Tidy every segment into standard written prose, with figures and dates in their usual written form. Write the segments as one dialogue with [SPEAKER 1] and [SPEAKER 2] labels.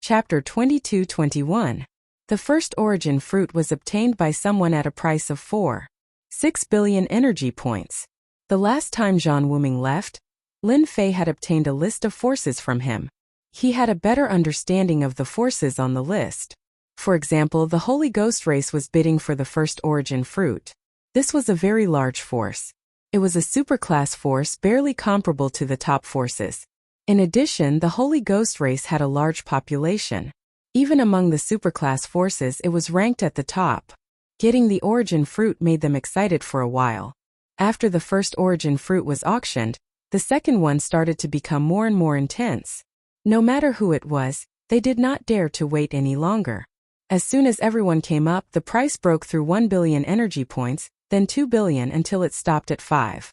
[SPEAKER 1] Chapter 22-21. The first origin fruit was obtained by someone at a price of 4.6 billion energy points. The last time Zhang Wuming left, Lin Fei had obtained a list of forces from him. He had a better understanding of the forces on the list. For example, the Holy Ghost race was bidding for the first origin fruit. This was a very large force. It was a superclass force barely comparable to the top forces. In addition, the Holy Ghost race had a large population. Even among the superclass forces, it was ranked at the top. Getting the origin fruit made them excited for a while. After the first origin fruit was auctioned, the second one started to become more and more intense. No matter who it was, they did not dare to wait any longer. As soon as everyone came up, the price broke through 1 billion energy points, then 2 billion until it stopped at 5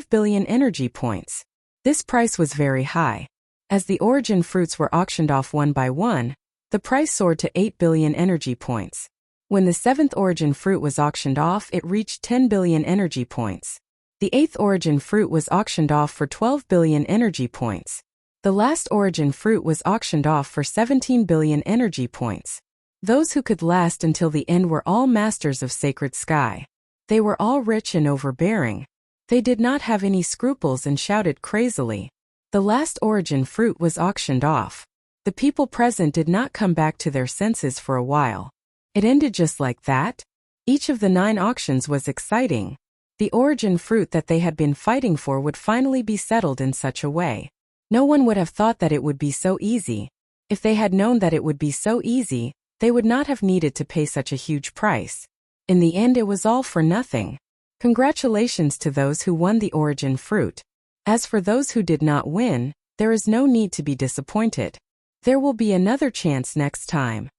[SPEAKER 1] billion energy points. This price was very high. As the origin fruits were auctioned off one by one, the price soared to 8 billion energy points. When the seventh origin fruit was auctioned off, it reached 10 billion energy points. The eighth origin fruit was auctioned off for 12 billion energy points. The last origin fruit was auctioned off for 17 billion energy points. Those who could last until the end were all masters of sacred sky. They were all rich and overbearing. They did not have any scruples and shouted crazily. The last origin fruit was auctioned off. The people present did not come back to their senses for a while. It ended just like that. Each of the 9 auctions was exciting. The origin fruit that they had been fighting for would finally be settled in such a way. No one would have thought that it would be so easy. If they had known that it would be so easy, they would not have needed to pay such a huge price. In the end, it was all for nothing. Congratulations to those who won the origin fruit. As for those who did not win, there is no need to be disappointed. There will be another chance next time.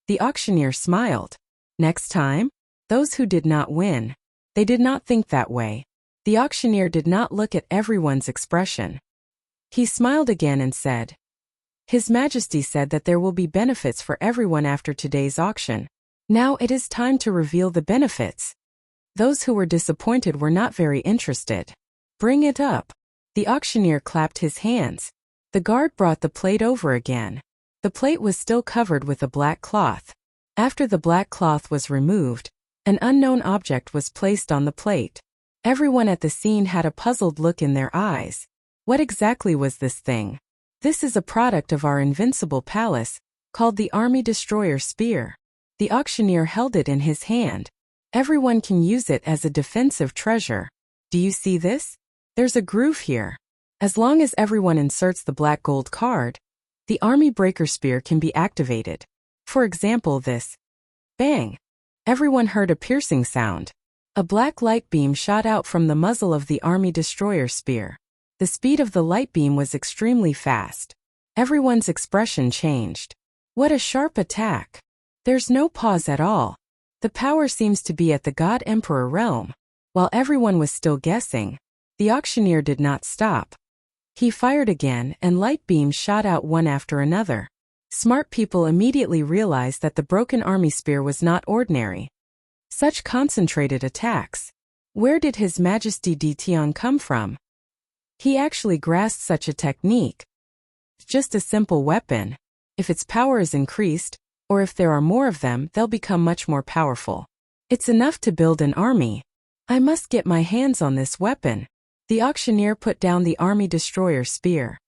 [SPEAKER 1] The auctioneer smiled. Next time? Those who did not win. They did not think that way. The auctioneer did not look at everyone's expression. He smiled again and said, His Majesty said that there will be benefits for everyone after today's auction. Now it is time to reveal the benefits. Those who were disappointed were not very interested. Bring it up. The auctioneer clapped his hands. The guard brought the plate over again. The plate was still covered with a black cloth. After the black cloth was removed, an unknown object was placed on the plate. Everyone at the scene had a puzzled look in their eyes. What exactly was this thing? This is a product of our invincible palace, called the Army Destroyer Spear. The auctioneer held it in his hand. Everyone can use it as a defensive treasure. Do you see this? There's a groove here. As long as everyone inserts the black gold card, the Army Breaker Spear can be activated. For example, this. Bang! Everyone heard a piercing sound. A black light beam shot out from the muzzle of the Army Destroyer Spear. The speed of the light beam was extremely fast. Everyone's expression changed. What a sharp attack! There's no pause at all. The power seems to be at the God Emperor realm. While everyone was still guessing, the auctioneer did not stop. He fired again, and light beams shot out one after another. Smart people immediately realized that the broken army spear was not ordinary. Such concentrated attacks. Where did His Majesty Di Tian come from? He actually grasped such a technique. Just a simple weapon. If its power is increased, or if there are more of them, they'll become much more powerful. It's enough to build an army. I must get my hands on this weapon. The auctioneer put down the Army Destroyer Spear.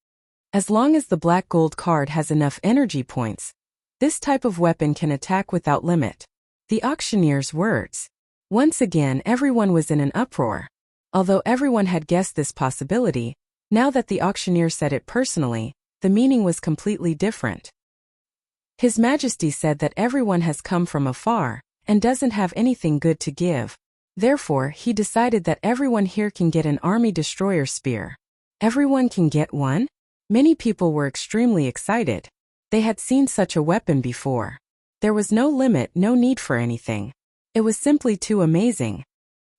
[SPEAKER 1] As long as the black gold card has enough energy points, this type of weapon can attack without limit. The auctioneer's words. Once again, everyone was in an uproar. Although everyone had guessed this possibility, now that the auctioneer said it personally, the meaning was completely different. His Majesty said that everyone has come from afar and doesn't have anything good to give. Therefore, he decided that everyone here can get an Army Destroyer Spear. Everyone can get one? Many people were extremely excited. They had seen such a weapon before. There was no limit, no need for anything. It was simply too amazing.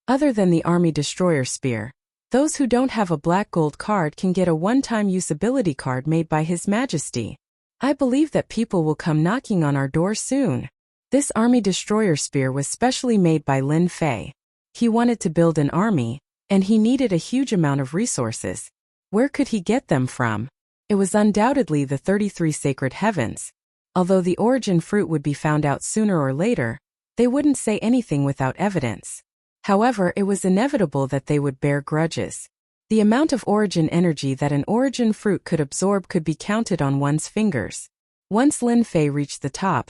[SPEAKER 1] Other than the Army Destroyer Spear, those who don't have a black gold card can get a one-time usability card made by His Majesty. I believe that people will come knocking on our door soon. This Army Destroyer Spear was specially made by Lin Fei. He wanted to build an army, and he needed a huge amount of resources. Where could he get them from? It was undoubtedly the 33 sacred heavens. Although the origin fruit would be found out sooner or later, they wouldn't say anything without evidence. However, it was inevitable that they would bear grudges. The amount of origin energy that an origin fruit could absorb could be counted on one's fingers. Once Lin Fei reached the top,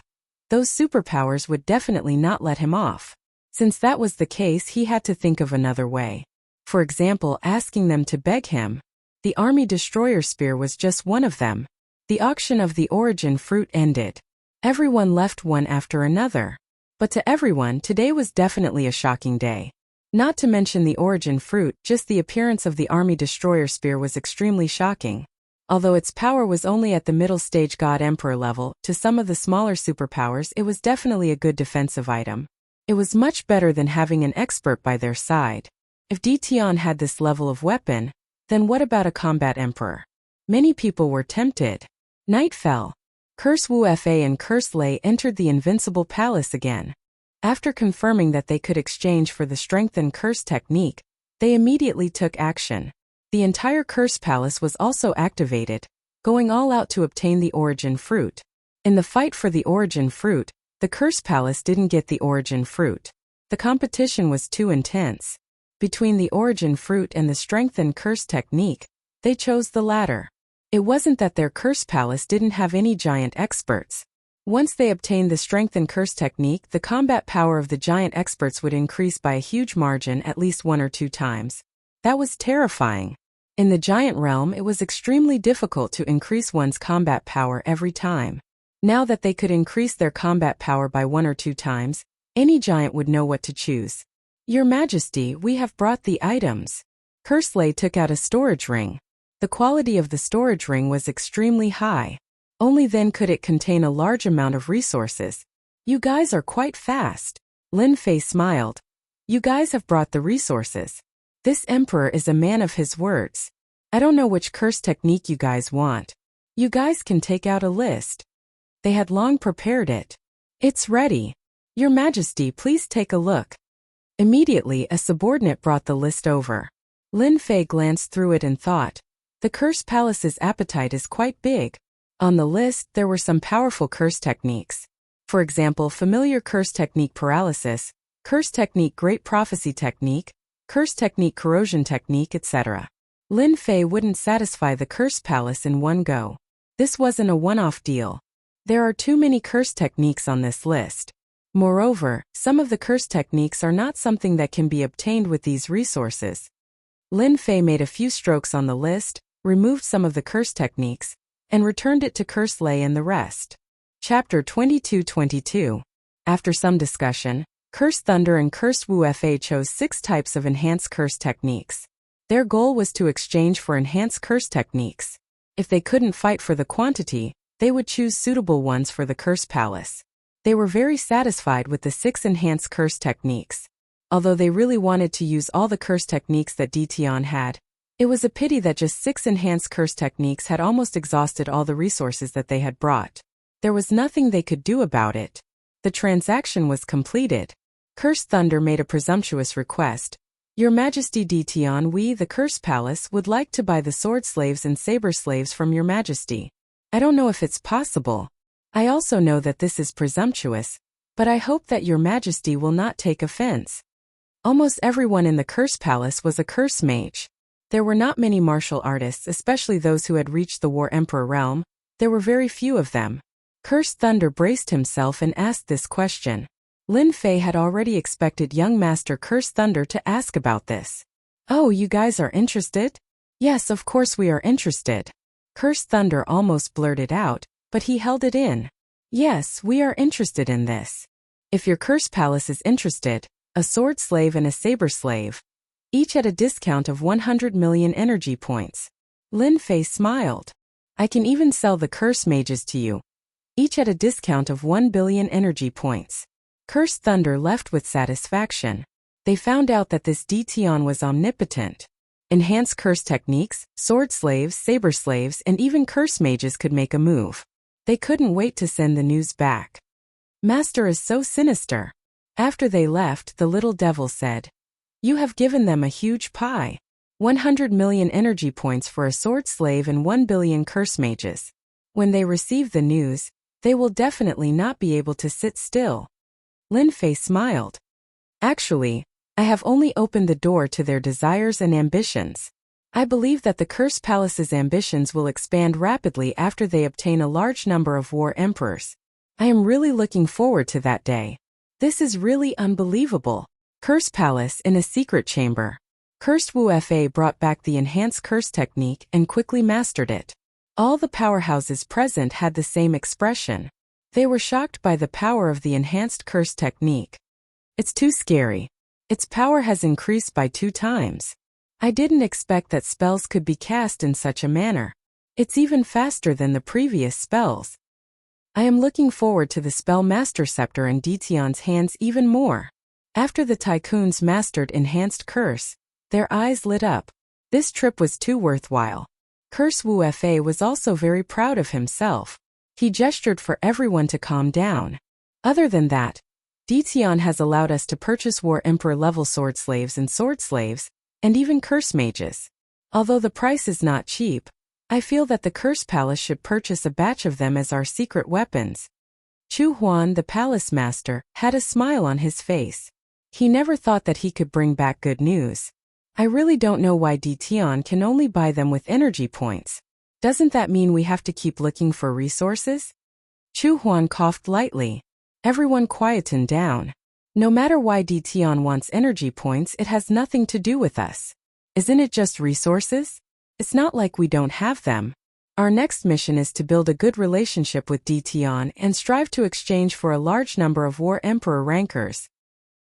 [SPEAKER 1] those superpowers would definitely not let him off. Since that was the case, he had to think of another way. For example, asking them to beg him. The army destroyer spear was just one of them. The auction of the origin fruit ended. Everyone left one after another. But to everyone, today was definitely a shocking day. Not to mention the origin fruit, just the appearance of the army destroyer spear was extremely shocking. Although its power was only at the middle stage God Emperor level, to some of the smaller superpowers it was definitely a good defensive item. It was much better than having an expert by their side. If Tian had this level of weapon, then what about a combat emperor? Many people were tempted. Night fell. Curse Wu Fa and Curse Lei entered the Invincible Palace again. After confirming that they could exchange for the strengthened curse technique, they immediately took action. The entire curse palace was also activated, going all out to obtain the origin fruit. In the fight for the origin fruit, the curse palace didn't get the origin fruit. The competition was too intense. Between the origin fruit and the strengthened curse technique, they chose the latter. It wasn't that their curse palace didn't have any giant experts. Once they obtained the strengthened curse technique, the combat power of the giant experts would increase by a huge margin, at least 1 or 2 times. That was terrifying. In the giant realm, it was extremely difficult to increase one's combat power every time. Now that they could increase their combat power by 1 or 2 times, any giant would know what to choose. Your Majesty, we have brought the items. Curse Lei took out a storage ring. The quality of the storage ring was extremely high. Only then could it contain a large amount of resources. You guys are quite fast. Lin Fei smiled. You guys have brought the resources. This emperor is a man of his words. I don't know which curse technique you guys want. You guys can take out a list. They had long prepared it. It's ready. Your Majesty, please take a look. Immediately, a subordinate brought the list over. Lin Fei glanced through it and thought, the curse palace's appetite is quite big. On the list, there were some powerful curse techniques. For example, familiar curse technique paralysis, curse technique great prophecy technique, curse technique corrosion technique, etc. Lin Fei wouldn't satisfy the curse palace in one go. This wasn't a one-off deal. There are too many curse techniques on this list. Moreover, some of the curse techniques are not something that can be obtained with these resources. Lin Fei made a few strokes on the list, removed some of the curse techniques, and returned it to Curse Lei and the rest. Chapter 22-22. After some discussion, Curse Thunder and Curse Wu Fa chose 6 types of enhanced curse techniques. Their goal was to exchange for enhanced curse techniques. If they couldn't fight for the quantity, they would choose suitable ones for the curse palace. They were very satisfied with the 6 enhanced curse techniques. Although they really wanted to use all the curse techniques that Tian had, it was a pity that just 6 enhanced curse techniques had almost exhausted all the resources that they had brought. There was nothing they could do about it. The transaction was completed. Curse Thunder made a presumptuous request. Your Majesty Tian, we, the Curse Palace, would like to buy the sword slaves and saber slaves from your Majesty. I don't know if it's possible. I also know that this is presumptuous, but I hope that your Majesty will not take offense. Almost everyone in the Curse Palace was a curse mage. There were not many martial artists, especially those who had reached the War Emperor realm. There were very few of them. Curse Thunder braced himself and asked this question. Lin Fei had already expected young Master Curse Thunder to ask about this. Oh, you guys are interested? Yes, of course we are interested. Curse Thunder almost blurted out, but he held it in. Yes, we are interested in this. If your Curse Palace is interested, a sword slave and a saber slave, each at a discount of 100 million energy points. Lin Fei smiled. I can even sell the curse mages to you, each at a discount of 1 billion energy points. Curse Thunder left with satisfaction. They found out that this Tian was omnipotent. Enhanced curse techniques, sword slaves, saber slaves, and even curse mages could make a move. They couldn't wait to send the news back. Master is so sinister. After they left, the little devil said, you have given them a huge pie. 100 million energy points for a sword slave and 1 billion curse mages. When they received the news, They will definitely not be able to sit still. Lin Fei smiled. Actually, I have only opened the door to their desires and ambitions. I believe that the Cursed Palace's ambitions will expand rapidly after they obtain a large number of war emperors. I am really looking forward to that day. This is really unbelievable. Cursed Palace in a secret chamber. Cursed Wu Fa brought back the enhanced curse technique and quickly mastered it. All the powerhouses present had the same expression. They were shocked by the power of the enhanced curse technique. It's too scary. Its power has increased by 2 times. I didn't expect that spells could be cast in such a manner. It's even faster than the previous spells. I am looking forward to the Spell Master Scepter in Detion's hands even more. After the tycoons mastered Enhanced Curse, their eyes lit up. This trip was too worthwhile. Curse Wu Fa was also very proud of himself. He gestured for everyone to calm down. Other than that, Detion has allowed us to purchase War Emperor level sword slaves, and even curse mages. Although the price is not cheap, I feel that the Curse Palace should purchase a batch of them as our secret weapons. Chu Huan, the palace master, had a smile on his face. He never thought that he could bring back good news. I really don't know why Detion can only buy them with energy points. Doesn't that mean we have to keep looking for resources? Chu Huan coughed lightly. Everyone quietened down. No matter why Detion wants energy points, it has nothing to do with us. Isn't it just resources? It's not like we don't have them. Our next mission is to build a good relationship with Detion and strive to exchange for a large number of War Emperor rankers.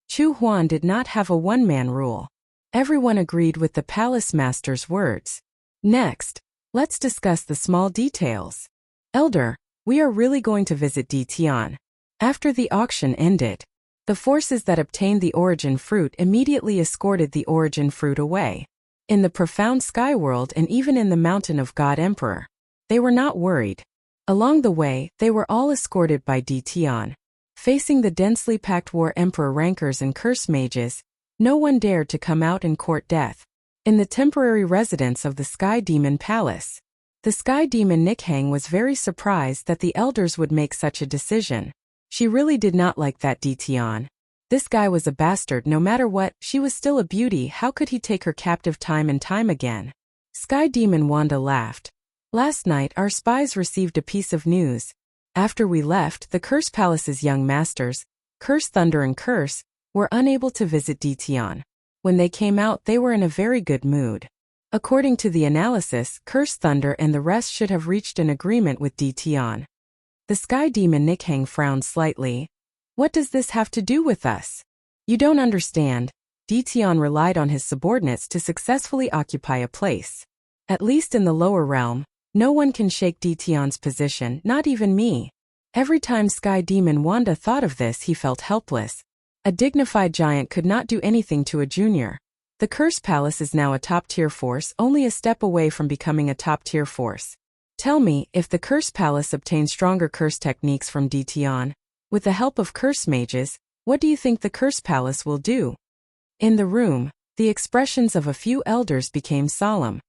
[SPEAKER 1] Chu Huan did not have a one-man rule. Everyone agreed with the palace master's words. Next, let's discuss the small details. Elder, we are really going to visit Detion. After the auction ended, the forces that obtained the origin fruit immediately escorted the origin fruit away. In the profound sky world and even in the mountain of God Emperor, they were not worried. Along the way, they were all escorted by Detion. Facing the densely packed War Emperor rankers and curse mages, no one dared to come out and court death. In the temporary residence of the Sky Demon Palace, the Sky Demon Nikhang was very surprised that the elders would make such a decision. She really did not like that Detion. This guy was a bastard. No matter what, she was still a beauty. How could he take her captive time and time again? Sky Demon Wanda laughed. Last night our spies received a piece of news. After we left, the Curse Palace's young masters, Curse Thunder and Curse, were unable to visit Detion. When they came out, they were in a very good mood. According to the analysis, Curse Thunder and the rest should have reached an agreement with Detion. The Sky Demon Nikhang frowned slightly. What does this have to do with us? You don't understand. Detion relied on his subordinates to successfully occupy a place. At least in the lower realm, no one can shake Detion's position, not even me. Every time Sky Demon Wanda thought of this, he felt helpless. A dignified giant could not do anything to a junior. The Curse Palace is now a top-tier force, only a step away from becoming a top-tier force. Tell me, if the Curse Palace obtains stronger curse techniques from Detion, with the help of curse mages, what do you think the Curse Palace will do? In the room, the expressions of a few elders became solemn.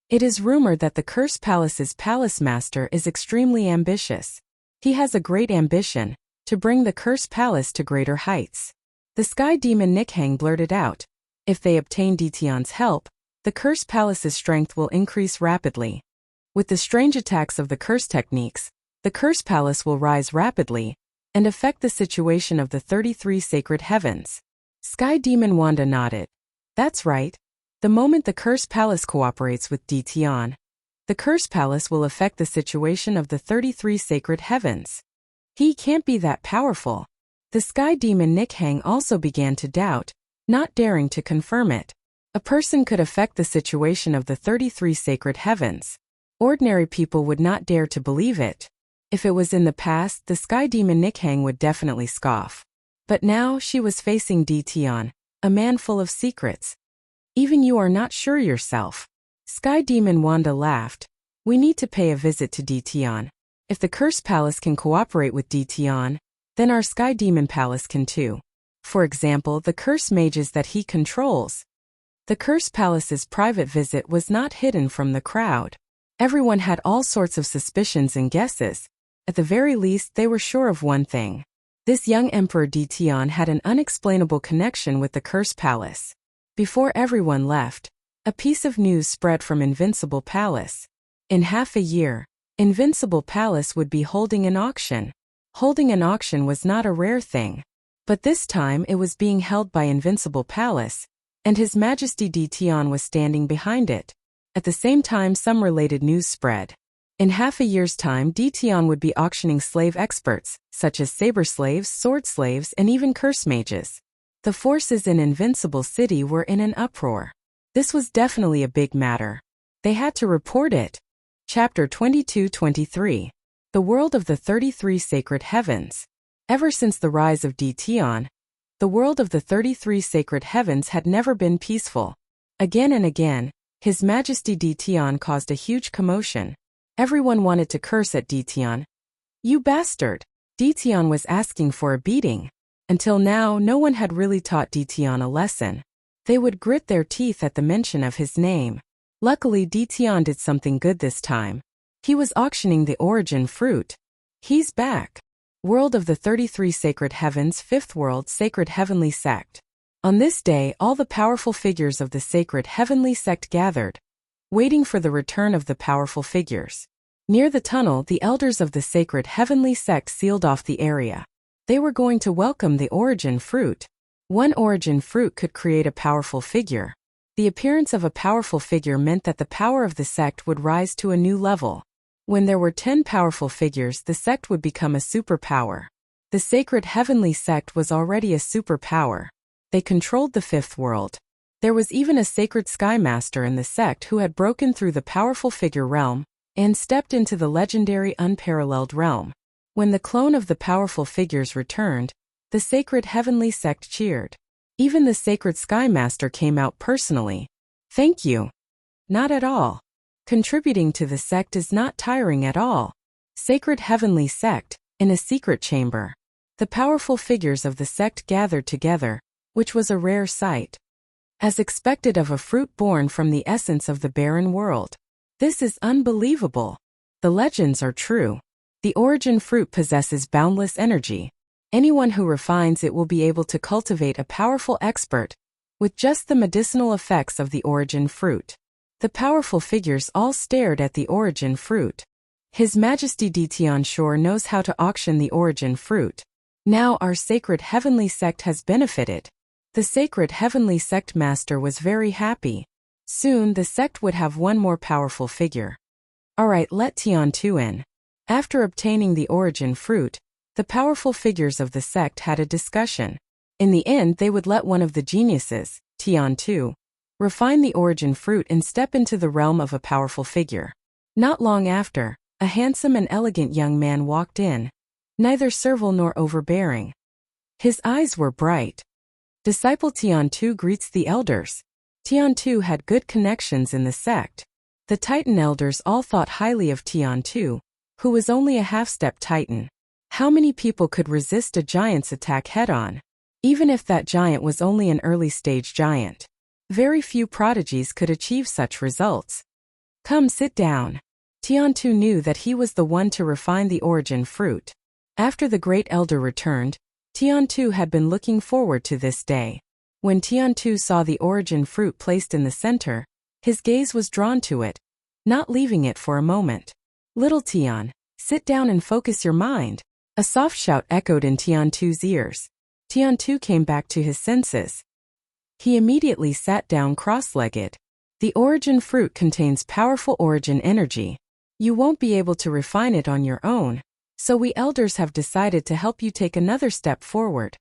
[SPEAKER 1] It is rumored that the Curse Palace's palace master is extremely ambitious. He has a great ambition, to bring the Curse Palace to greater heights. The Sky Demon Nikhang blurted out. If they obtain Detion's help, the Curse Palace's strength will increase rapidly. With the strange attacks of the curse techniques, the Curse Palace will rise rapidly, and affect the situation of the 33 sacred heavens. Sky Demon Wanda nodded. That's right. The moment the Curse Palace cooperates with Detion, the Curse Palace will affect the situation of the 33 sacred heavens. He can't be that powerful. The Sky Demon Nikhang also began to doubt, not daring to confirm it. A person could affect the situation of the 33 sacred heavens. Ordinary people would not dare to believe it. If it was in the past, the Sky Demon Nikhang would definitely scoff. But now she was facing Detion, a man full of secrets. Even you are not sure yourself. Sky Demon Wanda laughed. We need to pay a visit to Detion. If the Curse Palace can cooperate with Detion, then our Sky Demon Palace can too. For example, the curse mages that he controls. The Curse Palace's private visit was not hidden from the crowd. Everyone had all sorts of suspicions and guesses. At the very least, they were sure of one thing. This young Emperor Ditian had an unexplainable connection with the Curse Palace. Before everyone left, a piece of news spread from Invincible Palace. In half a year, Invincible Palace would be holding an auction. Holding an auction was not a rare thing. But this time it was being held by Invincible Palace, and His Majesty Ditian was standing behind it. At the same time, some related news spread. In half a year's time, Ditian would be auctioning slave experts, such as saber slaves, sword slaves, and even curse mages. The forces in Invincible City were in an uproar. This was definitely a big matter. They had to report it. Chapter 22-23. The World of the 33 Sacred Heavens. Ever since the rise of Ditian, the world of the 33 sacred heavens had never been peaceful. Again and again, His Majesty Ditian caused a huge commotion. Everyone wanted to curse at Ditian. "You bastard!" Ditian was asking for a beating. Until now, no one had really taught Ditian a lesson. They would grit their teeth at the mention of his name. Luckily, Ditian did something good this time. He was auctioning the origin fruit. He's back. World of the 33 Sacred Heavens, Fifth World, Sacred Heavenly Sect. On this day, all the powerful figures of the Sacred Heavenly Sect gathered, waiting for the return of the powerful figures. Near the tunnel, the elders of the Sacred Heavenly Sect sealed off the area. They were going to welcome the origin fruit. One origin fruit could create a powerful figure. The appearance of a powerful figure meant that the power of the sect would rise to a new level. When there were 10 powerful figures, the sect would become a superpower. The Sacred Heavenly Sect was already a superpower. They controlled the Fifth World. There was even a Sacred Sky Master in the sect who had broken through the powerful figure realm and stepped into the legendary unparalleled realm. When the clone of the powerful figures returned, the Sacred Heavenly Sect cheered. Even the Sacred Sky Master came out personally. "Thank you." Not at all. Contributing to the sect is not tiring at all. Sacred Heavenly Sect, in a secret chamber. The powerful figures of the sect gathered together, which was a rare sight. As expected of a fruit born from the essence of the barren world. This is unbelievable. The legends are true. The origin fruit possesses boundless energy. Anyone who refines it will be able to cultivate a powerful expert with just the medicinal effects of the origin fruit. The powerful figures all stared at the origin fruit. His Majesty Ditian sure knows how to auction the origin fruit. Now our Sacred Heavenly Sect has benefited. The Sacred Heavenly Sect Master was very happy. Soon the sect would have one more powerful figure. Alright, let Tian Tu in. After obtaining the origin fruit, the powerful figures of the sect had a discussion. In the end, they would let one of the geniuses, Tian Tu, refine the origin fruit and step into the realm of a powerful figure. Not long after, a handsome and elegant young man walked in, neither servile nor overbearing. His eyes were bright. Disciple Tian Tu greets the elders. Tian Tu had good connections in the sect. The Titan elders all thought highly of Tian Tu, who was only a half-step Titan. How many people could resist a giant's attack head-on? Even if that giant was only an early-stage giant. Very few prodigies could achieve such results. Come sit down. Tian Tu knew that he was the one to refine the origin fruit. After the great elder returned, Tian Tu had been looking forward to this day. When Tian Tu saw the origin fruit placed in the center, his gaze was drawn to it, not leaving it for a moment. "Little Tian, sit down and focus your mind." A soft shout echoed in Tian Tu's ears. Tian Tu came back to his senses. He immediately sat down cross-legged. The origin fruit contains powerful origin energy. You won't be able to refine it on your own, so we elders have decided to help you take another step forward.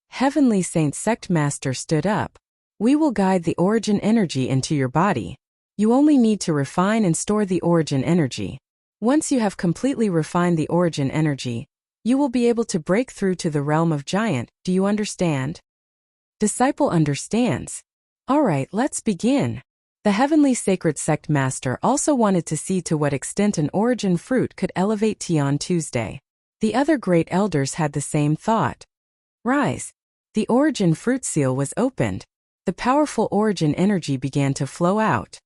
[SPEAKER 1] Heavenly Saint Sect Master stood up. We will guide the origin energy into your body. You only need to refine and store the origin energy. Once you have completely refined the origin energy, you will be able to break through to the realm of giant. Do you understand? Disciple understands. Alright, let's begin. The Heavenly Sacred Sect Master also wanted to see to what extent an origin fruit could elevate Tian Tuesday. The other great elders had the same thought. Rise. The origin fruit seal was opened. The powerful origin energy began to flow out.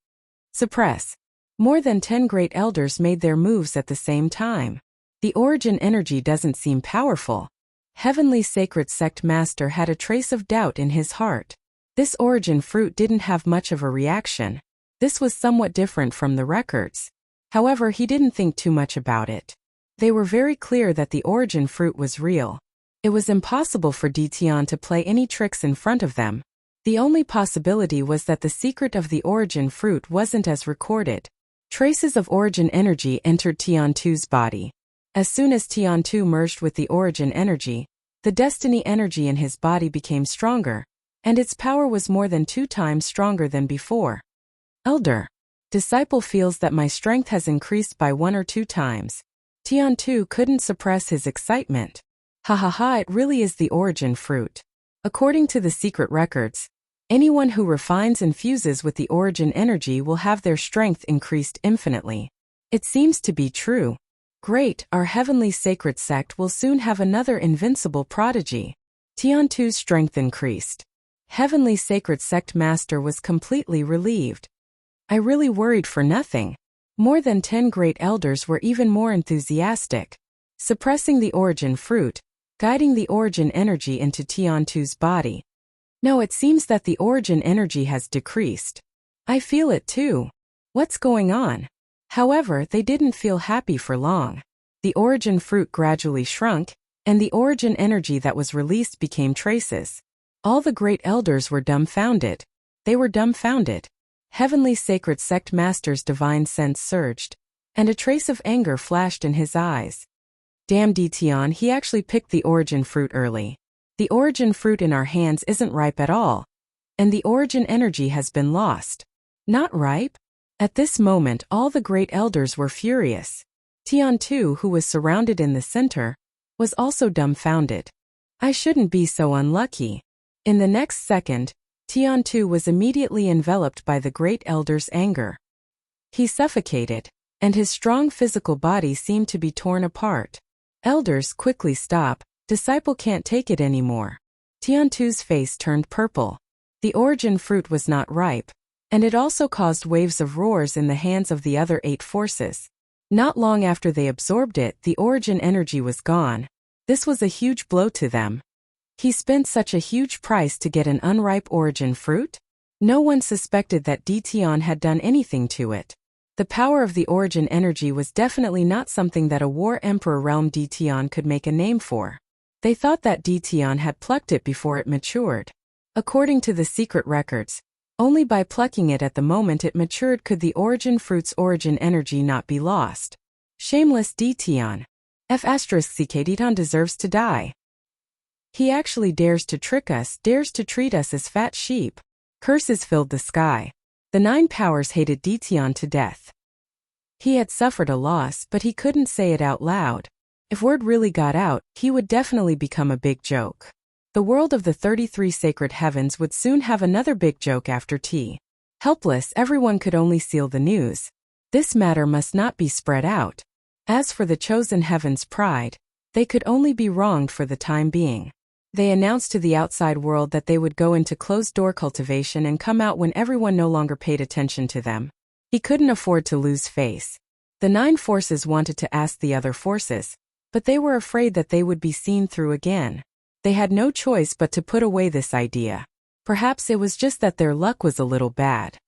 [SPEAKER 1] Suppress. More than 10 great elders made their moves at the same time. The origin energy doesn't seem powerful. Heavenly Sacred Sect Master had a trace of doubt in his heart. This origin fruit didn't have much of a reaction. This was somewhat different from the records. However, he didn't think too much about it. They were very clear that the origin fruit was real. It was impossible for Ditian to play any tricks in front of them. The only possibility was that the secret of the origin fruit wasn't as recorded. Traces of origin energy entered Tiantu's body. As soon as Tiantu merged with the origin energy, the destiny energy in his body became stronger, and its power was more than 2 times stronger than before. Elder. Disciple feels that my strength has increased by 1 or 2 times. Tiantu couldn't suppress his excitement. Ha ha ha, it really is the origin fruit. According to the secret records, anyone who refines and fuses with the origin energy will have their strength increased infinitely. It seems to be true. Great, our heavenly sacred sect will soon have another invincible prodigy. Tiantu's strength increased. Heavenly Sacred Sect Master was completely relieved. I really worried for nothing. More than 10 great elders were even more enthusiastic. Suppressing the origin fruit, guiding the origin energy into Tiantu's body. No, it seems that the origin energy has decreased. I feel it too. What's going on? However, they didn't feel happy for long. The origin fruit gradually shrunk, and the origin energy that was released became traces. All the great elders were dumbfounded. They were dumbfounded. Heavenly Sacred Sect Master's divine sense surged, and a trace of anger flashed in his eyes. Damn Ditian, he actually picked the origin fruit early. The origin fruit in our hands isn't ripe at all, and the origin energy has been lost. Not ripe? At this moment all the great elders were furious. Tiantu, who was surrounded in the center, was also dumbfounded. I shouldn't be so unlucky. In the next second, Tiantu was immediately enveloped by the great elder's anger. He suffocated, and his strong physical body seemed to be torn apart. Elders, quickly stop, disciple can't take it anymore. Tiantu's face turned purple. The origin fruit was not ripe, and it also caused waves of roars in the hands of the other 8 forces. Not long after they absorbed it, the origin energy was gone. This was a huge blow to them. He spent such a huge price to get an unripe origin fruit? No one suspected that Ditian had done anything to it. The power of the origin energy was definitely not something that a war emperor realm Ditian could make a name for. They thought that Ditian had plucked it before it matured. According to the secret records, only by plucking it at the moment it matured could the origin fruit's origin energy not be lost. Shameless Ditian. F***Ditian deserves to die. He actually dares to trick us, dares to treat us as fat sheep. Curses filled the sky. The 9 powers hated Ditian to death. He had suffered a loss, but he couldn't say it out loud. If word really got out, he would definitely become a big joke. The world of the 33 sacred heavens would soon have another big joke after tea. Helpless, everyone could only seal the news. This matter must not be spread out. As for the chosen heaven's pride, they could only be wronged for the time being. They announced to the outside world that they would go into closed-door cultivation and come out when everyone no longer paid attention to them. He couldn't afford to lose face. The 9 forces wanted to ask the other forces, but they were afraid that they would be seen through again. They had no choice but to put away this idea. Perhaps it was just that their luck was a little bad.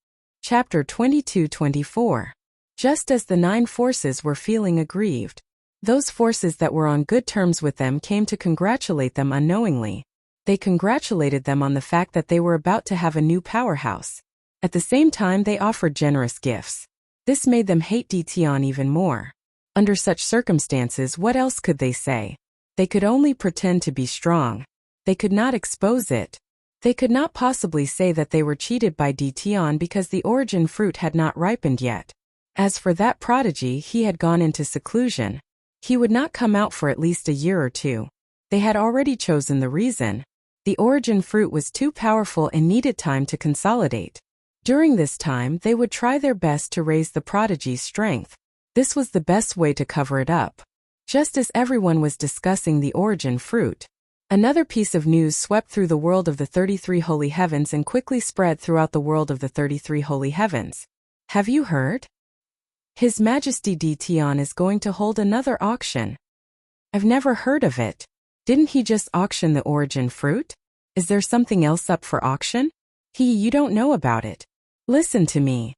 [SPEAKER 1] Chapter 22-24. Just as the 9 forces were feeling aggrieved, those forces that were on good terms with them came to congratulate them unknowingly. They congratulated them on the fact that they were about to have a new powerhouse. At the same time, they offered generous gifts. This made them hate Ditian even more. Under such circumstances, what else could they say? They could only pretend to be strong. They could not expose it. They could not possibly say that they were cheated by Ditian because the origin fruit had not ripened yet. As for that prodigy, he had gone into seclusion. He would not come out for at least a year or 2. They had already chosen the reason. The origin fruit was too powerful and needed time to consolidate. During this time, they would try their best to raise the prodigy's strength. This was the best way to cover it up. Just as everyone was discussing the origin fruit, another piece of news swept through the world of the 33 holy heavens and quickly spread throughout the world of the 33 holy heavens. Have you heard? His Majesty Ditian is going to hold another auction. I've never heard of it. Didn't he just auction the origin fruit? Is there something else up for auction? You don't know about it. Listen to me.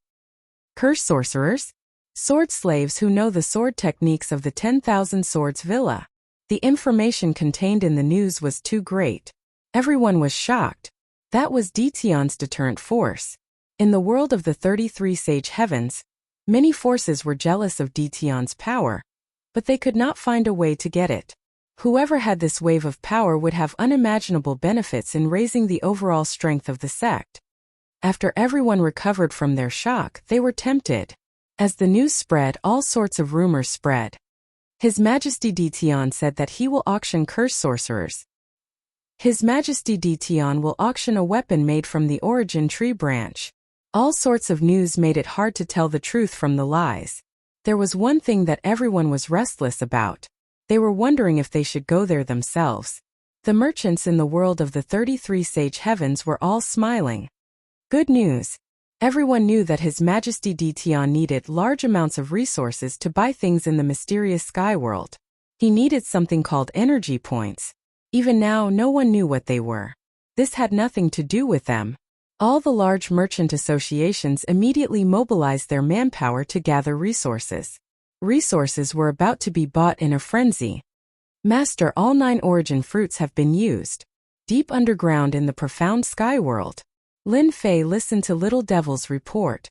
[SPEAKER 1] Curse sorcerers? Sword slaves who know the sword techniques of the 10,000 Swords Villa. The information contained in the news was too great. Everyone was shocked. That was Detion's deterrent force. In the world of the 33 Sage Heavens, many forces were jealous of Detion's power, but they could not find a way to get it. Whoever had this wave of power would have unimaginable benefits in raising the overall strength of the sect. After everyone recovered from their shock, they were tempted. As the news spread, all sorts of rumors spread. His Majesty Detion said that he will auction curse sorcerers. His Majesty Detion will auction a weapon made from the origin tree branch. All sorts of news made it hard to tell the truth from the lies. There was one thing that everyone was restless about. They were wondering if they should go there themselves. The merchants in the world of the 33 Sage Heavens were all smiling. Good news. Everyone knew that His Majesty Detion needed large amounts of resources to buy things in the mysterious sky world. He needed something called energy points. Even now, no one knew what they were. This had nothing to do with them. All the large merchant associations immediately mobilized their manpower to gather resources. Resources were about to be bought in a frenzy. Master, all 9 origin fruits have been used. Deep underground in the profound sky world. Lin Fei listened to Little Devil's report.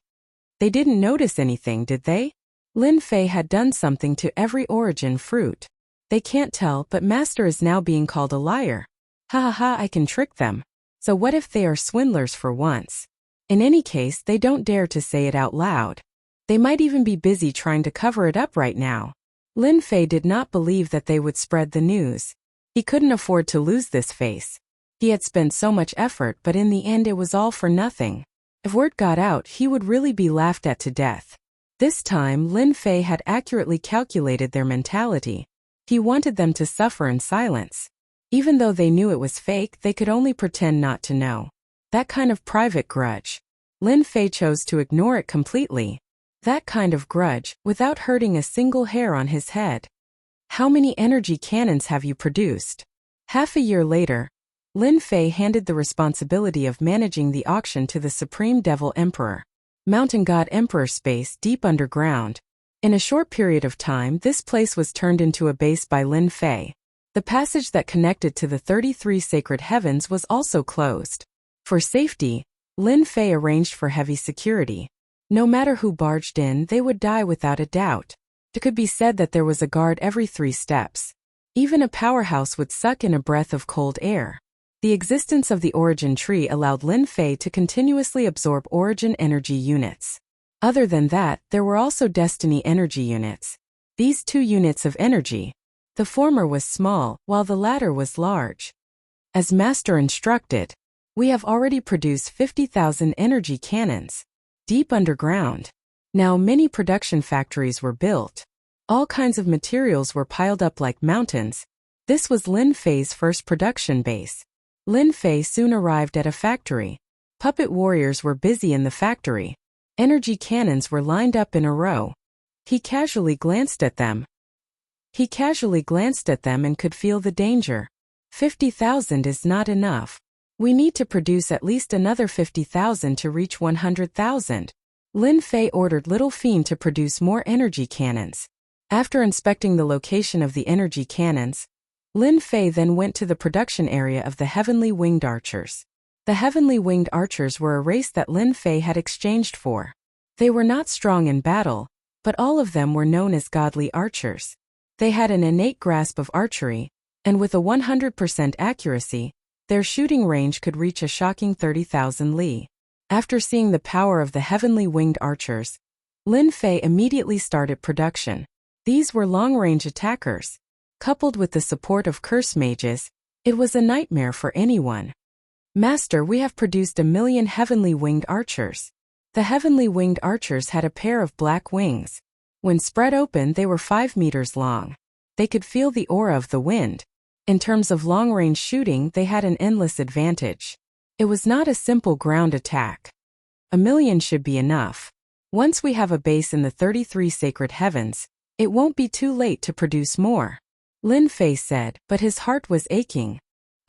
[SPEAKER 1] They didn't notice anything, did they? Lin Fei had done something to every origin fruit. They can't tell, but Master is now being called a liar. Ha ha ha, I can trick them. So what if they are swindlers for once? In any case, they don't dare to say it out loud. They might even be busy trying to cover it up right now. Lin Fei did not believe that they would spread the news. He couldn't afford to lose this face. He had spent so much effort, but in the end it was all for nothing. If word got out, he would really be laughed at to death. This time, Lin Fei had accurately calculated their mentality. He wanted them to suffer in silence. Even though they knew it was fake, they could only pretend not to know. That kind of private grudge. Lin Fei chose to ignore it completely. That kind of grudge, without hurting a single hair on his head. How many energy cannons have you produced? Half a year later, Lin Fei handed the responsibility of managing the auction to the Supreme Devil Emperor. Mountain God Emperor space deep underground. In a short period of time, this place was turned into a base by Lin Fei. The passage that connected to the 33 sacred heavens was also closed. For safety, Lin Fei arranged for heavy security. No matter who barged in, they would die without a doubt. It could be said that there was a guard every 3 steps. Even a powerhouse would suck in a breath of cold air. The existence of the origin tree allowed Lin Fei to continuously absorb origin energy units. Other than that, there were also destiny energy units. These 2 units of energy. The former was small, while the latter was large. As Master instructed, we have already produced 50,000 energy cannons. Deep underground. Now many production factories were built. All kinds of materials were piled up like mountains. This was Lin Fei's first production base. Lin Fei soon arrived at a factory. Puppet warriors were busy in the factory. Energy cannons were lined up in a row. He casually glanced at them and could feel the danger. 50,000 is not enough. We need to produce at least another 50,000 to reach 100,000. Lin Fei ordered Little Fiend to produce more energy cannons. After inspecting the location of the energy cannons, Lin Fei then went to the production area of the Heavenly Winged Archers. The Heavenly Winged Archers were a race that Lin Fei had exchanged for. They were not strong in battle, but all of them were known as godly archers. They had an innate grasp of archery, and with a 100% accuracy, their shooting range could reach a shocking 30,000 li. After seeing the power of the Heavenly Winged Archers, Lin Fei immediately started production. These were long-range attackers. Coupled with the support of curse mages, it was a nightmare for anyone. Master, we have produced 1,000,000 Heavenly Winged Archers. The Heavenly Winged Archers had a pair of black wings. When spread open, they were 5 meters long. They could feel the aura of the wind. In terms of long-range shooting, they had an endless advantage. It was not a simple ground attack. 1,000,000 should be enough. Once we have a base in the 33 sacred heavens, it won't be too late to produce more. Lin Fei said, but his heart was aching.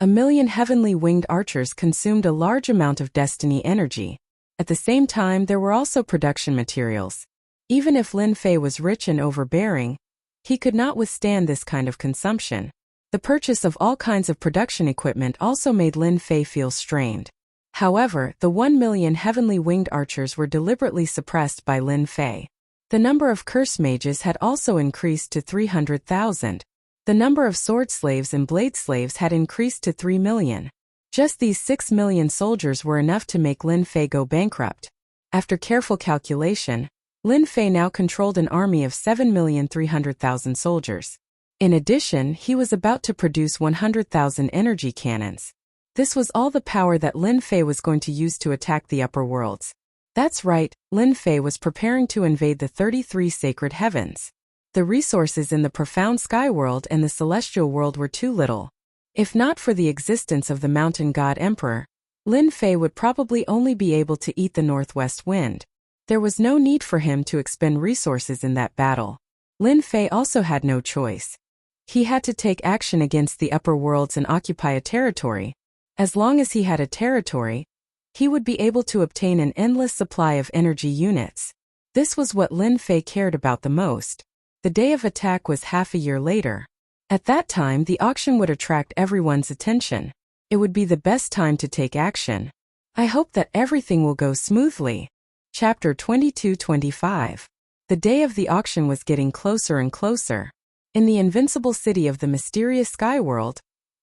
[SPEAKER 1] 1,000,000 heavenly winged archers consumed a large amount of destiny energy. At the same time, there were also production materials. Even if Lin Fei was rich and overbearing, he could not withstand this kind of consumption. The purchase of all kinds of production equipment also made Lin Fei feel strained. However, the 1,000,000 heavenly winged archers were deliberately suppressed by Lin Fei. The number of curse mages had also increased to 300,000. The number of sword slaves and blade slaves had increased to 3,000,000. Just these 6,000,000 soldiers were enough to make Lin Fei go bankrupt. After careful calculation, Lin Fei now controlled an army of 7,300,000 soldiers. In addition, he was about to produce 100,000 energy cannons. This was all the power that Lin Fei was going to use to attack the upper worlds. That's right, Lin Fei was preparing to invade the 33 sacred heavens. The resources in the profound sky world and the celestial world were too little. If not for the existence of the mountain god emperor, Lin Fei would probably only be able to eat the northwest wind. There was no need for him to expend resources in that battle. Lin Fei also had no choice. He had to take action against the upper worlds and occupy a territory. As long as he had a territory, he would be able to obtain an endless supply of energy units. This was what Lin Fei cared about the most. The day of attack was half a year later. At that time, the auction would attract everyone's attention. It would be the best time to take action. I hope that everything will go smoothly. Chapter 22-25. The day of the auction was getting closer and closer. In the invincible city of the mysterious sky world,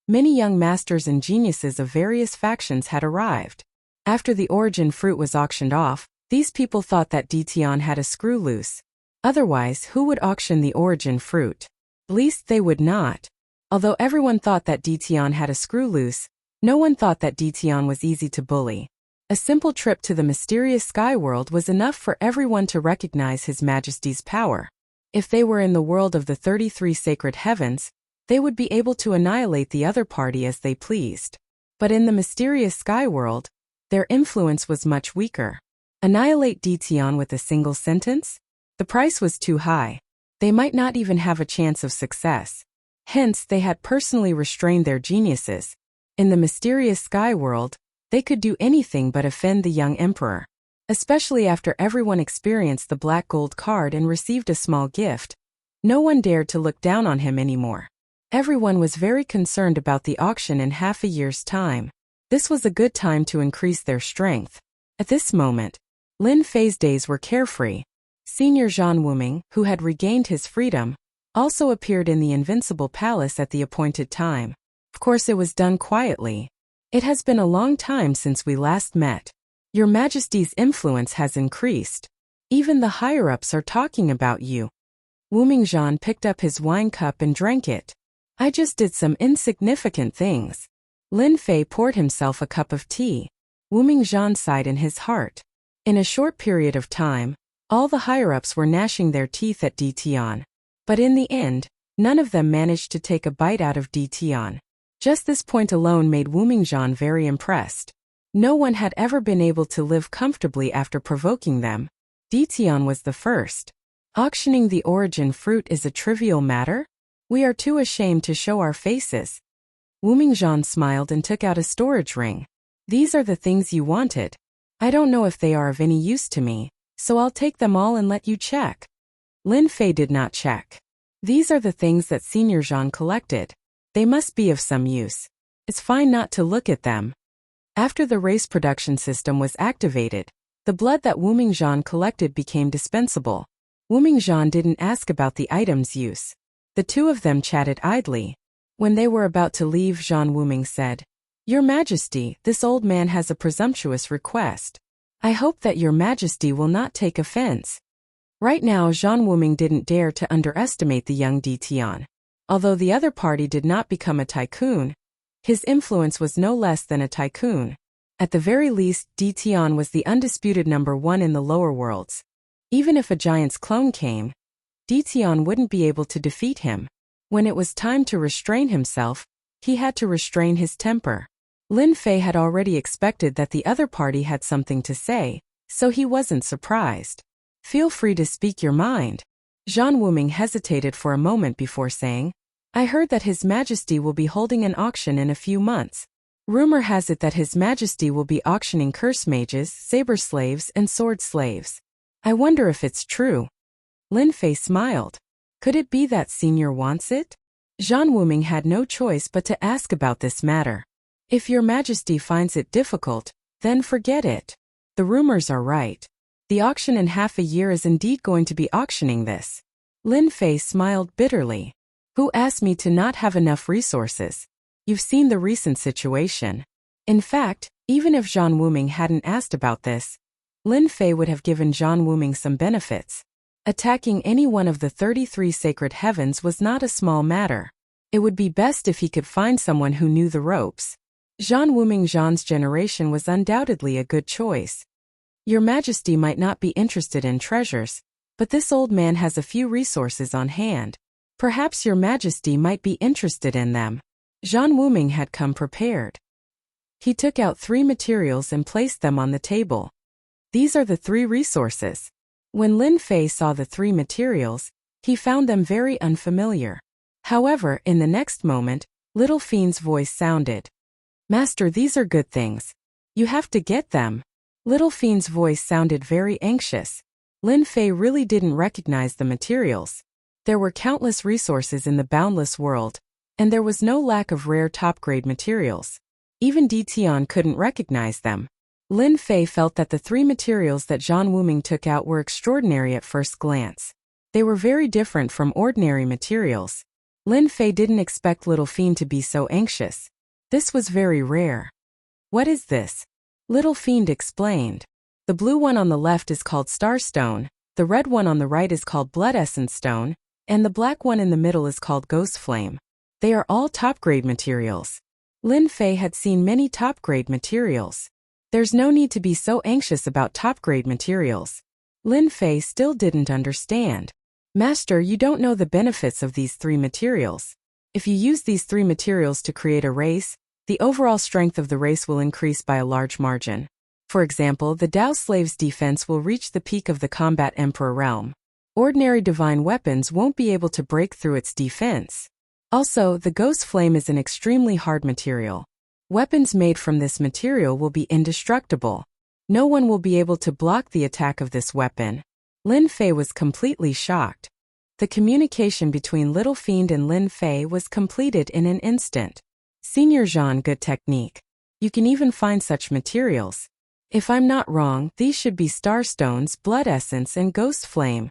[SPEAKER 1] many young masters and geniuses of various factions had arrived. After the origin fruit was auctioned off, these people thought that Ditian had a screw loose. Otherwise, who would auction the origin fruit? At least they would not. Although everyone thought that Ditian had a screw loose, no one thought that Ditian was easy to bully. A simple trip to the mysterious sky world was enough for everyone to recognize His Majesty's power. If they were in the world of the 33 sacred heavens, they would be able to annihilate the other party as they pleased. But in the mysterious sky world, their influence was much weaker. Annihilate Ditian with a single sentence? The price was too high. They might not even have a chance of success. Hence, they had personally restrained their geniuses. In the mysterious sky world, they could do anything but offend the young emperor. Especially after everyone experienced the black gold card and received a small gift, no one dared to look down on him anymore. Everyone was very concerned about the auction in half a year's time. This was a good time to increase their strength. At this moment, Lin Fei's days were carefree. Senior Zhan Wuming, who had regained his freedom, also appeared in the invincible palace at the appointed time. Of course, it was done quietly. It has been a long time since we last met. Your Majesty's influence has increased. Even the higher-ups are talking about you. Wuming Zhan picked up his wine cup and drank it. I just did some insignificant things. Lin Fei poured himself a cup of tea. Wuming Zhan sighed in his heart. In a short period of time, all the higher-ups were gnashing their teeth at Ditian. But in the end, none of them managed to take a bite out of Ditian. Just this point alone made Wuming Zhan very impressed. No one had ever been able to live comfortably after provoking them. Ditian was the first. Auctioning the origin fruit is a trivial matter? We are too ashamed to show our faces. Wuming Zhan smiled and took out a storage ring. These are the things you wanted. I don't know if they are of any use to me, so I'll take them all and let you check. Lin Fei did not check. These are the things that Senior Zhan collected. They must be of some use. It's fine not to look at them. After the race production system was activated, the blood that Wuming Zhan collected became dispensable. Wuming Zhan didn't ask about the item's use. The two of them chatted idly. When they were about to leave, Zhan Wuming said, "Your Majesty, this old man has a presumptuous request. I hope that Your Majesty will not take offense." Right now, Zhan Wuming didn't dare to underestimate the young Ditian. Although the other party did not become a tycoon, his influence was no less than a tycoon. At the very least, Ditian was the undisputed #1 in the lower worlds. Even if a giant's clone came, Ditian wouldn't be able to defeat him. When it was time to restrain himself, he had to restrain his temper. Lin Fei had already expected that the other party had something to say, so he wasn't surprised. "Feel free to speak your mind." Zhan Wuming hesitated for a moment before saying, I heard that His Majesty will be holding an auction in a few months. Rumor has it that His Majesty will be auctioning curse mages, saber slaves, and sword slaves. I wonder if it's true. Lin Fei smiled. Could it be that Senior wants it? Zhan Wuming had no choice but to ask about this matter. If Your Majesty finds it difficult, then forget it. The rumors are right. The auction in half a year is indeed going to be auctioning this. Lin Fei smiled bitterly. Who asked me to not have enough resources? You've seen the recent situation. In fact, even if Zhan Wuming hadn't asked about this, Lin Fei would have given Zhan Wuming some benefits. Attacking any one of the 33 sacred heavens was not a small matter. It would be best if he could find someone who knew the ropes. Zhan Wuming Zhan's generation was undoubtedly a good choice. Your Majesty might not be interested in treasures, but this old man has a few resources on hand. Perhaps Your Majesty might be interested in them. Zhan Wuming had come prepared. He took out 3 materials and placed them on the table. These are the 3 resources. When Lin Fei saw the 3 materials, he found them very unfamiliar. However, in the next moment, Little Fiend's voice sounded. Master, these are good things. You have to get them. Little Fiend's voice sounded very anxious. Lin Fei really didn't recognize the materials. There were countless resources in the boundless world, and there was no lack of rare top-grade materials. Even Ditian couldn't recognize them. Lin Fei felt that the 3 materials that Zhan Wuming took out were extraordinary at first glance. They were very different from ordinary materials. Lin Fei didn't expect Little Fiend to be so anxious. This was very rare. What is this? Little Fiend explained. The blue one on the left is called Starstone, the red one on the right is called Blood Essence Stone, and the black one in the middle is called Ghost Flame. They are all top-grade materials. Lin Fei had seen many top-grade materials. There's no need to be so anxious about top-grade materials. Lin Fei still didn't understand. Master, you don't know the benefits of these 3 materials. If you use these 3 materials to create a race, the overall strength of the race will increase by a large margin. For example, the Dao Slave's defense will reach the peak of the Combat Emperor realm. Ordinary divine weapons won't be able to break through its defense. Also, the Ghost Flame is an extremely hard material. Weapons made from this material will be indestructible. No one will be able to block the attack of this weapon. Lin Fei was completely shocked. The communication between Little Fiend and Lin Fei was completed in an instant. Senior Zhan, good technique. You can even find such materials. If I'm not wrong, these should be Starstones, Blood Essence, and Ghost Flame.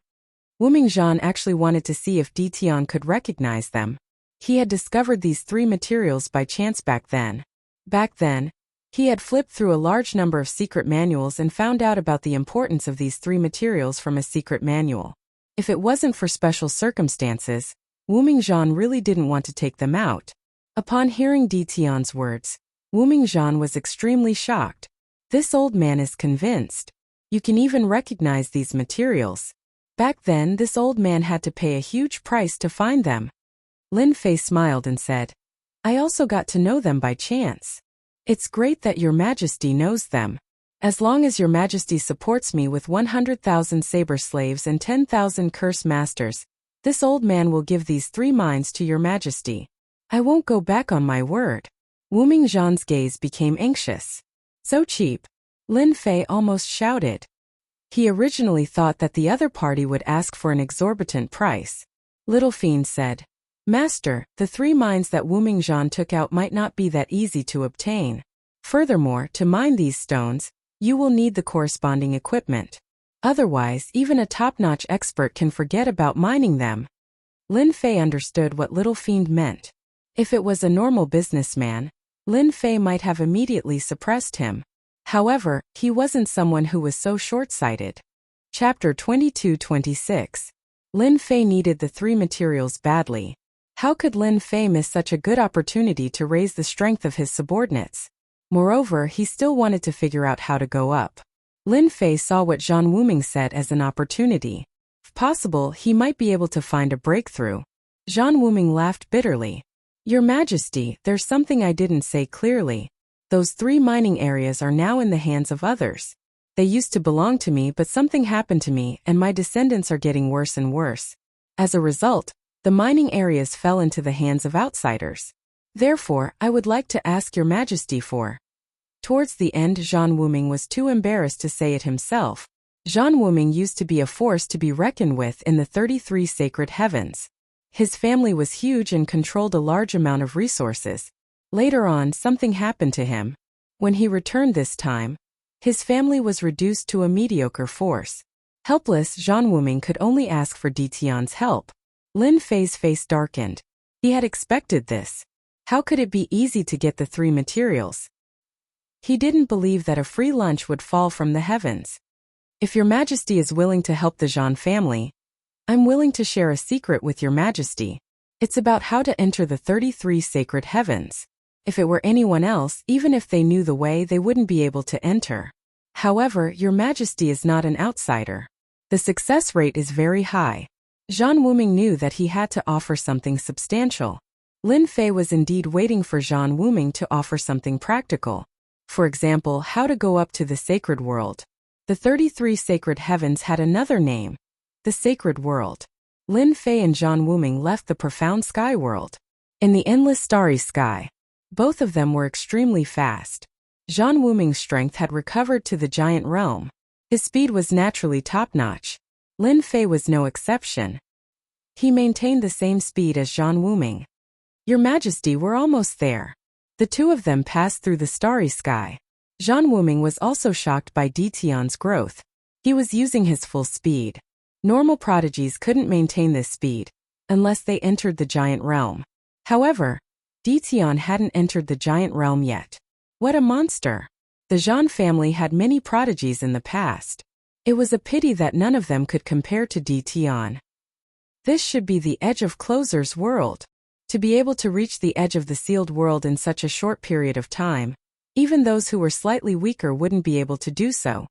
[SPEAKER 1] Wuming Zhan actually wanted to see if Ditian could recognize them. He had discovered these 3 materials by chance back then. Back then, he had flipped through a large number of secret manuals and found out about the importance of these 3 materials from a secret manual. If it wasn't for special circumstances, Wuming Zhan really didn't want to take them out. Upon hearing Ditian's words, Wuming Zhan was extremely shocked. This old man is convinced. You can even recognize these materials. Back then, this old man had to pay a huge price to find them. Lin Fei smiled and said, I also got to know them by chance. It's great that Your Majesty knows them. As long as Your Majesty supports me with 100,000 saber slaves and 10,000 curse masters, this old man will give these 3 mines to Your Majesty. I won't go back on my word. Wuming Zhan's gaze became anxious. So cheap. Lin Fei almost shouted. He originally thought that the other party would ask for an exorbitant price. Little Fiend said, Master, the 3 mines that Wuming Zhan took out might not be that easy to obtain. Furthermore, to mine these stones, you will need the corresponding equipment. Otherwise, even a top-notch expert can forget about mining them. Lin Fei understood what Little Fiend meant. If it was a normal businessman, Lin Fei might have immediately suppressed him. However, he wasn't someone who was so short-sighted. Chapter 22-26. Lin Fei needed the 3 materials badly. How could Lin Fei miss such a good opportunity to raise the strength of his subordinates? Moreover, he still wanted to figure out how to go up. Lin Fei saw what Zhan Wuming said as an opportunity. If possible, he might be able to find a breakthrough. Zhan Wuming laughed bitterly. Your Majesty, there's something I didn't say clearly. Those 3 mining areas are now in the hands of others. They used to belong to me, but something happened to me and my descendants are getting worse and worse. As a result, The mining areas fell into the hands of outsiders. Therefore, I would like to ask your majesty for. Towards the end, Zhang Wuming was too embarrassed to say it himself. Zhang Wuming used to be a force to be reckoned with in the 33 sacred heavens. His family was huge and controlled a large amount of resources. Later on, something happened to him. When he returned this time, his family was reduced to a mediocre force. Helpless, Zhang Wuming could only ask for Di Tian's help. Lin Fei's face darkened. He had expected this. How could it be easy to get the 3 materials? He didn't believe that a free lunch would fall from the heavens. If your majesty is willing to help the Zhang family, I'm willing to share a secret with your majesty. It's about how to enter the 33 sacred heavens. If it were anyone else, even if they knew the way, they wouldn't be able to enter. However, your majesty is not an outsider. The success rate is very high. Zhang Wuming knew that he had to offer something substantial. Lin Fei was indeed waiting for Zhang Wuming to offer something practical. For example, how to go up to the sacred world. The 33 sacred heavens had another name. The sacred world. Lin Fei and Zhang Wuming left the profound sky world. In the endless starry sky, both of them were extremely fast. Zhang Wuming's strength had recovered to the giant realm. His speed was naturally top-notch. Lin Fei was no exception. He maintained the same speed as Zhang Wuming. Your Majesty, we're almost there. The two of them passed through the starry sky. Zhang Wuming was also shocked by Di Tian's growth. He was using his full speed. Normal prodigies couldn't maintain this speed unless they entered the giant realm. However, Di Tian hadn't entered the giant realm yet. What a monster! The Zhang family had many prodigies in the past. It was a pity that none of them could compare to Di Tian. This should be the edge of Closer's world. To be able to reach the edge of the sealed world in such a short period of time, even those who were slightly weaker wouldn't be able to do so.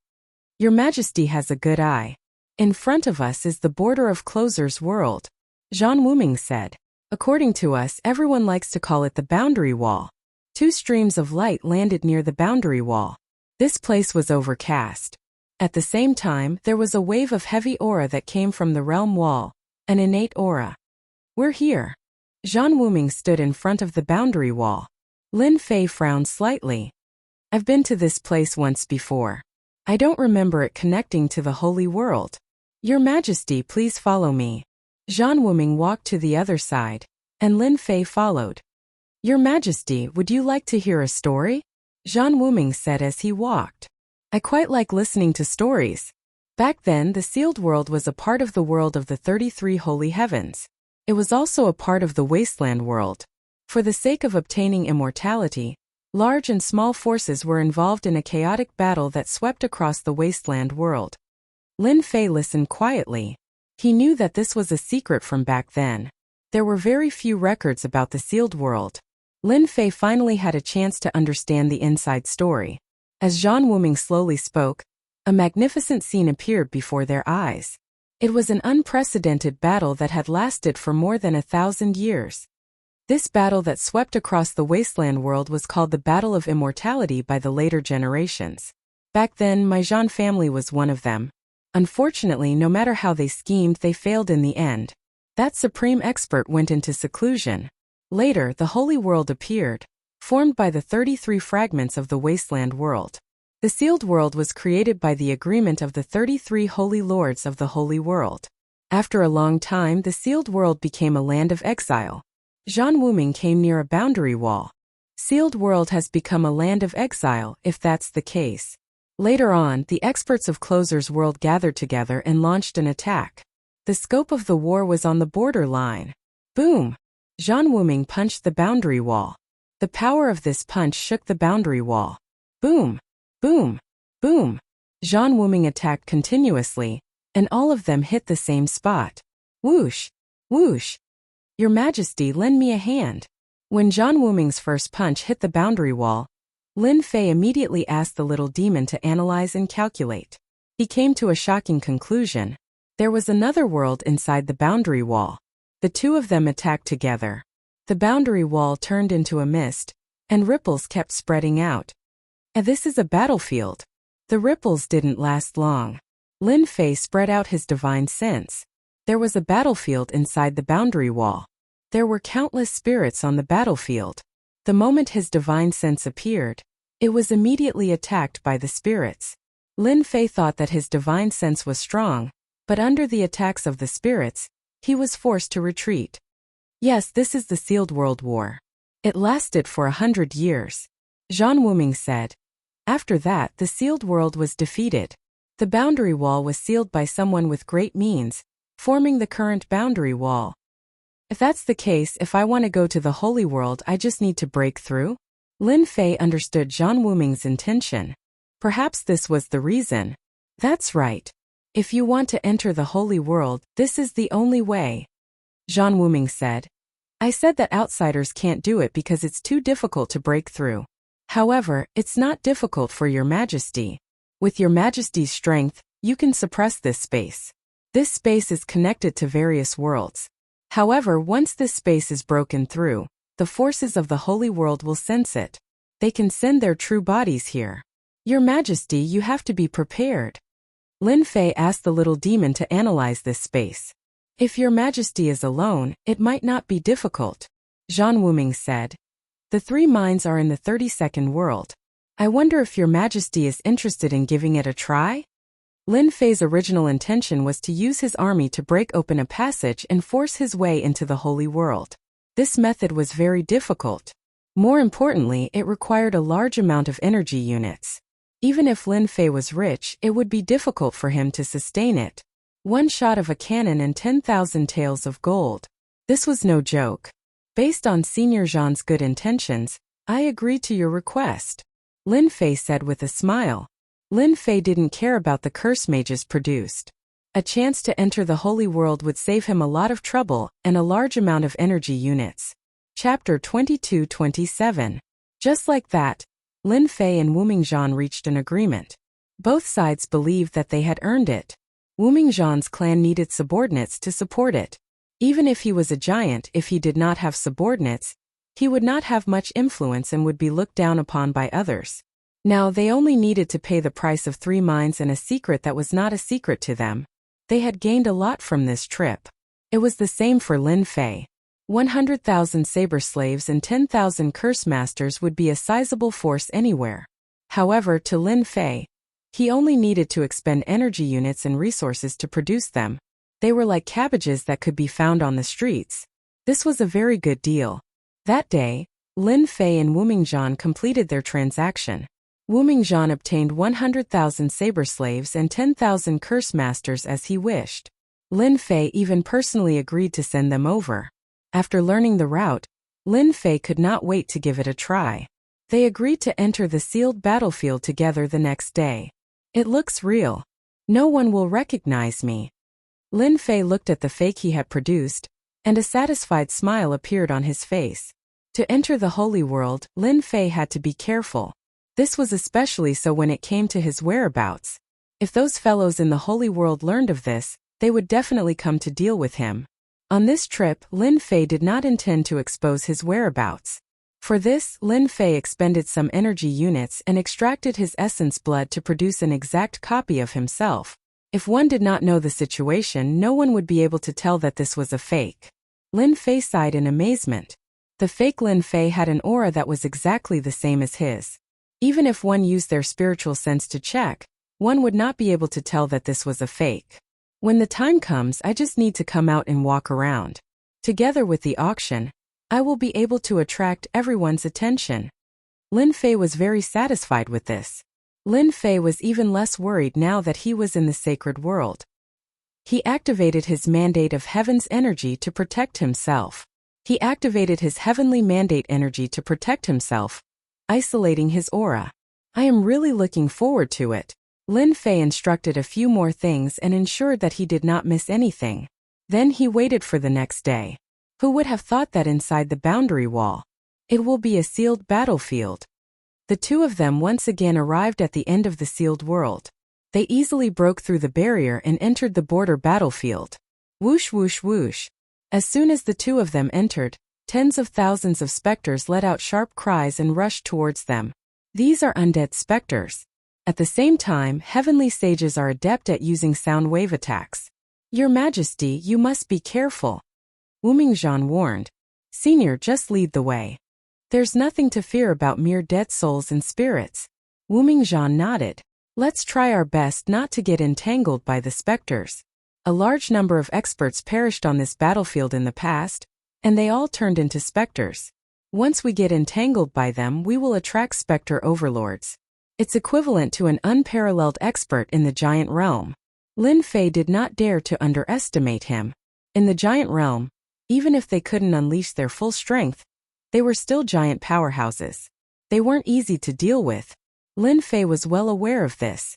[SPEAKER 1] Your Majesty has a good eye. In front of us is the border of Closer's world, Zhang Wuming said. According to us, everyone likes to call it the boundary wall. 2 streams of light landed near the boundary wall. This place was overcast. At the same time, there was a wave of heavy aura that came from the realm wall, an innate aura. We're here. Zhang Wuming stood in front of the boundary wall. Lin Fei frowned slightly. I've been to this place once before. I don't remember it connecting to the holy world. Your Majesty, please follow me. Zhang Wuming walked to the other side, and Lin Fei followed. Your Majesty, would you like to hear a story? Zhang Wuming said as he walked. I quite like listening to stories. Back then, the sealed world was a part of the world of the 33 holy heavens. It was also a part of the wasteland world. For the sake of obtaining immortality, large and small forces were involved in a chaotic battle that swept across the wasteland world. Lin Fei listened quietly. He knew that this was a secret from back then. There were very few records about the sealed world. Lin Fei finally had a chance to understand the inside story. As Zhang Wuming slowly spoke, a magnificent scene appeared before their eyes. It was an unprecedented battle that had lasted for more than 1,000 years. This battle that swept across the wasteland world was called the Battle of Immortality by the later generations. Back then, my Zhang family was one of them. Unfortunately, no matter how they schemed, they failed in the end. That supreme expert went into seclusion. Later, the holy world appeared, formed by the 33 fragments of the wasteland world. The sealed world was created by the agreement of the 33 holy lords of the holy world. After a long time, the sealed world became a land of exile. Zhang Wuming came near a boundary wall. Sealed world has become a land of exile, if that's the case. Later on, the experts of Closer's world gathered together and launched an attack. The scope of the war was on the border line. Boom! Zhang Wuming punched the boundary wall. The power of this punch shook the boundary wall. Boom! Boom! Boom! Zhang Wuming attacked continuously, and all of them hit the same spot. Whoosh! Whoosh! Your Majesty, lend me a hand. When Zhang Wuming's first punch hit the boundary wall, Lin Fei immediately asked the little demon to analyze and calculate. He came to a shocking conclusion. There was another world inside the boundary wall. The two of them attacked together. The boundary wall turned into a mist, and ripples kept spreading out. And this is a battlefield. The ripples didn't last long. Lin Fei spread out his divine sense. There was a battlefield inside the boundary wall. There were countless spirits on the battlefield. The moment his divine sense appeared, it was immediately attacked by the spirits. Lin Fei thought that his divine sense was strong, but under the attacks of the spirits, he was forced to retreat. Yes, this is the Sealed World War. It lasted for 100 years. Zhan Wuming said. After that, the sealed world was defeated. The boundary wall was sealed by someone with great means, forming the current boundary wall. If that's the case, if I want to go to the Holy World, I just need to break through? Lin Fei understood Zhan Wuming's intention. Perhaps this was the reason. That's right. If you want to enter the Holy World, this is the only way. Zhan Wuming said. I said that outsiders can't do it because it's too difficult to break through. However, it's not difficult for your Majesty. With your Majesty's strength, you can suppress this space. This space is connected to various worlds. However, once this space is broken through, the forces of the Holy World will sense it. They can send their true bodies here. Your Majesty, you have to be prepared. Lin Fei asked the little demon to analyze this space. If your Majesty is alone, it might not be difficult. Zhan Wuming said. The 3 minds are in the 32nd world. I wonder if your Majesty is interested in giving it a try? Lin Fei's original intention was to use his army to break open a passage and force his way into the Holy World. This method was very difficult. More importantly, it required a large amount of energy units. Even if Lin Fei was rich, it would be difficult for him to sustain it. 1 shot of a cannon and 10,000 taels of gold. This was no joke. Based on Senior Zhan's good intentions, I agreed to your request. Lin Fei said with a smile. Lin Fei didn't care about the curse mages produced. A chance to enter the Holy World would save him a lot of trouble and a large amount of energy units. Chapter 22-27. Just like that, Lin Fei and Wuming Zhan reached an agreement. Both sides believed that they had earned it. Wuming Zhan's clan needed subordinates to support it. Even if he was a giant, if he did not have subordinates, he would not have much influence and would be looked down upon by others. Now they only needed to pay the price of 3 mines and a secret that was not a secret to them. They had gained a lot from this trip. It was the same for Lin Fei. 100,000 saber slaves and 10,000 curse masters would be a sizable force anywhere. However, to Lin Fei, he only needed to expend energy units and resources to produce them. They were like cabbages that could be found on the streets. This was a very good deal. That day, Lin Fei and Wuming Zhan completed their transaction. Wuming Zhan obtained 100,000 saber slaves and 10,000 curse masters as he wished. Lin Fei even personally agreed to send them over. After learning the route, Lin Fei could not wait to give it a try. They agreed to enter the sealed battlefield together the next day. It looks real. No one will recognize me. Lin Fei looked at the fake he had produced, and a satisfied smile appeared on his face. To enter the Holy World, Lin Fei had to be careful. This was especially so when it came to his whereabouts. If those fellows in the Holy World learned of this, they would definitely come to deal with him. On this trip, Lin Fei did not intend to expose his whereabouts. For this, Lin Fei expended some energy units and extracted his essence blood to produce an exact copy of himself. If one did not know the situation, no one would be able to tell that this was a fake. Lin Fei sighed in amazement. The fake Lin Fei had an aura that was exactly the same as his. Even if one used their spiritual sense to check, one would not be able to tell that this was a fake. When the time comes, I just need to come out and walk around. Together with the auction, I will be able to attract everyone's attention. Lin Fei was very satisfied with this. Lin Fei was even less worried now that he was in the sacred world. He activated his mandate of heaven's energy to protect himself. He activated his heavenly mandate energy to protect himself, isolating his aura. I am really looking forward to it. Lin Fei instructed a few more things and ensured that he did not miss anything. Then he waited for the next day. Who would have thought that inside the boundary wall? It will be a sealed battlefield. The 2 of them once again arrived at the end of the sealed world. They easily broke through the barrier and entered the border battlefield. Whoosh whoosh whoosh. As soon as the 2 of them entered, tens of thousands of specters let out sharp cries and rushed towards them. These are undead specters. At the same time, heavenly sages are adept at using sound wave attacks. Your Majesty, you must be careful, Wu Mingzhan warned. Senior, just lead the way. There's nothing to fear about mere dead souls and spirits. Wu Mingzhan nodded. Let's try our best not to get entangled by the specters. A large number of experts perished on this battlefield in the past, and they all turned into specters. Once we get entangled by them, we will attract specter overlords. It's equivalent to an unparalleled expert in the giant realm. Lin Fei did not dare to underestimate him. In the giant realm, even if they couldn't unleash their full strength, they were still giant powerhouses. They weren't easy to deal with. Lin Fei was well aware of this.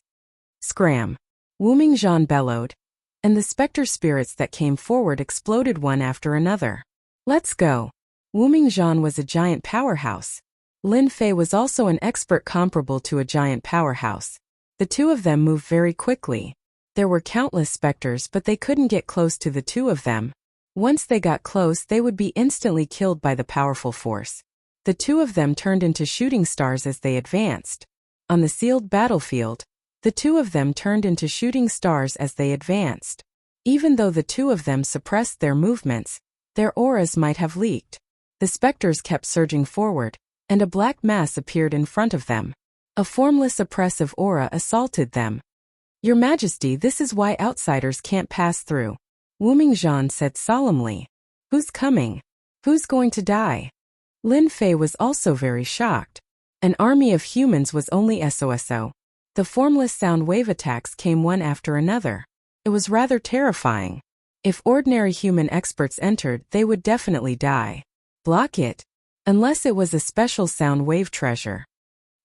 [SPEAKER 1] Scram! Wu Mingzhan bellowed, and the specter spirits that came forward exploded one after another. Let's go! Wu Mingzhan was a giant powerhouse. Lin Fei was also an expert comparable to a giant powerhouse. The two of them moved very quickly. There were countless specters, but they couldn't get close to the two of them. Once they got close, they would be instantly killed by the powerful force. The two of them turned into shooting stars as they advanced. On the sealed battlefield, the two of them turned into shooting stars as they advanced. Even though the two of them suppressed their movements, their auras might have leaked. The specters kept surging forward, and a black mass appeared in front of them. A formless oppressive aura assaulted them. Your Majesty, this is why outsiders can't pass through, Wu Mingzhan said solemnly. Who's coming? Who's going to die? Lin Fei was also very shocked. An army of humans was only SOSO. The formless sound wave attacks came one after another. It was rather terrifying. If ordinary human experts entered, they would definitely die. Block it. Unless it was a special sound wave treasure.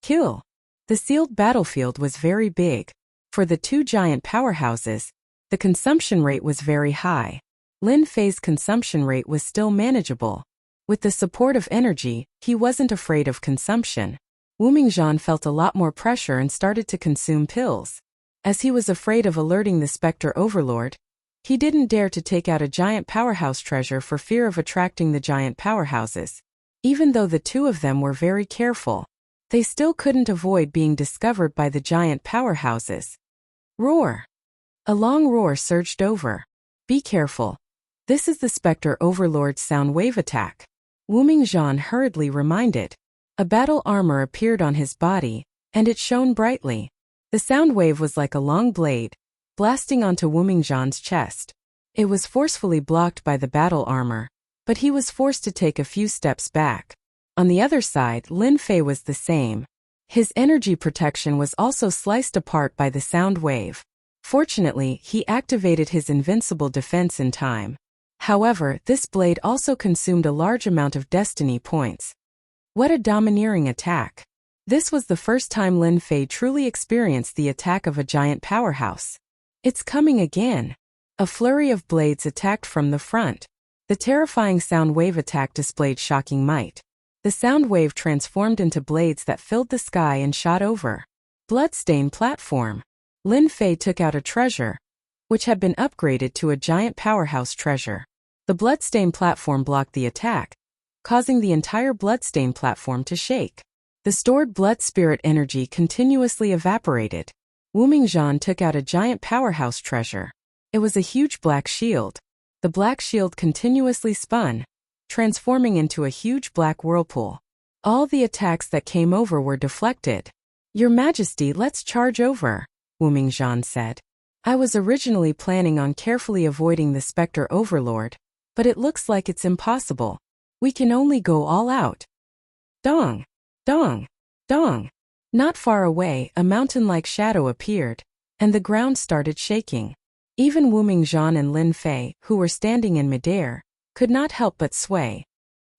[SPEAKER 1] Kill. The sealed battlefield was very big. For the two giant powerhouses, the consumption rate was very high. Lin Fei's consumption rate was still manageable. With the support of energy, he wasn't afraid of consumption. Wu Mingzhan felt a lot more pressure and started to consume pills. As he was afraid of alerting the Spectre Overlord, he didn't dare to take out a giant powerhouse treasure for fear of attracting the giant powerhouses. Even though the two of them were very careful, they still couldn't avoid being discovered by the giant powerhouses. Roar! A long roar surged over. Be careful. This is the Spectre Overlord's sound wave attack. Wu Mingzhan hurriedly reminded. A battle armor appeared on his body, and it shone brightly. The sound wave was like a long blade, blasting onto Wu Mingzhan's chest. It was forcefully blocked by the battle armor, but he was forced to take a few steps back. On the other side, Lin Fei was the same. His energy protection was also sliced apart by the sound wave. Fortunately, he activated his invincible defense in time. However, this blade also consumed a large amount of destiny points. What a domineering attack. This was the first time Lin Fei truly experienced the attack of a giant powerhouse. It's coming again. A flurry of blades attacked from the front. The terrifying sound wave attack displayed shocking might. The sound wave transformed into blades that filled the sky and shot over. Bloodstained platform. Lin Fei took out a treasure, which had been upgraded to a giant powerhouse treasure. The bloodstained platform blocked the attack, causing the entire bloodstained platform to shake. The stored blood spirit energy continuously evaporated. Wu Mingzhan took out a giant powerhouse treasure. It was a huge black shield. The black shield continuously spun, transforming into a huge black whirlpool. All the attacks that came over were deflected. Your Majesty, let's charge over, Wu Mingzhan said. I was originally planning on carefully avoiding the Spectre Overlord, but it looks like it's impossible. We can only go all out. Dong! Dong! Dong! Not far away, a mountain-like shadow appeared, and the ground started shaking. Even Wu Mingzhan and Lin Fei, who were standing in midair, could not help but sway.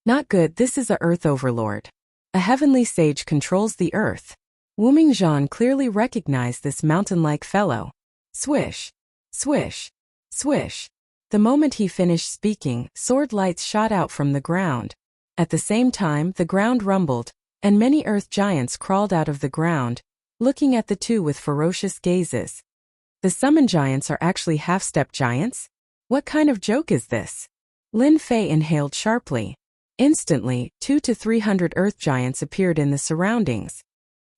[SPEAKER 1] Not good, this is a Earth Overlord. A heavenly sage controls the earth. Wu Mingzhan clearly recognized this mountain-like fellow. Swish! Swish! Swish! The moment he finished speaking, sword lights shot out from the ground. At the same time, the ground rumbled, and many earth giants crawled out of the ground, looking at the two with ferocious gazes. The summon giants are actually half-step giants? What kind of joke is this? Lin Fei inhaled sharply. Instantly, 200 to 300 earth giants appeared in the surroundings.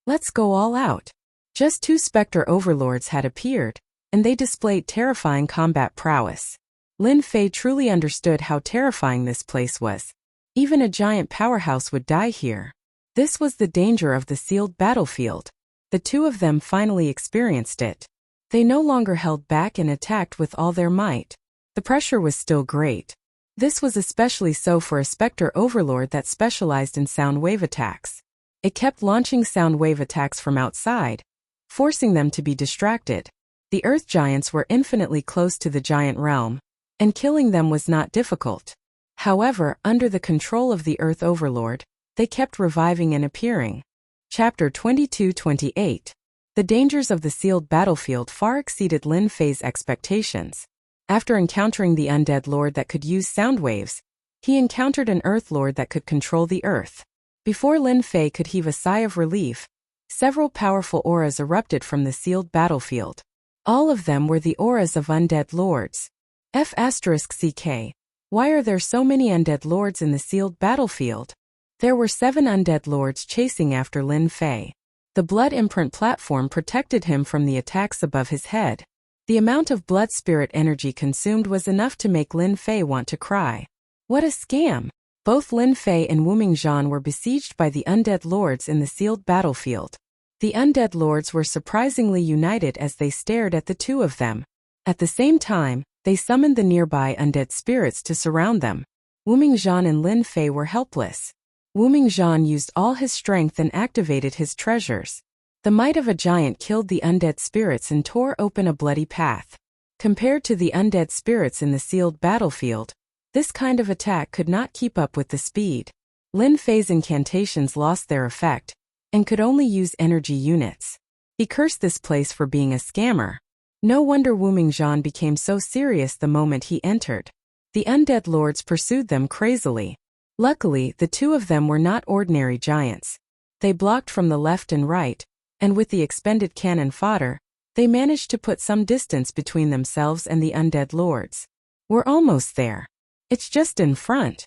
[SPEAKER 1] Let's go all out. Just 2 Spectre Overlords had appeared. and they displayed terrifying combat prowess. Lin Fei truly understood how terrifying this place was. Even a giant powerhouse would die here. This was the danger of the sealed battlefield. The two of them finally experienced it. They no longer held back and attacked with all their might. The pressure was still great. This was especially so for a Spectre Overlord that specialized in sound wave attacks. It kept launching sound wave attacks from outside, forcing them to be distracted. The Earth Giants were infinitely close to the giant realm, and killing them was not difficult. However, under the control of the Earth Overlord, they kept reviving and appearing. Chapter 22-28. The dangers of the sealed battlefield far exceeded Lin Fei's expectations. After encountering the undead lord that could use sound waves, he encountered an Earth Lord that could control the Earth. Before Lin Fei could heave a sigh of relief, several powerful auras erupted from the sealed battlefield. All of them were the auras of undead lords. F***CK. Why are there so many undead lords in the sealed battlefield? There were 7 undead lords chasing after Lin Fei. The blood imprint platform protected him from the attacks above his head. The amount of blood spirit energy consumed was enough to make Lin Fei want to cry. What a scam! Both Lin Fei and Wu Mingzhan were besieged by the undead lords in the sealed battlefield. The undead lords were surprisingly united as they stared at the two of them. At the same time, they summoned the nearby undead spirits to surround them. Wu Mingzhan and Lin Fei were helpless. Wu Mingzhan used all his strength and activated his treasures. The might of a giant killed the undead spirits and tore open a bloody path. Compared to the undead spirits in the sealed battlefield, this kind of attack could not keep up with the speed. Lin Fei's incantations lost their effect, and could only use energy units. He cursed this place for being a scammer. No wonder Wu Mingzhan became so serious the moment he entered. The undead lords pursued them crazily. Luckily, the two of them were not ordinary giants. They blocked from the left and right, and with the expended cannon fodder, they managed to put some distance between themselves and the undead lords. We're almost there. It's just in front.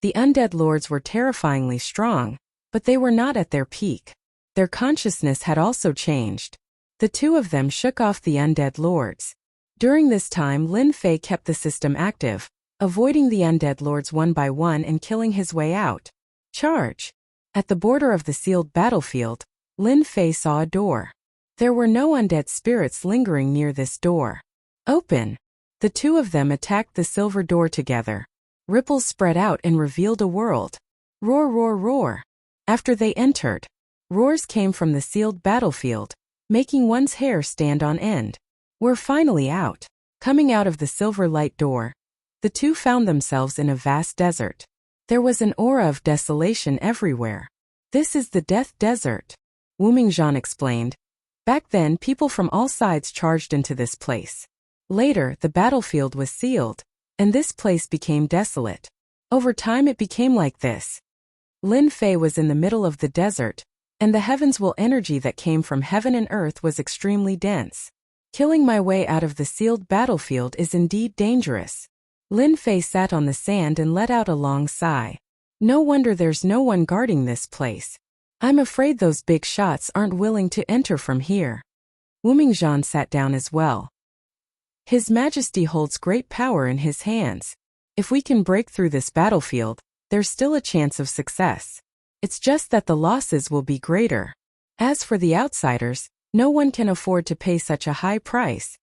[SPEAKER 1] The undead lords were terrifyingly strong, but they were not at their peak. Their consciousness had also changed. The two of them shook off the undead lords. During this time, Lin Fei kept the system active, avoiding the undead lords one by one and killing his way out. Charge! At the border of the sealed battlefield, Lin Fei saw a door. There were no undead spirits lingering near this door. Open! The two of them attacked the silver door together. Ripples spread out and revealed a world. Roar, roar, roar! After they entered, roars came from the sealed battlefield, making one's hair stand on end. We're finally out. Coming out of the silver light door, the two found themselves in a vast desert. There was an aura of desolation everywhere. This is the Death Desert, Wu Mingzhan explained. Back then, people from all sides charged into this place. Later, the battlefield was sealed, and this place became desolate. Over time it became like this. Lin Fei was in the middle of the desert, and the heavens will energy that came from heaven and earth was extremely dense. Killing my way out of the sealed battlefield is indeed dangerous. Lin Fei sat on the sand and let out a long sigh. No wonder there's no one guarding this place. I'm afraid those big shots aren't willing to enter from here. Wu Mingzhan sat down as well. His Majesty holds great power in his hands. If we can break through this battlefield, there's still a chance of success. It's just that the losses will be greater. As for the outsiders, no one can afford to pay such a high price.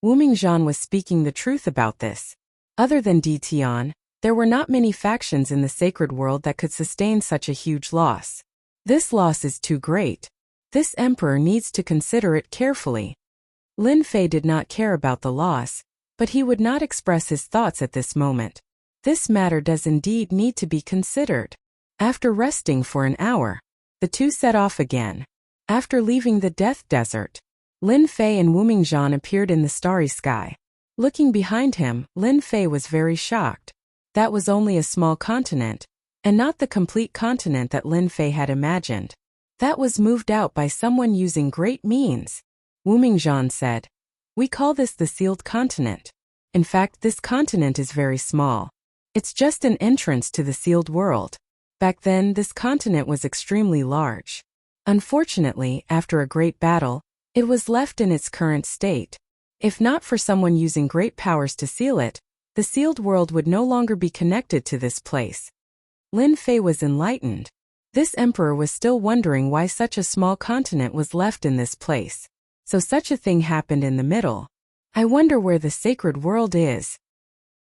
[SPEAKER 1] Wu Mingzhan was speaking the truth about this. Other than Di Tian, there were not many factions in the sacred world that could sustain such a huge loss. This loss is too great. This emperor needs to consider it carefully. Lin Fei did not care about the loss, but he would not express his thoughts at this moment. This matter does indeed need to be considered. After resting for an hour, the two set off again. After leaving the Death Desert, Lin Fei and Wu Mingzhan appeared in the starry sky. Looking behind him, Lin Fei was very shocked. That was only a small continent, and not the complete continent that Lin Fei had imagined. That was moved out by someone using great means. Wu Mingzhan said, "We call this the sealed continent. In fact, this continent is very small. It's just an entrance to the sealed world. Back then, this continent was extremely large. Unfortunately, after a great battle, it was left in its current state. If not for someone using great powers to seal it, the sealed world would no longer be connected to this place. Lin Fei was enlightened. This emperor was still wondering why such a small continent was left in this place. So such a thing happened in the middle. I wonder where the sacred world is.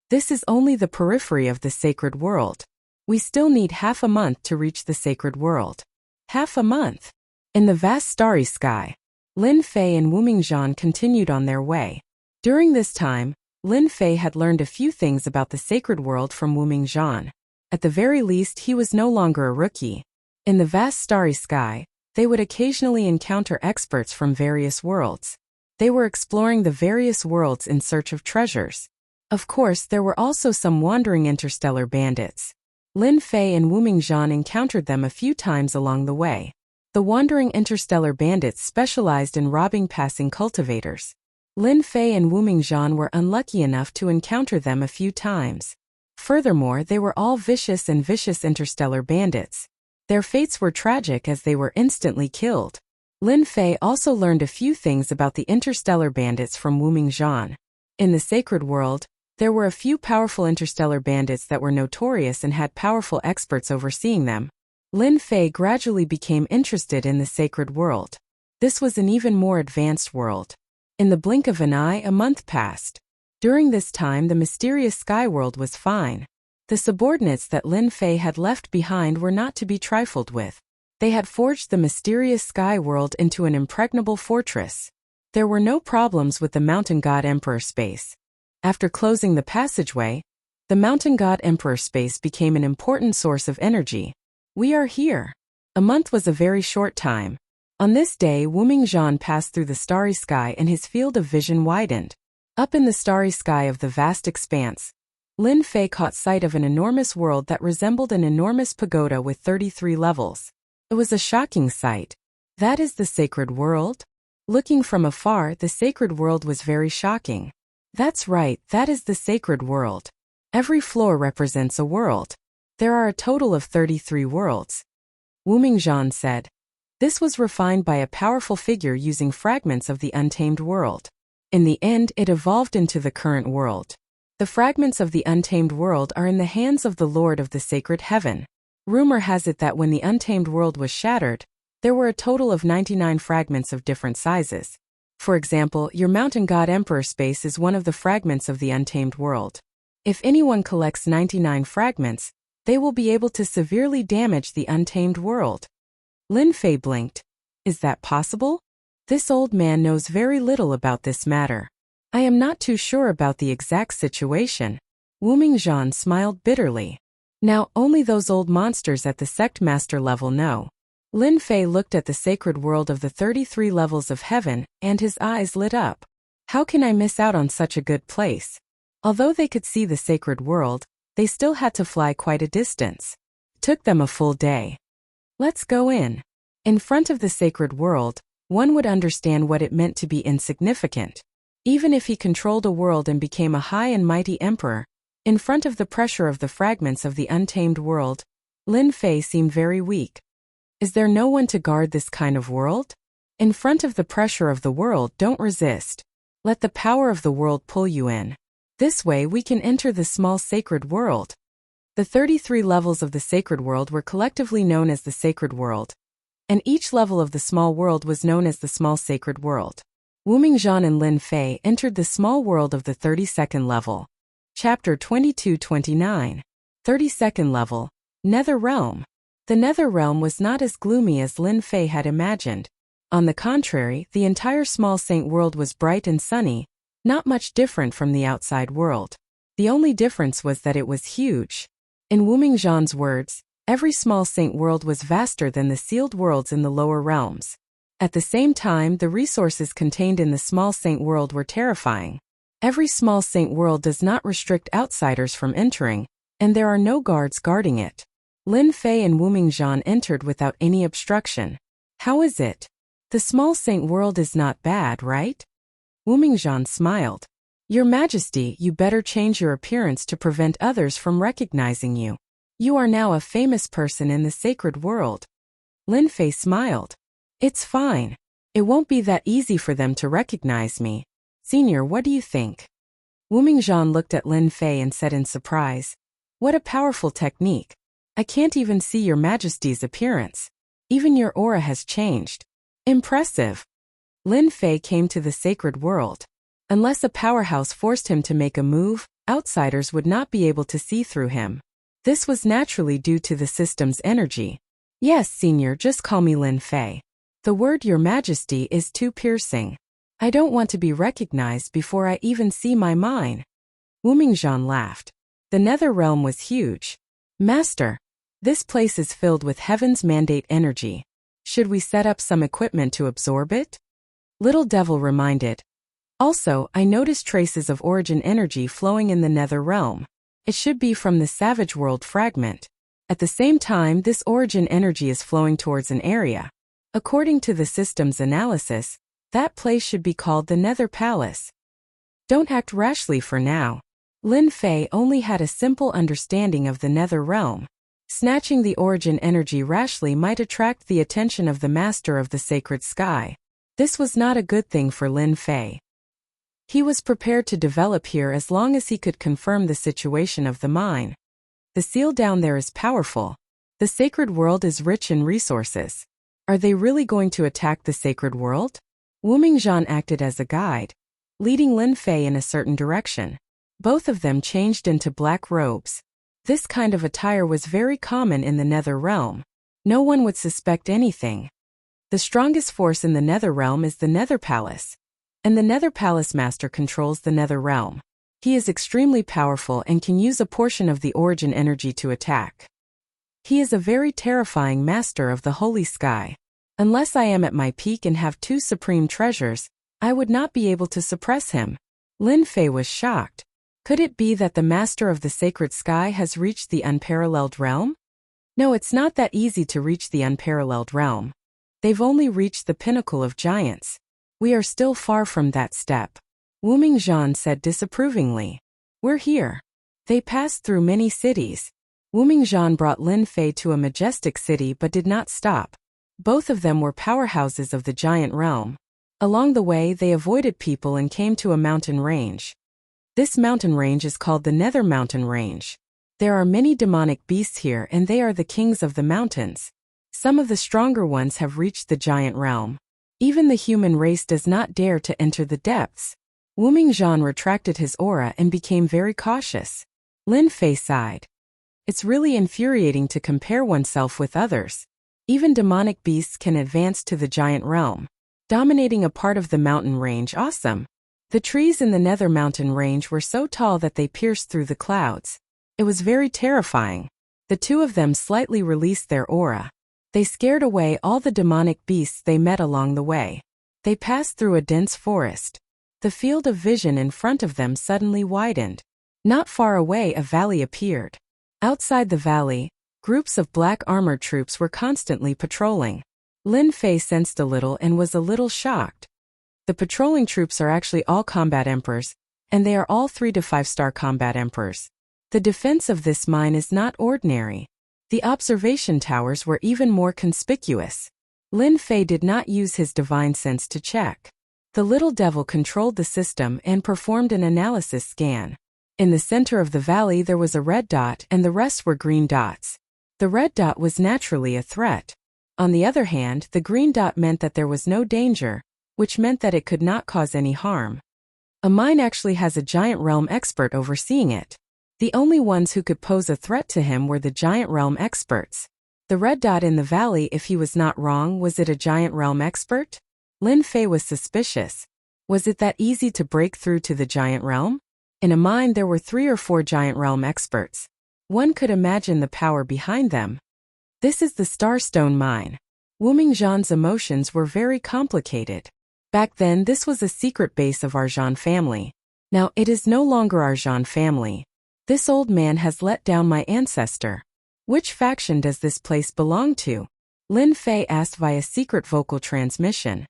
[SPEAKER 1] This is only the periphery of the sacred world. We still need half a month to reach the sacred world. Half a month. In the vast starry sky, Lin Fei and Wu Mingzhan continued on their way. During this time, Lin Fei had learned a few things about the sacred world from Wu Mingzhan. At the very least, he was no longer a rookie. In the vast starry sky, they would occasionally encounter experts from various worlds. They were exploring the various worlds in search of treasures. Of course, there were also some wandering interstellar bandits. Lin Fei and Wu Mingzhan encountered them a few times along the way. The wandering interstellar bandits specialized in robbing passing cultivators. Lin Fei and Wu Mingzhan were unlucky enough to encounter them a few times. Furthermore, they were all vicious interstellar bandits. Their fates were tragic as they were instantly killed. Lin Fei also learned a few things about the interstellar bandits from Wu Mingzhan. In the sacred world, there were a few powerful interstellar bandits that were notorious and had powerful experts overseeing them. Lin Fei gradually became interested in the sacred world. This was an even more advanced world. In the blink of an eye, a month passed. During this time, the mysterious sky world was fine. The subordinates that Lin Fei had left behind were not to be trifled with. They had forged the mysterious sky world into an impregnable fortress. There were no problems with the Mountain God Emperor space. After closing the passageway, the Mountain God Emperor space became an important source of energy. We are here. A month was a very short time. On this day, Wu Mingzhan passed through the starry sky and his field of vision widened. Up in the starry sky of the vast expanse, Lin Fei caught sight of an enormous world that resembled an enormous pagoda with 33 levels. It was a shocking sight. That is the sacred world? Looking from afar, the sacred world was very shocking. That's right, that is the sacred world. Every floor represents a world. There are a total of 33 worlds. Wu Mingzhan said. This was refined by a powerful figure using fragments of the untamed world. In the end, it evolved into the current world. The fragments of the untamed world are in the hands of the Lord of the Sacred Heaven. Rumor has it that when the untamed world was shattered, there were a total of 99 fragments of different sizes. For example, your Mountain God Emperor space is one of the fragments of the untamed world. If anyone collects 99 fragments, they will be able to severely damage the untamed world. Lin Fei blinked. Is that possible? This old man knows very little about this matter. I am not too sure about the exact situation. Wu Mingzhan smiled bitterly. Now, only those old monsters at the sect master level know. Lin Fei looked at the sacred world of the 33 levels of heaven, and his eyes lit up. How can I miss out on such a good place? Although they could see the sacred world, they still had to fly quite a distance. It took them a full day. Let's go in. In front of the sacred world, one would understand what it meant to be insignificant. Even if he controlled a world and became a high and mighty emperor, in front of the pressure of the fragments of the untamed world, Lin Fei seemed very weak. Is there no one to guard this kind of world? In front of the pressure of the world, don't resist. Let the power of the world pull you in. This way we can enter the small sacred world. The 33 levels of the sacred world were collectively known as the sacred world, and each level of the small world was known as the small sacred world. Wu Mingzhan and Lin Fei entered the small world of the 32nd level. Chapter 22-29. 32nd level. Nether Realm. The Nether Realm was not as gloomy as Lin Fei had imagined. On the contrary, the entire small saint world was bright and sunny, not much different from the outside world. The only difference was that it was huge. In Wu Mingzhan's words, every small saint world was vaster than the sealed worlds in the lower realms. At the same time, the resources contained in the small saint world were terrifying. Every small saint world does not restrict outsiders from entering, and there are no guards guarding it. Lin Fei and Wu Mingzhan entered without any obstruction. How is it? The small saint world is not bad, right? Wu Mingzhan smiled. Your Majesty, you better change your appearance to prevent others from recognizing you. You are now a famous person in the sacred world. Lin Fei smiled. It's fine. It won't be that easy for them to recognize me. Senior, what do you think? Wu Mingzhan looked at Lin Fei and said in surprise, "What a powerful technique. I can't even see your majesty's appearance. Even your aura has changed. Impressive." Lin Fei came to the sacred world. Unless a powerhouse forced him to make a move, outsiders would not be able to see through him. This was naturally due to the system's energy. "Yes, Senior, just call me Lin Fei. The word Your Majesty is too piercing. I don't want to be recognized before I even see my mine." Wu Mingzhan laughed. The nether realm was huge. "Master, this place is filled with heaven's mandate energy. Should we set up some equipment to absorb it?" Little Devil reminded. "Also, I noticed traces of origin energy flowing in the nether realm. It should be from the Savage World fragment. At the same time, this origin energy is flowing towards an area. According to the system's analysis, that place should be called the Nether Palace." Don't act rashly for now. Lin Fei only had a simple understanding of the nether realm. Snatching the origin energy rashly might attract the attention of the master of the sacred sky. This was not a good thing for Lin Fei. He was prepared to develop here as long as he could confirm the situation of the mine. The seal down there is powerful. The sacred world is rich in resources. Are they really going to attack the sacred world? Wu Mingzhan acted as a guide, leading Lin Fei in a certain direction. Both of them changed into black robes. This kind of attire was very common in the nether realm. No one would suspect anything. The strongest force in the nether realm is the Nether Palace. And the Nether Palace Master controls the nether realm. He is extremely powerful and can use a portion of the origin energy to attack. He is a very terrifying master of the holy sky. Unless I am at my peak and have two supreme treasures, I would not be able to suppress him. Lin Fei was shocked. Could it be that the master of the sacred sky has reached the unparalleled realm? No, it's not that easy to reach the unparalleled realm. They've only reached the pinnacle of giants. We are still far from that step. Wu Mingzhan said disapprovingly. "We're here." They passed through many cities. Wu Mingzhan brought Lin Fei to a majestic city but did not stop. Both of them were powerhouses of the giant realm. Along the way, they avoided people and came to a mountain range. This mountain range is called the Nether Mountain Range. There are many demonic beasts here and they are the kings of the mountains. Some of the stronger ones have reached the giant realm. Even the human race does not dare to enter the depths. Wu Mingzhan retracted his aura and became very cautious. Lin Fei sighed. It's really infuriating to compare oneself with others. Even demonic beasts can advance to the giant realm, dominating a part of the mountain range. Awesome. The trees in the Nether Mountain Range were so tall that they pierced through the clouds. It was very terrifying. The two of them slightly released their aura. They scared away all the demonic beasts they met along the way. They passed through a dense forest. The field of vision in front of them suddenly widened. Not far away, a valley appeared. Outside the valley, groups of black armored troops were constantly patrolling. Lin Fei sensed a little and was a little shocked. The patrolling troops are actually all combat emperors, and they are all 3 to 5-star combat emperors. The defense of this mine is not ordinary. The observation towers were even more conspicuous. Lin Fei did not use his divine sense to check. The little devil controlled the system and performed an analysis scan. In the center of the valley there was a red dot and the rest were green dots. The red dot was naturally a threat. On the other hand, the green dot meant that there was no danger, which meant that it could not cause any harm. A mine actually has a giant realm expert overseeing it. The only ones who could pose a threat to him were the giant realm experts. The red dot in the valley, if he was not wrong, was it a giant realm expert? Lin Fei was suspicious. Was it that easy to break through to the giant realm? In a mine there were 3 or 4 giant realm experts. One could imagine the power behind them. This is the Starstone Mine. Wu Mingzhan's emotions were very complicated. Back then this was a secret base of Arjan family. Now it is no longer Arjan family. This old man has let down my ancestor. Which faction does this place belong to? Lin Fei asked via secret vocal transmission.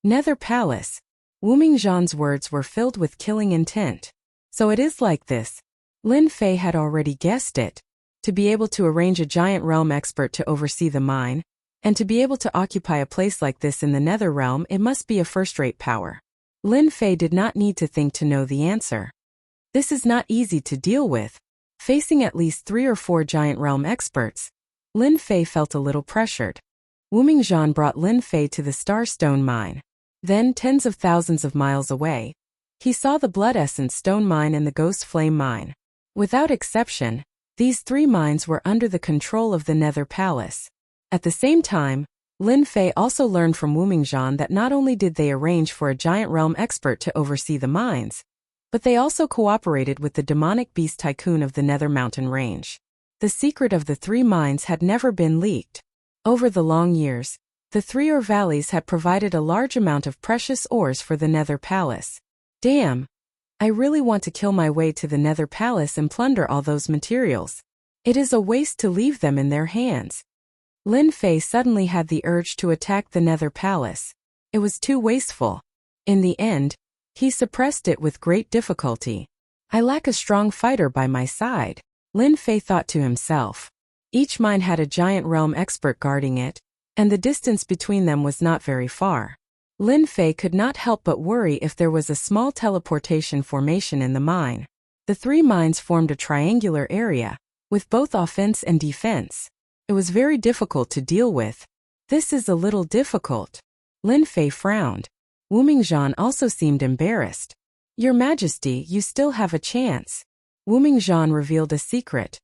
[SPEAKER 1] Nether Palace. Wu Mingzhan's words were filled with killing intent. So it is like this. Lin Fei had already guessed it. To be able to arrange a giant realm expert to oversee the mine, and to be able to occupy a place like this in the nether realm, it must be a first-rate power. Lin Fei did not need to think to know the answer. This is not easy to deal with. Facing at least 3 or 4 giant realm experts, Lin Fei felt a little pressured. Wu Mingzhan brought Lin Fei to the Starstone Mine. Then, tens of thousands of miles away, he saw the Blood Essence Stone Mine and the Ghost Flame Mine. Without exception, these 3 mines were under the control of the Nether Palace. At the same time, Lin Fei also learned from Wu Mingzhan that not only did they arrange for a giant realm expert to oversee the mines, but they also cooperated with the demonic beast tycoon of the Nether Mountain Range. The secret of the 3 mines had never been leaked. Over the long years, the 3 ore valleys had provided a large amount of precious ores for the Nether Palace. Damn! I really want to kill my way to the Nether Palace and plunder all those materials. It is a waste to leave them in their hands. Lin Fei suddenly had the urge to attack the Nether Palace. It was too wasteful. In the end, he suppressed it with great difficulty. I lack a strong fighter by my side, Lin Fei thought to himself. Each mine had a giant realm expert guarding it, and the distance between them was not very far. Lin Fei could not help but worry if there was a small teleportation formation in the mine. The 3 mines formed a triangular area, with both offense and defense. It was very difficult to deal with. This is a little difficult. Lin Fei frowned. Wu Mingzhan also seemed embarrassed. Your Majesty, you still have a chance. Wu Mingzhan revealed a secret.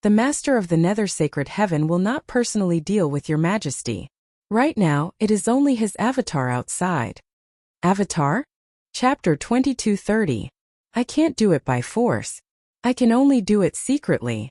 [SPEAKER 1] The Master of the Nether Sacred Heaven will not personally deal with your Majesty. Right now, it is only his avatar outside. Avatar? Chapter 2230. I can't do it by force. I can only do it secretly.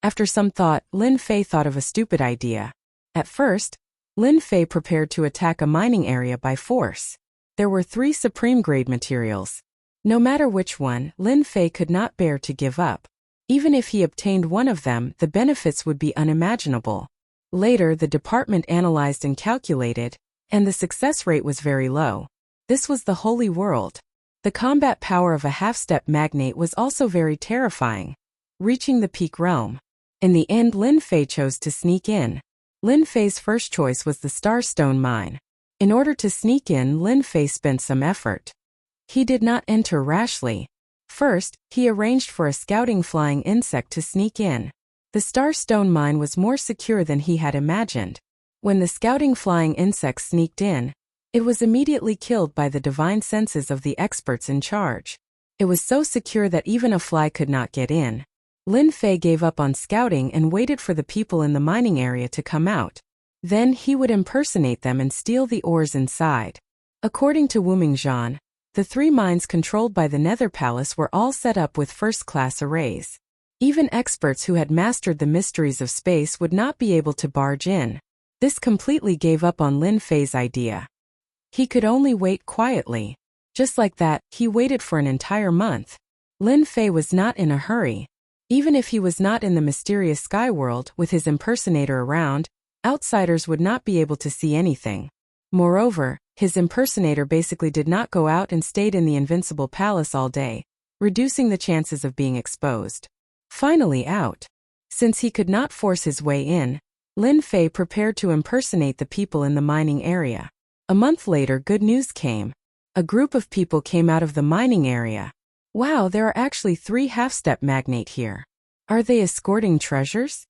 [SPEAKER 1] After some thought, Lin Fei thought of a stupid idea. At first, Lin Fei prepared to attack a mining area by force. There were 3 supreme-grade materials. No matter which one, Lin Fei could not bear to give up. Even if he obtained one of them, the benefits would be unimaginable. Later, the department analyzed and calculated, and the success rate was very low. This was the Holy World. The combat power of a half-step magnate was also very terrifying. Reaching the peak realm. In the end, Lin Fei chose to sneak in. Lin Fei's first choice was the Starstone Mine. In order to sneak in, Lin Fei spent some effort. He did not enter rashly. First, he arranged for a scouting flying insect to sneak in. The Starstone Mine was more secure than he had imagined. When the scouting flying insect sneaked in, it was immediately killed by the divine senses of the experts in charge. It was so secure that even a fly could not get in. Lin Fei gave up on scouting and waited for the people in the mining area to come out. Then he would impersonate them and steal the ores inside. According to Wu Mingzhan, the 3 mines controlled by the Nether Palace were all set up with first-class arrays. Even experts who had mastered the mysteries of space would not be able to barge in. This completely gave up on Lin Fei's idea. He could only wait quietly. Just like that, he waited for an entire month. Lin Fei was not in a hurry. Even if he was not in the mysterious sky world with his impersonator around, outsiders would not be able to see anything. Moreover, his impersonator basically did not go out and stayed in the Invincible Palace all day, reducing the chances of being exposed. Finally out. Since he could not force his way in, Lin Fei prepared to impersonate the people in the mining area. A month later, good news came. A group of people came out of the mining area. Wow, there are actually 3 half-step magnate here. Are they escorting treasures?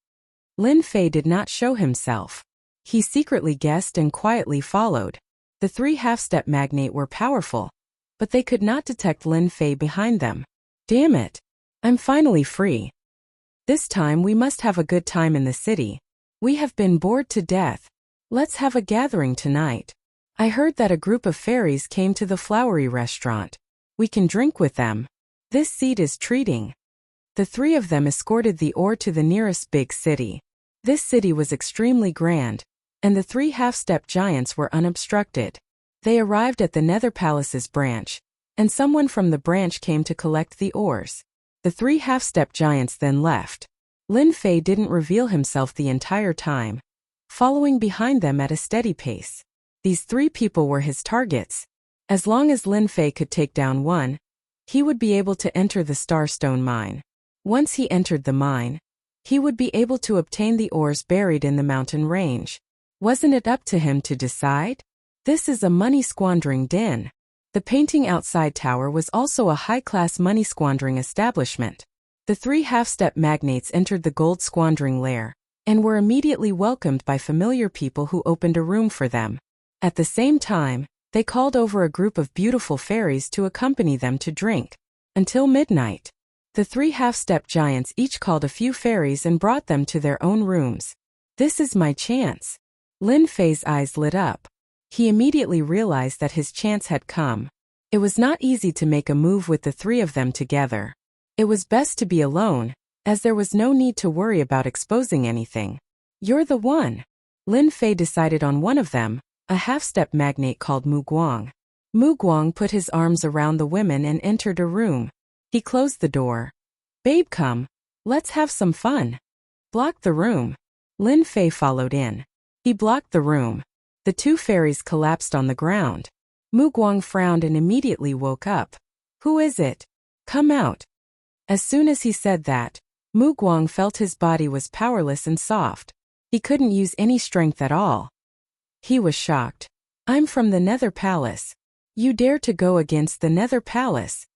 [SPEAKER 1] Lin Fei did not show himself. He secretly guessed and quietly followed. The 3 half-step magnate were powerful, but they could not detect Lin Fei behind them. Damn it! I'm finally free. This time we must have a good time in the city. We have been bored to death. Let's have a gathering tonight. I heard that a group of fairies came to the flowery restaurant. We can drink with them. This seat is treating. The 3 of them escorted the ore to the nearest big city. This city was extremely grand, and the 3 half-step giants were unobstructed. They arrived at the Nether Palace's branch, and someone from the branch came to collect the ores. The 3 half-step giants then left. Lin Fei didn't reveal himself the entire time, following behind them at a steady pace. These 3 people were his targets. As long as Lin Fei could take down one, he would be able to enter the Starstone Mine. Once he entered the mine, he would be able to obtain the ores buried in the mountain range. Wasn't it up to him to decide? This is a money-squandering den. The painting outside tower was also a high-class money-squandering establishment. The three half-step magnates entered the gold-squandering lair and were immediately welcomed by familiar people who opened a room for them. At the same time, they called over a group of beautiful fairies to accompany them to drink. Until midnight, the three half-step giants each called a few fairies and brought them to their own rooms. This is my chance. Lin Fei's eyes lit up. He immediately realized that his chance had come. It was not easy to make a move with the three of them together. It was best to be alone, as there was no need to worry about exposing anything. You're the one. Lin Fei decided on one of them, a half-step magnate called Mu Guang. Mu Guang put his arms around the women and entered a room. He closed the door. Babe, come. Let's have some fun. Block the room. Lin Fei followed in. He blocked the room. The two fairies collapsed on the ground. Mu Guang frowned and immediately woke up. Who is it? Come out. As soon as he said that, Mu Guang felt his body was powerless and soft. He couldn't use any strength at all. He was shocked. I'm from the Nether Palace. You dare to go against the Nether Palace?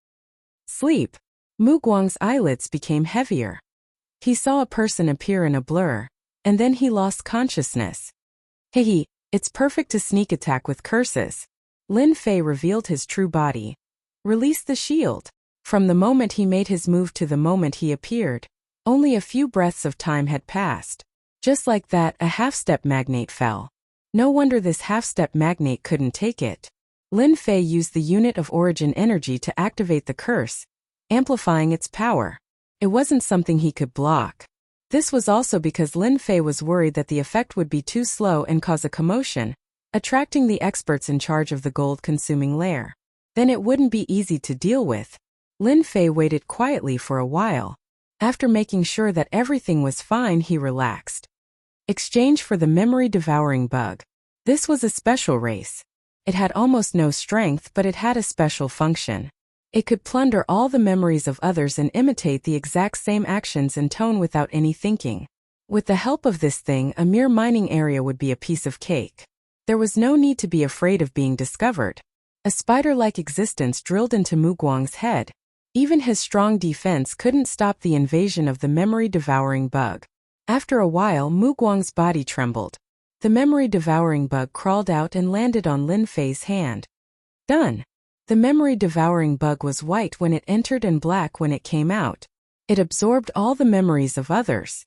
[SPEAKER 1] Sleep. Mu Guang's eyelids became heavier. He saw a person appear in a blur, and then he lost consciousness. Hey, it's perfect to sneak attack with curses. Lin Fei revealed his true body. Release the shield. From the moment he made his move to the moment he appeared, only a few breaths of time had passed. Just like that, a half-step magnate fell. No wonder this half-step magnate couldn't take it. Lin Fei used the unit of origin energy to activate the curse, amplifying its power. It wasn't something he could block. This was also because Lin Fei was worried that the effect would be too slow and cause a commotion, attracting the experts in charge of the gold-consuming lair. Then it wouldn't be easy to deal with. Lin Fei waited quietly for a while. After making sure that everything was fine, he relaxed. Exchange for the memory-devouring bug. This was a special race. It had almost no strength, but it had a special function. It could plunder all the memories of others and imitate the exact same actions and tone without any thinking. With the help of this thing, a mere mining area would be a piece of cake. There was no need to be afraid of being discovered. A spider-like existence drilled into Mu Guang's head. Even his strong defense couldn't stop the invasion of the memory-devouring bug. After a while, Mu Guang's body trembled. The memory-devouring bug crawled out and landed on Lin Fei's hand. Done. The memory-devouring bug was white when it entered and black when it came out. It absorbed all the memories of others.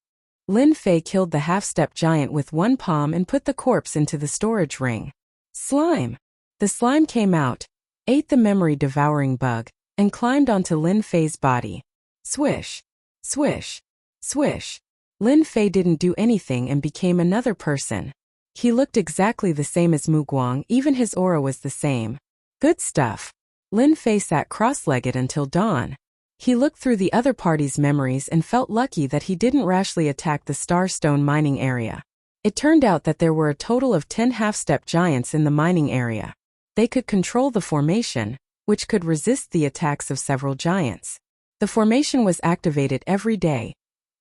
[SPEAKER 1] Lin Fei killed the half-step giant with one palm and put the corpse into the storage ring. Slime. The slime came out, ate the memory-devouring bug, and climbed onto Lin Fei's body. Swish. Swish. Swish. Lin Fei didn't do anything and became another person. He looked exactly the same as Mu Guang, even his aura was the same. Good stuff. Lin Fei sat cross-legged until dawn. He looked through the other party's memories and felt lucky that he didn't rashly attack the Starstone mining area. It turned out that there were a total of 10 half-step giants in the mining area. They could control the formation, which could resist the attacks of several giants. The formation was activated every day,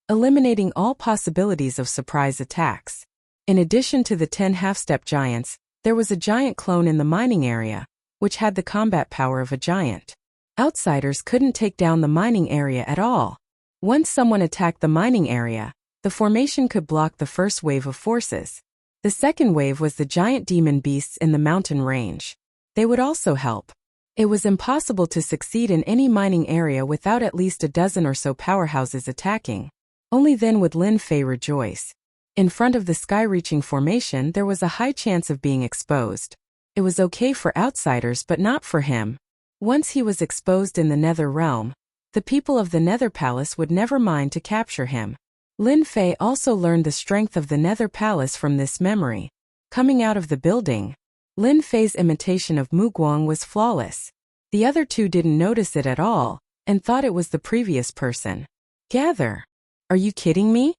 [SPEAKER 1] eliminating all possibilities of surprise attacks. In addition to the 10 half-step giants, there was a giant clone in the mining area, which had the combat power of a giant. Outsiders couldn't take down the mining area at all. Once someone attacked the mining area, the formation could block the first wave of forces. The second wave was the giant demon beasts in the mountain range. They would also help. It was impossible to succeed in any mining area without at least a dozen or so powerhouses attacking. Only then would Lin Fei rejoice. In front of the sky-reaching formation, there was a high chance of being exposed. It was okay for outsiders but not for him. Once he was exposed in the Nether realm, the people of the Nether Palace would never mind to capture him. Lin Fei also learned the strength of the Nether Palace from this memory. Coming out of the building, Lin Fei's imitation of Mu Guang was flawless. The other two didn't notice it at all, and thought it was the previous person. Gather. Are you kidding me?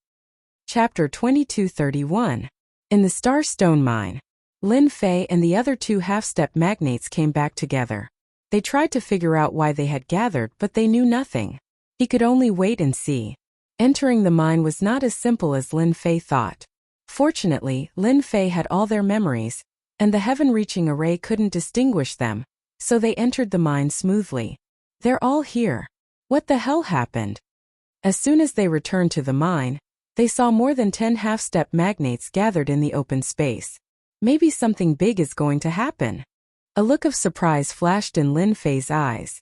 [SPEAKER 1] Chapter 2231. In the Starstone mine, Lin Fei and the other two half-step magnates came back together. They tried to figure out why they had gathered, but they knew nothing. He could only wait and see. Entering the mine was not as simple as Lin Fei thought. Fortunately, Lin Fei had all their memories, and the heaven-reaching array couldn't distinguish them, so they entered the mine smoothly. They're all here. What the hell happened? As soon as they returned to the mine, they saw more than 10 half-step magnates gathered in the open space. Maybe something big is going to happen. A look of surprise flashed in Lin Fei's eyes.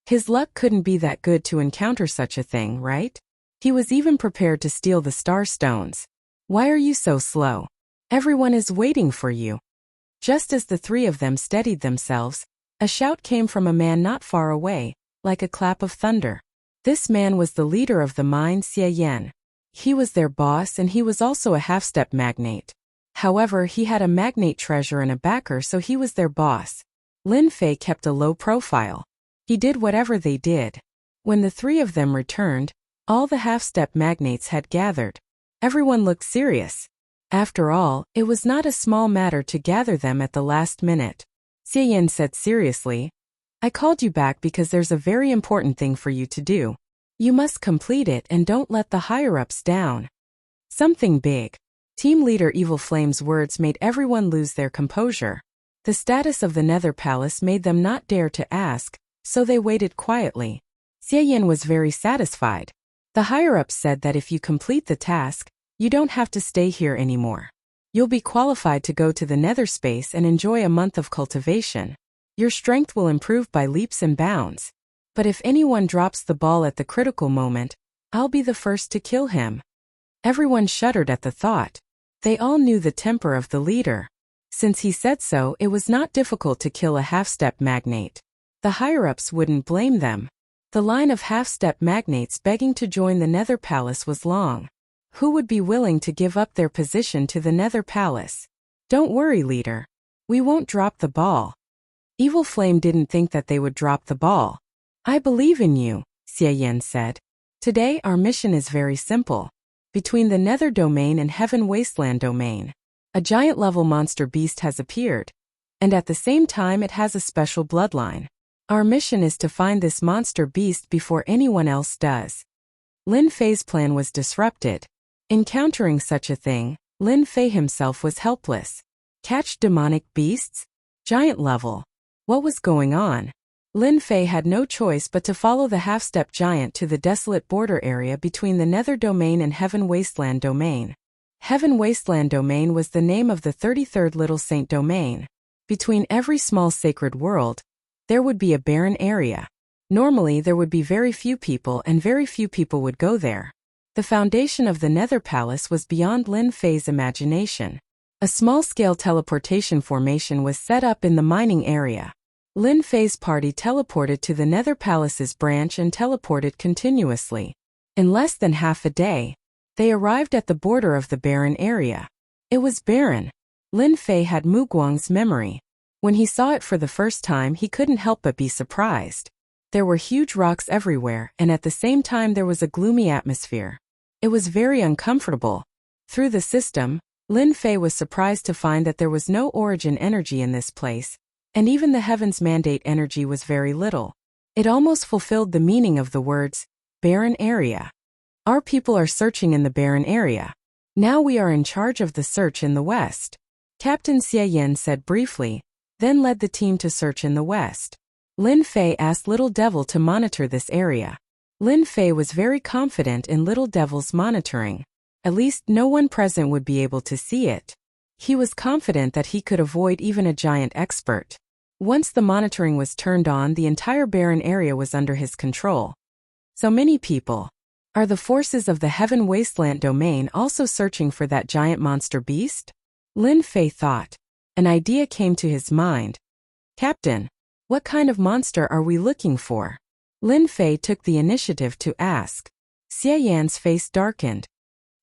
[SPEAKER 1] His luck couldn't be that good to encounter such a thing, right? He was even prepared to steal the star stones. Why are you so slow? Everyone is waiting for you. Just as the three of them steadied themselves, a shout came from a man not far away, like a clap of thunder. This man was the leader of the mine, Xie Yan. He was their boss and he was also a half-step magnate. However, he had a magnate treasure and a backer, so he was their boss. Lin Fei kept a low profile. He did whatever they did. When the three of them returned, all the half-step magnates had gathered. Everyone looked serious. After all, it was not a small matter to gather them at the last minute. Xie Yan said seriously, I called you back because there's a very important thing for you to do. You must complete it and don't let the higher-ups down. Something big. Team leader Evil Flame's words made everyone lose their composure. The status of the Nether Palace made them not dare to ask, so they waited quietly. Xie Yan was very satisfied. The higher-ups said that if you complete the task, you don't have to stay here anymore. You'll be qualified to go to the Nether space and enjoy a month of cultivation. Your strength will improve by leaps and bounds. But if anyone drops the ball at the critical moment, I'll be the first to kill him. Everyone shuddered at the thought. They all knew the temper of the leader. Since he said so, it was not difficult to kill a half-step magnate. The higher-ups wouldn't blame them. The line of half-step magnates begging to join the Nether Palace was long. Who would be willing to give up their position to the Nether Palace? Don't worry, leader. We won't drop the ball. Evil Flame didn't think that they would drop the ball. I believe in you, Xie Yan said. Today our mission is very simple. Between the Nether Domain and Heaven Wasteland Domain, a giant-level monster beast has appeared, and at the same time it has a special bloodline. Our mission is to find this monster beast before anyone else does. Lin Fei's plan was disrupted. Encountering such a thing, Lin Fei himself was helpless. Catch demonic beasts? Giant level. What was going on? Lin Fei had no choice but to follow the half-step giant to the desolate border area between the Nether Domain and Heaven Wasteland Domain. Heaven Wasteland Domain was the name of the 33rd Little Saint Domain. Between every small sacred world, there would be a barren area. Normally there would be very few people and very few people would go there. The foundation of the Nether Palace was beyond Lin Fei's imagination. A small-scale teleportation formation was set up in the mining area. Lin Fei's party teleported to the Nether Palace's branch and teleported continuously. In less than half a day, they arrived at the border of the barren area. It was barren. Lin Fei had Mu Guang's memory. When he saw it for the first time, he couldn't help but be surprised. There were huge rocks everywhere, and at the same time there was a gloomy atmosphere. It was very uncomfortable. Through the system, Lin Fei was surprised to find that there was no origin energy in this place, and even the Heaven's Mandate energy was very little. It almost fulfilled the meaning of the words, barren area. Our people are searching in the barren area. Now we are in charge of the search in the west. Captain Xie Yan said briefly, then led the team to search in the west. Lin Fei asked Little Devil to monitor this area. Lin Fei was very confident in Little Devil's monitoring. At least no one present would be able to see it. He was confident that he could avoid even a giant expert. Once the monitoring was turned on, the entire barren area was under his control. So many people. Are the forces of the Heaven Wasteland Domain also searching for that giant monster beast? Lin Fei thought. An idea came to his mind. Captain, what kind of monster are we looking for? Lin Fei took the initiative to ask. Xie Yan's face darkened.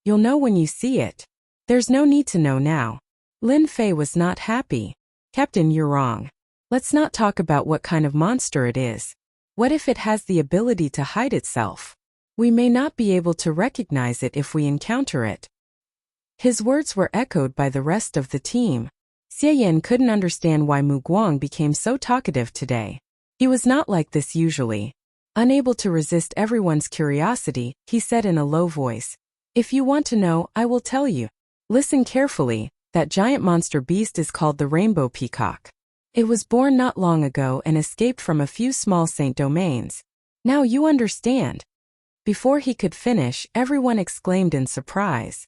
[SPEAKER 1] You'll know when you see it. There's no need to know now. Lin Fei was not happy. Captain, you're wrong. Let's not talk about what kind of monster it is. What if it has the ability to hide itself? We may not be able to recognize it if we encounter it. His words were echoed by the rest of the team. Xie Yan couldn't understand why Mu Guang became so talkative today. He was not like this usually. Unable to resist everyone's curiosity, he said in a low voice, If you want to know, I will tell you. Listen carefully, that giant monster beast is called the Rainbow Peacock. It was born not long ago and escaped from a few small saint domains. Now you understand. Before he could finish, everyone exclaimed in surprise.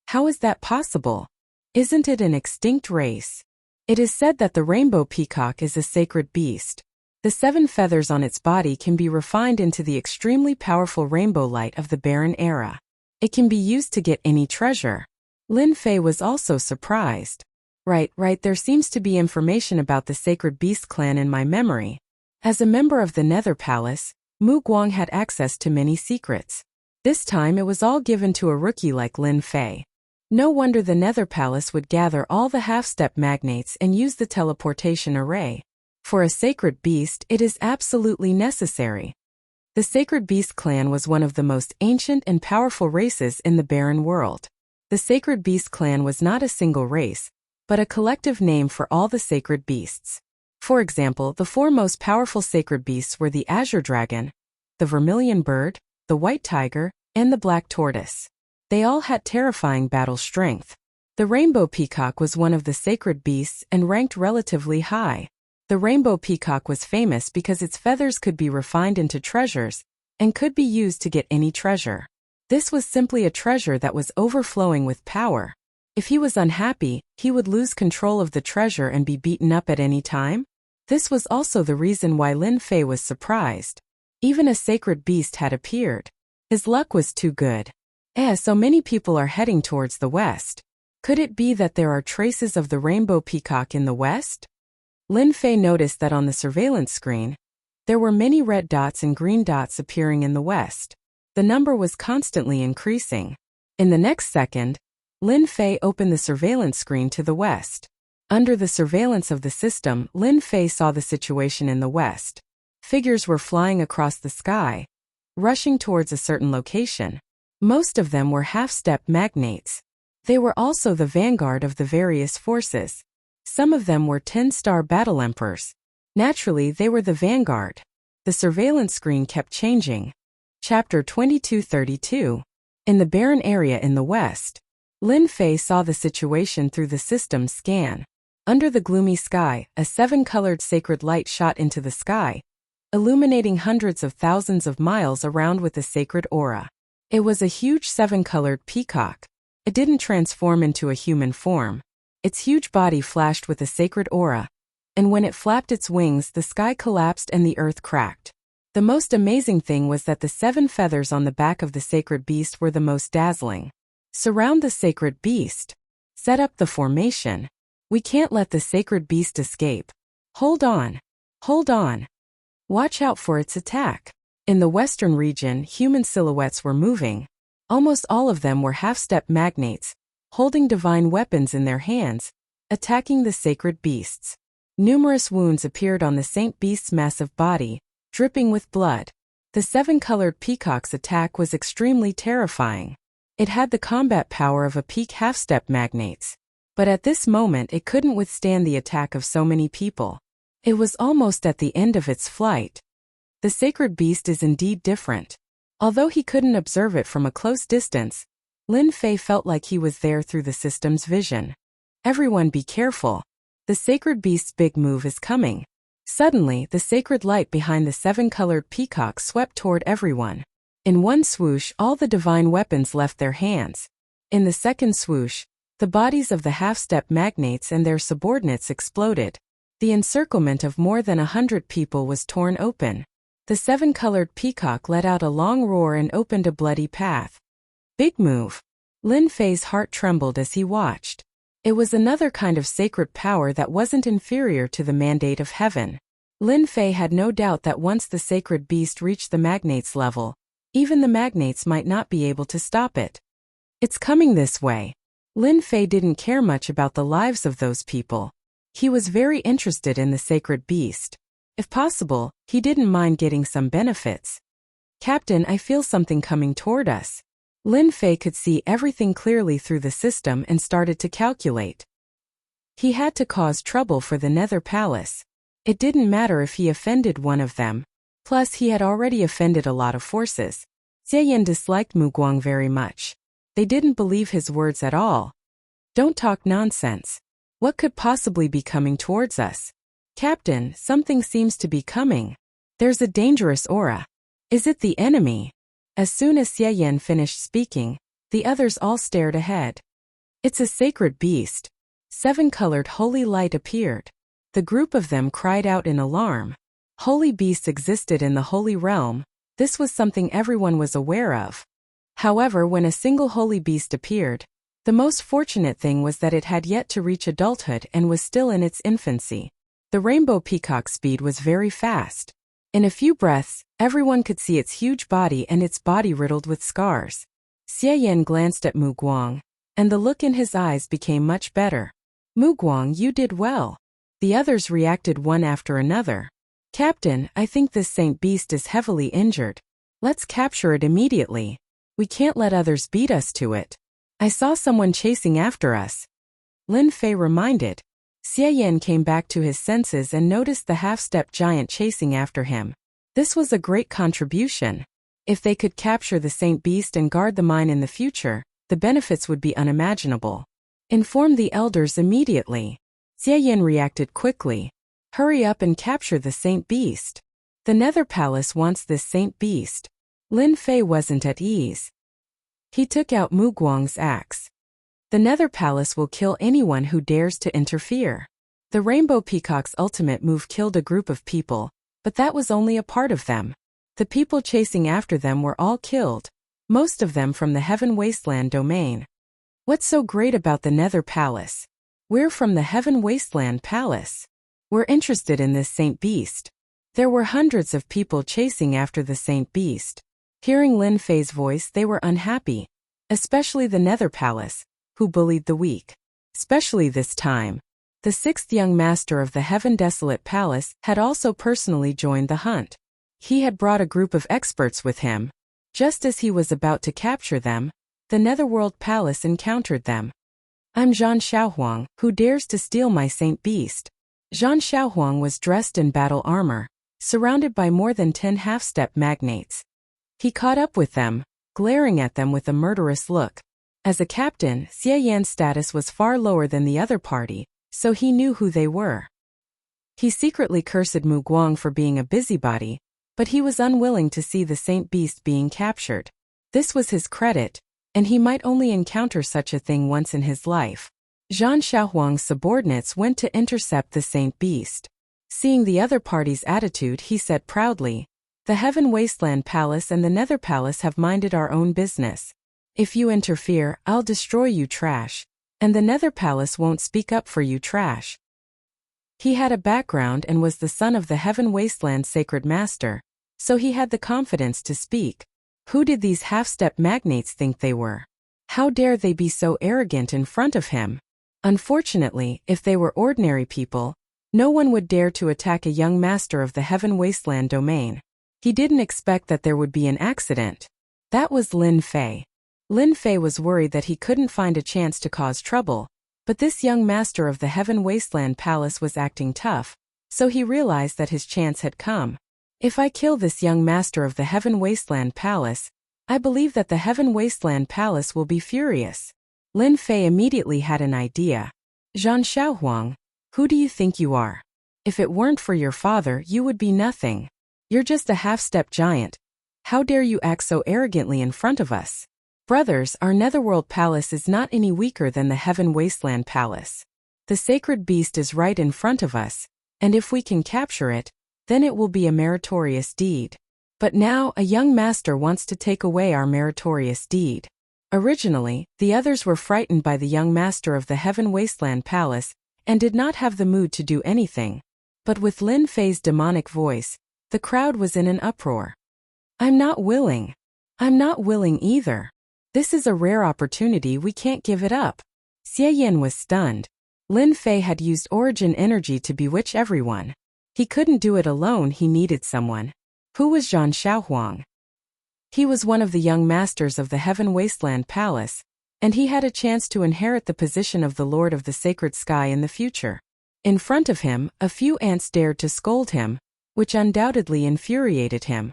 [SPEAKER 1] How is that possible? Isn't it an extinct race? It is said that the rainbow peacock is a sacred beast. The 7 feathers on its body can be refined into the extremely powerful rainbow light of the barren era. It can be used to get any treasure. Lin Fei was also surprised. Right, there seems to be information about the sacred beast clan in my memory. As a member of the Nether Palace, Mu Guang had access to many secrets. This time it was all given to a rookie like Lin Fei. No wonder the Nether Palace would gather all the half-step magnates and use the teleportation array. For a sacred beast, it is absolutely necessary. The Sacred Beast clan was one of the most ancient and powerful races in the barren world. The Sacred Beast clan was not a single race, but a collective name for all the sacred beasts. For example, the 4 most powerful sacred beasts were the Azure Dragon, the Vermilion Bird, the White Tiger, and the Black Tortoise. They all had terrifying battle strength. The Rainbow Peacock was one of the sacred beasts and ranked relatively high. The rainbow peacock was famous because its feathers could be refined into treasures and could be used to get any treasure. This was simply a treasure that was overflowing with power. If he was unhappy, he would lose control of the treasure and be beaten up at any time. This was also the reason why Lin Fei was surprised. Even a sacred beast had appeared. His luck was too good. So many people are heading towards the west. Could it be that there are traces of the rainbow peacock in the west? Lin Fei noticed that on the surveillance screen, there were many red dots and green dots appearing in the west. The number was constantly increasing. In the next second, Lin Fei opened the surveillance screen to the west. Under the surveillance of the system, Lin Fei saw the situation in the west. Figures were flying across the sky, rushing towards a certain location. Most of them were half-step magnates. They were also the vanguard of the various forces. Some of them were 10-star battle emperors. Naturally, they were the vanguard. The surveillance screen kept changing. Chapter 2232. In the barren area in the west, Lin Fei saw the situation through the system scan. Under the gloomy sky, a 7-colored sacred light shot into the sky, illuminating hundreds of thousands of miles around with a sacred aura. It was a huge 7-colored peacock. It didn't transform into a human form. Its huge body flashed with a sacred aura, and when it flapped its wings, the sky collapsed and the earth cracked. The most amazing thing was that the 7 feathers on the back of the sacred beast were the most dazzling. Surround the sacred beast. Set up the formation. We can't let the sacred beast escape. Hold on. Hold on. Watch out for its attack. In the western region, human silhouettes were moving. Almost all of them were half-step magnates, holding divine weapons in their hands, attacking the sacred beasts. Numerous wounds appeared on the saint beast's massive body, dripping with blood. The 7-colored peacock's attack was extremely terrifying. It had the combat power of a peak half-step magnates. But at this moment it couldn't withstand the attack of so many people. It was almost at the end of its flight. The sacred beast is indeed different. Although he couldn't observe it from a close distance, Lin Fei felt like he was there through the system's vision. Everyone be careful. The sacred beast's big move is coming. Suddenly, the sacred light behind the 7-colored peacock swept toward everyone. In one swoosh, all the divine weapons left their hands. In the second swoosh, the bodies of the half-step magnates and their subordinates exploded. The encirclement of more than 100 people was torn open. The 7-colored peacock let out a long roar and opened a bloody path. Big move. Lin Fei's heart trembled as he watched. It was another kind of sacred power that wasn't inferior to the mandate of heaven. Lin Fei had no doubt that once the sacred beast reached the magnates level, even the magnates might not be able to stop it. It's coming this way. Lin Fei didn't care much about the lives of those people. He was very interested in the sacred beast. If possible, he didn't mind getting some benefits. Captain, I feel something coming toward us. Lin Fei could see everything clearly through the system and started to calculate. He had to cause trouble for the Nether Palace. It didn't matter if he offended one of them. Plus, he had already offended a lot of forces. Xie Yan disliked Mu Guang very much. They didn't believe his words at all. Don't talk nonsense. What could possibly be coming towards us? Captain, something seems to be coming. There's a dangerous aura. Is it the enemy? As soon as Xie Yan finished speaking, the others all stared ahead. It's a sacred beast. 7-colored holy light appeared. The group of them cried out in alarm. Holy beasts existed in the holy realm. This was something everyone was aware of. However, when a single holy beast appeared, the most fortunate thing was that it had yet to reach adulthood and was still in its infancy. The rainbow peacock's speed was very fast. In a few breaths, everyone could see its huge body and its body riddled with scars. Xie Yan glanced at Mu Guang, and the look in his eyes became much better. Mu Guang, you did well. The others reacted one after another. Captain, I think this saint beast is heavily injured. Let's capture it immediately. We can't let others beat us to it. I saw someone chasing after us. Lin Fei reminded. Xie Yan came back to his senses and noticed the half-step giant chasing after him. This was a great contribution. If they could capture the saint beast and guard the mine in the future, the benefits would be unimaginable. Inform the elders immediately. Xie Yan reacted quickly. Hurry up and capture the saint beast. The Nether Palace wants this saint beast. Lin Fei wasn't at ease. He took out Mu Guang's axe. The Nether Palace will kill anyone who dares to interfere. The Rainbow Peacock's ultimate move killed a group of people, but that was only a part of them. The people chasing after them were all killed, most of them from the Heaven Wasteland domain. What's so great about the Nether Palace? We're from the Heaven Wasteland Palace. We're interested in this saint beast. There were hundreds of people chasing after the saint beast. Hearing Lin Fei's voice, they were unhappy, especially the Nether Palace, who bullied the weak. Especially this time. The 6th young master of the Heaven Desolate Palace had also personally joined the hunt. He had brought a group of experts with him. Just as he was about to capture them, the Netherworld Palace encountered them. I'm Zhan Xiaohuang, who dares to steal my saint beast. Zhan Xiaohuang was dressed in battle armor, surrounded by more than 10 half-step magnates. He caught up with them, glaring at them with a murderous look. As a captain, Xie Yan's status was far lower than the other party, so he knew who they were. He secretly cursed Mu Guang for being a busybody, but he was unwilling to see the saint beast being captured. This was his credit, and he might only encounter such a thing once in his life. Zhan Xiaohuang's subordinates went to intercept the saint beast. Seeing the other party's attitude, he said proudly, "The Heaven Wasteland Palace and the Nether Palace have minded our own business. If you interfere, I'll destroy you, trash. And the Nether Palace won't speak up for you, trash." He had a background and was the son of the Heaven Wasteland Sacred Master, so he had the confidence to speak. Who did these half-step magnates think they were? How dare they be so arrogant in front of him? Unfortunately, if they were ordinary people, no one would dare to attack a young master of the Heaven Wasteland domain. He didn't expect that there would be an accident. That was Lin Fei. Lin Fei was worried that he couldn't find a chance to cause trouble, but this young master of the Heaven Wasteland Palace was acting tough, so he realized that his chance had come. If I kill this young master of the Heaven Wasteland Palace, I believe that the Heaven Wasteland Palace will be furious. Lin Fei immediately had an idea. Zhan Xiaohuang, who do you think you are? If it weren't for your father, you would be nothing. You're just a half-step giant. How dare you act so arrogantly in front of us? Brothers, our Netherworld Palace is not any weaker than the Heaven Wasteland Palace. The sacred beast is right in front of us, and if we can capture it, then it will be a meritorious deed. But now, a young master wants to take away our meritorious deed. Originally, the others were frightened by the young master of the Heaven Wasteland Palace, and did not have the mood to do anything. But with Lin Fei's demonic voice, the crowd was in an uproar. I'm not willing. I'm not willing either. This is a rare opportunity, we can't give it up. Xie Yan was stunned. Lin Fei had used origin energy to bewitch everyone. He couldn't do it alone, he needed someone. Who was Zhan Xiaohuang? He was one of the young masters of the Heaven Wasteland Palace, and he had a chance to inherit the position of the Lord of the Sacred Sky in the future. In front of him, a few ants dared to scold him, which undoubtedly infuriated him.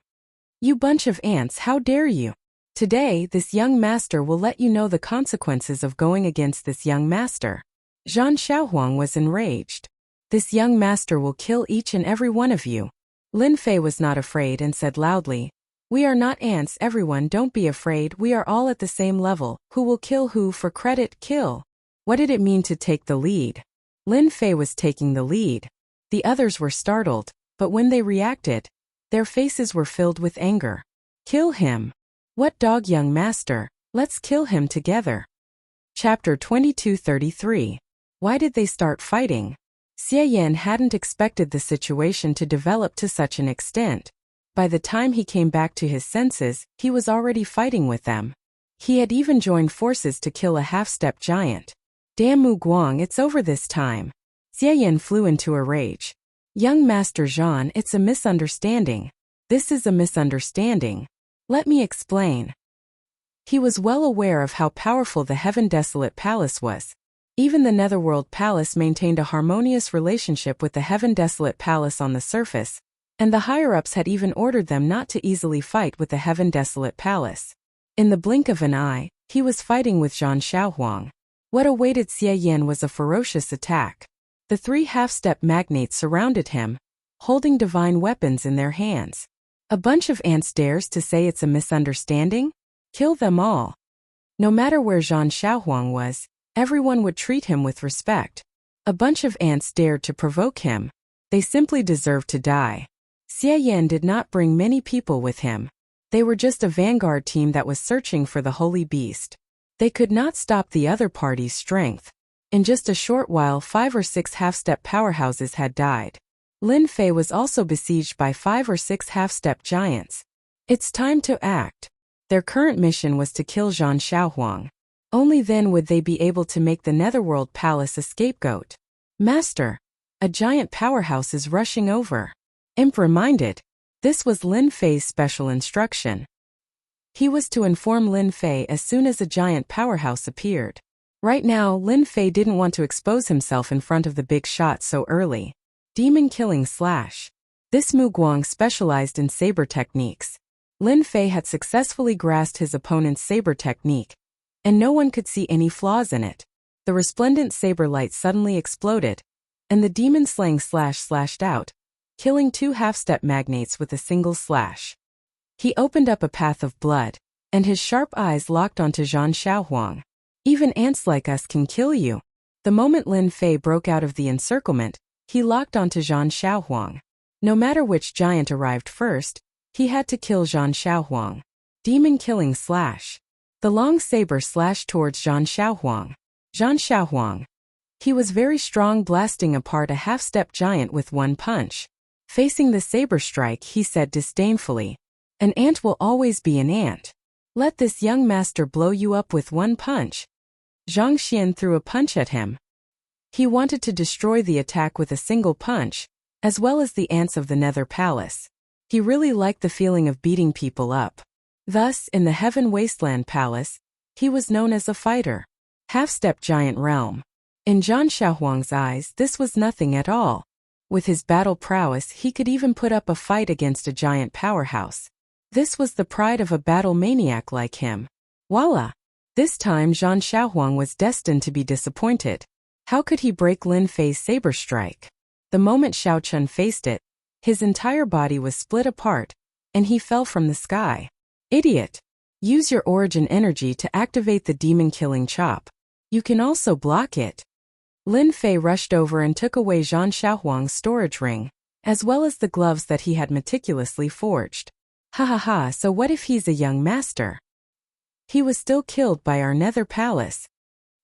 [SPEAKER 1] You bunch of ants, how dare you? Today, this young master will let you know the consequences of going against this young master. Zhan Xiaohuang was enraged. This young master will kill each and every one of you. Lin Fei was not afraid and said loudly, "We are not ants, everyone, don't be afraid, we are all at the same level. Who will kill who for credit? Kill." What did it mean to take the lead? Lin Fei was taking the lead. The others were startled, but when they reacted, their faces were filled with anger. Kill him. What dog, young master? Let's kill him together. Chapter 2233. Why did they start fighting? Xie Yan hadn't expected the situation to develop to such an extent. By the time he came back to his senses, he was already fighting with them. He had even joined forces to kill a half-step giant. Damn Mu Guang, it's over this time. Xie Yan flew into a rage. Young Master Zhan, it's a misunderstanding. This is a misunderstanding. Let me explain. He was well aware of how powerful the Heaven Desolate Palace was. Even the Netherworld Palace maintained a harmonious relationship with the Heaven Desolate Palace on the surface, and the higher-ups had even ordered them not to easily fight with the Heaven Desolate Palace. In the blink of an eye, he was fighting with Zhan Xiaohuang. What awaited Xie Yan was a ferocious attack. The three half-step magnates surrounded him, holding divine weapons in their hands. A bunch of ants dares to say it's a misunderstanding? Kill them all. No matter where Zhan Xiaohuang was, everyone would treat him with respect. A bunch of ants dared to provoke him. They simply deserved to die. Xie Yan did not bring many people with him. They were just a vanguard team that was searching for the holy beast. They could not stop the other party's strength. In just a short while 5 or 6 half-step powerhouses had died. Lin Fei was also besieged by 5 or 6 half-step giants. It's time to act. Their current mission was to kill Zhan Xiaohuang. Only then would they be able to make the Netherworld Palace a scapegoat. Master, a giant powerhouse is rushing over. Imp reminded. This was Lin Fei's special instruction. He was to inform Lin Fei as soon as a giant powerhouse appeared. Right now, Lin Fei didn't want to expose himself in front of the big shot so early. Demon killing slash. This Mu Guang specialized in saber techniques. Lin Fei had successfully grasped his opponent's saber technique, and no one could see any flaws in it. The resplendent saber light suddenly exploded, and the demon slaying slash slashed out, killing 2 half-step magnates with a single slash. He opened up a path of blood, and his sharp eyes locked onto Zhan Xiaohuang. Even ants like us can kill you. The moment Lin Fei broke out of the encirclement, he locked onto Zhan Xiaohuang. No matter which giant arrived first, he had to kill Zhan Xiaohuang. Demon killing slash. The long saber slashed towards Zhan Xiaohuang. Zhan Xiaohuang. He was very strong, blasting apart a half-step giant with one punch. Facing the saber strike, he said disdainfully, "An ant will always be an ant. Let this young master blow you up with one punch." Zhang Xian threw a punch at him. He wanted to destroy the attack with a single punch, as well as the ants of the Nether Palace. He really liked the feeling of beating people up. Thus, in the Heaven Wasteland Palace, he was known as a fighter. Half-step giant realm. In Zhan Xiaohuang's eyes, this was nothing at all. With his battle prowess, he could even put up a fight against a giant powerhouse. This was the pride of a battle maniac like him. Voila! This time Zhan Xiaohuang was destined to be disappointed. How could he break Lin Fei's saber strike? The moment Xiao Chun faced it, his entire body was split apart, and he fell from the sky. Idiot! Use your origin energy to activate the demon-killing chop. You can also block it. Lin Fei rushed over and took away Zhan Xiaohuang's storage ring, as well as the gloves that he had meticulously forged. Ha ha ha, so what if he's a young master? He was still killed by our Nether Palace.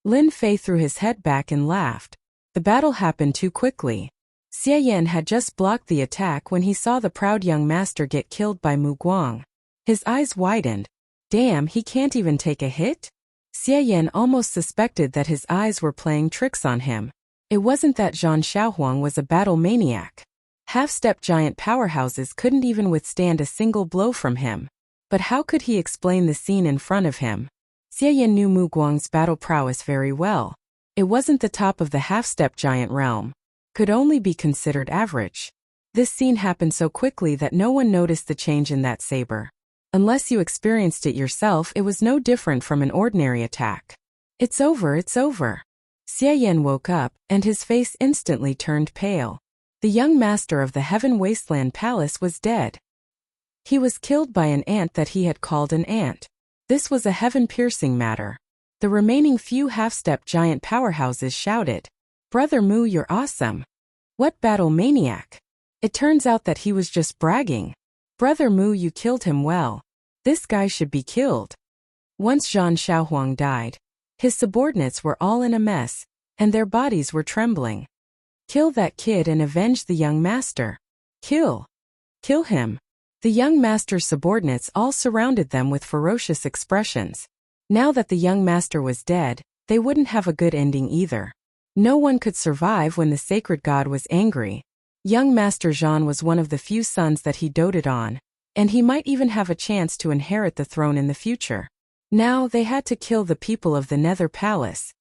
[SPEAKER 1] Lin Fei threw his head back and laughed. The battle happened too quickly. Xie Yan had just blocked the attack when he saw the proud young master get killed by Mu Guang. His eyes widened. Damn, he can't even take a hit? Xie Yan almost suspected that his eyes were playing tricks on him. It wasn't that Zhan Xiaohuang was a battle maniac. Half-step giant powerhouses couldn't even withstand a single blow from him. But how could he explain the scene in front of him? Xie Yan knew Mu Guang's battle prowess very well. It wasn't the top of the half-step giant realm. Could only be considered average. This scene happened so quickly that no one noticed the change in that saber. Unless you experienced it yourself, it was no different from an ordinary attack. It's over, it's over. Xie Yan woke up, and his face instantly turned pale. The young master of the Heaven Wasteland Palace was dead. He was killed by an ant that he had called an ant. This was a heaven-piercing matter. The remaining few half-step giant powerhouses shouted, "Brother Mu, you're awesome." What battle maniac! It turns out that he was just bragging. Brother Mu, you killed him well. This guy should be killed. Once Zhan Xiaohuang died, his subordinates were all in a mess, and their bodies were trembling. Kill that kid and avenge the young master. Kill. Kill him. The young master's subordinates all surrounded them with ferocious expressions. Now that the young master was dead, they wouldn't have a good ending either. No one could survive when the sacred god was angry. Young Master Zhan was one of the few sons that he doted on, and he might even have a chance to inherit the throne in the future. Now they had to kill the people of the Nether Palace.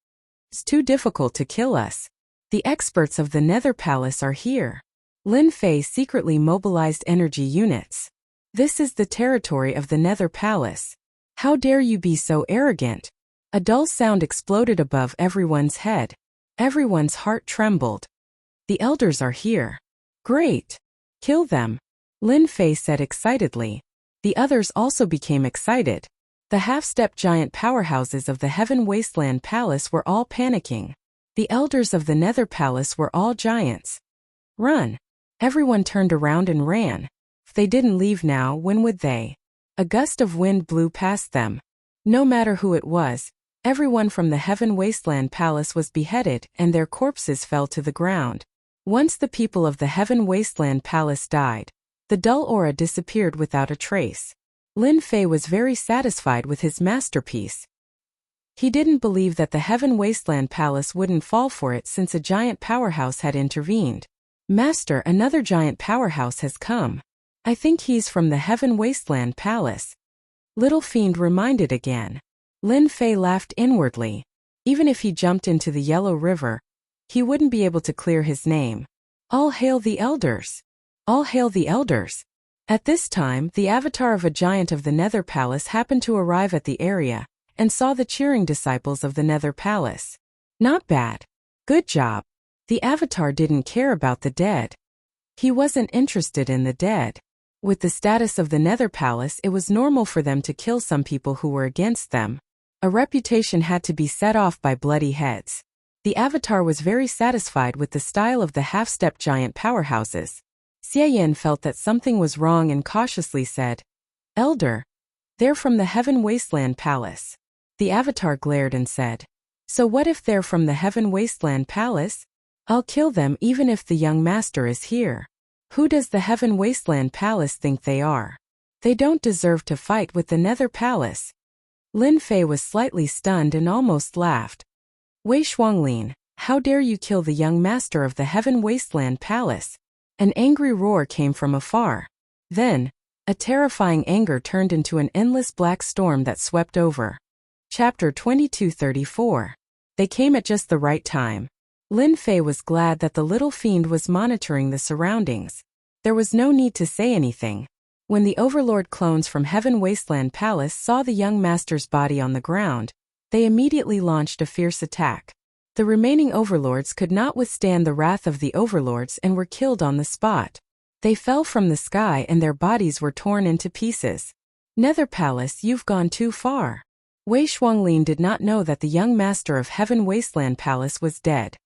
[SPEAKER 1] It's too difficult to kill us. The experts of the Nether Palace are here. Lin Fei secretly mobilized energy units. This is the territory of the Nether Palace. How dare you be so arrogant? A dull sound exploded above everyone's head. Everyone's heart trembled. The elders are here. Great. Kill them. Lin Fei said excitedly. The others also became excited. The half-step giant powerhouses of the Heaven Wasteland Palace were all panicking. The elders of the Nether Palace were all giants. Run. Everyone turned around and ran. If they didn't leave now, when would they? A gust of wind blew past them. No matter who it was, everyone from the Heaven Wasteland Palace was beheaded and their corpses fell to the ground. Once the people of the Heaven Wasteland Palace died, the dull aura disappeared without a trace. Lin Fei was very satisfied with his masterpiece. He didn't believe that the Heaven Wasteland Palace wouldn't fall for it since a giant powerhouse had intervened. Master, another giant powerhouse has come. I think he's from the Heaven Wasteland Palace. Little Fiend reminded again. Lin Fei laughed inwardly. Even if he jumped into the Yellow River, he wouldn't be able to clear his name. All hail the elders! All hail the elders! At this time, the avatar of a giant of the Nether Palace happened to arrive at the area, and saw the cheering disciples of the Nether Palace. Not bad. Good job. The avatar didn't care about the dead. He wasn't interested in the dead. With the status of the Nether Palace, it was normal for them to kill some people who were against them. A reputation had to be set off by bloody heads. The avatar was very satisfied with the style of the half-step giant powerhouses. Xie Yan felt that something was wrong and cautiously said, "Elder, they're from the Heaven Wasteland Palace." The avatar glared and said, "So what if they're from the Heaven Wasteland Palace? I'll kill them even if the young master is here. Who does the Heaven Wasteland Palace think they are? They don't deserve to fight with the Nether Palace." Lin Fei was slightly stunned and almost laughed. "Wei Shuanglin, how dare you kill the young master of the Heaven Wasteland Palace?" An angry roar came from afar. Then, a terrifying anger turned into an endless black storm that swept over. Chapter 2234. They came at just the right time. Lin Fei was glad that the little fiend was monitoring the surroundings. There was no need to say anything. When the Overlord clones from Heaven Wasteland Palace saw the young master's body on the ground, they immediately launched a fierce attack. The remaining overlords could not withstand the wrath of the overlords and were killed on the spot. They fell from the sky and their bodies were torn into pieces. Nether Palace, you've gone too far. Wei Shuanglin did not know that the young master of Heaven Wasteland Palace was dead.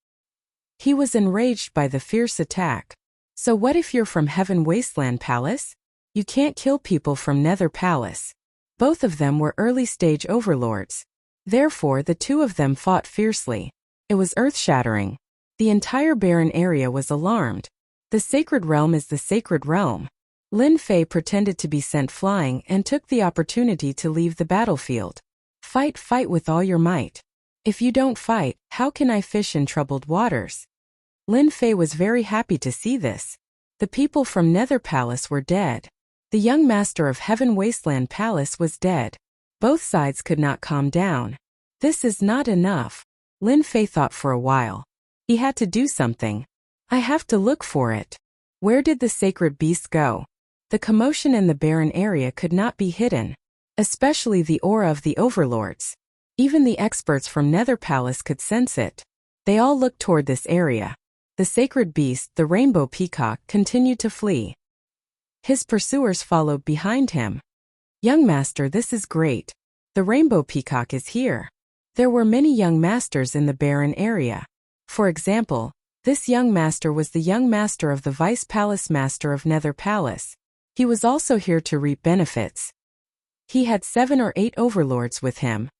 [SPEAKER 1] He was enraged by the fierce attack. So what if you're from Heaven Wasteland Palace? You can't kill people from Nether Palace. Both of them were early-stage overlords. Therefore, the two of them fought fiercely. It was earth-shattering. The entire barren area was alarmed. The sacred realm is the sacred realm. Lin Fei pretended to be sent flying and took the opportunity to leave the battlefield. Fight, fight with all your might. If you don't fight, how can I fish in troubled waters? Lin Fei was very happy to see this. The people from Nether Palace were dead. The young master of Heaven Wasteland Palace was dead. Both sides could not calm down. This is not enough. Lin Fei thought for a while. He had to do something. I have to look for it. Where did the sacred beast go? The commotion in the barren area could not be hidden, especially the aura of the overlords. Even the experts from Nether Palace could sense it. They all looked toward this area. The sacred beast, the rainbow peacock, continued to flee. His pursuers followed behind him. Young master, this is great. The rainbow peacock is here. There were many young masters in the barren area. For example, this young master was the young master of the vice palace master of Nether Palace. He was also here to reap benefits. He had 7 or 8 overlords with him.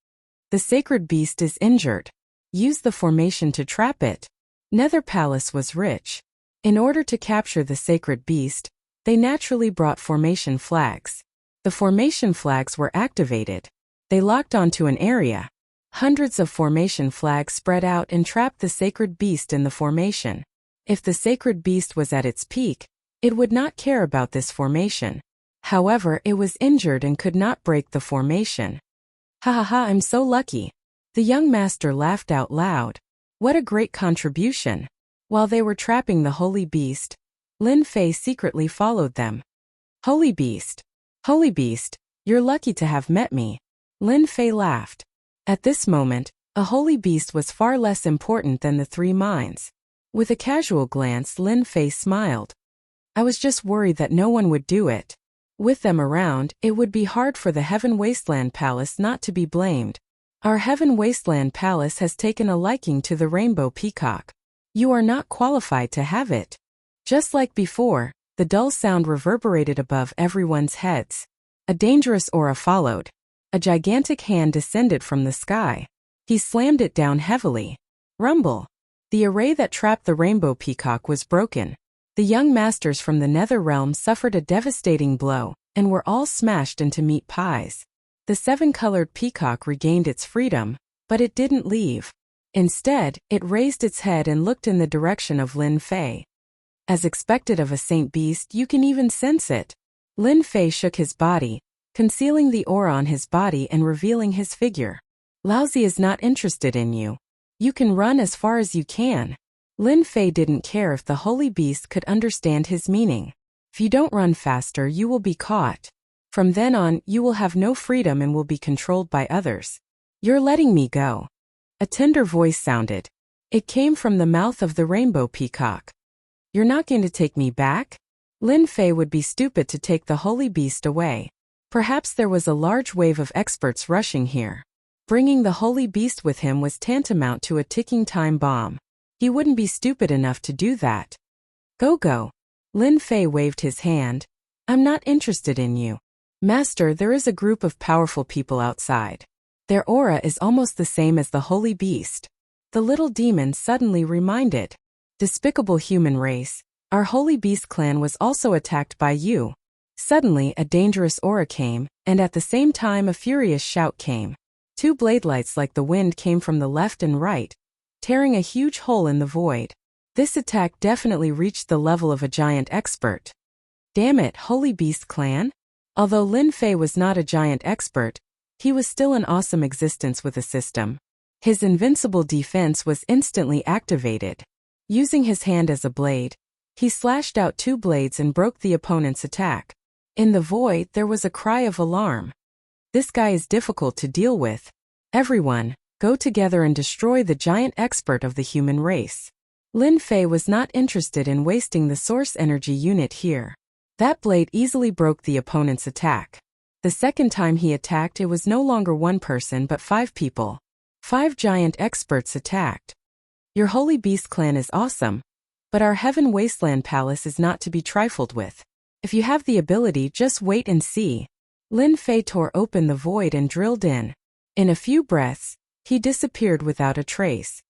[SPEAKER 1] The sacred beast is injured. Use the formation to trap it. Nether Palace was rich. In order to capture the sacred beast, they naturally brought formation flags. The formation flags were activated. They locked onto an area. Hundreds of formation flags spread out and trapped the sacred beast in the formation. If the sacred beast was at its peak, it would not care about this formation. However, it was injured and could not break the formation. Ha ha ha, I'm so lucky. The young master laughed out loud. What a great contribution. While they were trapping the holy beast, Lin Fei secretly followed them. Holy beast, you're lucky to have met me. Lin Fei laughed. At this moment, a holy beast was far less important than the 3 mines. With a casual glance, Lin Fei smiled. I was just worried that no one would do it. With them around, it would be hard for the Heaven Wasteland Palace not to be blamed. Our Heaven Wasteland Palace has taken a liking to the rainbow peacock. You are not qualified to have it. Just like before, the dull sound reverberated above everyone's heads. A dangerous aura followed. A gigantic hand descended from the sky. He slammed it down heavily. Rumble. The array that trapped the rainbow peacock was broken. The young masters from the Nether realm suffered a devastating blow, and were all smashed into meat pies. The 7-colored peacock regained its freedom, but it didn't leave. Instead, it raised its head and looked in the direction of Lin Fei. As expected of a saint beast, you can even sense it. Lin Fei shook his body, concealing the aura on his body and revealing his figure. Laozi is not interested in you. You can run as far as you can. Lin Fei didn't care if the holy beast could understand his meaning. If you don't run faster, you will be caught. From then on, you will have no freedom and will be controlled by others. You're letting me go. A tender voice sounded. It came from the mouth of the rainbow peacock. You're not going to take me back? Lin Fei would be stupid to take the holy beast away. Perhaps there was a large wave of experts rushing here. Bringing the holy beast with him was tantamount to a ticking time bomb. He wouldn't be stupid enough to do that. Go. Lin Fei waved his hand. I'm not interested in you. Master, there is a group of powerful people outside. Their aura is almost the same as the holy beast. The little demon suddenly reminded. Despicable human race, our holy beast clan was also attacked by you. Suddenly a dangerous aura came, and at the same time a furious shout came. 2 blade lights like the wind came from the left and right, tearing a huge hole in the void. This attack definitely reached the level of a giant expert. Damn it, holy beast clan? Although Lin Fei was not a giant expert, he was still an awesome existence with a system. His invincible defense was instantly activated. Using his hand as a blade, he slashed out 2 blades and broke the opponent's attack. In the void, there was a cry of alarm. This guy is difficult to deal with. Everyone, go together and destroy the giant expert of the human race. Lin Fei was not interested in wasting the source energy unit here. That blade easily broke the opponent's attack. The second time he attacked, it was no longer 1 person but 5 people. 5 giant experts attacked. Your holy beast clan is awesome, but our Heaven Wasteland Palace is not to be trifled with. If you have the ability, just wait and see. Lin Fei tore open the void and drilled in. In a few breaths, he disappeared without a trace.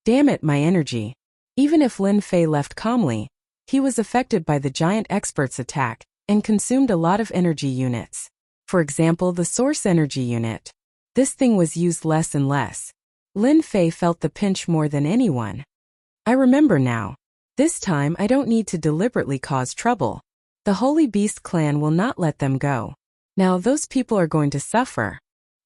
[SPEAKER 1] Damn it, my energy. Even if Lin Fei left calmly, he was affected by the giant expert's attack and consumed a lot of energy units. For example, the source energy unit. This thing was used less and less. Lin Fei felt the pinch more than anyone. I remember now. This time I don't need to deliberately cause trouble. The Holy Beast clan will not let them go. Now those people are going to suffer.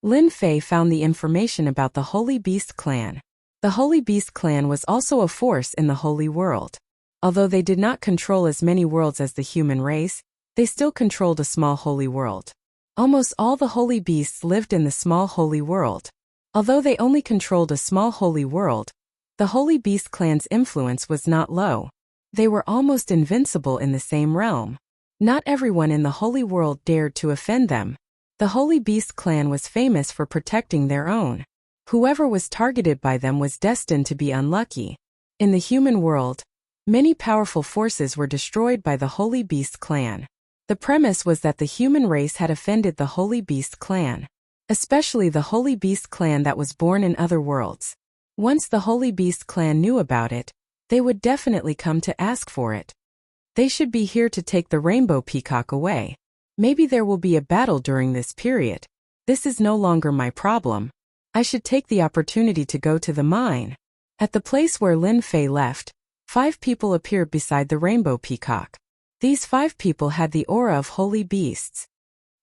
[SPEAKER 1] Lin Fei found the information about the Holy Beast clan. The Holy Beast clan was also a force in the Holy World. Although they did not control as many worlds as the human race, they still controlled a small holy world. Almost all the holy beasts lived in the small holy world. Although they only controlled a small holy world, The Holy Beast clan's influence was not low. They were almost invincible in the same realm. Not everyone in the holy world dared to offend them. The Holy Beast clan was famous for protecting their own. Whoever was targeted by them was destined to be unlucky. In the human world, many powerful forces were destroyed by the Holy Beast clan. The premise was that the human race had offended the Holy Beast clan, especially the Holy Beast clan that was born in other worlds. Once the Holy Beast clan knew about it, they would definitely come to ask for it. They should be here to take the rainbow peacock away. Maybe there will be a battle during this period. This is no longer my problem. I should take the opportunity to go to the mine. At the place where Lin Fei left, 5 people appeared beside the rainbow peacock. These 5 people had the aura of holy beasts.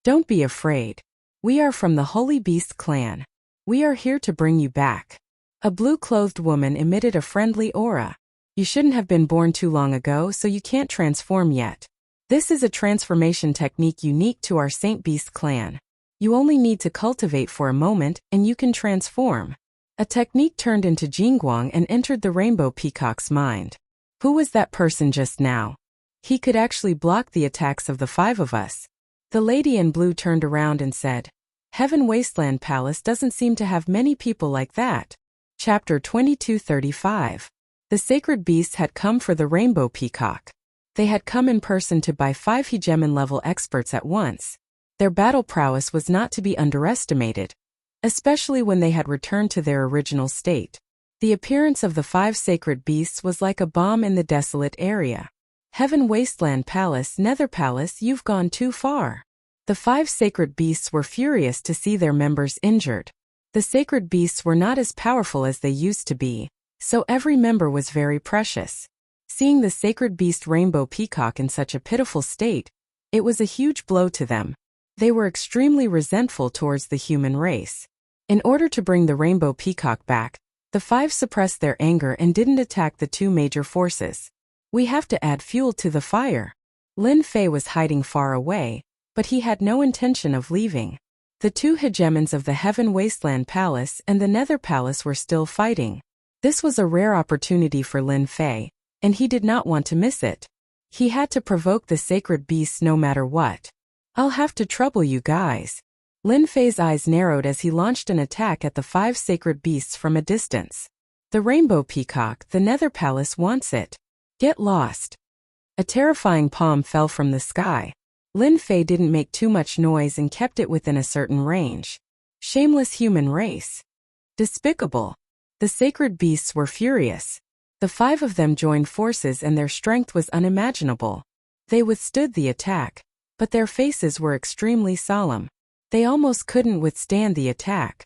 [SPEAKER 1] Don't be afraid. We are from the Holy Beast clan. We are here to bring you back. A blue-clothed woman emitted a friendly aura. You shouldn't have been born too long ago, so you can't transform yet. This is a transformation technique unique to our Saint Beast clan. You only need to cultivate for a moment, and you can transform. A technique turned into Jingguang and entered the rainbow peacock's mind. Who was that person just now? He could actually block the attacks of the 5 of us. The lady in blue turned around and said, Heaven Wasteland Palace doesn't seem to have many people like that. Chapter 2235. The sacred beasts had come for the rainbow peacock. They had come in person to buy 5 hegemon-level experts at once. Their battle prowess was not to be underestimated, especially when they had returned to their original state. The appearance of the 5 sacred beasts was like a bomb in the desolate area. Heaven Wasteland Palace, Nether Palace, you've gone too far. The 5 sacred beasts were furious to see their members injured. The sacred beasts were not as powerful as they used to be, so every member was very precious. Seeing the sacred beast rainbow peacock in such a pitiful state, it was a huge blow to them. They were extremely resentful towards the human race. In order to bring the rainbow peacock back, the 5 suppressed their anger and didn't attack the 2 major forces. We have to add fuel to the fire. Lin Fei was hiding far away, but he had no intention of leaving. The 2 hegemons of the Heaven Wasteland Palace and the Nether Palace were still fighting. This was a rare opportunity for Lin Fei, and he did not want to miss it. He had to provoke the sacred beasts no matter what. I'll have to trouble you guys. Lin Fei's eyes narrowed as he launched an attack at the 5 sacred beasts from a distance. The rainbow peacock, the Nether Palace wants it. Get lost. A terrifying palm fell from the sky. Lin Fei didn't make too much noise and kept it within a certain range. Shameless human race. Despicable. The sacred beasts were furious. The 5 of them joined forces and their strength was unimaginable. They withstood the attack, but their faces were extremely solemn. They almost couldn't withstand the attack.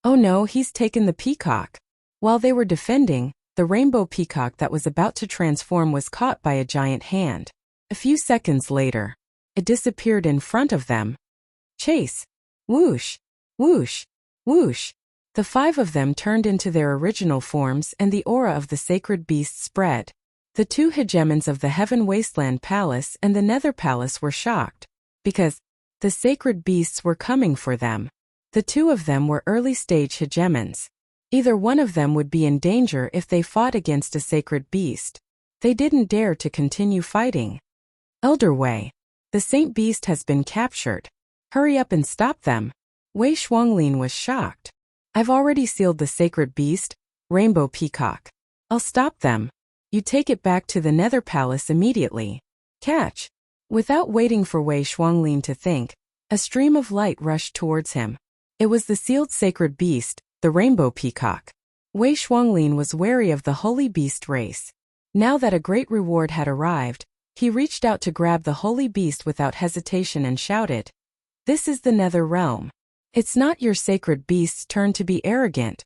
[SPEAKER 1] Oh no, he's taken the peacock. While they were defending, the rainbow peacock that was about to transform was caught by a giant hand. A few seconds later, it disappeared in front of them. Chase! Whoosh! Whoosh! Whoosh! The 5 of them turned into their original forms and the aura of the sacred beast spread. The 2 hegemons of the Heaven Wasteland Palace and the Nether Palace were shocked, because the sacred beasts were coming for them. The 2 of them were early-stage hegemons. Either one of them would be in danger if they fought against a sacred beast. They didn't dare to continue fighting. Elder Wei, the Saint Beast has been captured. Hurry up and stop them. Wei Shuanglin was shocked. I've already sealed the sacred beast, Rainbow Peacock. I'll stop them. You take it back to the Nether Palace immediately. Catch. Without waiting for Wei Shuanglin to think, a stream of light rushed towards him. It was the sealed sacred beast, the Rainbow Peacock. Wei Shuanglin was wary of the holy beast race. Now that a great reward had arrived, he reached out to grab the holy beast without hesitation and shouted, "This is the Nether Realm. It's not your sacred beast's turn to be arrogant."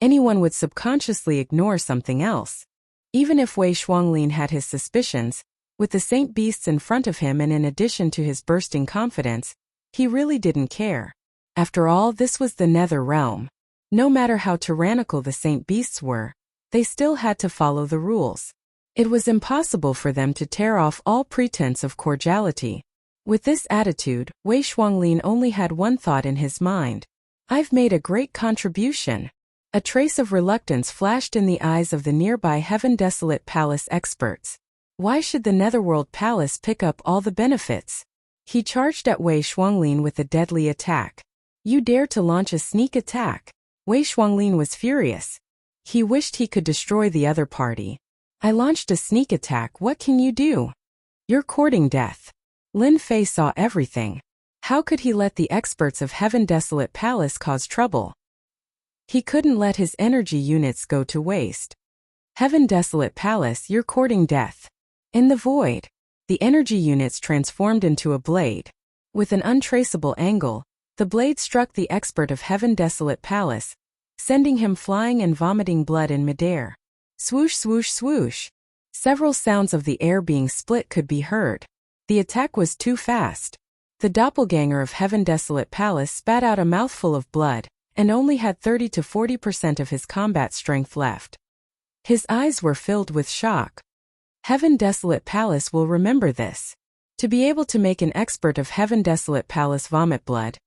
[SPEAKER 1] Anyone would subconsciously ignore something else. Even if Wei Shuanglin had his suspicions, with the Saint Beasts in front of him and in addition to his bursting confidence, he really didn't care. After all, this was the Nether Realm. No matter how tyrannical the Saint Beasts were, they still had to follow the rules. It was impossible for them to tear off all pretense of cordiality. With this attitude, Wei Shuanglin only had one thought in his mind. I've made a great contribution. A trace of reluctance flashed in the eyes of the nearby Heaven Desolate Palace experts. Why should the Netherworld Palace pick up all the benefits? He charged at Wei Shuanglin with a deadly attack. You dare to launch a sneak attack? Wei Shuanglin was furious. He wished he could destroy the other party. I launched a sneak attack, what can you do? You're courting death. Lin Fei saw everything. How could he let the experts of Heaven Desolate Palace cause trouble? He couldn't let his energy units go to waste. Heaven Desolate Palace, you're courting death. In the void, the energy units transformed into a blade. With an untraceable angle, the blade struck the expert of Heaven Desolate Palace, sending him flying and vomiting blood in midair. Swoosh, swoosh, swoosh. Several sounds of the air being split could be heard. The attack was too fast. The doppelganger of Heaven Desolate Palace spat out a mouthful of blood, and only had 30 to 40% of his combat strength left. His eyes were filled with shock. Heaven Desolate Palace will remember this. To be able to make an expert of Heaven Desolate Palace vomit blood,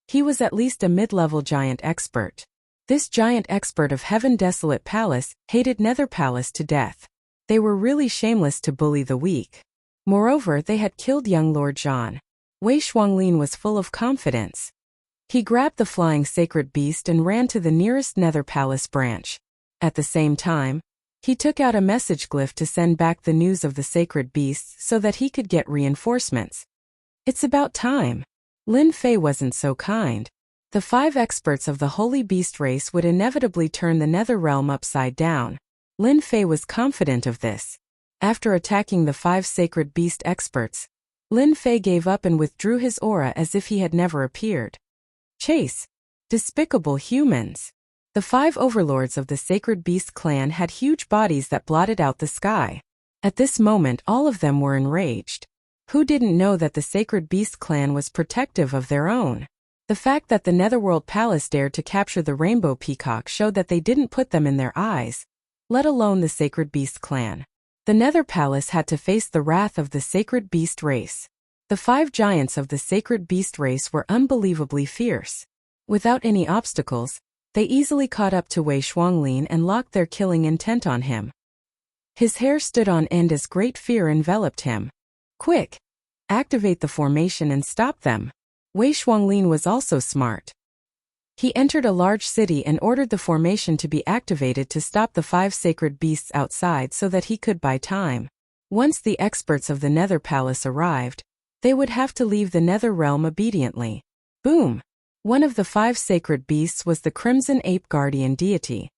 [SPEAKER 1] he was at least a mid-level giant expert. This giant expert of Heaven Desolate Palace hated Nether Palace to death. They were really shameless to bully the weak. Moreover, they had killed young Lord Zhan. Wei Shuanglin was full of confidence. He grabbed the flying sacred beast and ran to the nearest Nether Palace branch. At the same time, he took out a message glyph to send back the news of the sacred beasts so that he could get reinforcements. It's about time. Lin Fei wasn't so kind. The 5 experts of the Holy Beast race would inevitably turn the Nether realm upside down. Lin Fei was confident of this. After attacking the 5 sacred beast experts, Lin Fei gave up and withdrew his aura as if he had never appeared. Chase. Despicable humans. The 5 overlords of the Sacred Beast clan had huge bodies that blotted out the sky. At this moment all of them were enraged. Who didn't know that the Sacred Beast clan was protective of their own? The fact that the Netherworld Palace dared to capture the Rainbow Peacock showed that they didn't put them in their eyes, let alone the Sacred Beast clan. The Nether Palace had to face the wrath of the Sacred Beast race. The 5 giants of the Sacred Beast race were unbelievably fierce. Without any obstacles, they easily caught up to Wei Shuanglin and locked their killing intent on him. His hair stood on end as great fear enveloped him. Quick! Activate the formation and stop them. Wei Shuanglin was also smart. He entered a large city and ordered the formation to be activated to stop the 5 sacred beasts outside so that he could buy time. Once the experts of the Nether Palace arrived, they would have to leave the Nether realm obediently. Boom! One of the 5 sacred beasts was the Crimson Ape Guardian deity.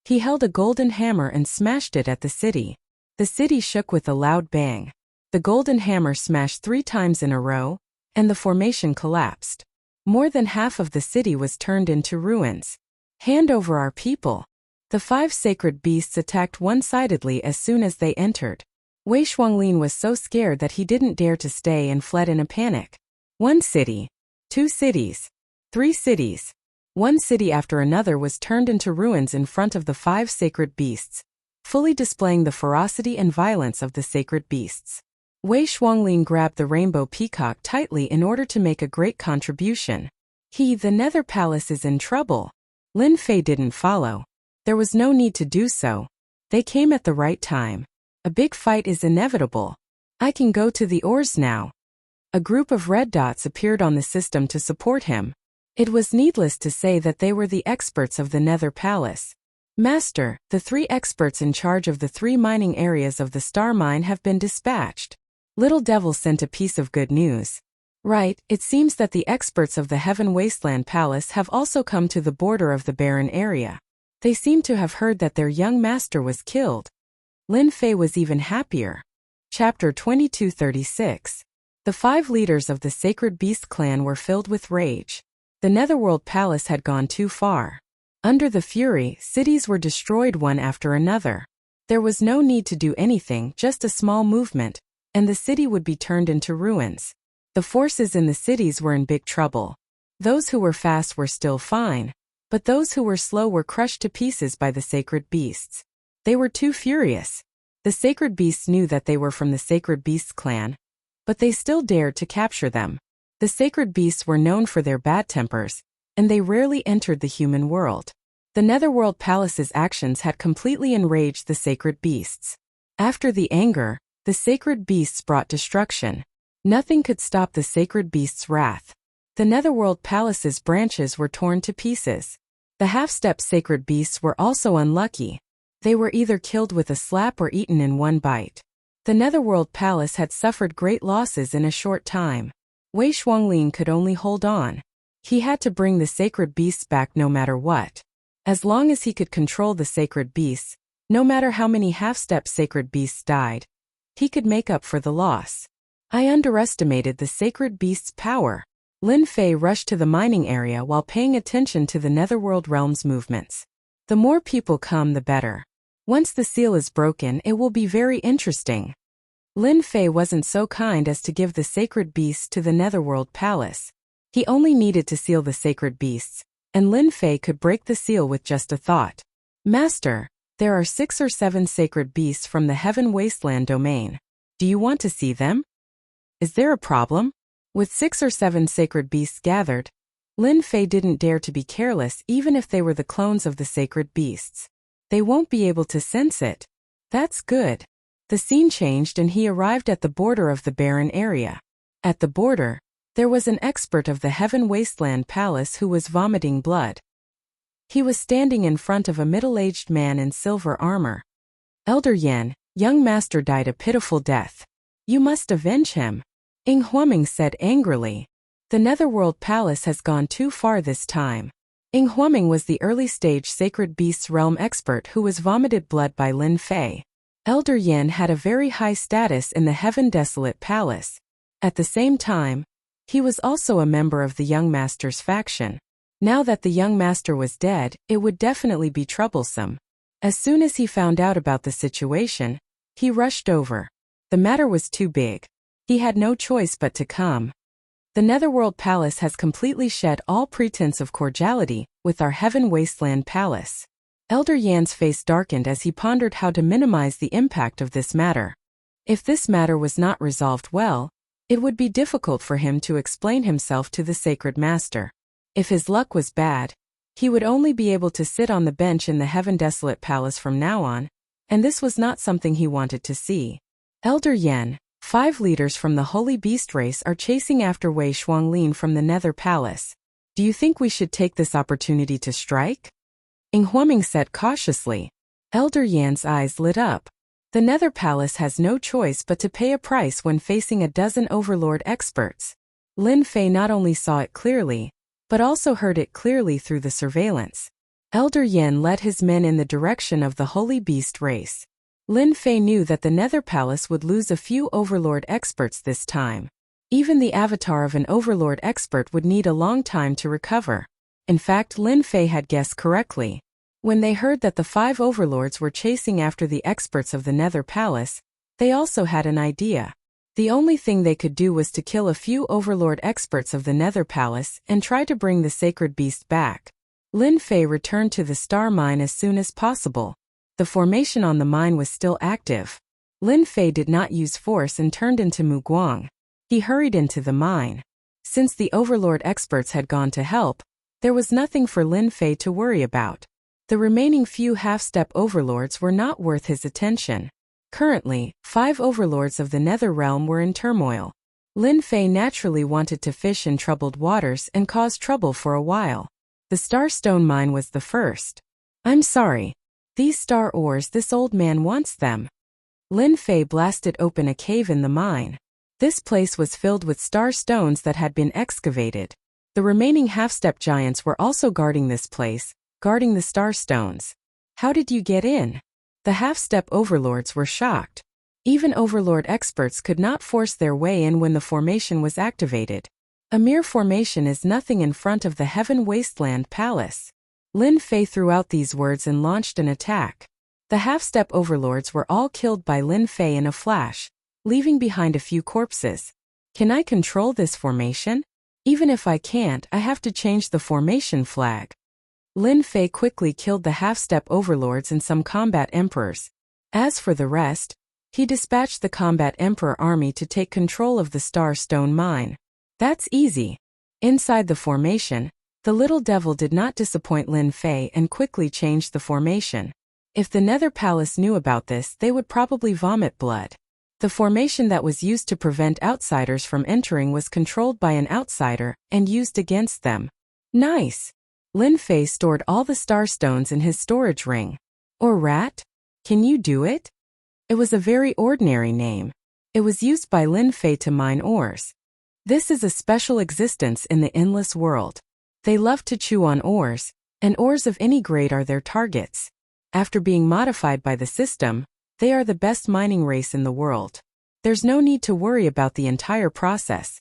[SPEAKER 1] He held a golden hammer and smashed it at the city. The city shook with a loud bang. The golden hammer smashed 3 times in a row, and the formation collapsed. More than half of the city was turned into ruins. Hand over our people. The 5 sacred beasts attacked one-sidedly as soon as they entered. Wei Shuanglin was so scared that he didn't dare to stay and fled in a panic. 1 city. 2 cities. 3 cities. One city after another was turned into ruins in front of the 5 sacred beasts, fully displaying the ferocity and violence of the sacred beasts. Wei Shuanglin grabbed the Rainbow Peacock tightly in order to make a great contribution. The Nether Palace is in trouble. Lin Fei didn't follow. There was no need to do so. They came at the right time. A big fight is inevitable. I can go to the ores now. A group of red dots appeared on the system to support him. It was needless to say that they were the experts of the Nether Palace. Master, the 3 experts in charge of the 3 mining areas of the star mine have been dispatched. Little Devil sent a piece of good news. Right, it seems that the experts of the Heaven Wasteland Palace have also come to the border of the barren area. They seem to have heard that their young master was killed. Lin Fei was even happier. Chapter 2236. The 5 leaders of the Sacred Beast clan were filled with rage. The Netherworld Palace had gone too far. Under the fury, cities were destroyed one after another. There was no need to do anything, just a small movement, and the city would be turned into ruins. The forces in the cities were in big trouble. Those who were fast were still fine, but those who were slow were crushed to pieces by the sacred beasts. They were too furious. The sacred beasts knew that they were from the Sacred Beasts clan, but they still dared to capture them. The sacred beasts were known for their bad tempers, and they rarely entered the human world. The Netherworld Palace's actions had completely enraged the sacred beasts. After the anger, the sacred beasts brought destruction. Nothing could stop the sacred beasts' wrath. The Netherworld Palace's branches were torn to pieces. The half-step sacred beasts were also unlucky. They were either killed with a slap or eaten in one bite. The Netherworld Palace had suffered great losses in a short time. Wei Shuanglin could only hold on. He had to bring the sacred beasts back no matter what. As long as he could control the sacred beasts, no matter how many half-step sacred beasts died, he could make up for the loss. I underestimated the sacred beast's power. Lin Fei rushed to the mining area while paying attention to the Netherworld realm's movements. The more people come, the better. Once the seal is broken, it will be very interesting. Lin Fei wasn't so kind as to give the sacred beasts to the Netherworld Palace. He only needed to seal the sacred beasts, and Lin Fei could break the seal with just a thought. Master, there are 6 or 7 sacred beasts from the Heaven Wasteland domain. Do you want to see them? Is there a problem? With 6 or 7 sacred beasts gathered, Lin Fei didn't dare to be careless even if they were the clones of the sacred beasts. They won't be able to sense it. That's good. The scene changed and he arrived at the border of the barren area. At the border, there was an expert of the Heaven Wasteland Palace who was vomiting blood. He was standing in front of a middle-aged man in silver armor. Elder Yan, young master died a pitiful death. You must avenge him. Ing Huaming said angrily. The Netherworld Palace has gone too far this time. Ing Huaming was the early-stage Sacred Beasts Realm expert who was vomited blood by Lin Fei. Elder Yan had a very high status in the Heaven Desolate Palace. At the same time, he was also a member of the Young Master's faction. Now that the Young Master was dead, it would definitely be troublesome. As soon as he found out about the situation, he rushed over. The matter was too big. He had no choice but to come. The Netherworld Palace has completely shed all pretense of cordiality with our Heaven Wasteland Palace. Elder Yan's face darkened as he pondered how to minimize the impact of this matter. If this matter was not resolved well, it would be difficult for him to explain himself to the Sacred Master. If his luck was bad, he would only be able to sit on the bench in the Heaven Desolate Palace from now on, and this was not something he wanted to see. Elder Yan, 5 leaders from the Holy Beast race are chasing after Wei Shuanglin from the Nether Palace. Do you think we should take this opportunity to strike? Ing Huaming said cautiously. Elder Yan's eyes lit up. The Nether Palace has no choice but to pay a price when facing a dozen Overlord experts. Lin Fei not only saw it clearly, but also heard it clearly through the surveillance. Elder Yan led his men in the direction of the Holy Beast race. Lin Fei knew that the Nether Palace would lose a few Overlord experts this time. Even the avatar of an Overlord expert would need a long time to recover. In fact, Lin Fei had guessed correctly. When they heard that the 5 Overlords were chasing after the experts of the Nether Palace, they also had an idea. The only thing they could do was to kill a few Overlord experts of the Nether Palace and try to bring the Sacred Beast back. Lin Fei returned to the star mine as soon as possible. The formation on the mine was still active. Lin Fei did not use force and turned into Mu Guang. He hurried into the mine. Since the Overlord experts had gone to help, there was nothing for Lin Fei to worry about. The remaining few half-step Overlords were not worth his attention. Currently, 5 Overlords of the Nether Realm were in turmoil. Lin Fei naturally wanted to fish in troubled waters and cause trouble for a while. The Starstone mine was the first. I'm sorry. These star ores, this old man wants them. Lin Fei blasted open a cave in the mine. This place was filled with star stones that had been excavated. The remaining half-step giants were also guarding this place, guarding the star stones. How did you get in? The half-step Overlords were shocked. Even Overlord experts could not force their way in when the formation was activated. A mere formation is nothing in front of the Heaven Wasteland Palace. Lin Fei threw out these words and launched an attack. The half-step Overlords were all killed by Lin Fei in a flash, leaving behind a few corpses. Can I control this formation? Even if I can't, I have to change the formation flag. Lin Fei quickly killed the half-step Overlords and some combat emperors. As for the rest, he dispatched the combat emperor army to take control of the Star Stone mine. That's easy. Inside the formation, The little devil did not disappoint Lin Fei and quickly changed the formation. If the Nether Palace knew about this, they would probably vomit blood. The formation that was used to prevent outsiders from entering was controlled by an outsider and used against them. Nice! Lin Fei stored all the star stones in his storage ring. Or rat? Can you do it? It was a very ordinary name. It was used by Lin Fei to mine ores. This is a special existence in the endless world. They love to chew on ores, and ores of any grade are their targets. After being modified by the system, they are the best mining race in the world. There's no need to worry about the entire process.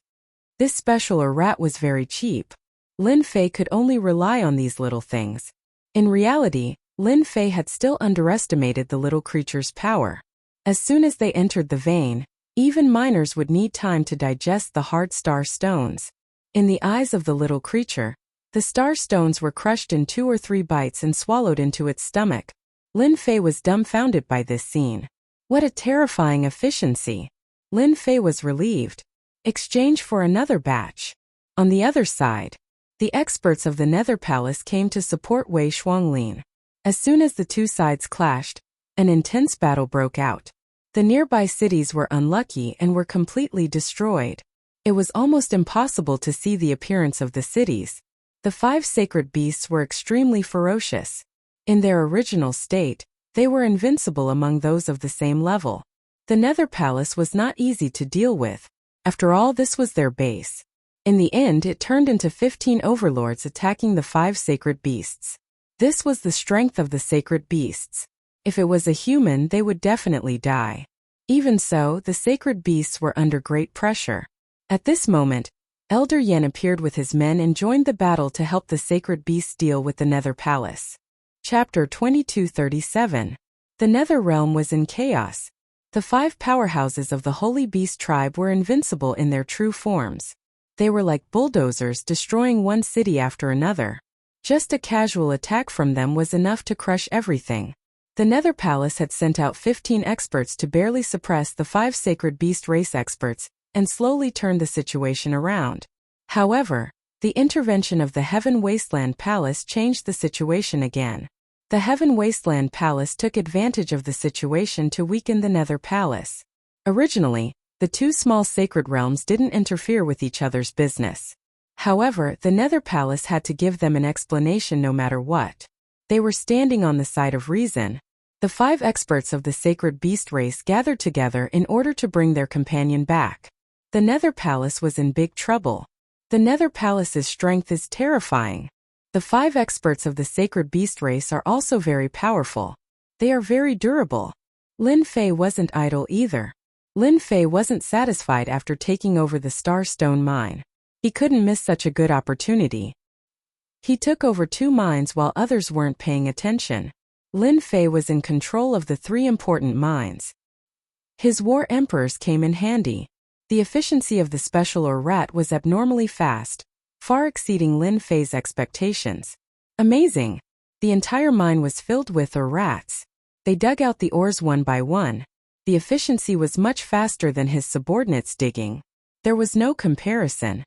[SPEAKER 1] This special or rat was very cheap. Lin Fei could only rely on these little things. In reality, Lin Fei had still underestimated the little creature's power. As soon as they entered the vein, even miners would need time to digest the hard star stones. In the eyes of the little creature, the star stones were crushed in 2 or 3 bites and swallowed into its stomach. Lin Fei was dumbfounded by this scene. What a terrifying efficiency! Lin Fei was relieved. Exchange for another batch. On the other side, the experts of the Nether Palace came to support Wei Shuanglin. As soon as the two sides clashed, an intense battle broke out. The nearby cities were unlucky and were completely destroyed. It was almost impossible to see the appearance of the cities. The 5 sacred beasts were extremely ferocious. In their original state, they were invincible among those of the same level. The Nether Palace was not easy to deal with. After all, this was their base. In the end, it turned into 15 overlords attacking the 5 sacred beasts. This was the strength of the sacred beasts. If it was a human, they would definitely die. Even so, the sacred beasts were under great pressure. At this moment, Elder Yen appeared with his men and joined the battle to help the sacred beasts deal with the Nether Palace. Chapter 2237. The Nether Realm was in chaos. The 5 powerhouses of the Holy Beast tribe were invincible in their true forms. They were like bulldozers destroying one city after another. Just a casual attack from them was enough to crush everything. The Nether Palace had sent out 15 experts to barely suppress the 5 sacred beast race experts and slowly turn the situation around. However, the intervention of the Heaven Wasteland Palace changed the situation again. The Heaven Wasteland Palace took advantage of the situation to weaken the Nether Palace. Originally, the 2 small sacred realms didn't interfere with each other's business. However, the Nether Palace had to give them an explanation no matter what. They were standing on the side of reason. The 5 experts of the sacred beast race gathered together in order to bring their companion back. The Nether Palace was in big trouble. The Nether Palace's strength is terrifying. The 5 experts of the sacred beast race are also very powerful. They are very durable. Lin Fei wasn't idle either. Lin Fei wasn't satisfied after taking over the Star Stone mine. He couldn't miss such a good opportunity. He took over 2 mines while others weren't paying attention. Lin Fei was in control of the 3 important mines. His war emperors came in handy. The efficiency of the special or rat was abnormally fast, far exceeding Lin Fei's expectations. Amazing! The entire mine was filled with rats. They dug out the ores one by one. The efficiency was much faster than his subordinates digging. There was no comparison.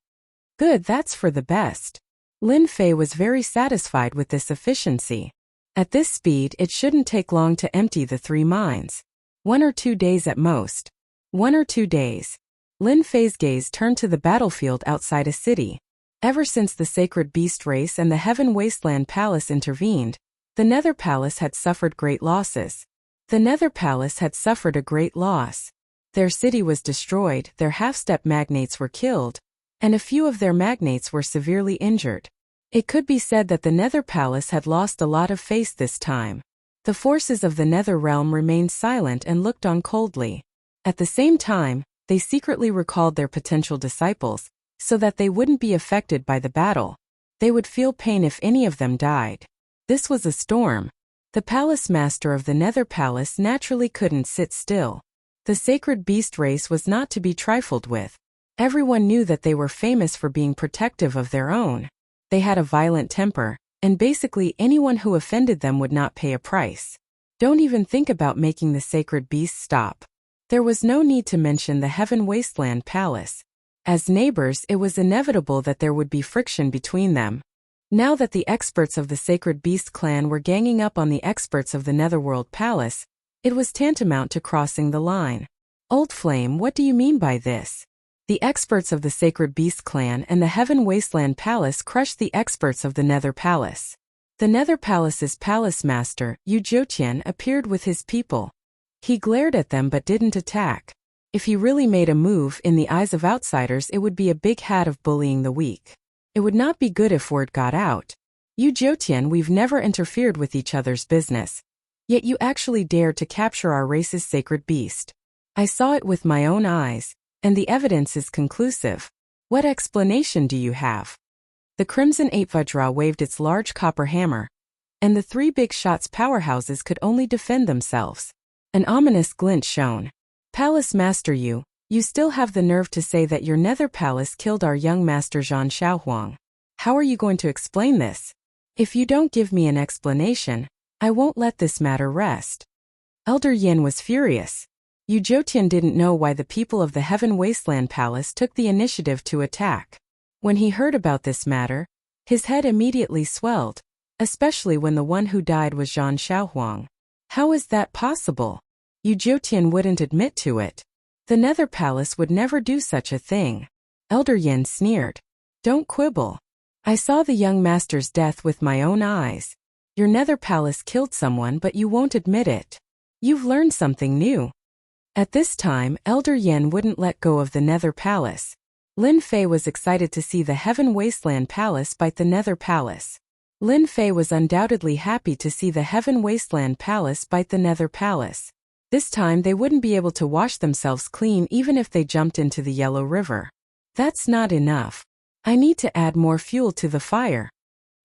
[SPEAKER 1] Good, that's for the best. Lin Fei was very satisfied with this efficiency. At this speed, it shouldn't take long to empty the 3 mines. 1 or 2 days at most. 1 or 2 days. Lin Fei's gaze turned to the battlefield outside a city. Ever since the Sacred Beast race and the Heaven Wasteland Palace intervened, the Nether Palace had suffered great losses. The Nether Palace had suffered a great loss. Their city was destroyed, their half-step magnates were killed, and a few of their magnates were severely injured. It could be said that the Nether Palace had lost a lot of face this time. The forces of the Nether Realm remained silent and looked on coldly. At the same time, they secretly recalled their potential disciples, so that they wouldn't be affected by the battle. They would feel pain if any of them died. This was a storm. The Palace Master of the Nether Palace naturally couldn't sit still. The Sacred Beast race was not to be trifled with. Everyone knew that they were famous for being protective of their own. They had a violent temper, and basically anyone who offended them would not pay a price. Don't even think about making the Sacred Beast stop. There was no need to mention the Heaven Wasteland Palace. As neighbors, it was inevitable that there would be friction between them. Now that the experts of the Sacred Beast clan were ganging up on the experts of the Netherworld Palace, it was tantamount to crossing the line. Old Flame, what do you mean by this? The experts of the Sacred Beast clan and the Heaven Wasteland Palace crushed the experts of the Nether Palace. The Nether Palace's palace master, Yu Jotian, appeared with his people. He glared at them but didn't attack. If he really made a move, in the eyes of outsiders it would be a big hat of bullying the weak. It would not be good if word got out. Yu Jotian, we've never interfered with each other's business. Yet you actually dared to capture our race's sacred beast. I saw it with my own eyes, and the evidence is conclusive. What explanation do you have? The Crimson Ape Vajra waved its large copper hammer, and the three big shots powerhouses could only defend themselves. An ominous glint shone. Palace Master you still have the nerve to say that your Nether Palace killed our young master Zhan Xiaohuang. How are you going to explain this? If you don't give me an explanation, I won't let this matter rest. Elder Yin was furious. Yu Jotian didn't know why the people of the Heaven Wasteland Palace took the initiative to attack. When he heard about this matter, his head immediately swelled, especially when the one who died was Zhan Xiaohuang. How is that possible? Yu Jotian wouldn't admit to it. The Nether Palace would never do such a thing. Elder Yin sneered. Don't quibble. I saw the young master's death with my own eyes. Your Nether Palace killed someone but you won't admit it. You've learned something new. At this time, Elder Yin wouldn't let go of the Nether Palace. Lin Fei was excited to see the Heaven Wasteland Palace bite the Nether Palace. Lin Fei was undoubtedly happy to see the Heaven Wasteland Palace bite the Nether Palace. This time they wouldn't be able to wash themselves clean even if they jumped into the Yellow River. That's not enough. I need to add more fuel to the fire.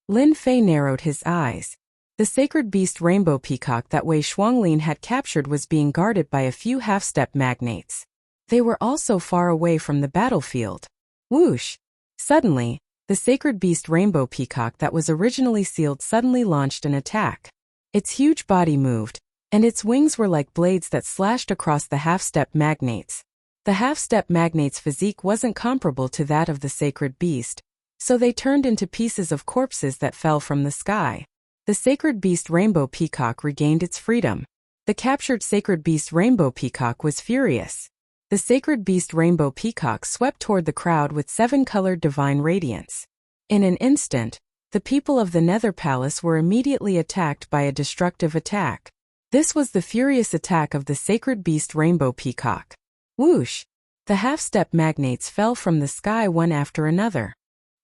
[SPEAKER 1] Lin Fei narrowed his eyes. The sacred beast Rainbow Peacock that Wei Shuanglin had captured was being guarded by a few half-step magnates. They were also far away from the battlefield. Whoosh! Suddenly, the sacred beast Rainbow Peacock that was originally sealed suddenly launched an attack. Its huge body moved, and its wings were like blades that slashed across the half-step magnates. The half-step magnates' physique wasn't comparable to that of the sacred beast, so they turned into pieces of corpses that fell from the sky. The sacred beast Rainbow Peacock regained its freedom. The captured sacred beast Rainbow Peacock was furious. The sacred beast Rainbow Peacock swept toward the crowd with 7-colored divine radiance. In an instant, the people of the Nether Palace were immediately attacked by a destructive attack. This was the furious attack of the sacred beast Rainbow Peacock. Whoosh! The half-step magnates fell from the sky one after another.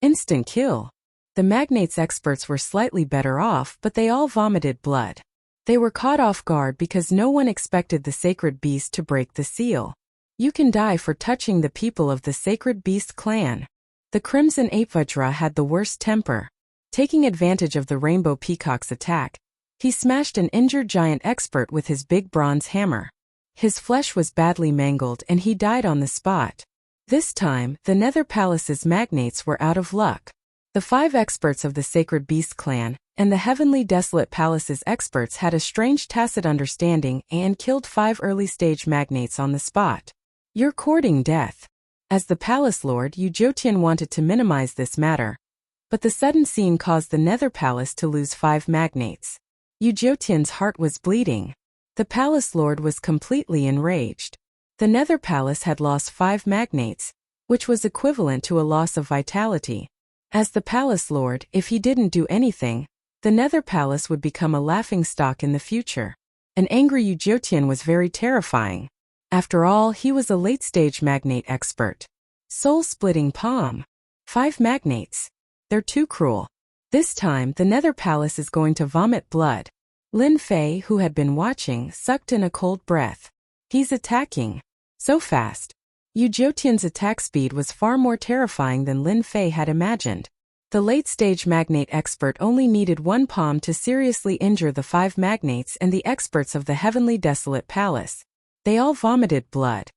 [SPEAKER 1] Instant kill. The magnates' experts were slightly better off, but they all vomited blood. They were caught off guard because no one expected the sacred beast to break the seal. You can die for touching the people of the Sacred Beast clan. The Crimson Ape Vajra had the worst temper. Taking advantage of the Rainbow Peacock's attack, he smashed an injured giant expert with his big bronze hammer. His flesh was badly mangled and he died on the spot. This time, the Nether Palace's magnates were out of luck. The 5 experts of the Sacred Beast clan and the Heavenly Desolate Palace's experts had a strange tacit understanding and killed 5 early-stage magnates on the spot. You're courting death. As the Palace Lord, Yu Jotian wanted to minimize this matter, but the sudden scene caused the Nether Palace to lose 5 magnates. Yu Jotian's heart was bleeding. The Palace Lord was completely enraged. The Nether Palace had lost 5 magnates, which was equivalent to a loss of vitality. As the Palace Lord, if he didn't do anything, the Nether Palace would become a laughingstock in the future. An angry Yu Jotian was very terrifying. After all, he was a late-stage magnate expert. Soul-splitting palm. 5 magnates. They're too cruel. This time, the Nether Palace is going to vomit blood. Lin Fei, who had been watching, sucked in a cold breath. He's attacking. So fast. Yu Jotian's attack speed was far more terrifying than Lin Fei had imagined. The late-stage magnate expert only needed 1 palm to seriously injure the 5 magnates and the experts of the Heavenly Desolate Palace. They all vomited blood.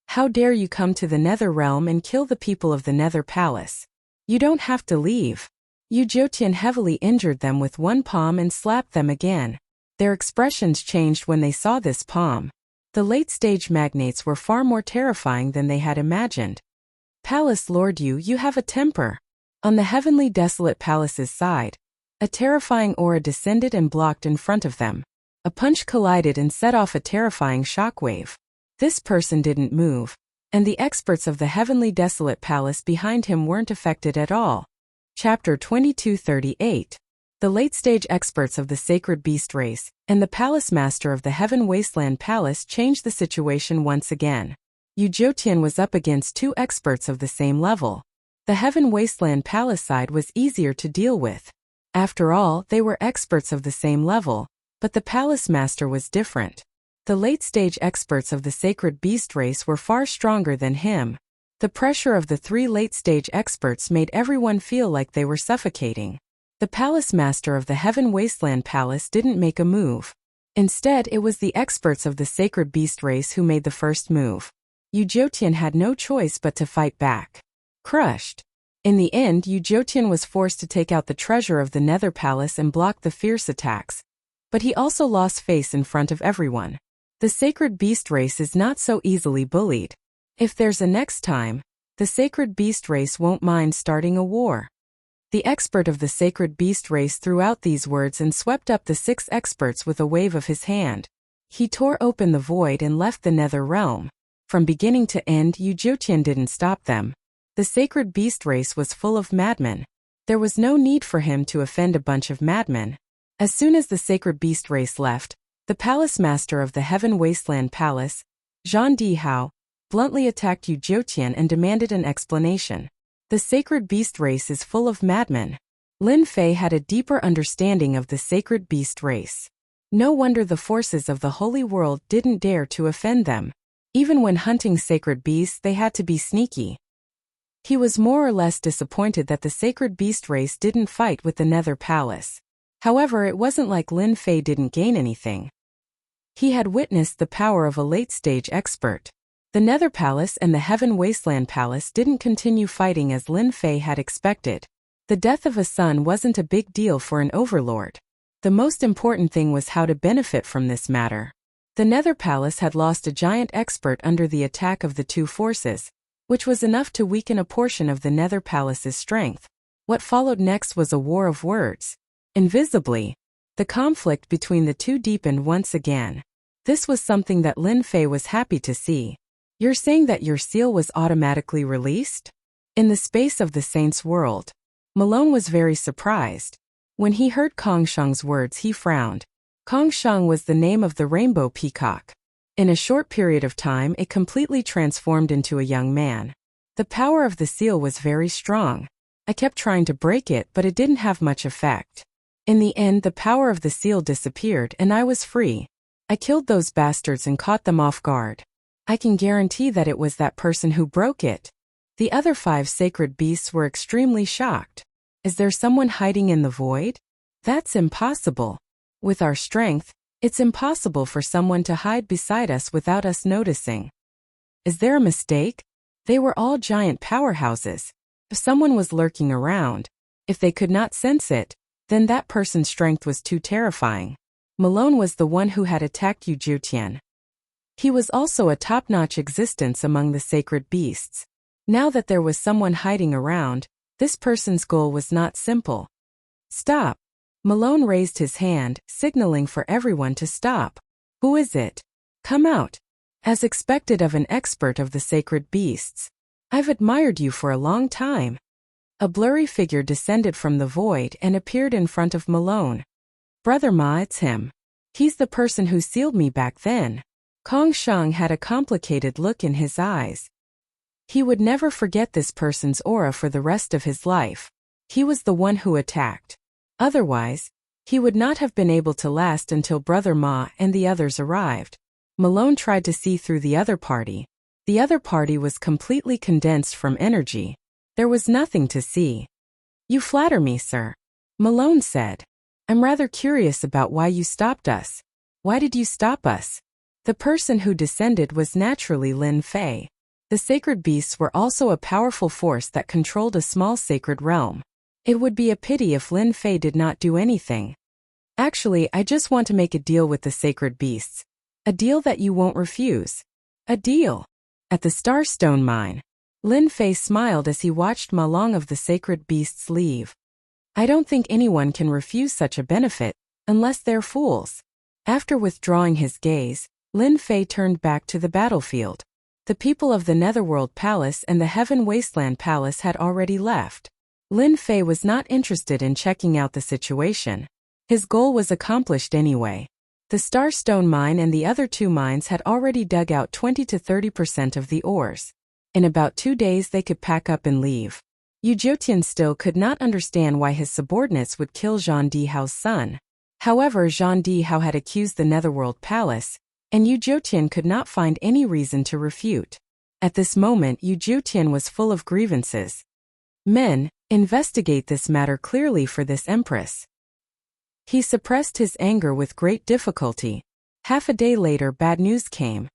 [SPEAKER 1] How dare you come to the Nether Realm and kill the people of the Nether Palace? You don't have to leave. Yu Jotian heavily injured them with 1 palm and slapped them again. Their expressions changed when they saw this palm. The late-stage magnates were far more terrifying than they had imagined. Palace Lord, you have a temper. On the heavenly desolate palace's side, a terrifying aura descended and blocked in front of them. A punch collided and set off a terrifying shockwave. This person didn't move, and the experts of the heavenly desolate palace behind him weren't affected at all. Chapter 2238. The late-stage experts of the sacred beast race and the palace master of the Heaven Wasteland Palace changed the situation once again. Yu Jiutian was up against two experts of the same level. The Heaven Wasteland Palace side was easier to deal with. After all, they were experts of the same level, but the palace master was different. The late-stage experts of the sacred beast race were far stronger than him. The pressure of the three late-stage experts made everyone feel like they were suffocating. The palace master of the Heaven Wasteland Palace didn't make a move. Instead, it was the experts of the sacred beast race who made the first move. Yu Jiutian had no choice but to fight back. Crushed. In the end, Yu Jiutian was forced to take out the treasure of the Nether Palace and block the fierce attacks. But he also lost face in front of everyone. The sacred beast race is not so easily bullied. If there's a next time, the sacred beast race won't mind starting a war. The expert of the sacred beast race threw out these words and swept up the 6 experts with a wave of his hand. He tore open the void and left the nether realm. From beginning to end, Yu Jiutian didn't stop them. The sacred beast race was full of madmen. There was no need for him to offend a bunch of madmen. As soon as the sacred beast race left, the palace master of the Heaven Wasteland Palace, Zhang Dihao, bluntly attacked Yu Jiutian and demanded an explanation. The sacred beast race is full of madmen. Lin Fei had a deeper understanding of the sacred beast race. No wonder the forces of the holy world didn't dare to offend them. Even when hunting sacred beasts, they had to be sneaky. He was more or less disappointed that the sacred beast race didn't fight with the Nether Palace. However, it wasn't like Lin Fei didn't gain anything. He had witnessed the power of a late-stage expert. The Nether Palace and the Heaven Wasteland Palace didn't continue fighting as Lin Fei had expected. The death of a son wasn't a big deal for an overlord. The most important thing was how to benefit from this matter. The Nether Palace had lost a giant expert under the attack of the two forces, which was enough to weaken a portion of the Nether Palace's strength. What followed next was a war of words. Invisibly, the conflict between the two deepened once again. This was something that Lin Fei was happy to see. You're saying that your seal was automatically released? In the space of the saint's world, Malone was very surprised. When he heard Kong Shang's words, he frowned. Kong Shang was the name of the rainbow peacock. In a short period of time, it completely transformed into a young man. The power of the seal was very strong. I kept trying to break it, but it didn't have much effect. In the end, the power of the seal disappeared and I was free. I killed those bastards and caught them off guard. I can guarantee that it was that person who broke it. The other 5 sacred beasts were extremely shocked. Is there someone hiding in the void? That's impossible. With our strength, it's impossible for someone to hide beside us without us noticing. Is there a mistake? They were all giant powerhouses. If someone was lurking around, if they could not sense it, then that person's strength was too terrifying. Malone was the one who had attacked Yu Jiutian. He was also a top-notch existence among the sacred beasts. Now that there was someone hiding around, this person's goal was not simple. Stop. Malone raised his hand, signaling for everyone to stop. Who is it? Come out. As expected of an expert of the sacred beasts. I've admired you for a long time. A blurry figure descended from the void and appeared in front of Malone. Brother Ma, it's him. He's the person who sealed me back then. Kong Shang had a complicated look in his eyes. He would never forget this person's aura for the rest of his life. He was the one who attacked. Otherwise, he would not have been able to last until Brother Ma and the others arrived. Malone tried to see through the other party. The other party was completely condensed from energy. There was nothing to see. You flatter me, sir. Malone said. I'm rather curious about why you stopped us. Why did you stop us? The person who descended was naturally Lin Fei. The sacred beasts were also a powerful force that controlled a small sacred realm. It would be a pity if Lin Fei did not do anything. Actually, I just want to make a deal with the sacred beasts. A deal that you won't refuse. A deal. At the Starstone mine, Lin Fei smiled as he watched Ma Long of the sacred beasts leave. I don't think anyone can refuse such a benefit, unless they're fools. After withdrawing his gaze, Lin Fei turned back to the battlefield. The people of the Netherworld Palace and the Heaven Wasteland Palace had already left. Lin Fei was not interested in checking out the situation. His goal was accomplished anyway. The Starstone mine and the other 2 mines had already dug out 20 to 30% of the ores. In about 2 days they could pack up and leave. Yu Jiutian still could not understand why his subordinates would kill Zhang Dihao's son. However, Zhang Dihao had accused the Netherworld Palace, and Yu Jiutian could not find any reason to refute. At this moment Yu Jiutian was full of grievances. Men, investigate this matter clearly for this empress. He suppressed his anger with great difficulty. Half a day later bad news came.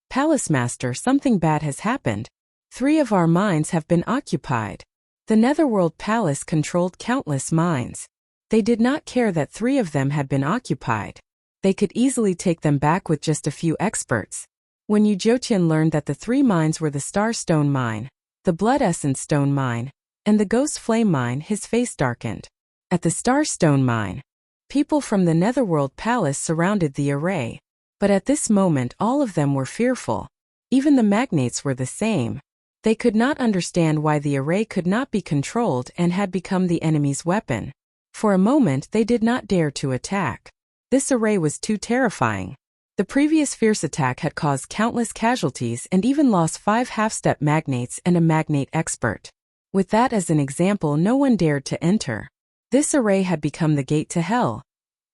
[SPEAKER 1] Palace Master, something bad has happened. 3 of our mines have been occupied. The Netherworld Palace controlled countless mines. They did not care that 3 of them had been occupied. They could easily take them back with just a few experts. When Yu Jiutian learned that the 3 mines were the Starstone mine, the Blood Essence Stone mine, and the Ghost Flame mine, his face darkened. At the Starstone mine, people from the Netherworld Palace surrounded the array. But at this moment all of them were fearful. Even the magnates were the same. They could not understand why the array could not be controlled and had become the enemy's weapon. For a moment they did not dare to attack. This array was too terrifying. The previous fierce attack had caused countless casualties and even lost 5 half-step magnates and a magnate expert. With that as an example, no one dared to enter. This array had become the gate to hell.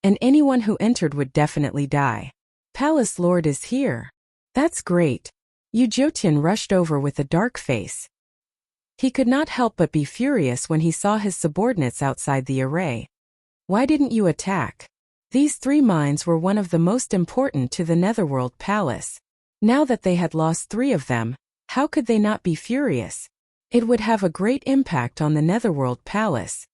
[SPEAKER 1] And anyone who entered would definitely die. Palace Lord is here. That's great. Yu Jiutian rushed over with a dark face. He could not help but be furious when he saw his subordinates outside the array. Why didn't you attack? These 3 mines were one of the most important to the Netherworld Palace. Now that they had lost 3 of them, how could they not be furious? It would have a great impact on the Netherworld Palace.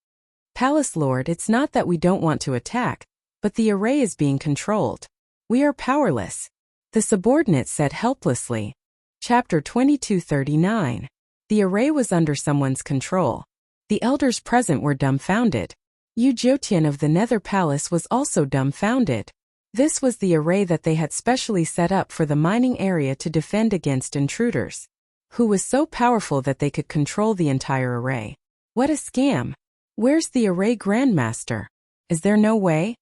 [SPEAKER 1] Palace Lord, it's not that we don't want to attack, but the array is being controlled. We are powerless. The subordinate said helplessly. Chapter 2239. The array was under someone's control. The elders present were dumbfounded. Yu Jiutian of the Nether Palace was also dumbfounded. This was the array that they had specially set up for the mining area to defend against intruders. Who was so powerful that they could control the entire array? What a scam! Where's the array Grandmaster? Is there no way?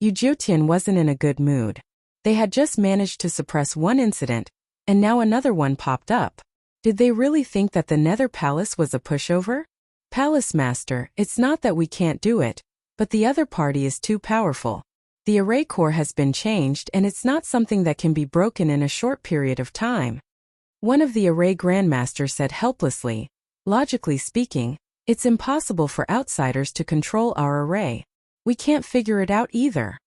[SPEAKER 1] Yu Jiutian wasn't in a good mood. They had just managed to suppress one incident, and now another one popped up. Did they really think that the Nether Palace was a pushover? Palace Master, it's not that we can't do it, but the other party is too powerful. The array core has been changed and it's not something that can be broken in a short period of time. One of the array grandmasters said helplessly. Logically speaking, it's impossible for outsiders to control our array. We can't figure it out either.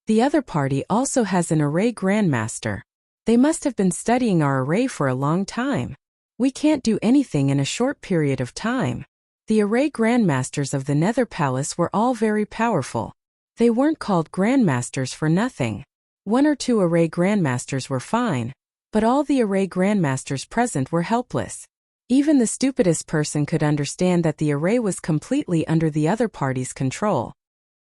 [SPEAKER 1] The other party also has an array grandmaster. They must have been studying our array for a long time. We can't do anything in a short period of time. The array grandmasters of the Nether Palace were all very powerful. They weren't called grandmasters for nothing. 1 or 2 array grandmasters were fine, but all the array grandmasters present were helpless. Even the stupidest person could understand that the array was completely under the other party's control.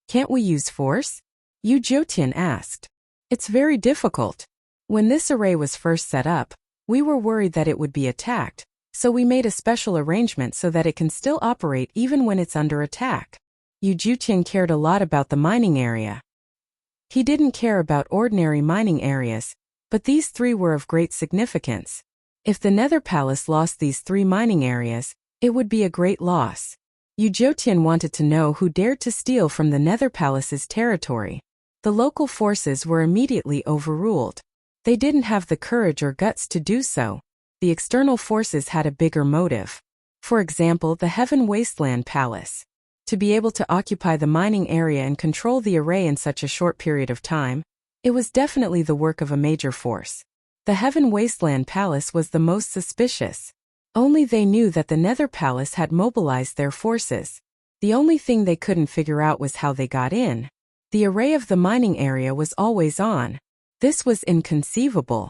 [SPEAKER 1] Can't we use force? Yu Jiutian asked. It's very difficult. When this array was first set up, we were worried that it would be attacked, so we made a special arrangement so that it can still operate even when it's under attack. Yu Jiutian cared a lot about the mining area. He didn't care about ordinary mining areas, but these 3 were of great significance. If the Nether Palace lost these 3 mining areas, it would be a great loss. Yu Jiutian wanted to know who dared to steal from the Nether Palace's territory. The local forces were immediately overruled. They didn't have the courage or guts to do so. The external forces had a bigger motive. For example, the Heaven Wasteland Palace. To be able to occupy the mining area and control the array in such a short period of time, it was definitely the work of a major force. The Heaven Wasteland Palace was the most suspicious. Only they knew that the Nether Palace had mobilized their forces. The only thing they couldn't figure out was how they got in. The array of the mining area was always on. This was inconceivable.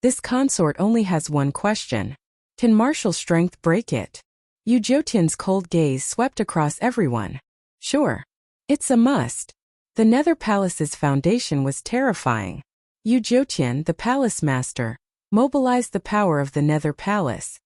[SPEAKER 1] This consort only has one question. Can martial strength break it? Yu Jotian's cold gaze swept across everyone. Sure. It's a must. The Nether Palace's foundation was terrifying. Yu Jotian, the palace master, mobilized the power of the Nether Palace.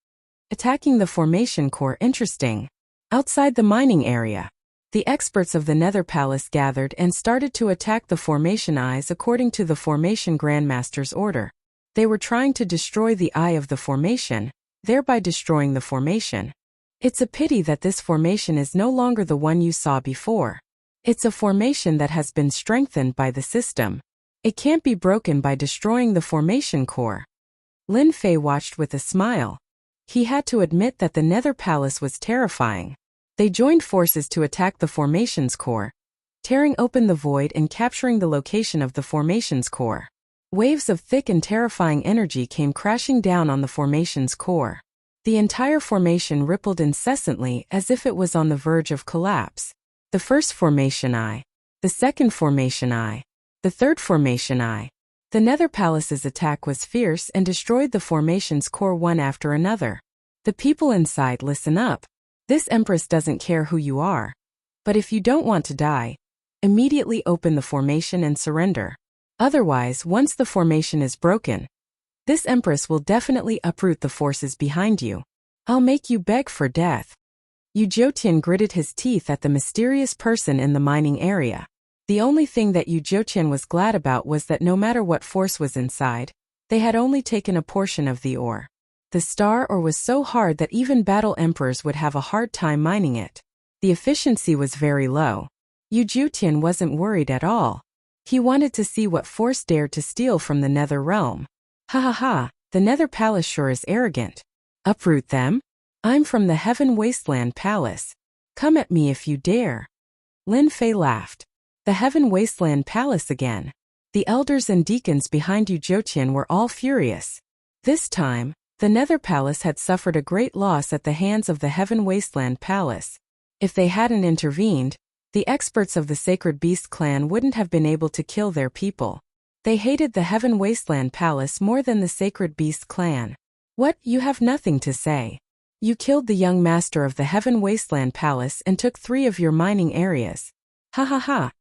[SPEAKER 1] Attacking the formation core. Interesting. Outside the mining area, the experts of the Nether Palace gathered and started to attack the formation eyes according to the formation Grandmaster's order. They were trying to destroy the eye of the formation, thereby destroying the formation. It's a pity that this formation is no longer the one you saw before. It's a formation that has been strengthened by the system. It can't be broken by destroying the formation core. Lin Fei watched with a smile. He had to admit that the Nether Palace was terrifying. They joined forces to attack the formation's core, tearing open the void and capturing the location of the formation's core. Waves of thick and terrifying energy came crashing down on the formation's core. The entire formation rippled incessantly as if it was on the verge of collapse. The first formation eye, the second formation eye, the third formation eye. The Nether Palace's attack was fierce and destroyed the formation's core one after another. The people inside, listen up. This Empress doesn't care who you are. But if you don't want to die, immediately open the formation and surrender. Otherwise, once the formation is broken, this Empress will definitely uproot the forces behind you. I'll make you beg for death. Yu Jotian gritted his teeth at the mysterious person in the mining area. The only thing that Yu Jotian was glad about was that no matter what force was inside, they had only taken a portion of the ore. The star ore was so hard that even battle emperors would have a hard time mining it. The efficiency was very low. Yu Jotian wasn't worried at all. He wanted to see what force dared to steal from the Nether realm. Ha ha ha, the Nether Palace sure is arrogant. Uproot them? I'm from the Heaven Wasteland Palace. Come at me if you dare. Lin Fei laughed. The Heaven Wasteland Palace again. The elders and deacons behind Yu Jotian were all furious. This time, the Nether Palace had suffered a great loss at the hands of the Heaven Wasteland Palace. If they hadn't intervened, the experts of the Sacred Beast clan wouldn't have been able to kill their people. They hated the Heaven Wasteland Palace more than the Sacred Beast clan. What, you have nothing to say? You killed the young master of the Heaven Wasteland Palace and took 3 of your mining areas. Ha ha ha.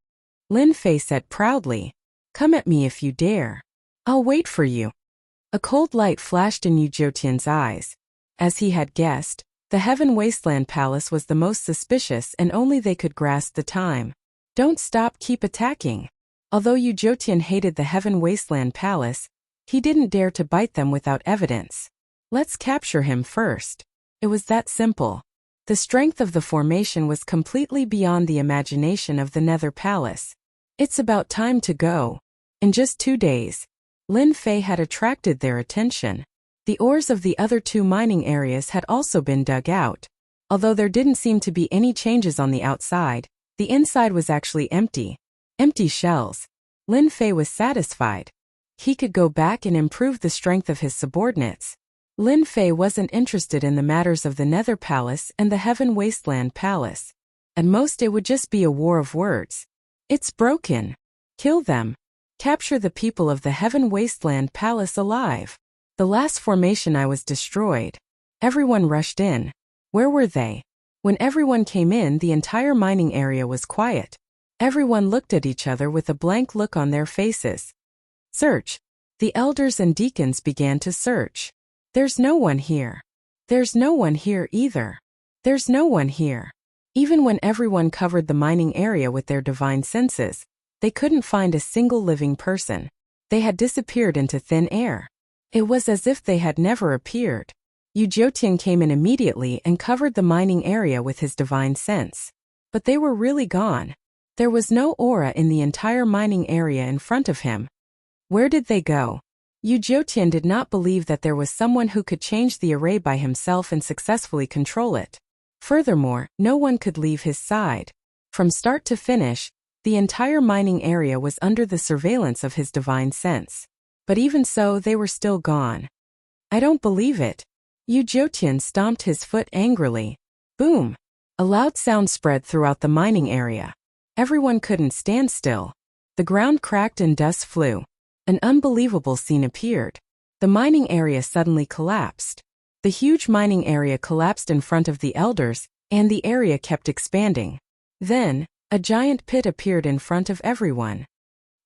[SPEAKER 1] Lin Fei said proudly. Come at me if you dare. I'll wait for you. A cold light flashed in Yu Jotian's eyes. As he had guessed, the Heaven Wasteland Palace was the most suspicious and only they could grasp the time. Don't stop, keep attacking. Although Yu Jotian hated the Heaven Wasteland Palace, he didn't dare to bite them without evidence. Let's capture him first. It was that simple. The strength of the formation was completely beyond the imagination of the Nether Palace. It's about time to go. In just 2 days, Lin Fei had attracted their attention. The ores of the other 2 mining areas had also been dug out. Although there didn't seem to be any changes on the outside, the inside was actually empty. Empty shells. Lin Fei was satisfied. He could go back and improve the strength of his subordinates. Lin Fei wasn't interested in the matters of the Nether Palace and the Heaven Wasteland Palace. At most it would just be a war of words. It's broken. Kill them. Capture the people of the Heaven Wasteland Palace alive. The last formation eye was destroyed. Everyone rushed in. Where were they? When everyone came in, the entire mining area was quiet. Everyone looked at each other with a blank look on their faces. Search. The elders and deacons began to search. There's no one here. There's no one here either. There's no one here. Even when everyone covered the mining area with their divine senses, they couldn't find a single living person. They had disappeared into thin air. It was as if they had never appeared. Yu Jotian came in immediately and covered the mining area with his divine sense. But they were really gone. There was no aura in the entire mining area in front of him. Where did they go? Yu Jotian did not believe that there was someone who could change the array by himself and successfully control it. Furthermore, no one could leave his side. From start to finish, the entire mining area was under the surveillance of his divine sense. But even so, they were still gone. I don't believe it. Yu Jotian stomped his foot angrily. Boom! A loud sound spread throughout the mining area. Everyone couldn't stand still. The ground cracked and dust flew. An unbelievable scene appeared. The mining area suddenly collapsed. The huge mining area collapsed in front of the elders, and the area kept expanding. Then, a giant pit appeared in front of everyone.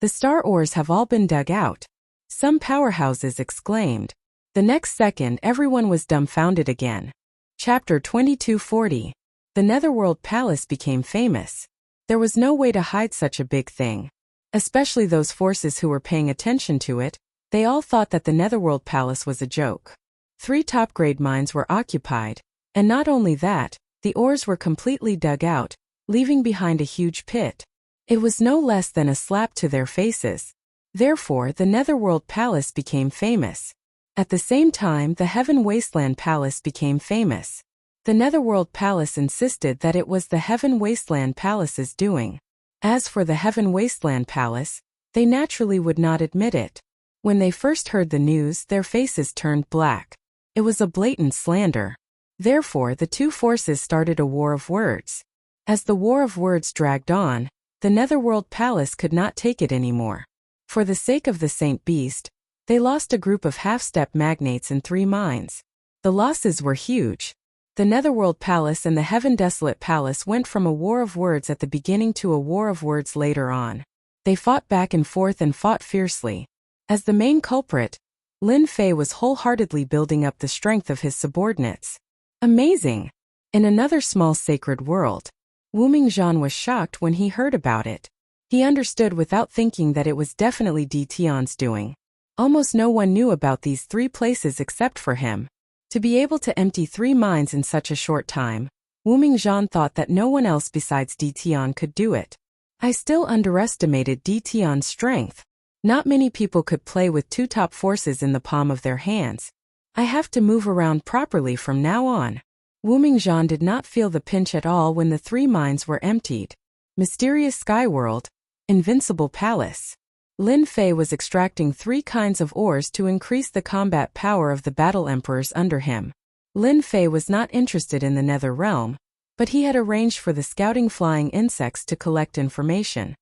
[SPEAKER 1] The star ores have all been dug out, some powerhouses exclaimed. The next second everyone was dumbfounded again. Chapter 2240. The Netherworld Palace became famous. There was no way to hide such a big thing. Especially those forces who were paying attention to it, they all thought that the Netherworld Palace was a joke. 3 top-grade mines were occupied, and not only that, the ores were completely dug out, leaving behind a huge pit. It was no less than a slap to their faces. Therefore, the Netherworld Palace became famous. At the same time, the Heaven Wasteland Palace became famous. The Netherworld Palace insisted that it was the Heaven Wasteland Palace's doing. As for the Heaven Wasteland Palace, they naturally would not admit it. When they first heard the news, their faces turned black. It was a blatant slander. Therefore, the two forces started a war of words. As the war of words dragged on, the Netherworld Palace could not take it anymore. For the sake of the Saint Beast, they lost a group of half-step magnates in 3 mines. The losses were huge. The Netherworld Palace and the Heaven Desolate Palace went from a war of words at the beginning to a war of words later on. They fought back and forth and fought fiercely. As the main culprit, Lin Fei was wholeheartedly building up the strength of his subordinates. Amazing! In another small sacred world, Wu Mingzhan was shocked when he heard about it. He understood without thinking that it was definitely Di Tian's doing. Almost no one knew about these 3 places except for him. To be able to empty 3 mines in such a short time, Wu Mingzhan thought that no one else besides Di Tian could do it. I still underestimated Di Tian's strength. Not many people could play with 2 top forces in the palm of their hands. I have to move around properly from now on. Wu Mingzhan did not feel the pinch at all when the 3 mines were emptied. Mysterious Sky World, Invincible Palace. Lin Fei was extracting 3 kinds of ores to increase the combat power of the battle emperors under him. Lin Fei was not interested in the Nether Realm, but he had arranged for the scouting flying insects to collect information.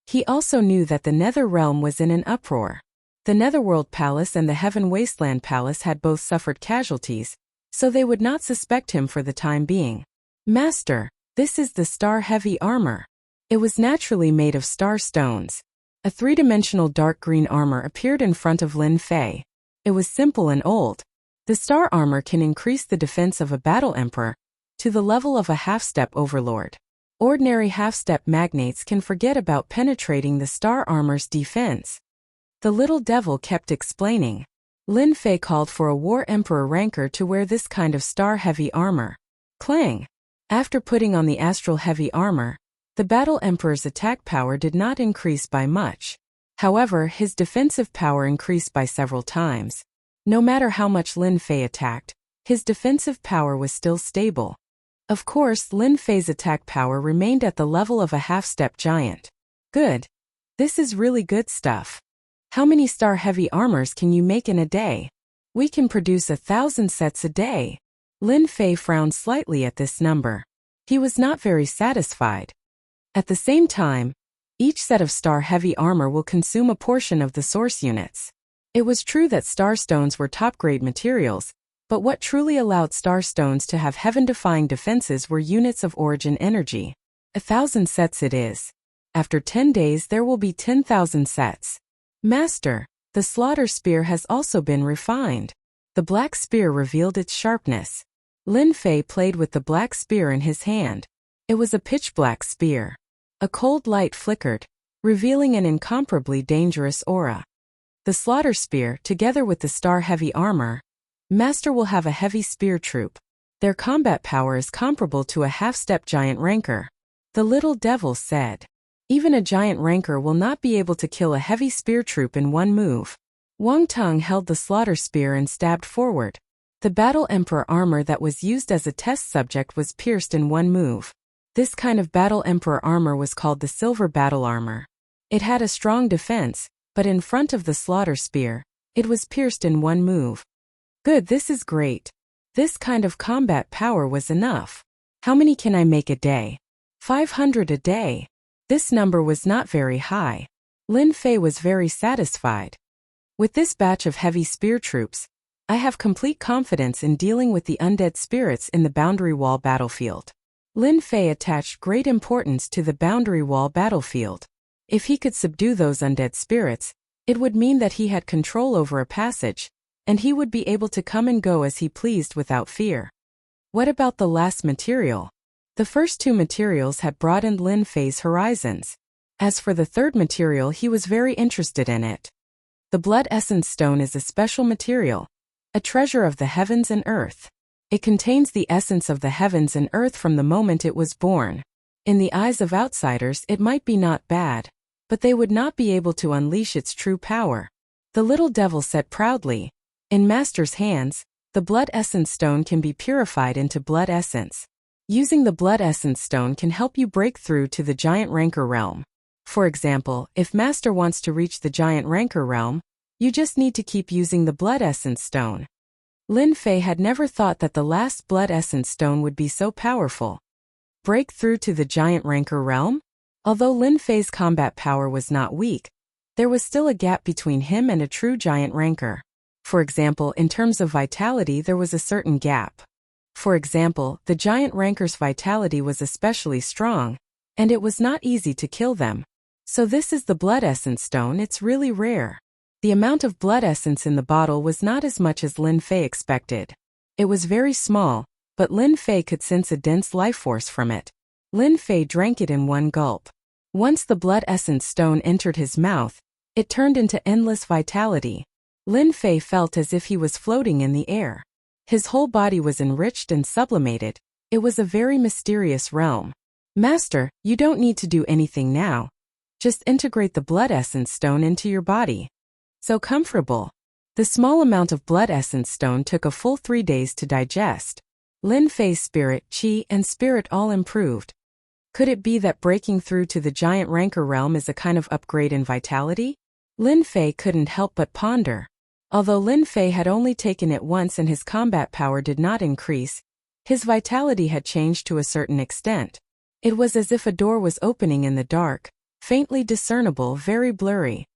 [SPEAKER 1] He also knew that the Nether Realm was in an uproar. The Netherworld Palace and the Heaven Wasteland Palace had both suffered casualties, so they would not suspect him for the time being. Master, this is the star-heavy armor. It was naturally made of star stones. A 3-dimensional dark green armor appeared in front of Lin Fei. It was simple and old. The star armor can increase the defense of a battle emperor to the level of a half-step overlord. Ordinary half-step magnates can forget about penetrating the star armor's defense. The little devil kept explaining. Lin Fei called for a war emperor ranker to wear this kind of star-heavy armor. Clang! After putting on the astral heavy armor, the battle emperor's attack power did not increase by much. However, his defensive power increased by several times. No matter how much Lin Fei attacked, his defensive power was still stable. Of course, Lin Fei's attack power remained at the level of a half-step giant. Good. This is really good stuff. How many star-heavy armors can you make in a day? We can produce 1,000 sets a day. Lin Fei frowned slightly at this number. He was not very satisfied. At the same time, each set of star-heavy armor will consume a portion of the source units. It was true that star stones were top-grade materials, but what truly allowed star stones to have heaven-defying defenses were units of origin energy. 1,000 sets it is. After 10 days there will be 10,000 sets. Master, the slaughter spear has also been refined. The black spear revealed its sharpness. Lin Fei played with the black spear in his hand. It was a pitch-black spear. A cold light flickered, revealing an incomparably dangerous aura. The slaughter spear, together with the star-heavy armor, Master will have a heavy spear troop. Their combat power is comparable to a half-step giant ranker. The little devil said. Even a giant ranker will not be able to kill a heavy spear troop in one move. Wang Teng held the slaughter spear and stabbed forward. The battle emperor armor that was used as a test subject was pierced in one move. This kind of battle emperor armor was called the silver battle armor. It had a strong defense, but in front of the slaughter spear, it was pierced in one move. Good, this is great. This kind of combat power was enough. How many can I make a day? 500 a day. This number was not very high. Lin Fei was very satisfied. With this batch of heavy spear troops, I have complete confidence in dealing with the undead spirits in the Boundary Wall battlefield. Lin Fei attached great importance to the Boundary Wall battlefield. If he could subdue those undead spirits, it would mean that he had control over a passage, and he would be able to come and go as he pleased without fear. What about the last material? The first two materials had broadened Lin Fei's horizons. As for the third material, he was very interested in it. The Blood Essence Stone is a special material, a treasure of the heavens and earth. It contains the essence of the heavens and earth from the moment it was born. In the eyes of outsiders, it might be not bad, but they would not be able to unleash its true power. The little devil said proudly, "In Master's hands, the Blood Essence Stone can be purified into blood essence. Using the Blood Essence Stone can help you break through to the Giant Rancor realm. For example, if Master wants to reach the Giant Rancor realm, you just need to keep using the Blood Essence Stone." Lin Fei had never thought that the last Blood Essence Stone would be so powerful. Break through to the Giant Rancor realm? Although Lin Fei's combat power was not weak, there was still a gap between him and a true Giant Rancor. For example, in terms of vitality, there was a certain gap. For example, the Giant Rancor's vitality was especially strong, and it was not easy to kill them. So this is the Blood Essence Stone. It's really rare. The amount of blood essence in the bottle was not as much as Lin Fei expected. It was very small, but Lin Fei could sense a dense life force from it. Lin Fei drank it in one gulp. Once the Blood Essence Stone entered his mouth, it turned into endless vitality. Lin Fei felt as if he was floating in the air. His whole body was enriched and sublimated. It was a very mysterious realm. "Master, you don't need to do anything now. Just integrate the Blood Essence Stone into your body." So comfortable. The small amount of Blood Essence Stone took a full 3 days to digest. Lin Fei's spirit, chi, and spirit all improved. Could it be that breaking through to the Giant Rancor realm is a kind of upgrade in vitality? Lin Fei couldn't help but ponder. Although Lin Fei had only taken it once and his combat power did not increase, his vitality had changed to a certain extent. It was as if a door was opening in the dark, faintly discernible, very blurry.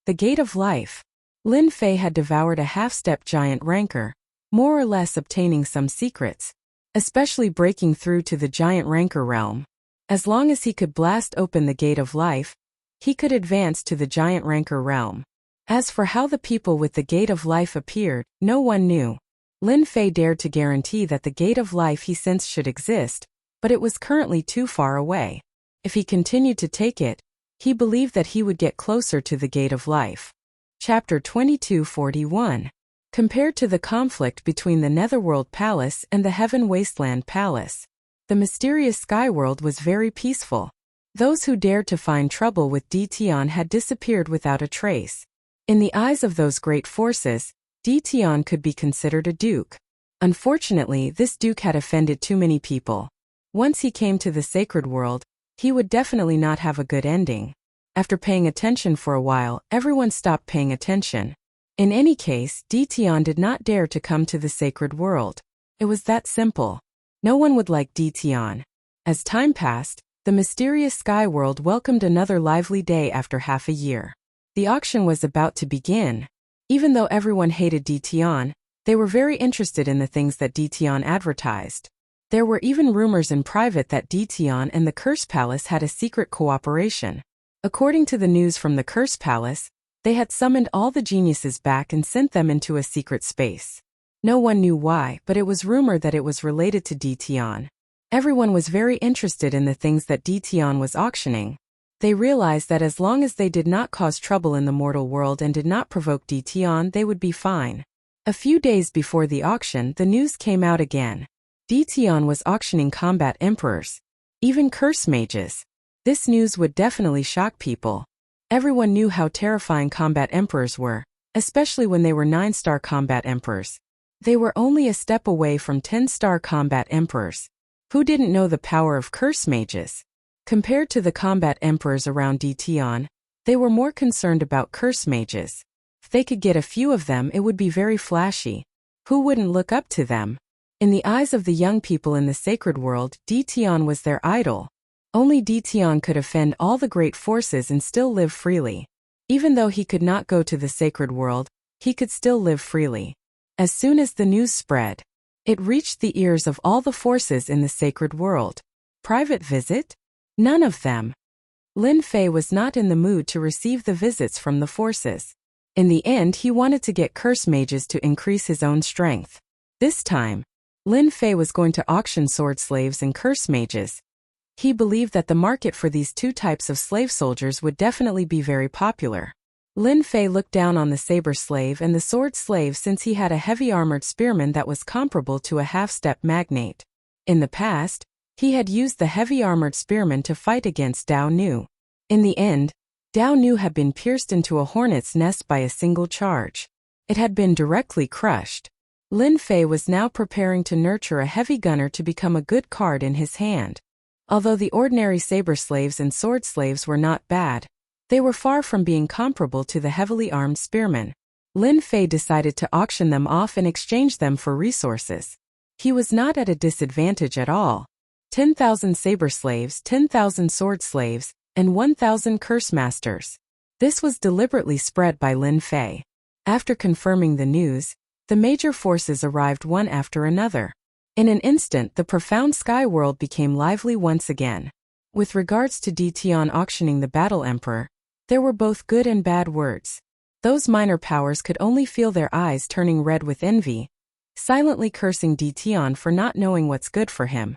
[SPEAKER 1] The Gate of Life. Lin Fei had devoured a half-step Giant Rancor, more or less obtaining some secrets, especially breaking through to the Giant Rancor realm. As long as he could blast open the Gate of Life, he could advance to the Giant Rancor realm. As for how the people with the Gate of Life appeared, no one knew. Lin Fei dared to guarantee that the Gate of Life he sensed should exist, but it was currently too far away. If he continued to take it, he believed that he would get closer to the Gate of Life. Chapter 2241. Compared to the conflict between the Netherworld Palace and the Heaven Wasteland Palace, the mysterious Sky World was very peaceful. Those who dared to find trouble with Ditian had disappeared without a trace. In the eyes of those great forces, Ditian could be considered a duke. Unfortunately, this duke had offended too many people. Once he came to the Sacred World, he would definitely not have a good ending. After paying attention for a while, everyone stopped paying attention. In any case, Ditian did not dare to come to the Sacred World. It was that simple. No one would like Ditian. As time passed, the mysterious Sky World welcomed another lively day after half a year. The auction was about to begin. Even though everyone hated Ditian, they were very interested in the things that Ditian advertised. There were even rumors in private that Ditian and the Curse Palace had a secret cooperation. According to the news from the Curse Palace, they had summoned all the geniuses back and sent them into a secret space. No one knew why, but it was rumored that it was related to Ditian. Everyone was very interested in the things that Ditian was auctioning. They realized that as long as they did not cause trouble in the mortal world and did not provoke Ditian, they would be fine. A few days before the auction, the news came out again. Ditian was auctioning combat emperors, even curse mages. This news would definitely shock people. Everyone knew how terrifying combat emperors were, especially when they were 9-star combat emperors. They were only a step away from 10-star combat emperors. Who didn't know the power of curse mages? Compared to the combat emperors around Ditian, they were more concerned about curse mages. If they could get a few of them, it would be very flashy. Who wouldn't look up to them? In the eyes of the young people in the Sacred World, Ditian was their idol. Only Ditian could offend all the great forces and still live freely. Even though he could not go to the Sacred World, he could still live freely. As soon as the news spread, it reached the ears of all the forces in the sacred world. Private visit? None of them. Lin Fei was not in the mood to receive the visits from the forces. In the end, he wanted to get curse mages to increase his own strength. This time, Lin Fei was going to auction sword slaves and curse mages. He believed that the market for these two types of slave soldiers would definitely be very popular. Lin Fei looked down on the saber slave and the sword slave since he had a heavy armored spearman that was comparable to a half-step magnate. In the past, he had used the heavy armored spearman to fight against Dao Nu. In the end, Dao Nu had been pierced into a hornet's nest by a single charge. It had been directly crushed. Lin Fei was now preparing to nurture a heavy gunner to become a good card in his hand. Although the ordinary saber slaves and sword slaves were not bad, they were far from being comparable to the heavily armed spearmen. Lin Fei decided to auction them off and exchange them for resources. He was not at a disadvantage at all. 10,000 saber slaves, 10,000 sword slaves, and 1,000 curse masters. This was deliberately spread by Lin Fei. After confirming the news, the major forces arrived one after another. In an instant, the profound sky world became lively once again. With regards to Di Tian auctioning the Battle Emperor, there were both good and bad words. Those minor powers could only feel their eyes turning red with envy, silently cursing Di Tian for not knowing what's good for him.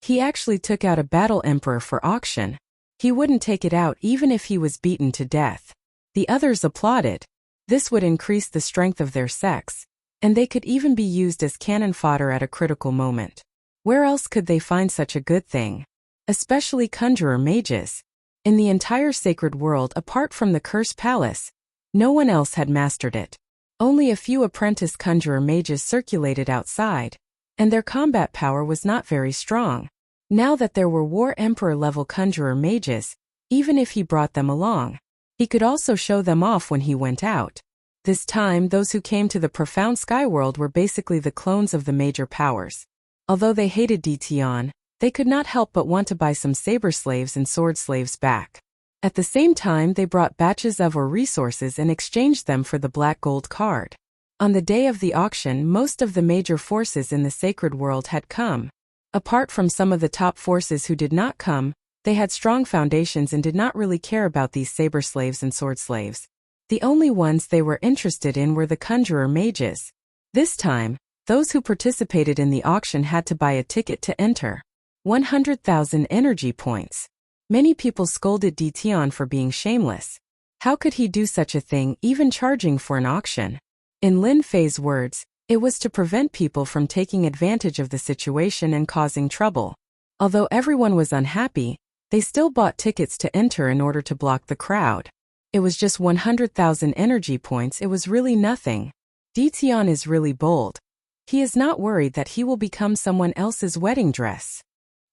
[SPEAKER 1] He actually took out a Battle Emperor for auction. He wouldn't take it out even if he was beaten to death. The others applauded. This would increase the strength of their sex, and they could even be used as cannon fodder at a critical moment. Where else could they find such a good thing? Especially conjurer mages. In the entire sacred world apart from the Curse Palace, no one else had mastered it. Only a few apprentice conjurer mages circulated outside, and their combat power was not very strong. Now that there were War Emperor level conjurer mages, even if he brought them along, he could also show them off when he went out. This time, those who came to the profound sky world were basically the clones of the major powers. Although they hated Di Tian, they could not help but want to buy some saber slaves and sword slaves back. At the same time, they brought batches of or resources and exchanged them for the black gold card. On the day of the auction, most of the major forces in the sacred world had come. Apart from some of the top forces who did not come, they had strong foundations and did not really care about these saber slaves and sword slaves. The only ones they were interested in were the conjurer mages. This time, those who participated in the auction had to buy a ticket to enter. 100,000 energy points. Many people scolded Di Tian for being shameless. How could he do such a thing, even charging for an auction? In Lin Fei's words, it was to prevent people from taking advantage of the situation and causing trouble. Although everyone was unhappy, they still bought tickets to enter in order to block the crowd. It was just 100,000 energy points, it was really nothing. Di Tian is really bold. He is not worried that he will become someone else's wedding dress.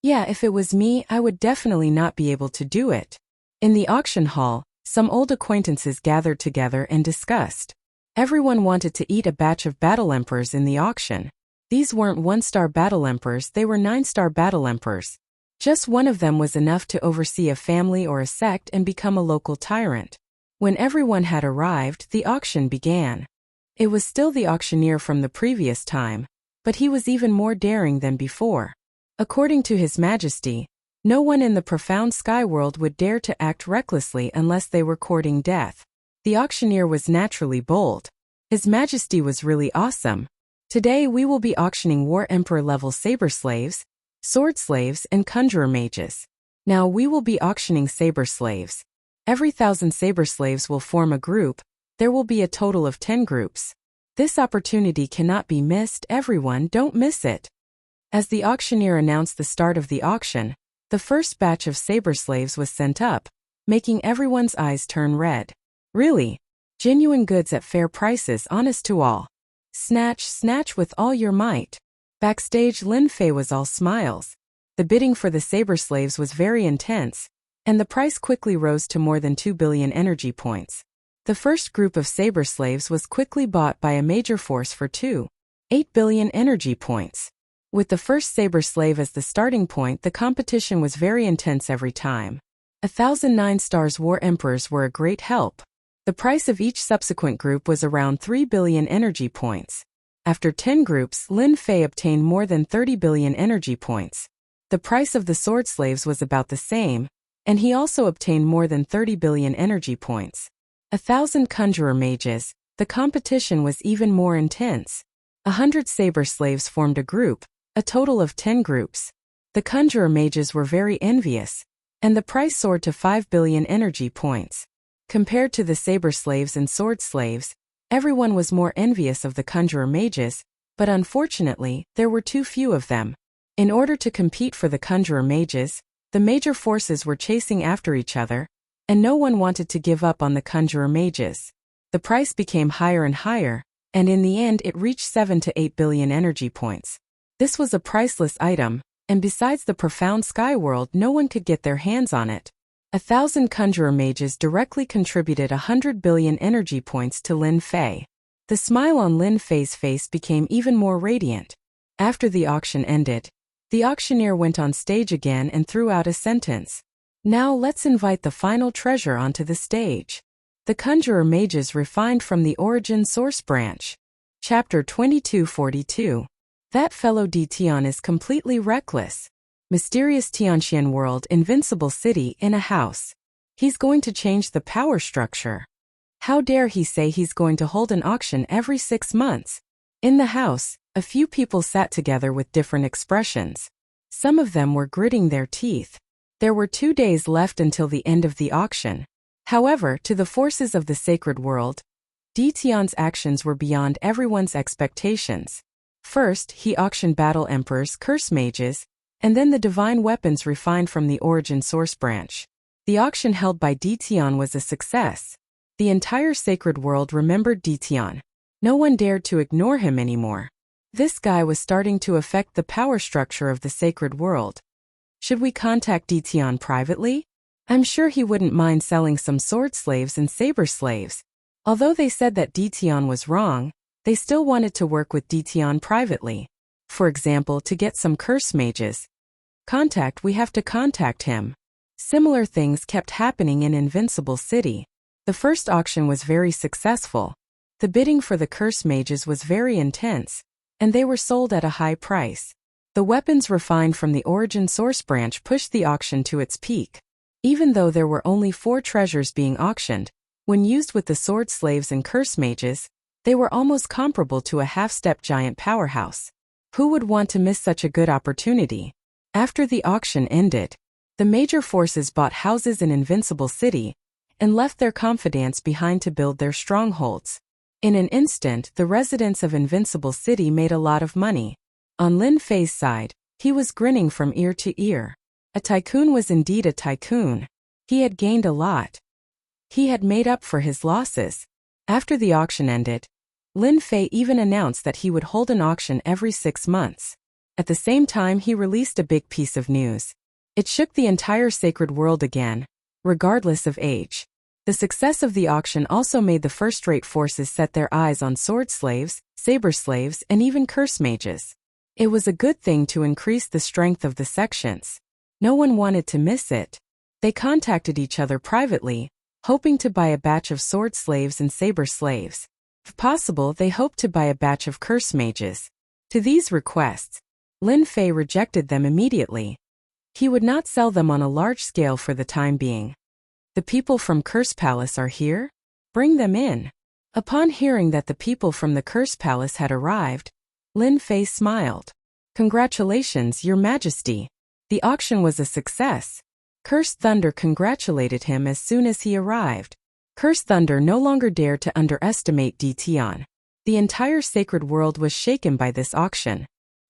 [SPEAKER 1] Yeah, if it was me, I would definitely not be able to do it. In the auction hall, some old acquaintances gathered together and discussed. Everyone wanted to eat a batch of battle emperors in the auction. These weren't 1-star battle emperors, they were 9-star battle emperors. Just one of them was enough to oversee a family or a sect and become a local tyrant. When everyone had arrived, the auction began. It was still the auctioneer from the previous time, but he was even more daring than before. According to His Majesty, no one in the profound sky world would dare to act recklessly unless they were courting death. The auctioneer was naturally bold. His Majesty was really awesome. Today we will be auctioning War Emperor level saber slaves, sword slaves, and conjurer mages. Now we will be auctioning saber slaves. Every 1,000 saber slaves will form a group. There will be a total of 10 groups. This opportunity cannot be missed, everyone, don't miss it. As the auctioneer announced the start of the auction, the first batch of saber slaves was sent up, making everyone's eyes turn red. Really? Genuine goods at fair prices, honest to all. Snatch, snatch with all your might. Backstage, Lin Fei was all smiles. The bidding for the saber slaves was very intense, and the price quickly rose to more than 2 billion energy points. The first group of saber slaves was quickly bought by a major force for 2.8 billion energy points. With the first saber slave as the starting point, the competition was very intense every time. 1,009 stars War Emperors were a great help. The price of each subsequent group was around 3 billion energy points. After 10 groups, Lin Fei obtained more than 30 billion energy points. The price of the sword slaves was about the same, and he also obtained more than 30 billion energy points. 1,000 conjurer mages, the competition was even more intense. 100 saber slaves formed a group, a total of 10 groups. The conjurer mages were very envious, and the price soared to 5 billion energy points. Compared to the saber slaves and sword slaves, everyone was more envious of the conjurer mages, but unfortunately, there were too few of them. In order to compete for the conjurer mages, the major forces were chasing after each other, and no one wanted to give up on the conjurer mages. The price became higher and higher, and in the end it reached 7 to 8 billion energy points. This was a priceless item, and besides the profound sky world, no one could get their hands on it. 1,000 conjurer mages directly contributed 100 billion energy points to Lin Fei. The smile on Lin Fei's face became even more radiant. After the auction ended, the auctioneer went on stage again and threw out a sentence. Now let's invite the final treasure onto the stage. The conjurer mages refined from the origin source branch. Chapter 2242. That fellow Di Tian is completely reckless. Mysterious Tianxian world, invincible city in a house. He's going to change the power structure. How dare he say he's going to hold an auction every 6 months? In the house, a few people sat together with different expressions. Some of them were gritting their teeth. There were 2 days left until the end of the auction. However, to the forces of the sacred world, Di Tian's actions were beyond everyone's expectations. First, he auctioned battle emperors, curse mages, and then the divine weapons refined from the origin source branch. The auction held by Di Tian was a success. The entire sacred world remembered Di Tian. No one dared to ignore him anymore. This guy was starting to affect the power structure of the sacred world. Should we contact Di Tian privately? I'm sure he wouldn't mind selling some sword slaves and saber slaves. Although they said that Di Tian was wrong, they still wanted to work with Di Tian privately. For example, to get some curse mages. We have to contact him. Similar things kept happening in Invincible City. The first auction was very successful. The bidding for the curse mages was very intense, and they were sold at a high price. The weapons refined from the origin source branch pushed the auction to its peak. Even though there were only 4 treasures being auctioned, when used with the sword slaves and curse mages, they were almost comparable to a half-step giant powerhouse. Who would want to miss such a good opportunity? After the auction ended, the major forces bought houses in Invincible City and left their confidants behind to build their strongholds. In an instant, the residents of Invincible City made a lot of money. On Lin Fei's side, he was grinning from ear to ear. A tycoon was indeed a tycoon. He had gained a lot. He had made up for his losses. After the auction ended, Lin Fei even announced that he would hold an auction every 6 months. At the same time, he released a big piece of news. It shook the entire sacred world again, regardless of age. The success of the auction also made the first-rate forces set their eyes on sword slaves, saber slaves, and even curse mages. It was a good thing to increase the strength of the sections. No one wanted to miss it. They contacted each other privately, hoping to buy a batch of sword slaves and saber slaves. If possible, they hoped to buy a batch of curse mages. To these requests, Lin Fei rejected them immediately. He would not sell them on a large scale for the time being. The people from Curse Palace are here? Bring them in. Upon hearing that the people from the Curse Palace had arrived, Lin Fei smiled. Congratulations, Your Majesty. The auction was a success. Cursed Thunder congratulated him as soon as he arrived. Cursed Thunder no longer dared to underestimate Di Tian. The entire sacred world was shaken by this auction.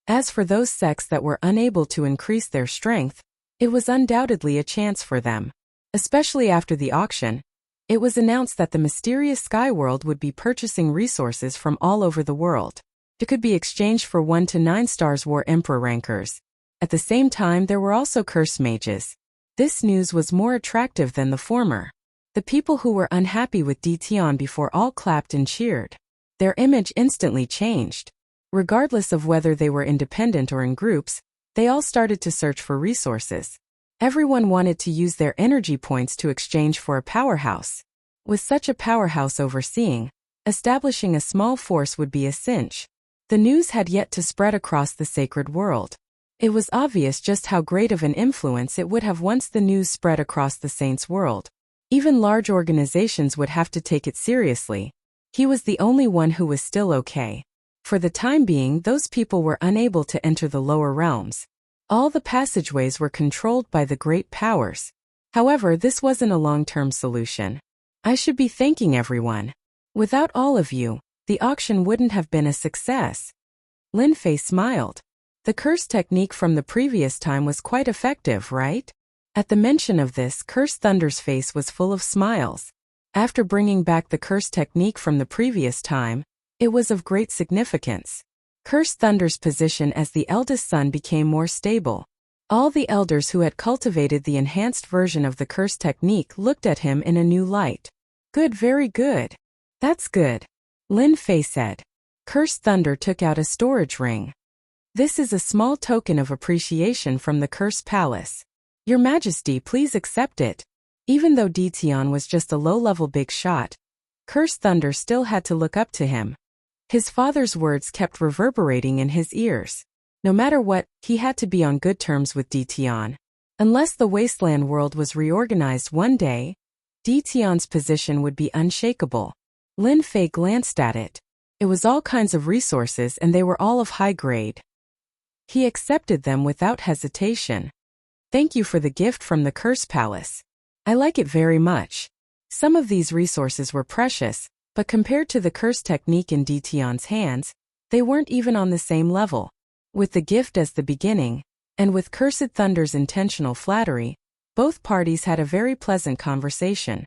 [SPEAKER 1] As for those sects that were unable to increase their strength, it was undoubtedly a chance for them. Especially after the auction, it was announced that the mysterious sky world would be purchasing resources from all over the world. It could be exchanged for 1 to 9 stars War Emperor rankers. At the same time, there were also curse mages. This news was more attractive than the former. The people who were unhappy with Di Tian before all clapped and cheered. Their image instantly changed. Regardless of whether they were independent or in groups, they all started to search for resources. Everyone wanted to use their energy points to exchange for a powerhouse. With such a powerhouse overseeing, establishing a small force would be a cinch. The news had yet to spread across the sacred world. It was obvious just how great of an influence it would have once the news spread across the saints' world. Even large organizations would have to take it seriously. He was the only one who was still okay. For the time being, those people were unable to enter the lower realms. All the passageways were controlled by the great powers. However, this wasn't a long-term solution. I should be thanking everyone. Without all of you, the auction wouldn't have been a success. Lin Fei smiled. The curse technique from the previous time was quite effective, right? At the mention of this, Curse Thunder's face was full of smiles. After bringing back the curse technique from the previous time, it was of great significance. Curse Thunder's position as the eldest son became more stable. All the elders who had cultivated the enhanced version of the curse technique looked at him in a new light. Good, very good. That's good, Lin Fei said. Curse Thunder took out a storage ring. This is a small token of appreciation from the Curse Palace. Your Majesty, please accept it. Even though Ditian was just a low-level big shot, Curse Thunder still had to look up to him. His father's words kept reverberating in his ears. No matter what, he had to be on good terms with Ditian. Unless the wasteland world was reorganized one day, Ditian's position would be unshakable. Lin Fei glanced at it. It was all kinds of resources and they were all of high grade. He accepted them without hesitation. Thank you for the gift from the Curse Palace. I like it very much. Some of these resources were precious, but compared to the curse technique in Ditian's hands, they weren't even on the same level. With the gift as the beginning, and with Cursed Thunder's intentional flattery, both parties had a very pleasant conversation.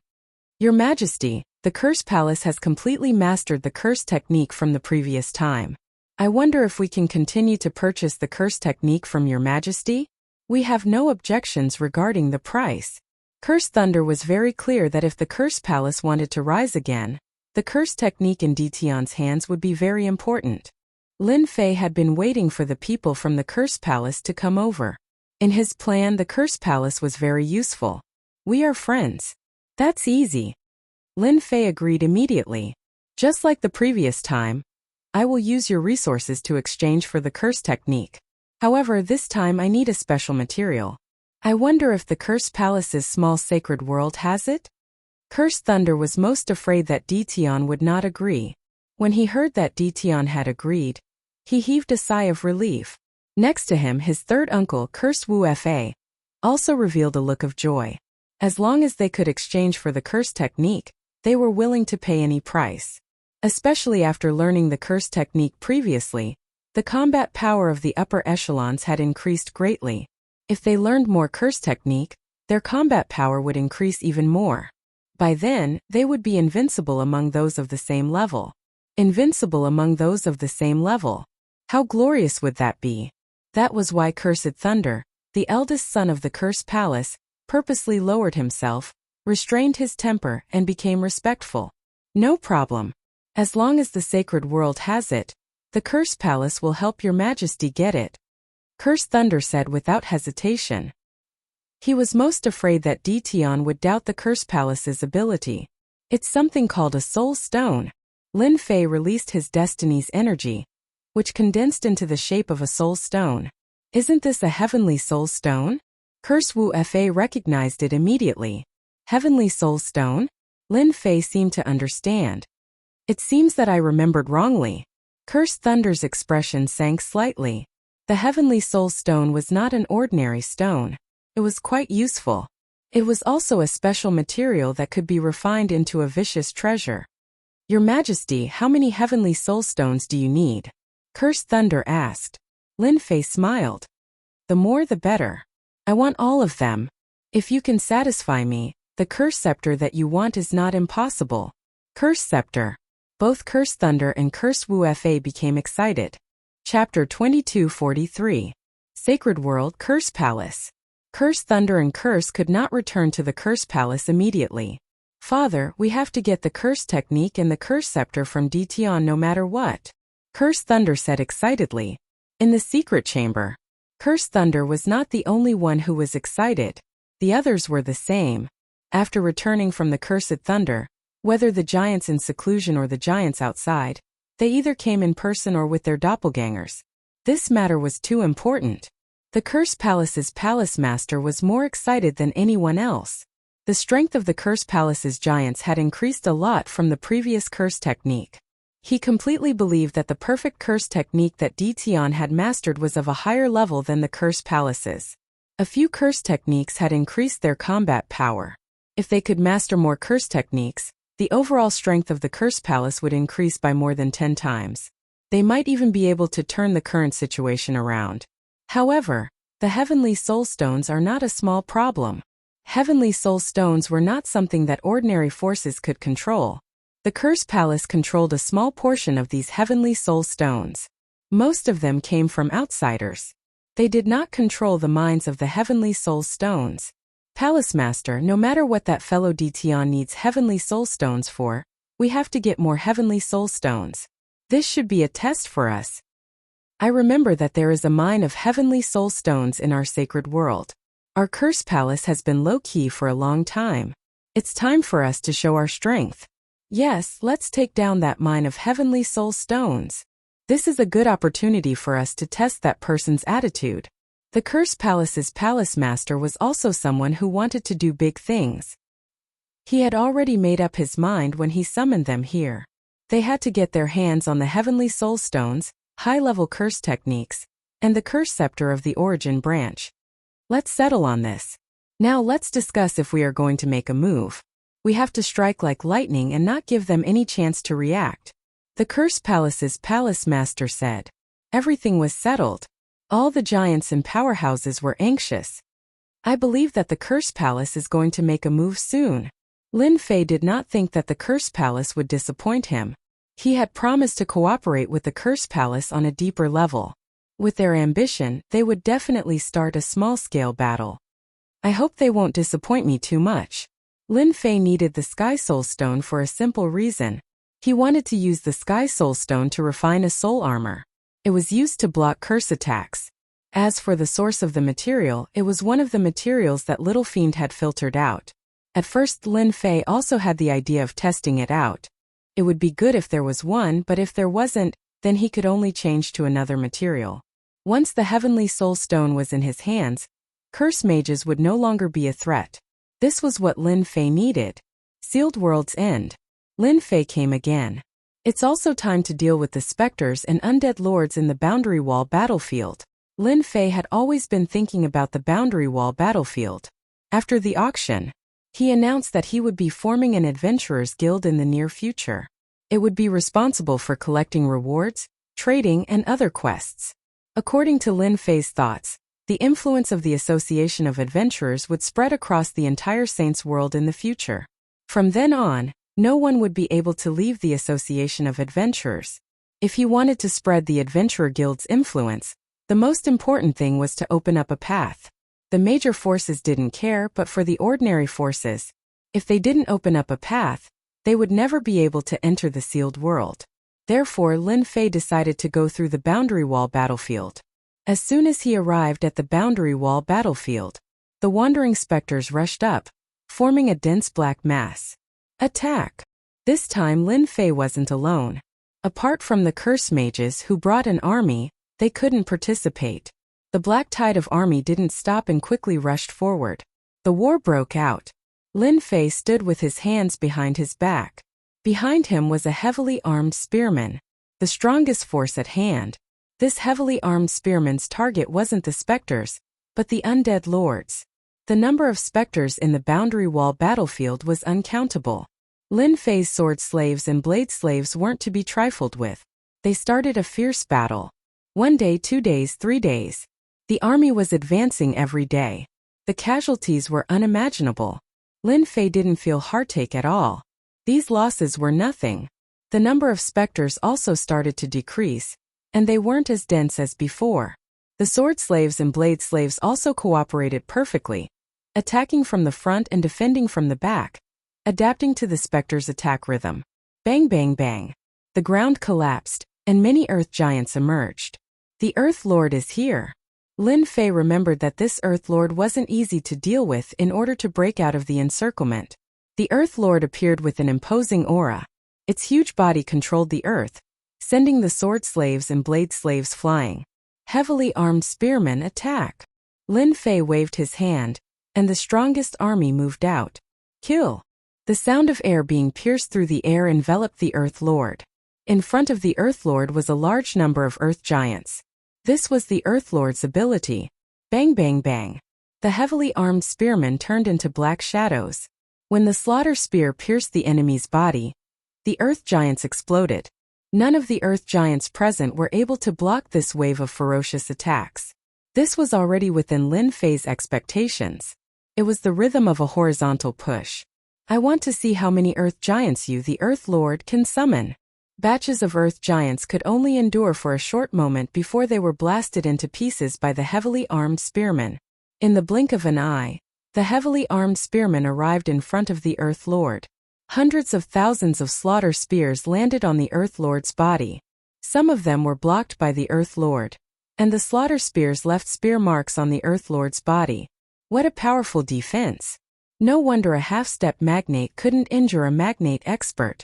[SPEAKER 1] Your Majesty, the Curse Palace has completely mastered the curse technique from the previous time. I wonder if we can continue to purchase the curse technique from Your Majesty? We have no objections regarding the price. Curse Thunder was very clear that if the Curse Palace wanted to rise again, the curse technique in Ditian's hands would be very important. Lin Fei had been waiting for the people from the Curse Palace to come over. In his plan, the Curse Palace was very useful. We are friends. That's easy. Lin Fei agreed immediately. Just like the previous time, I will use your resources to exchange for the curse technique. However, this time I need a special material. I wonder if the Curse Palace's small sacred world has it? Curse Thunder was most afraid that Ditian would not agree. When he heard that Ditian had agreed, he heaved a sigh of relief. Next to him, his third uncle, Curse Wu Fa, also revealed a look of joy. As long as they could exchange for the curse technique, they were willing to pay any price. Especially after learning the curse technique previously, the combat power of the upper echelons had increased greatly. If they learned more curse technique, their combat power would increase even more. By then, they would be invincible among those of the same level. Invincible among those of the same level. How glorious would that be? That was why Cursed Thunder, the eldest son of the Curse Palace, purposely lowered himself, restrained his temper, and became respectful. No problem. As long as the sacred world has it, the Curse Palace will help Your Majesty get it. Curse Thunder said without hesitation. He was most afraid that Ditian would doubt the Curse Palace's ability. It's something called a soul stone. Lin Fei released his destiny's energy, which condensed into the shape of a soul stone. Isn't this a heavenly soul stone? Curse Wu Fa recognized it immediately. Heavenly soul stone? Lin Fei seemed to understand. It seems that I remembered wrongly. Curse Thunder's expression sank slightly. The heavenly soul stone was not an ordinary stone. It was quite useful. It was also a special material that could be refined into a vicious treasure. Your Majesty, how many heavenly soul stones do you need? Curse Thunder asked. Lin Fei smiled. The more the better. I want all of them. If you can satisfy me, the curse scepter that you want is not impossible. Curse scepter. Both Curse Thunder and Curse Wu Fa became excited. Chapter 2243. Sacred World Curse Palace. Curse Thunder and Curse could not return to the Curse Palace immediately. Father, we have to get the curse technique and the curse scepter from Ditian no matter what. Curse Thunder said excitedly. In the secret chamber. Curse Thunder was not the only one who was excited. The others were the same. After returning from the Cursed Thunder, whether the giants in seclusion or the giants outside, They either came in person or with their doppelgangers. This matter was too important. The Curse Palace's palace master was more excited than anyone else. The strength of the Curse Palace's giants had increased a lot from the previous curse technique. He completely believed that the perfect curse technique that Dition had mastered was of a higher level than the Curse Palace's. A few curse techniques had increased their combat power. If they could master more curse techniques, the overall strength of the Curse Palace would increase by more than 10 times. They might even be able to turn the current situation around. However, the Heavenly Soul Stones are not a small problem. Heavenly Soul Stones were not something that ordinary forces could control. The Curse Palace controlled a small portion of these Heavenly Soul Stones. Most of them came from outsiders. They did not control the minds of the Heavenly Soul Stones. Palace Master, no matter what that fellow Dition needs Heavenly Soul Stones for, we have to get more Heavenly Soul Stones. This should be a test for us. I remember that there is a mine of Heavenly Soul Stones in our sacred world. Our Curse Palace has been low-key for a long time. It's time for us to show our strength. Yes, let's take down that mine of Heavenly Soul Stones. This is a good opportunity for us to test that person's attitude. The Curse Palace's palace master was also someone who wanted to do big things. He had already made up his mind when he summoned them here. They had to get their hands on the Heavenly Soul Stones, high-level curse techniques, and the curse scepter of the origin branch. Let's settle on this. Now let's discuss if we are going to make a move. We have to strike like lightning and not give them any chance to react. The Curse Palace's palace master said. Everything was settled. All the giants and powerhouses were anxious. I believe that the Curse Palace is going to make a move soon. Lin Fei did not think that the Curse Palace would disappoint him. He had promised to cooperate with the Curse Palace on a deeper level. With their ambition, they would definitely start a small-scale battle. I hope they won't disappoint me too much. Lin Fei needed the Sky Soul Stone for a simple reason. He wanted to use the Sky Soul Stone to refine a soul armor. It was used to block curse attacks. As for the source of the material, it was one of the materials that Little Fiend had filtered out. At first Lin Fei also had the idea of testing it out. It would be good if there was one, but if there wasn't, then he could only change to another material. Once the Heavenly Soul Stone was in his hands, curse mages would no longer be a threat. This was what Lin Fei needed. Sealed World's End. Lin Fei came again. It's also time to deal with the specters and undead lords in the Boundary Wall battlefield. Lin Fei had always been thinking about the Boundary Wall battlefield. After the auction, he announced that he would be forming an adventurers guild in the near future. It would be responsible for collecting rewards, trading, and other quests. According to Lin Fei's thoughts, the influence of the Association of Adventurers would spread across the entire Saints world in the future. From then on, no one would be able to leave the Association of Adventurers. If he wanted to spread the Adventurer Guild's influence, the most important thing was to open up a path. The major forces didn't care, but for the ordinary forces, if they didn't open up a path, they would never be able to enter the sealed world. Therefore, Lin Fei decided to go through the Boundary Wall battlefield. As soon as he arrived at the Boundary Wall battlefield, the wandering specters rushed up, forming a dense black mass. Attack! This time Lin Fei wasn't alone. Apart from the curse mages who brought an army, they couldn't participate. The black tide of army didn't stop and quickly rushed forward. The war broke out. Lin Fei stood with his hands behind his back. Behind him was a heavily armed spearman, the strongest force at hand. This heavily armed spearman's target wasn't the specters, but the undead lords. The number of specters in the Boundary Wall battlefield was uncountable. Lin Fei's sword slaves and blade slaves weren't to be trifled with. They started a fierce battle. 1 day, 2 days, 3 days. The army was advancing every day. The casualties were unimaginable. Lin Fei didn't feel heartache at all. These losses were nothing. The number of specters also started to decrease, and they weren't as dense as before. The sword slaves and blade slaves also cooperated perfectly, attacking from the front and defending from the back, adapting to the specters' attack rhythm. Bang bang bang. The ground collapsed, and many earth giants emerged. The Earth Lord is here. Lin Fei remembered that this Earth Lord wasn't easy to deal with in order to break out of the encirclement. The Earth Lord appeared with an imposing aura. Its huge body controlled the earth, sending the sword slaves and blade slaves flying. Heavily armed spearmen attack. Lin Fei waved his hand, and the strongest army moved out. Kill. The sound of air being pierced through the air enveloped the Earth Lord. In front of the Earth Lord was a large number of Earth Giants. This was the Earth Lord's ability. Bang bang bang. The heavily armed spearmen turned into black shadows. When the slaughter spear pierced the enemy's body, the Earth Giants exploded. None of the Earth Giants present were able to block this wave of ferocious attacks. This was already within Lin Fei's expectations. It was the rhythm of a horizontal push. I want to see how many Earth Giants you, the Earth Lord, can summon. Batches of Earth Giants could only endure for a short moment before they were blasted into pieces by the heavily armed spearmen. In the blink of an eye, the heavily armed spearmen arrived in front of the Earth Lord. Hundreds of thousands of slaughter spears landed on the Earth Lord's body. Some of them were blocked by the Earth Lord, and the slaughter spears left spear marks on the Earth Lord's body. What a powerful defense! No wonder a half-step magnate couldn't injure a magnate expert.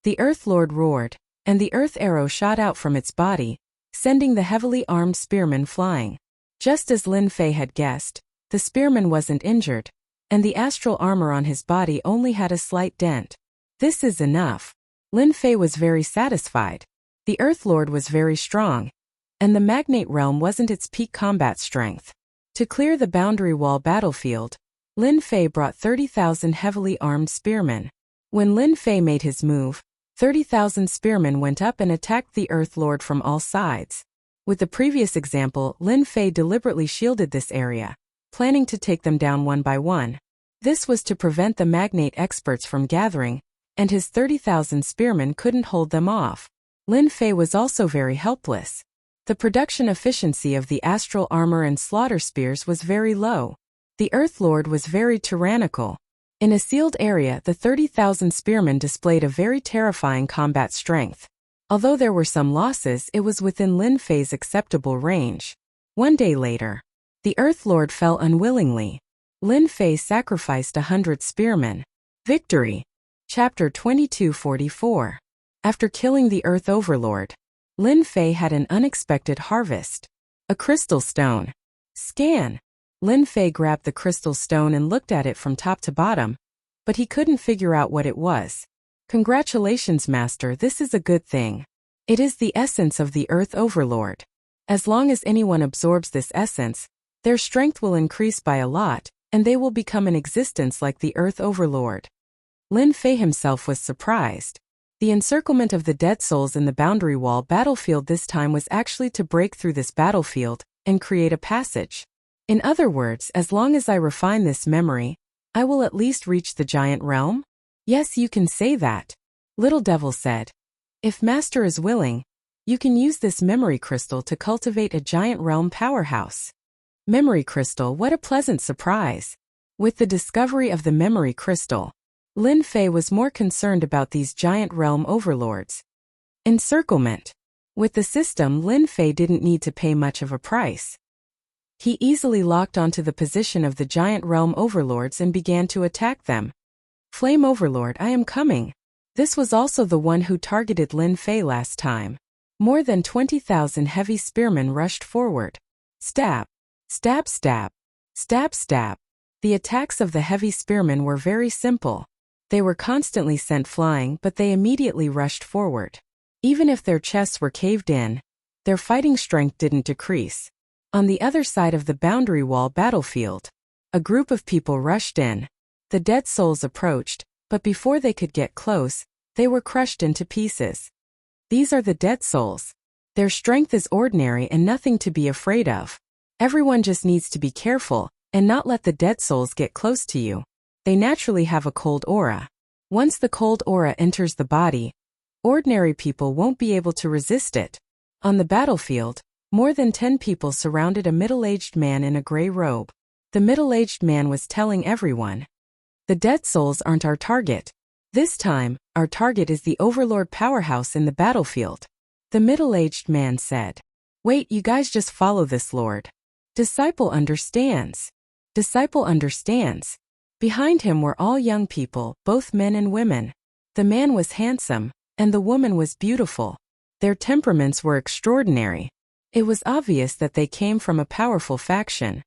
[SPEAKER 1] The Earth Lord roared, and the Earth Arrow shot out from its body, sending the heavily armed spearman flying. Just as Lin Fei had guessed, the spearman wasn't injured, and the astral armor on his body only had a slight dent. This is enough. Lin Fei was very satisfied. The Earth Lord was very strong, and the magnate realm wasn't its peak combat strength. To clear the boundary wall battlefield, Lin Fei brought 30,000 heavily armed spearmen. When Lin Fei made his move, 30,000 spearmen went up and attacked the Earth Lord from all sides. With the previous example, Lin Fei deliberately shielded this area, planning to take them down one by one. This was to prevent the magnate experts from gathering, and his 30,000 spearmen couldn't hold them off. Lin Fei was also very helpless. The production efficiency of the astral armor and slaughter spears was very low. The Earth Lord was very tyrannical. In a sealed area, the 30,000 spearmen displayed a very terrifying combat strength. Although there were some losses, it was within Lin Fei's acceptable range. One day later, the Earth Lord fell unwillingly. Lin Fei sacrificed 100 spearmen. Victory. Chapter 2244. After killing the Earth Overlord, Lin Fei had an unexpected harvest. A crystal stone. Scan. Lin Fei grabbed the crystal stone and looked at it from top to bottom, but he couldn't figure out what it was. Congratulations, Master, this is a good thing. It is the essence of the Earth Overlord. As long as anyone absorbs this essence, their strength will increase by a lot, and they will become an existence like the Earth Overlord. Lin Fei himself was surprised. The encirclement of the dead souls in the boundary wall battlefield this time was actually to break through this battlefield and create a passage. In other words, as long as I refine this memory, I will at least reach the giant realm? Yes, you can say that. Little Devil said. If Master is willing, you can use this memory crystal to cultivate a giant realm powerhouse. Memory crystal, what a pleasant surprise. With the discovery of the memory crystal, Lin Fei was more concerned about these giant realm overlords. Encirclement. With the system, Lin Fei didn't need to pay much of a price. He easily locked onto the position of the giant realm overlords and began to attack them. Flame Overlord, I am coming. This was also the one who targeted Lin Fei last time. More than 20,000 heavy spearmen rushed forward. Stab. Stab stab. Stab stab. The attacks of the heavy spearmen were very simple. They were constantly sent flying, but they immediately rushed forward. Even if their chests were caved in, their fighting strength didn't decrease. On the other side of the boundary wall battlefield, a group of people rushed in. The dead souls approached, but before they could get close, they were crushed into pieces. These are the dead souls. Their strength is ordinary and nothing to be afraid of. Everyone just needs to be careful and not let the dead souls get close to you. They naturally have a cold aura. Once the cold aura enters the body, ordinary people won't be able to resist it. On the battlefield, more than 10 people surrounded a middle-aged man in a gray robe. The middle-aged man was telling everyone, "The dead souls aren't our target. This time, our target is the Overlord powerhouse in the battlefield." The middle-aged man said, "Wait, you guys just follow this Lord. Disciple understands. Disciple understands." Behind him were all young people, both men and women. The man was handsome, and the woman was beautiful. Their temperaments were extraordinary. It was obvious that they came from a powerful faction.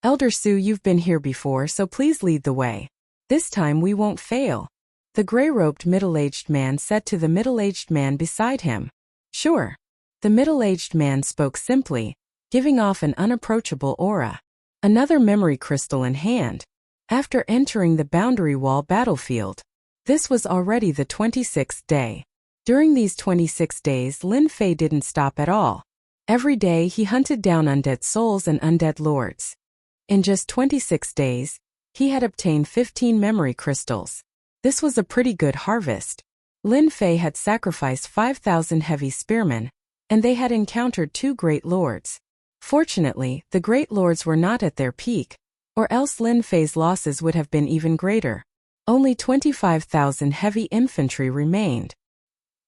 [SPEAKER 1] Elder Su, you've been here before, so please lead the way. This time we won't fail. The gray-robed middle-aged man said to the middle-aged man beside him. Sure. The middle-aged man spoke simply, giving off an unapproachable aura. Another memory crystal in hand. After entering the boundary wall battlefield. This was already the 26th day. During these 26 days, Lin Fei didn't stop at all. Every day he hunted down undead souls and undead lords. In just 26 days, he had obtained 15 memory crystals. This was a pretty good harvest. Lin Fei had sacrificed 5,000 heavy spearmen, and they had encountered 2 great lords. Fortunately, the great lords were not at their peak, or else Lin Fei's losses would have been even greater. Only 25,000 heavy infantry remained.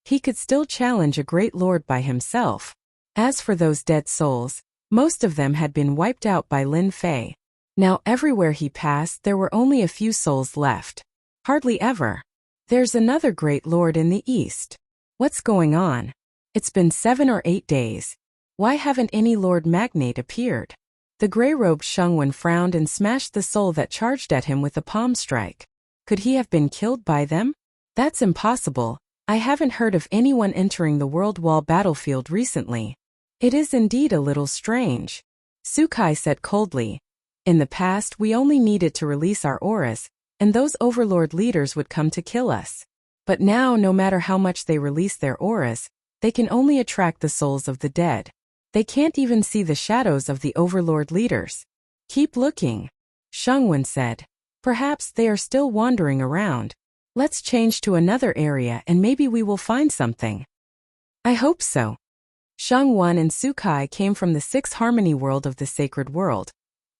[SPEAKER 1] He could still challenge a great lord by himself. As for those dead souls, most of them had been wiped out by Lin Fei. Now everywhere he passed there were only a few souls left. Hardly ever. There's another great lord in the east. What's going on? It's been 7 or 8 days. Why haven't any lord magnate appeared? The gray-robed Shengwen frowned and smashed the soul that charged at him with a palm strike. Could he have been killed by them? That's impossible. I haven't heard of anyone entering the World Wall battlefield recently. It is indeed a little strange. Sukai said coldly. In the past we only needed to release our auras, and those overlord leaders would come to kill us. But now, no matter how much they release their auras, they can only attract the souls of the dead. They can't even see the shadows of the overlord leaders. Keep looking, Shengwen said. Perhaps they are still wandering around. Let's change to another area and maybe we will find something. I hope so. Shengwen and Sukai came from the 6 Harmony world of the Sacred World,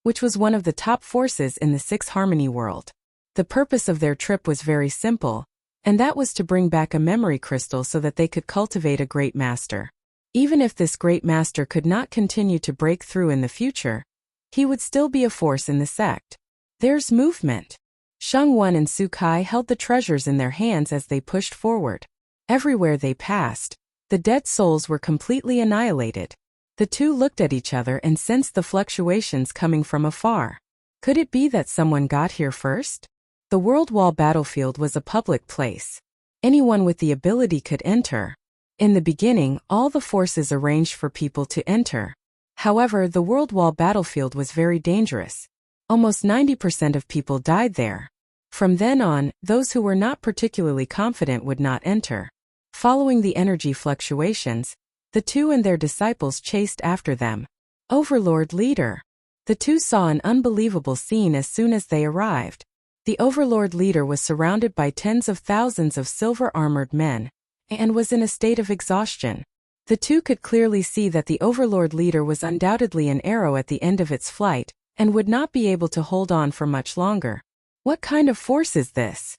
[SPEAKER 1] which was one of the top forces in the 6 Harmony world. The purpose of their trip was very simple, and that was to bring back a memory crystal so that they could cultivate a great master. Even if this great master could not continue to break through in the future, he would still be a force in the sect. There's movement. Shengwen and Sukai held the treasures in their hands as they pushed forward. Everywhere they passed, the dead souls were completely annihilated. The two looked at each other and sensed the fluctuations coming from afar. Could it be that someone got here first? The World Wall battlefield was a public place. Anyone with the ability could enter. In the beginning, all the forces arranged for people to enter. However, the World Wall battlefield was very dangerous. Almost 90% of people died there. From then on, those who were not particularly confident would not enter. Following the energy fluctuations, the two and their disciples chased after them. Overlord leader. The two saw an unbelievable scene as soon as they arrived. The Overlord leader was surrounded by tens of thousands of silver-armored men, and was in a state of exhaustion. The two could clearly see that the Overlord leader was undoubtedly an arrow at the end of its flight, and would not be able to hold on for much longer. What kind of force is this?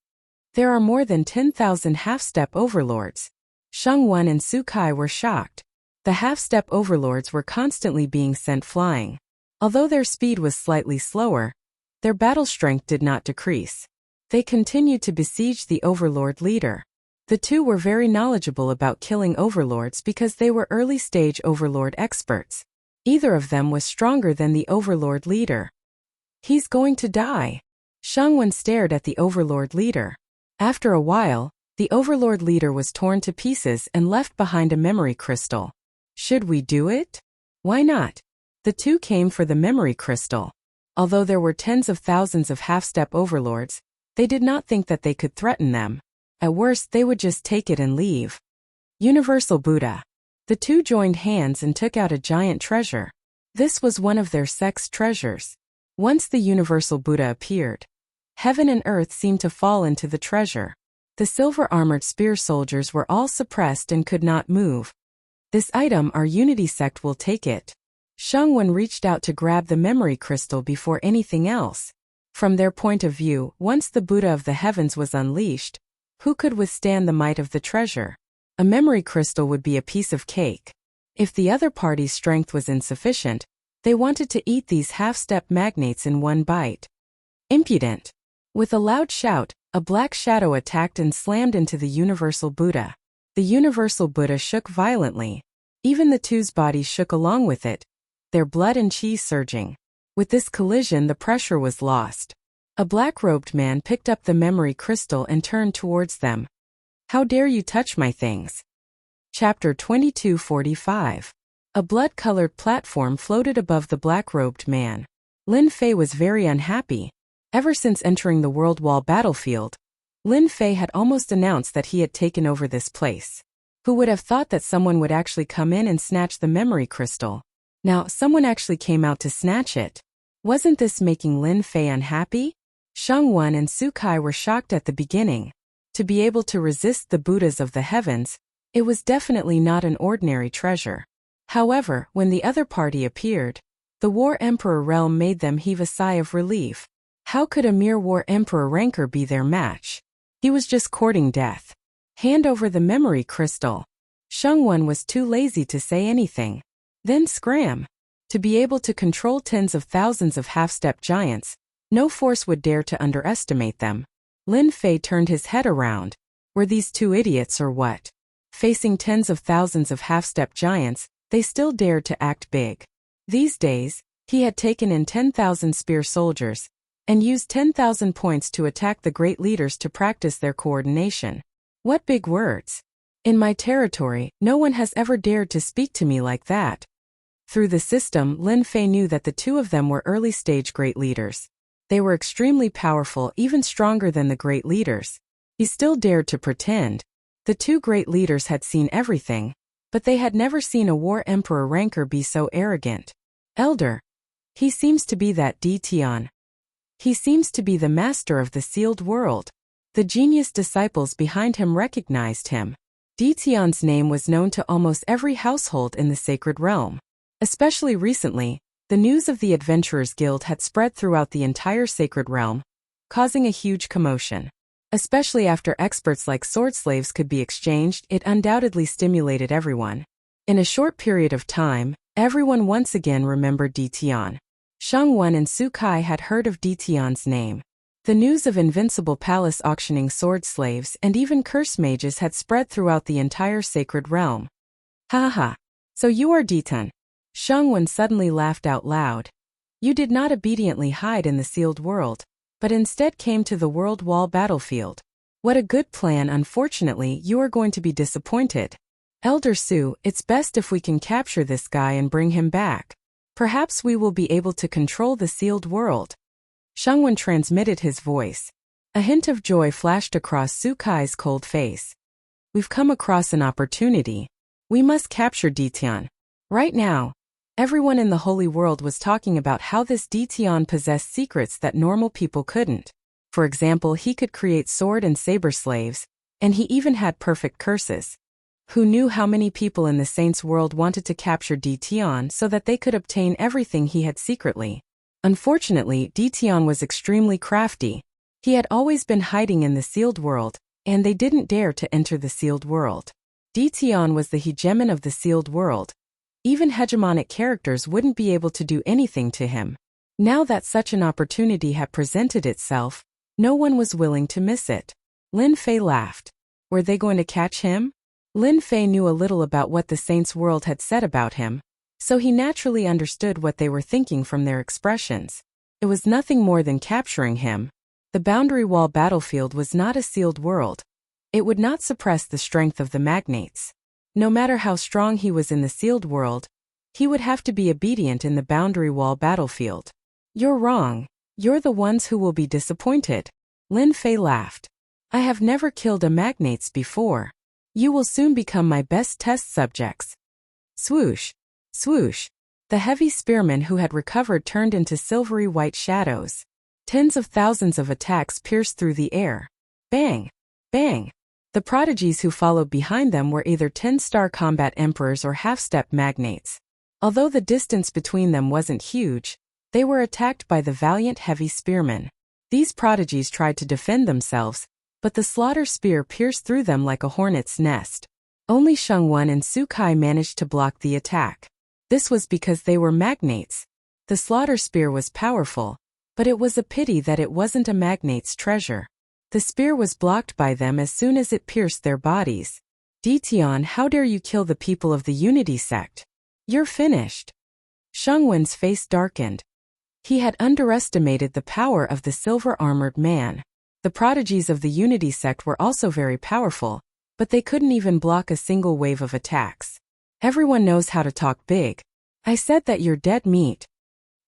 [SPEAKER 1] There are more than 10,000 half-step overlords. Shengwen and Sukai were shocked. The half-step overlords were constantly being sent flying. Although their speed was slightly slower, their battle strength did not decrease. They continued to besiege the overlord leader. The two were very knowledgeable about killing overlords because they were early-stage overlord experts. Either of them was stronger than the overlord leader. He's going to die. Shengwen stared at the overlord leader. After a while, the overlord leader was torn to pieces and left behind a memory crystal. Should we do it? Why not? The two came for the memory crystal. Although there were tens of thousands of half-step overlords, they did not think that they could threaten them. At worst, they would just take it and leave. Universal Buddha. The two joined hands and took out a giant treasure. This was one of their sect's treasures. Once the Universal Buddha appeared, heaven and earth seemed to fall into the treasure. The silver-armored spear soldiers were all suppressed and could not move. This item, our Unity sect will take it. Shengwen reached out to grab the memory crystal before anything else. From their point of view, once the Buddha of the heavens was unleashed, who could withstand the might of the treasure? A memory crystal would be a piece of cake. If the other party's strength was insufficient, they wanted to eat these half-step magnates in one bite. Impudent! With a loud shout, a black shadow attacked and slammed into the Universal Buddha. The universal Buddha shook violently. Even the two's bodies shook along with it, their blood and chi surging. With this collision, the pressure was lost. A black-robed man picked up the memory crystal and turned towards them. "How dare you touch my things?" Chapter 2245. A blood-colored platform floated above the black-robed man. Lin Fei was very unhappy. Ever since entering the World Wall battlefield, Lin Fei had almost announced that he had taken over this place. Who would have thought that someone would actually come in and snatch the memory crystal? Now, someone actually came out to snatch it. Wasn't this making Lin Fei unhappy? Sheng Wan and Su Kai were shocked at the beginning. To be able to resist the Buddhas of the heavens, it was definitely not an ordinary treasure. However, when the other party appeared, the War Emperor realm made them heave a sigh of relief. How could a mere War Emperor rancor be their match? He was just courting death. "Hand over the memory crystal." Sheng Wan was too lazy to say anything. Then scram. To be able to control tens of thousands of half-step giants, no force would dare to underestimate them. Lin Fei turned his head around. Were these two idiots or what? Facing tens of thousands of half-step giants, they still dared to act big. These days, he had taken in 10,000 spear soldiers and used 10,000 points to attack the great leaders to practice their coordination. What big words! In my territory, no one has ever dared to speak to me like that. Through the system, Lin Fei knew that the two of them were early-stage great leaders. They were extremely powerful, even stronger than the great leaders. He still dared to pretend. The two great leaders had seen everything, but they had never seen a War Emperor rancor be so arrogant. "Elder. He seems to be that Di Tian. He seems to be the master of the sealed world." The genius disciples behind him recognized him. Di Tian's name was known to almost every household in the sacred realm. Especially recently, the news of the Adventurers Guild had spread throughout the entire sacred realm, causing a huge commotion. Especially after experts like sword slaves could be exchanged, it undoubtedly stimulated everyone. In a short period of time, everyone once again remembered Di Tian. Sheng Wan and Su Kai had heard of Di Tian's name. The news of Invincible Palace auctioning sword slaves and even curse mages had spread throughout the entire sacred realm. "Ha ha! So you are Di Tian." Sheng Wan suddenly laughed out loud. "You did not obediently hide in the sealed world, but instead came to the World Wall battlefield. What a good plan. Unfortunately, you are going to be disappointed. Elder Su, it's best if we can capture this guy and bring him back. Perhaps we will be able to control the sealed world." Sheng Wan transmitted his voice. A hint of joy flashed across Su Kai's cold face. "We've come across an opportunity. We must capture Di Tian. Right now." Everyone in the holy world was talking about how this Di Tian possessed secrets that normal people couldn't. For example, he could create sword and saber slaves, and he even had perfect curses. Who knew how many people in the saints' world wanted to capture Di Tian so that they could obtain everything he had secretly? Unfortunately, Di Tian was extremely crafty. He had always been hiding in the sealed world, and they didn't dare to enter the sealed world. Di Tian was the hegemon of the sealed world. Even hegemonic characters wouldn't be able to do anything to him. Now that such an opportunity had presented itself, no one was willing to miss it. Lin Fei laughed. Were they going to catch him? Lin Fei knew a little about what the saints' world had said about him, so he naturally understood what they were thinking from their expressions. It was nothing more than capturing him. The boundary wall battlefield was not a sealed world. It would not suppress the strength of the magnates. No matter how strong he was in the sealed world, he would have to be obedient in the boundary wall battlefield. "You're wrong. You're the ones who will be disappointed." Lin Fei laughed. "I have never killed a magnates before. You will soon become my best test subjects." Swoosh! Swoosh! The heavy spearmen who had recovered turned into silvery white shadows. Tens of thousands of attacks pierced through the air. Bang! Bang! The prodigies who followed behind them were either 10-star combat emperors or half-step magnates. Although the distance between them wasn't huge, they were attacked by the valiant heavy spearmen. These prodigies tried to defend themselves, but the slaughter spear pierced through them like a hornet's nest. Only Sheng Wan and Su Kai managed to block the attack. This was because they were magnates. The slaughter spear was powerful, but it was a pity that it wasn't a magnate's treasure. The spear was blocked by them as soon as it pierced their bodies. Ditian, how dare you kill the people of the Unity sect? You're finished. Shengwen's face darkened. He had underestimated the power of the silver-armored man. The prodigies of the Unity sect were also very powerful, but they couldn't even block a single wave of attacks. Everyone knows how to talk big. I said that you're dead meat.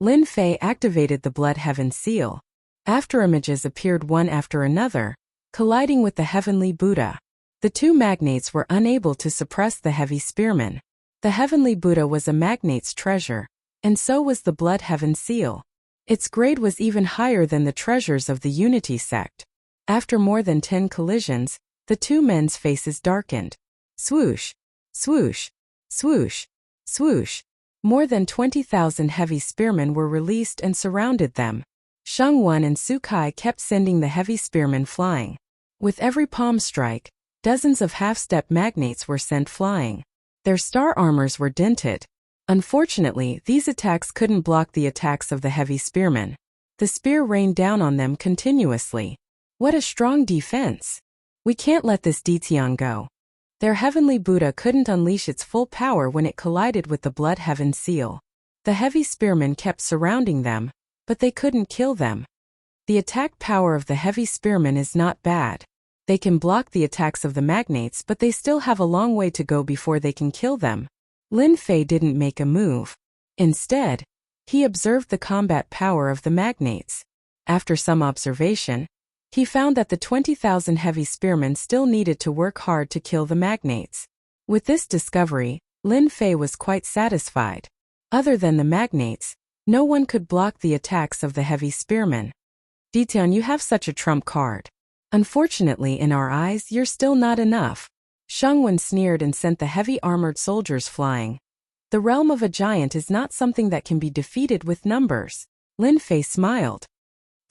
[SPEAKER 1] Lin Fei activated the Blood Heaven seal. Afterimages appeared one after another, colliding with the Heavenly Buddha. The two magnates were unable to suppress the heavy spearman. The Heavenly Buddha was a magnate's treasure, and so was the Blood Heaven seal. Its grade was even higher than the treasures of the Unity sect. After more than 10 collisions, the two men's faces darkened. Swoosh, swoosh, swoosh, swoosh. More than 20,000 heavy spearmen were released and surrounded them. Shengwen and Sukai kept sending the heavy spearmen flying. With every palm strike, dozens of half-step magnates were sent flying. Their star armors were dented. Unfortunately, these attacks couldn't block the attacks of the heavy spearmen. The spear rained down on them continuously. What a strong defense! We can't let this Ditian go. Their Heavenly Buddha couldn't unleash its full power when it collided with the Blood Heaven seal. The heavy spearmen kept surrounding them, but they couldn't kill them. The attack power of the heavy spearmen is not bad. They can block the attacks of the magnates, but they still have a long way to go before they can kill them. Lin Fei didn't make a move. Instead, he observed the combat power of the magnates. After some observation, he found that the 20,000 heavy spearmen still needed to work hard to kill the magnates. With this discovery, Lin Fei was quite satisfied. Other than the magnates, no one could block the attacks of the heavy spearmen. Ditian, you have such a trump card. Unfortunately, in our eyes, you're still not enough. Shengwen sneered and sent the heavy armored soldiers flying. The realm of a giant is not something that can be defeated with numbers. Lin Fei smiled.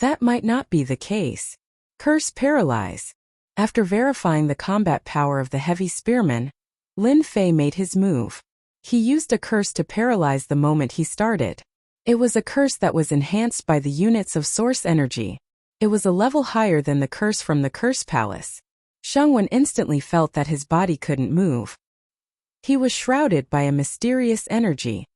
[SPEAKER 1] That might not be the case. Curse paralyze. After verifying the combat power of the heavy spearmen, Lin Fei made his move. He used a curse to paralyze the moment he started. It was a curse that was enhanced by the units of source energy. It was a level higher than the curse from the Curse Palace. Shengwen instantly felt that his body couldn't move. He was shrouded by a mysterious energy.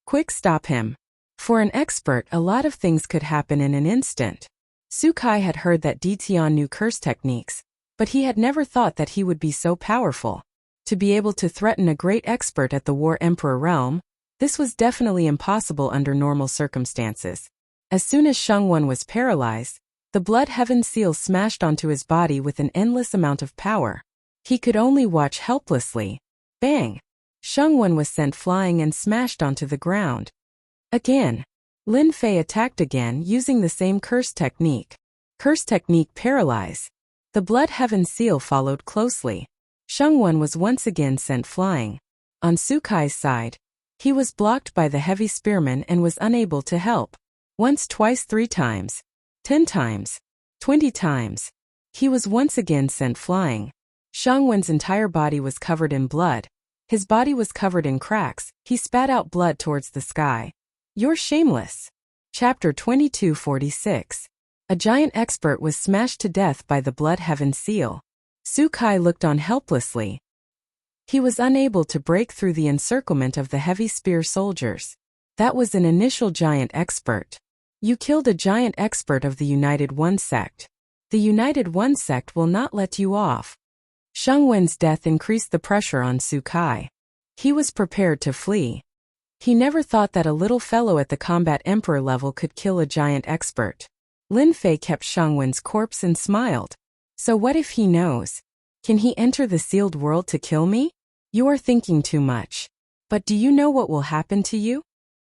[SPEAKER 1] Quick, stop him. For an expert, a lot of things could happen in an instant. Sukai had heard that Ditian knew curse techniques, but he had never thought that he would be so powerful. To be able to threaten a great expert at the War Emperor realm, this was definitely impossible under normal circumstances. As soon as Shengwen was paralyzed, the Blood Heaven seal smashed onto his body with an endless amount of power. He could only watch helplessly. Bang! Shengwen was sent flying and smashed onto the ground. Again. Lin Fei attacked again using the same curse technique. Curse technique paralyze. The Blood Heaven seal followed closely. Shengwen was once again sent flying. On Sukai's side, he was blocked by the heavy spearmen and was unable to help. Once, twice, 3 times. 10 times, 20 times. He was once again sent flying. Shengwen's entire body was covered in blood. His body was covered in cracks. He spat out blood towards the sky. You're shameless. Chapter 2246. A giant expert was smashed to death by the Blood Heaven seal. Sukai looked on helplessly. He was unable to break through the encirclement of the heavy spear soldiers. That was an initial giant expert. You killed a giant expert of the United One sect. The United One sect will not let you off. Shengwen's death increased the pressure on Sukai. He was prepared to flee. He never thought that a little fellow at the combat emperor level could kill a giant expert. Lin Fei kept Shengwen's corpse and smiled. So what if he knows? Can he enter the sealed world to kill me? You are thinking too much. But do you know what will happen to you?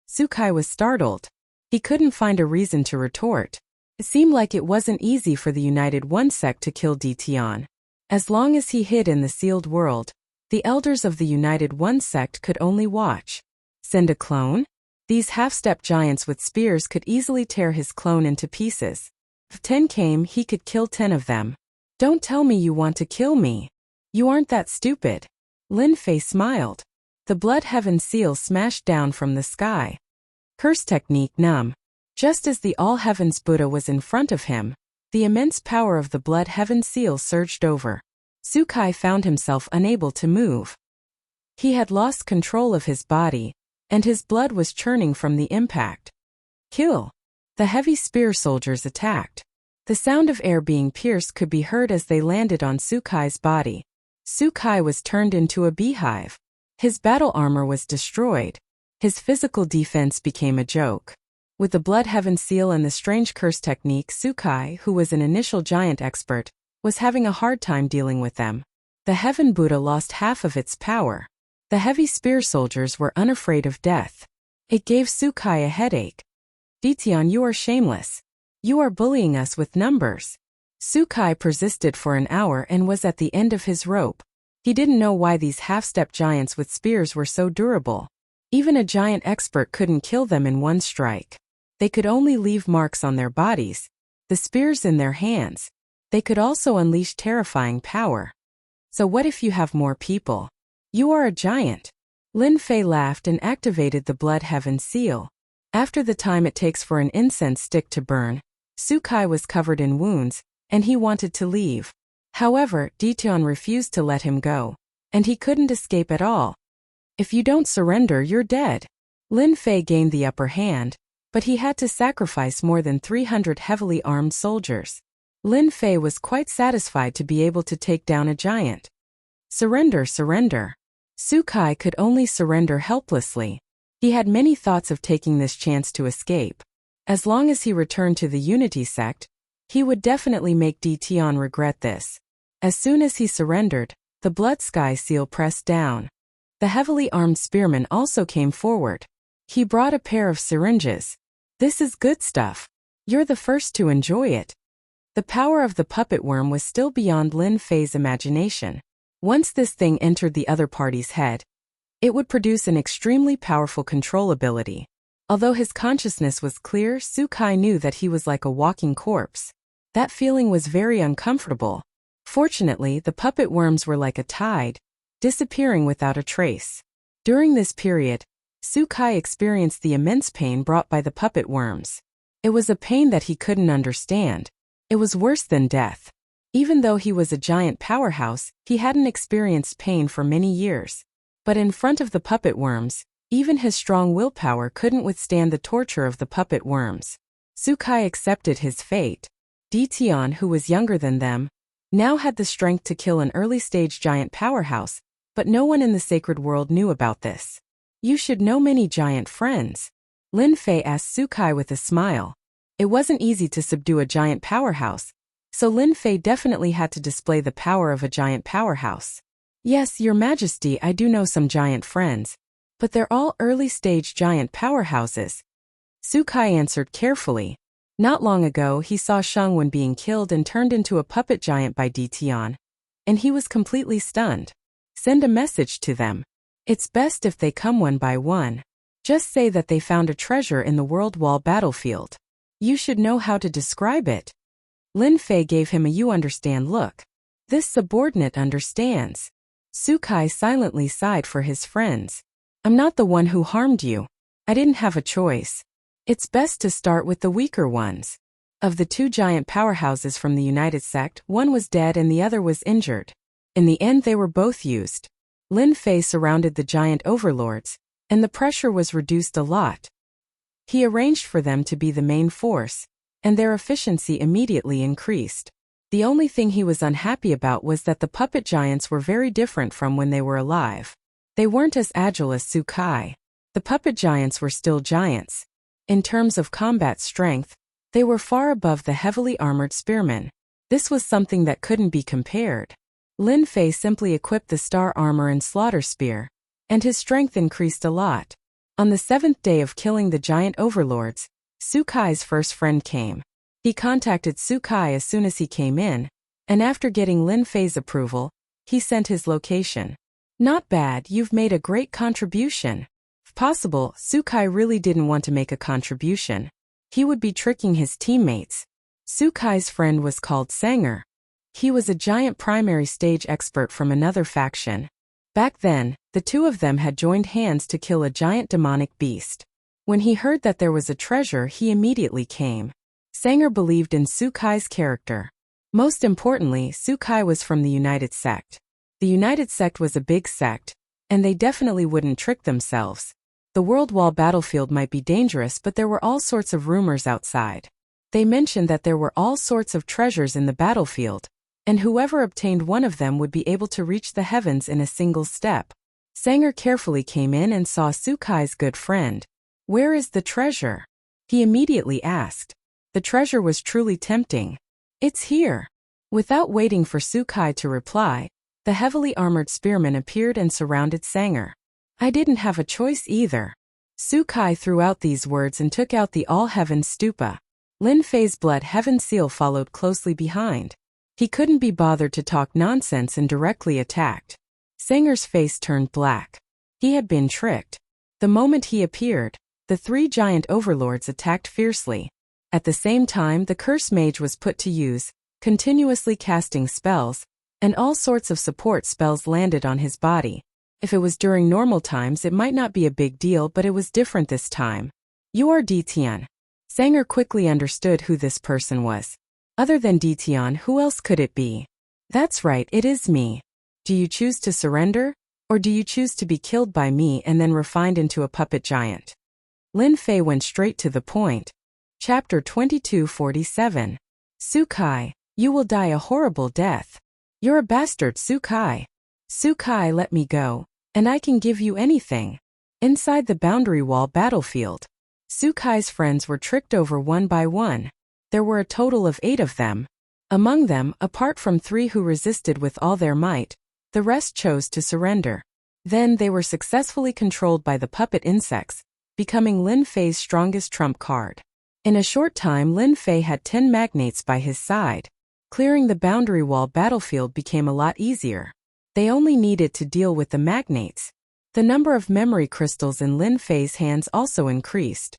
[SPEAKER 1] Sukai was startled. He couldn't find a reason to retort. It seemed like it wasn't easy for the United One sect to kill Ditian. As long as he hid in the sealed world, the elders of the United One sect could only watch. Send a clone? These half-step giants with spears could easily tear his clone into pieces. If 10 came, he could kill 10 of them. Don't tell me you want to kill me. You aren't that stupid. Lin Fei smiled. The Blood Heaven seal smashed down from the sky. Curse technique numb. Just as the All Heavens Buddha was in front of him, the immense power of the Blood Heaven seal surged over. Sukai found himself unable to move. He had lost control of his body, and his blood was churning from the impact. Kill! The heavy spear soldiers attacked. The sound of air being pierced could be heard as they landed on Sukai's body. Sukai was turned into a beehive. His battle armor was destroyed. His physical defense became a joke. With the Blood Heaven seal and the strange curse technique, Sukai, who was an initial giant expert, was having a hard time dealing with them. The Heaven Buddha lost half of its power. The heavy spear soldiers were unafraid of death. It gave Sukai a headache. Ditian, you are shameless. You are bullying us with numbers. Sukai persisted for an hour and was at the end of his rope. He didn't know why these half-step giants with spears were so durable. Even a giant expert couldn't kill them in one strike. They could only leave marks on their bodies, the spears in their hands. They could also unleash terrifying power. So what if you have more people? You are a giant. Lin Fei laughed and activated the Blood Heaven seal. After the time it takes for an incense stick to burn, Sukai was covered in wounds, and he wanted to leave. However, Ditian refused to let him go, and he couldn't escape at all. If you don't surrender, you're dead. Lin Fei gained the upper hand, but he had to sacrifice more than 300 heavily armed soldiers. Lin Fei was quite satisfied to be able to take down a giant. Surrender, surrender. Sukai could only surrender helplessly. He had many thoughts of taking this chance to escape. As long as he returned to the Unity sect, he would definitely make Ditian regret this. As soon as he surrendered, the Blood Sky seal pressed down. The heavily armed spearman also came forward. He brought a pair of syringes. This is good stuff. You're the first to enjoy it. The power of the puppet worm was still beyond Lin Fei's imagination. Once this thing entered the other party's head, it would produce an extremely powerful control ability. Although his consciousness was clear, Sukai knew that he was like a walking corpse. That feeling was very uncomfortable. Fortunately, the puppet worms were like a tide, disappearing without a trace. During this period, Sukai experienced the immense pain brought by the puppet worms. It was a pain that he couldn't understand. It was worse than death. Even though he was a giant powerhouse, he hadn't experienced pain for many years. But in front of the puppet worms, even his strong willpower couldn't withstand the torture of the puppet worms. Sukai accepted his fate. Ditian, who was younger than them, now had the strength to kill an early-stage giant powerhouse, but no one in the sacred world knew about this. You should know many giant friends. Lin Fei asked Sukai with a smile. It wasn't easy to subdue a giant powerhouse, so Lin Fei definitely had to display the power of a giant powerhouse. Yes, Your Majesty, I do know some giant friends, but they're all early-stage giant powerhouses. Sukai answered carefully. Not long ago, he saw Shangwen being killed and turned into a puppet giant by Ditian, and he was completely stunned. Send a message to them. It's best if they come one by one. Just say that they found a treasure in the World Wall battlefield. You should know how to describe it. Lin Fei gave him a you understand look. This subordinate understands. Sukai silently sighed for his friends. I'm not the one who harmed you. I didn't have a choice. It's best to start with the weaker ones. Of the two giant powerhouses from the United Sect, one was dead and the other was injured. In the end, they were both used. Lin Fei surrounded the giant overlords, and the pressure was reduced a lot. He arranged for them to be the main force, and their efficiency immediately increased. The only thing he was unhappy about was that the puppet giants were very different from when they were alive. They weren't as agile as Sukai. The puppet giants were still giants. In terms of combat strength, they were far above the heavily armored spearmen. This was something that couldn't be compared. Lin Fei simply equipped the star armor and slaughter spear, and his strength increased a lot. On the 7th day of killing the giant overlords, Sukai's first friend came. He contacted Sukai as soon as he came in, and after getting Lin Fei's approval, he sent his location. Not bad, you've made a great contribution. If possible, Sukai really didn't want to make a contribution. He would be tricking his teammates. Sukai's friend was called Sanger. He was a giant primary stage expert from another faction. Back then, the two of them had joined hands to kill a giant demonic beast. When he heard that there was a treasure, he immediately came. Sanger believed in Sukai's character. Most importantly, Sukai was from the United Sect. The United Sect was a big sect, and they definitely wouldn't trick themselves. The World Wall battlefield might be dangerous, but there were all sorts of rumors outside. They mentioned that there were all sorts of treasures in the battlefield, and whoever obtained one of them would be able to reach the heavens in a single step. Sanger carefully came in and saw Sukai's good friend. "Where is the treasure?" he immediately asked. The treasure was truly tempting. "It's here." Without waiting for Sukai to reply, the heavily armored spearman appeared and surrounded Sanger. "I didn't have a choice either." Sukai threw out these words and took out the All-Heaven Stupa. Lin Fei's Blood Heaven seal followed closely behind. He couldn't be bothered to talk nonsense and directly attacked. Sanger's face turned black. He had been tricked. The moment he appeared, the three giant overlords attacked fiercely. At the same time, the curse mage was put to use, continuously casting spells, and all sorts of support spells landed on his body. If it was during normal times, it might not be a big deal, but it was different this time. "You are Ditian." Sanger quickly understood who this person was. Other than Ditian, who else could it be? "That's right, it is me. Do you choose to surrender? Or do you choose to be killed by me and then refined into a puppet giant?" Lin Fei went straight to the point. Chapter 2247. "Sukai, you will die a horrible death. You're a bastard, Sukai. Sukai, let me go, and I can give you anything." Inside the boundary wall battlefield, Sukai's friends were tricked over one by one. There were a total of 8 of them. Among them, apart from 3 who resisted with all their might, the rest chose to surrender. Then they were successfully controlled by the puppet insects, becoming Lin Fei's strongest trump card. In a short time, Lin Fei had 10 magnates by his side. Clearing the boundary wall battlefield became a lot easier. They only needed to deal with the magnates. The number of memory crystals in Lin Fei's hands also increased.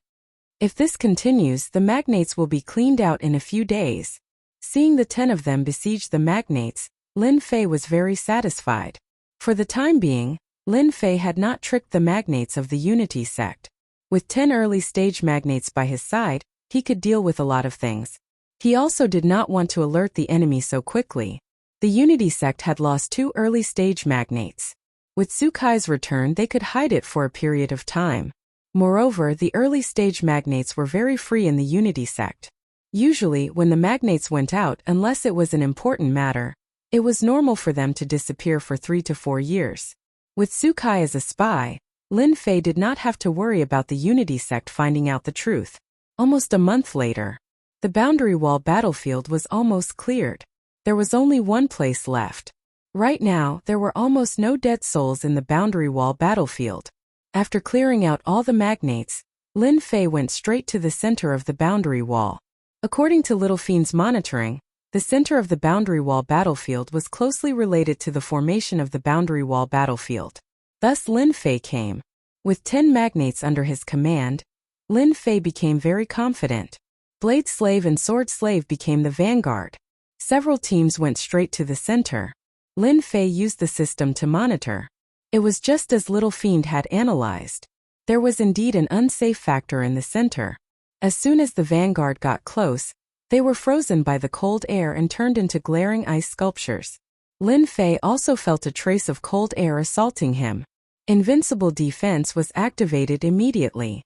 [SPEAKER 1] If this continues, the magnates will be cleaned out in a few days. Seeing the 10 of them besiege the magnates, Lin Fei was very satisfied. For the time being, Lin Fei had not tricked the magnates of the Unity sect. With 10 early-stage magnates by his side, he could deal with a lot of things. He also did not want to alert the enemy so quickly. The Unity sect had lost 2 early-stage magnates. With Sukai's return, they could hide it for a period of time. Moreover, the early-stage magnates were very free in the Unity sect. Usually, when the magnates went out, unless it was an important matter, it was normal for them to disappear for 3 to 4 years. With Sukai as a spy, Lin Fei did not have to worry about the Unity sect finding out the truth. Almost a month later, the boundary wall battlefield was almost cleared. There was only one place left. Right now, there were almost no dead souls in the boundary wall battlefield. After clearing out all the magnates, Lin Fei went straight to the center of the boundary wall. According to Little Fiend's monitoring, the center of the boundary wall battlefield was closely related to the formation of the boundary wall battlefield. Thus Lin Fei came. With 10 magnates under his command, Lin Fei became very confident. Blade Slave and Sword Slave became the vanguard. Several teams went straight to the center. Lin Fei used the system to monitor. It was just as Little Fiend had analyzed. There was indeed an unsafe factor in the center. As soon as the vanguard got close, they were frozen by the cold air and turned into glaring ice sculptures. Lin Fei also felt a trace of cold air assaulting him. Invincible defense was activated immediately.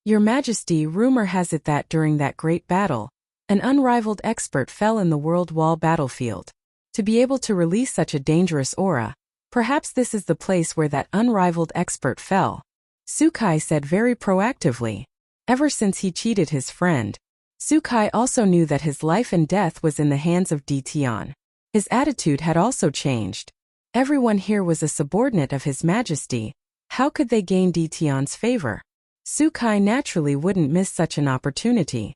[SPEAKER 1] "Your Majesty, rumor has it that during that great battle, an unrivaled expert fell in the World Wall battlefield. To be able to release such a dangerous aura, perhaps this is the place where that unrivaled expert fell," Sukai said very proactively. Ever since he cheated his friend, Sukai also knew that his life and death was in the hands of Ditian. His attitude had also changed. Everyone here was a subordinate of His Majesty. How could they gain Ditian's favor? Sukai naturally wouldn't miss such an opportunity.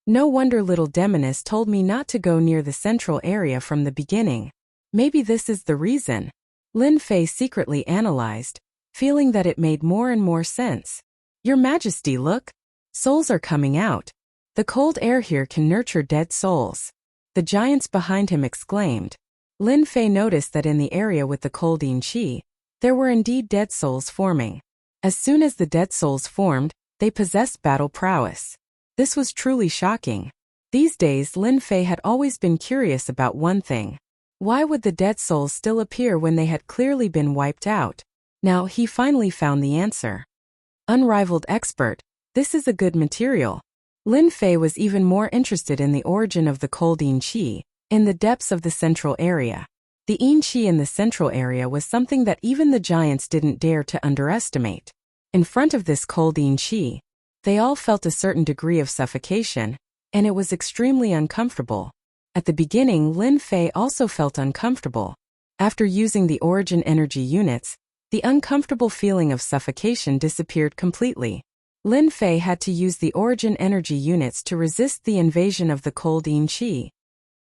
[SPEAKER 1] No wonder little Demonis told me not to go near the central area from the beginning. Maybe this is the reason. Lin Fei secretly analyzed, feeling that it made more and more sense. "Your Majesty, look! Souls are coming out. The cold air here can nurture dead souls," the giants behind him exclaimed. Lin Fei noticed that in the area with the colding chi, there were indeed dead souls forming. As soon as the dead souls formed, they possessed battle prowess. This was truly shocking. These days Lin Fei had always been curious about one thing. Why would the dead souls still appear when they had clearly been wiped out? Now he finally found the answer. Unrivaled expert, this is a good material. Lin Fei was even more interested in the origin of the cold yin qi, in the depths of the central area. The yin qi in the central area was something that even the giants didn't dare to underestimate. In front of this cold yin qi, they all felt a certain degree of suffocation, and it was extremely uncomfortable. At the beginning, Lin Fei also felt uncomfortable. After using the origin energy units, the uncomfortable feeling of suffocation disappeared completely. Lin Fei had to use the origin energy units to resist the invasion of the cold yin qi.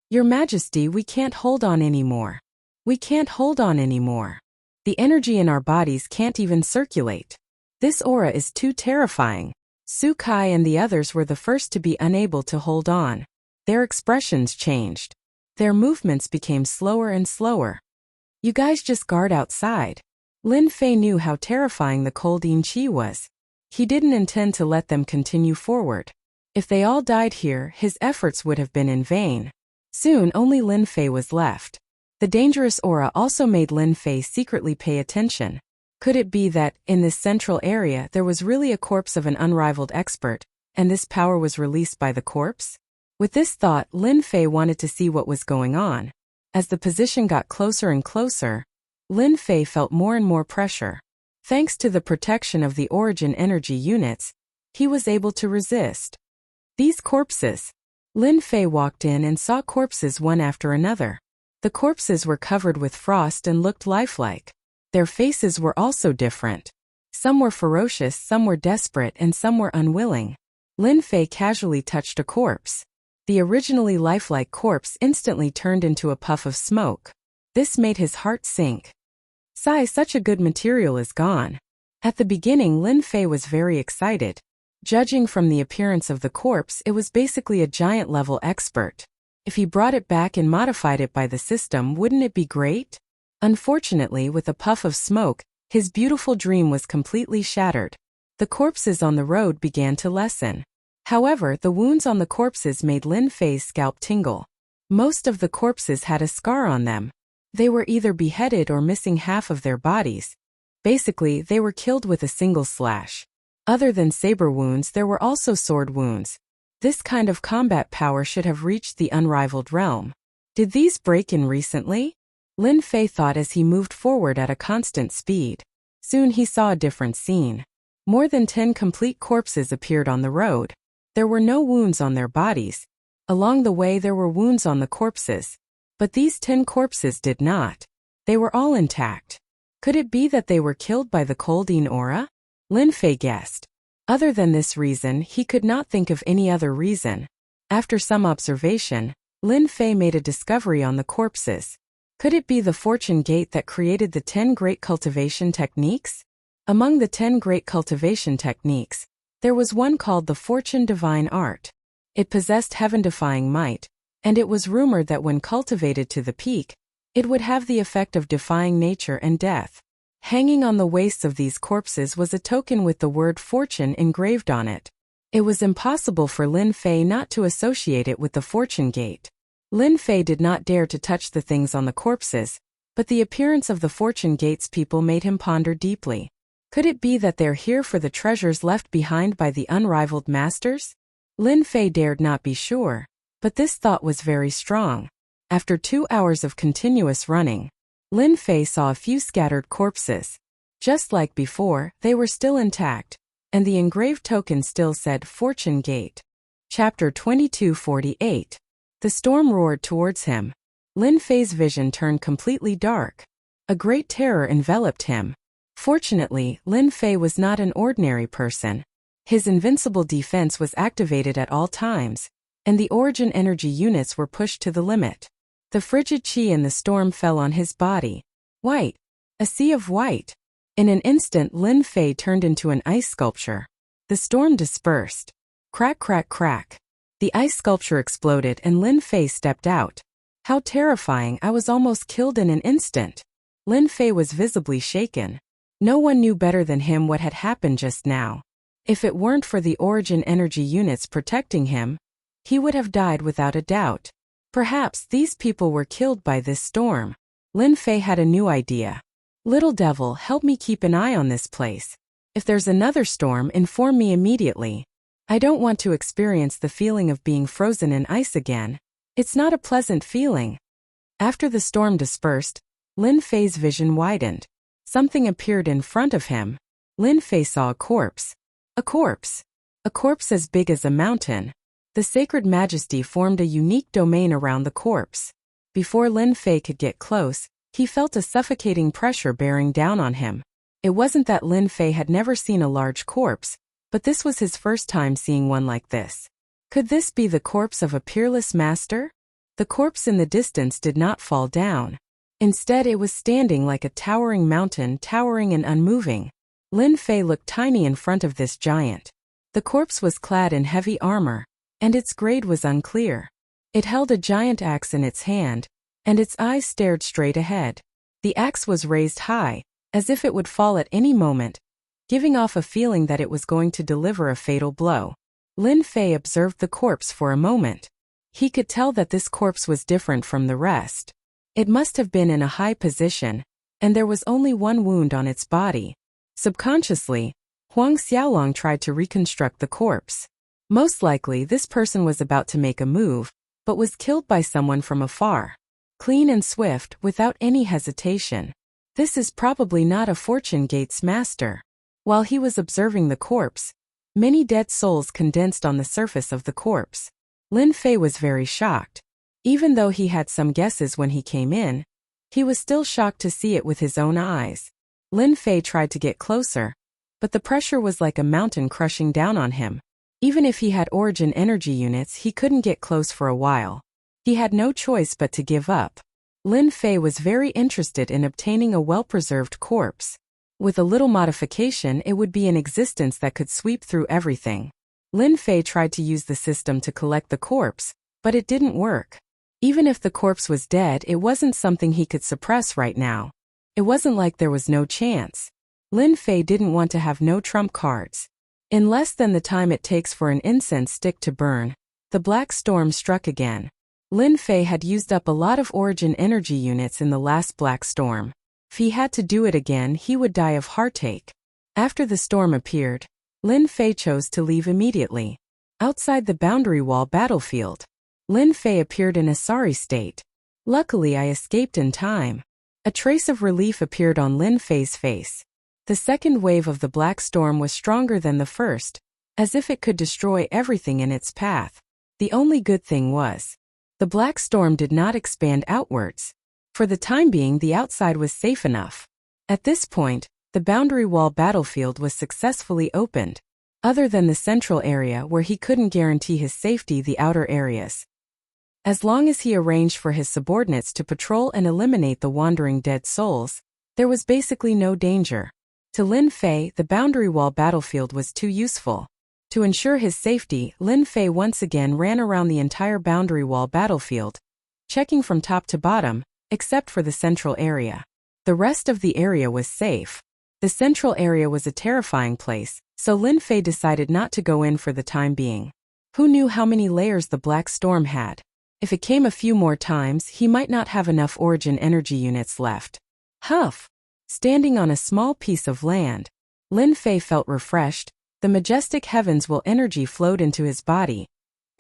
[SPEAKER 1] Your Majesty, we can't hold on anymore. We can't hold on anymore. The energy in our bodies can't even circulate. This aura is too terrifying. Su Kai and the others were the first to be unable to hold on. Their expressions changed. Their movements became slower and slower. You guys just guard outside. Lin Fei knew how terrifying the cold yin qi was. He didn't intend to let them continue forward. If they all died here, his efforts would have been in vain. Soon only Lin Fei was left. The dangerous aura also made Lin Fei secretly pay attention. Could it be that, in this central area, there was really a corpse of an unrivaled expert, and this power was released by the corpse? With this thought, Lin Fei wanted to see what was going on. As the position got closer and closer, Lin Fei felt more and more pressure. Thanks to the protection of the origin energy units, he was able to resist. These corpses. Lin Fei walked in and saw corpses one after another. The corpses were covered with frost and looked lifelike. Their faces were also different. Some were ferocious, some were desperate, and some were unwilling. Lin Fei casually touched a corpse. The originally lifelike corpse instantly turned into a puff of smoke. This made his heart sink. Sigh, such a good material is gone. At the beginning, Lin Fei was very excited. Judging from the appearance of the corpse, it was basically a giant-level expert. If he brought it back and modified it by the system, wouldn't it be great? Unfortunately, with a puff of smoke, his beautiful dream was completely shattered. The corpses on the road began to lessen. However, the wounds on the corpses made Lin Fei's scalp tingle. Most of the corpses had a scar on them. They were either beheaded or missing half of their bodies. Basically, they were killed with a single slash. Other than saber wounds, there were also sword wounds. This kind of combat power should have reached the unrivaled realm. Did these break in recently? Lin Fei thought as he moved forward at a constant speed. Soon he saw a different scene. More than 10 complete corpses appeared on the road. There were no wounds on their bodies. Along the way there were wounds on the corpses. But these 10 corpses did not. They were all intact. Could it be that they were killed by the cold yin aura? Lin Fei guessed. Other than this reason, he could not think of any other reason. After some observation, Lin Fei made a discovery on the corpses. Could it be the fortune gate that created the 10 great cultivation techniques? Among the 10 great cultivation techniques, there was one called the Fortune Divine Art. It possessed heaven-defying might, and it was rumored that when cultivated to the peak, it would have the effect of defying nature and death. Hanging on the waists of these corpses was a token with the word fortune engraved on it. It was impossible for Lin Fei not to associate it with the fortune gate. Lin Fei did not dare to touch the things on the corpses, but the appearance of the fortune gate's people made him ponder deeply. Could it be that they're here for the treasures left behind by the unrivaled masters? Lin Fei dared not be sure, but this thought was very strong. After 2 hours of continuous running, Lin Fei saw a few scattered corpses. Just like before, they were still intact, and the engraved token still said Fortune Gate. Chapter 2248. The storm roared towards him. Lin Fei's vision turned completely dark. A great terror enveloped him. Fortunately, Lin Fei was not an ordinary person. His invincible defense was activated at all times, and the origin energy units were pushed to the limit. The frigid qi in the storm fell on his body. White. A sea of white. In an instant, Lin Fei turned into an ice sculpture. The storm dispersed. Crack, crack, crack. The ice sculpture exploded and Lin Fei stepped out. How terrifying, I was almost killed in an instant. Lin Fei was visibly shaken. No one knew better than him what had happened just now. If it weren't for the origin energy units protecting him, he would have died without a doubt. Perhaps these people were killed by this storm. Lin Fei had a new idea. Little devil, help me keep an eye on this place. If there's another storm, inform me immediately. I don't want to experience the feeling of being frozen in ice again. It's not a pleasant feeling. After the storm dispersed, Lin Fei's vision widened. Something appeared in front of him. Lin Fei saw a corpse. A corpse. A corpse as big as a mountain. The sacred majesty formed a unique domain around the corpse. Before Lin Fei could get close, he felt a suffocating pressure bearing down on him. It wasn't that Lin Fei had never seen a large corpse, but this was his first time seeing one like this. Could this be the corpse of a peerless master? The corpse in the distance did not fall down. Instead, it was standing like a towering mountain, towering and unmoving. Lin Fei looked tiny in front of this giant. The corpse was clad in heavy armor, and its grade was unclear. It held a giant axe in its hand, and its eyes stared straight ahead. The axe was raised high, as if it would fall at any moment, giving off a feeling that it was going to deliver a fatal blow. Lin Fei observed the corpse for a moment. He could tell that this corpse was different from the rest. It must have been in a high position, and there was only one wound on its body. Subconsciously, Huang Xiaolong tried to reconstruct the corpse. Most likely this person was about to make a move, but was killed by someone from afar. Clean and swift, without any hesitation. This is probably not a Fortune Gates master. While he was observing the corpse, many dead souls condensed on the surface of the corpse. Lin Fei was very shocked. Even though he had some guesses when he came in, he was still shocked to see it with his own eyes. Lin Fei tried to get closer, but the pressure was like a mountain crushing down on him. Even if he had origin energy units, he couldn't get close for a while. He had no choice but to give up. Lin Fei was very interested in obtaining a well-preserved corpse. With a little modification, it would be an existence that could sweep through everything. Lin Fei tried to use the system to collect the corpse, but it didn't work. Even if the corpse was dead, it wasn't something he could suppress right now. It wasn't like there was no chance. Lin Fei didn't want to have no trump cards. In less than the time it takes for an incense stick to burn, the black storm struck again. Lin Fei had used up a lot of origin energy units in the last black storm. If he had to do it again, he would die of heartache. After the storm appeared, Lin Fei chose to leave immediately. Outside the boundary wall battlefield, Lin Fei appeared in a sorry state. Luckily, I escaped in time. A trace of relief appeared on Lin Fei's face. The second wave of the black storm was stronger than the first, as if it could destroy everything in its path. The only good thing was, the black storm did not expand outwards. For the time being, the outside was safe enough. At this point, the boundary wall battlefield was successfully opened. Other than the central area where he couldn't guarantee his safety, the outer areas. As long as he arranged for his subordinates to patrol and eliminate the wandering dead souls, there was basically no danger. To Lin Fei, the boundary wall battlefield was too useful. To ensure his safety, Lin Fei once again ran around the entire boundary wall battlefield, checking from top to bottom, except for the central area. The rest of the area was safe. The central area was a terrifying place, so Lin Fei decided not to go in for the time being. Who knew how many layers the black storm had? If it came a few more times, he might not have enough origin energy units left. Huff! Standing on a small piece of land, Lin Fei felt refreshed. The majestic heavens will energy flowed into his body,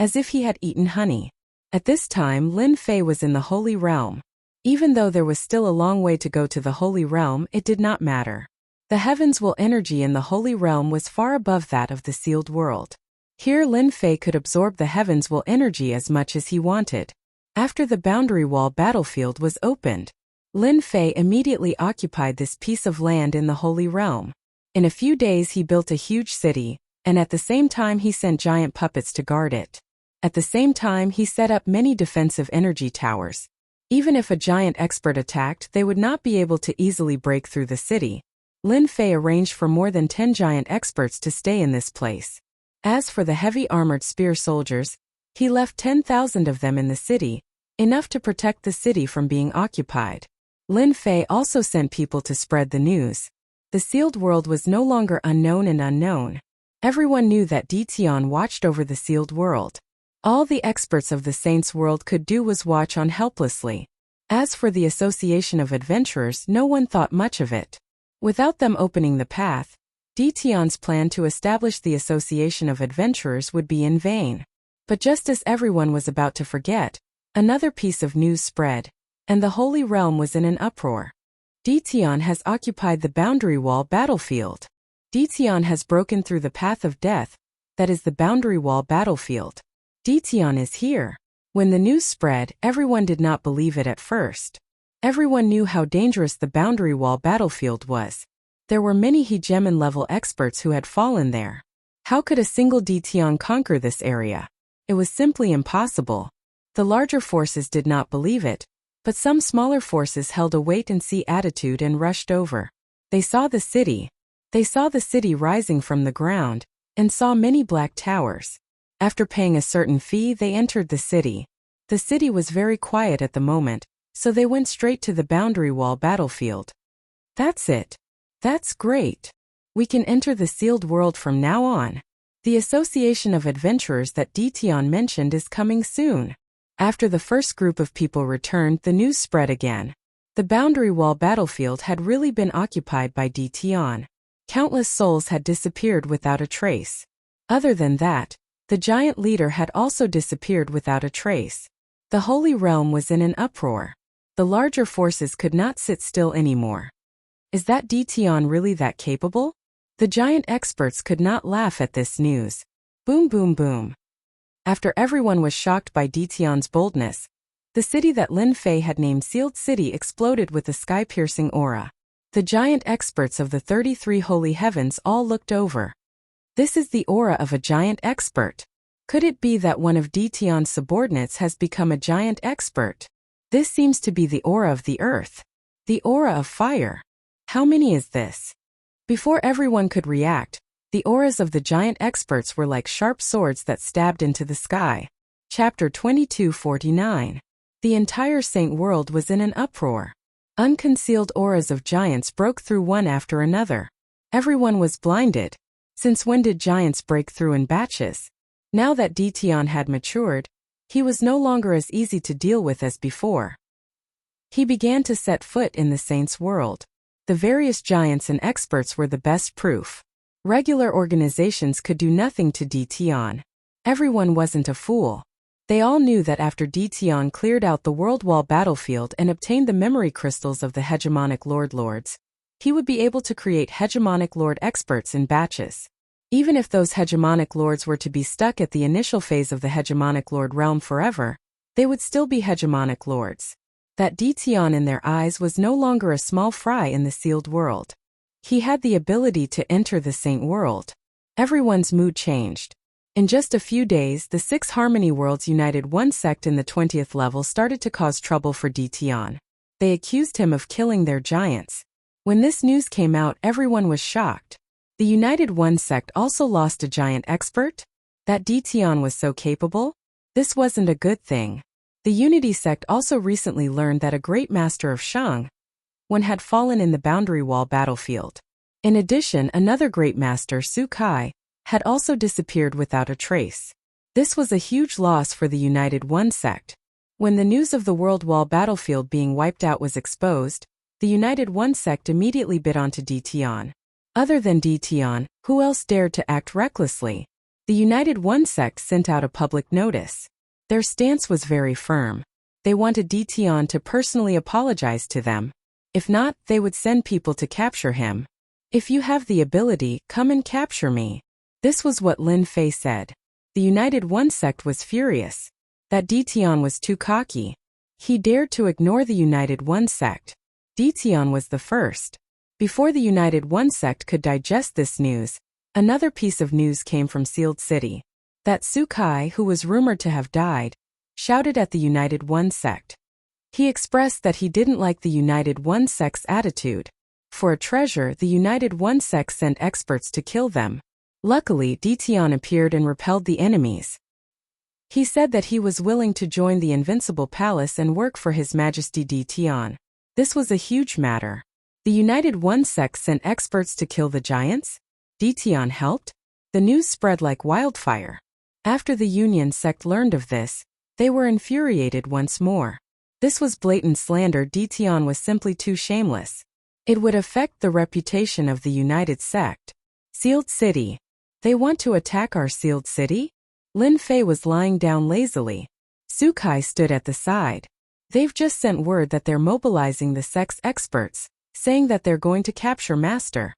[SPEAKER 1] as if he had eaten honey. At this time, Lin Fei was in the Holy Realm. Even though there was still a long way to go to the Holy Realm, it did not matter. The heavens will energy in the Holy Realm was far above that of the sealed world. Here Lin Fei could absorb the heavens will energy as much as he wanted. After the boundary wall battlefield was opened, Lin Fei immediately occupied this piece of land in the Holy Realm. In a few days he built a huge city, and at the same time he sent giant puppets to guard it. At the same time he set up many defensive energy towers. Even if a giant expert attacked, they would not be able to easily break through the city. Lin Fei arranged for more than 10 giant experts to stay in this place. As for the heavy armored spear soldiers, he left 10,000 of them in the city, enough to protect the city from being occupied. Lin Fei also sent people to spread the news. The sealed world was no longer unknown and unknown. Everyone knew that Di Tian watched over the sealed world. All the experts of the Saints' world could do was watch on helplessly. As for the Association of Adventurers, no one thought much of it. Without them opening the path, Dtion's plan to establish the Association of Adventurers would be in vain. But just as everyone was about to forget, another piece of news spread, and the Holy Realm was in an uproar. Dtion has occupied the Boundary Wall battlefield. Dtion has broken through the path of death, that is the Boundary Wall battlefield. Dtion is here. When the news spread, everyone did not believe it at first. Everyone knew how dangerous the Boundary Wall battlefield was. There were many Hegemon-level experts who had fallen there. How could a single Dtion conquer this area? It was simply impossible. The larger forces did not believe it, but some smaller forces held a wait-and-see attitude and rushed over. They saw the city. They saw the city rising from the ground, and saw many black towers. After paying a certain fee, they entered the city. The city was very quiet at the moment, so they went straight to the Boundary Wall battlefield. That's it. That's great. We can enter the sealed world from now on. The Association of Adventurers that Dtion mentioned is coming soon. After the first group of people returned, the news spread again. The Boundary Wall battlefield had really been occupied by Dtion. Countless souls had disappeared without a trace. Other than that, the giant leader had also disappeared without a trace. The Holy Realm was in an uproar. The larger forces could not sit still anymore. Is that Dtion really that capable? The giant experts could not laugh at this news. Boom, boom, boom. After everyone was shocked by Dtion's boldness, the city that Lin Fei had named Sealed City exploded with a sky-piercing aura. The giant experts of the 33 holy heavens all looked over. This is the aura of a giant expert. Could it be that one of Dtion's subordinates has become a giant expert? This seems to be the aura of the earth. The aura of fire. How many is this? Before everyone could react, the auras of the giant experts were like sharp swords that stabbed into the sky. Chapter 2249. The entire Saint world was in an uproar. Unconcealed auras of giants broke through one after another. Everyone was blinded. Since when did giants break through in batches? Now that Dtion had matured, he was no longer as easy to deal with as before. He began to set foot in the Saints' world. The various giants and experts were the best proof. Regular organizations could do nothing to Dtion. Everyone wasn't a fool. They all knew that after Dtion cleared out the World Wall battlefield and obtained the memory crystals of the hegemonic lords, he would be able to create hegemonic lord experts in batches. Even if those hegemonic lords were to be stuck at the initial phase of the hegemonic lord realm forever, they would still be hegemonic lords. That Dtion in their eyes was no longer a small fry in the sealed world. He had the ability to enter the Saint world. Everyone's mood changed. In just a few days, the 6 Harmony worlds united one sect in the 20th level started to cause trouble for Dtion. They accused him of killing their giants. When this news came out, everyone was shocked. The United One sect also lost a giant expert? That Dtion was so capable? This wasn't a good thing. The Unity sect also recently learned that a great master of Shang one had fallen in the Boundary Wall battlefield. In addition, another great master, Su Kai, had also disappeared without a trace. This was a huge loss for the United One sect. When the news of the World Wall battlefield being wiped out was exposed, the United One sect immediately bit onto Dtion. Other than Dtion, who else dared to act recklessly? The United One sect sent out a public notice. Their stance was very firm. They wanted Dtion to personally apologize to them. If not, they would send people to capture him. If you have the ability, come and capture me. This was what Lin Fei said. The United One sect was furious. That Dtion was too cocky. He dared to ignore the United One sect. Dtion was the first. Before the United One sect could digest this news, another piece of news came from Sealed City. That Su Kai, who was rumored to have died, shouted at the United One sect. He expressed that he didn't like the United One sect's attitude. For a treasure, the United One sect sent experts to kill them. Luckily, Dtion appeared and repelled the enemies. He said that he was willing to join the Invincible Palace and work for His Majesty Dtion. This was a huge matter. The United One sect sent experts to kill the giants? Dtion helped? The news spread like wildfire. After the Union sect learned of this, they were infuriated once more. This was blatant slander. Dition was simply too shameless. It would affect the reputation of the United Sect. Sealed City. They want to attack our sealed city? Lin Fei was lying down lazily. Sukai stood at the side. They've just sent word that they're mobilizing the sect's experts, saying that they're going to capture Master.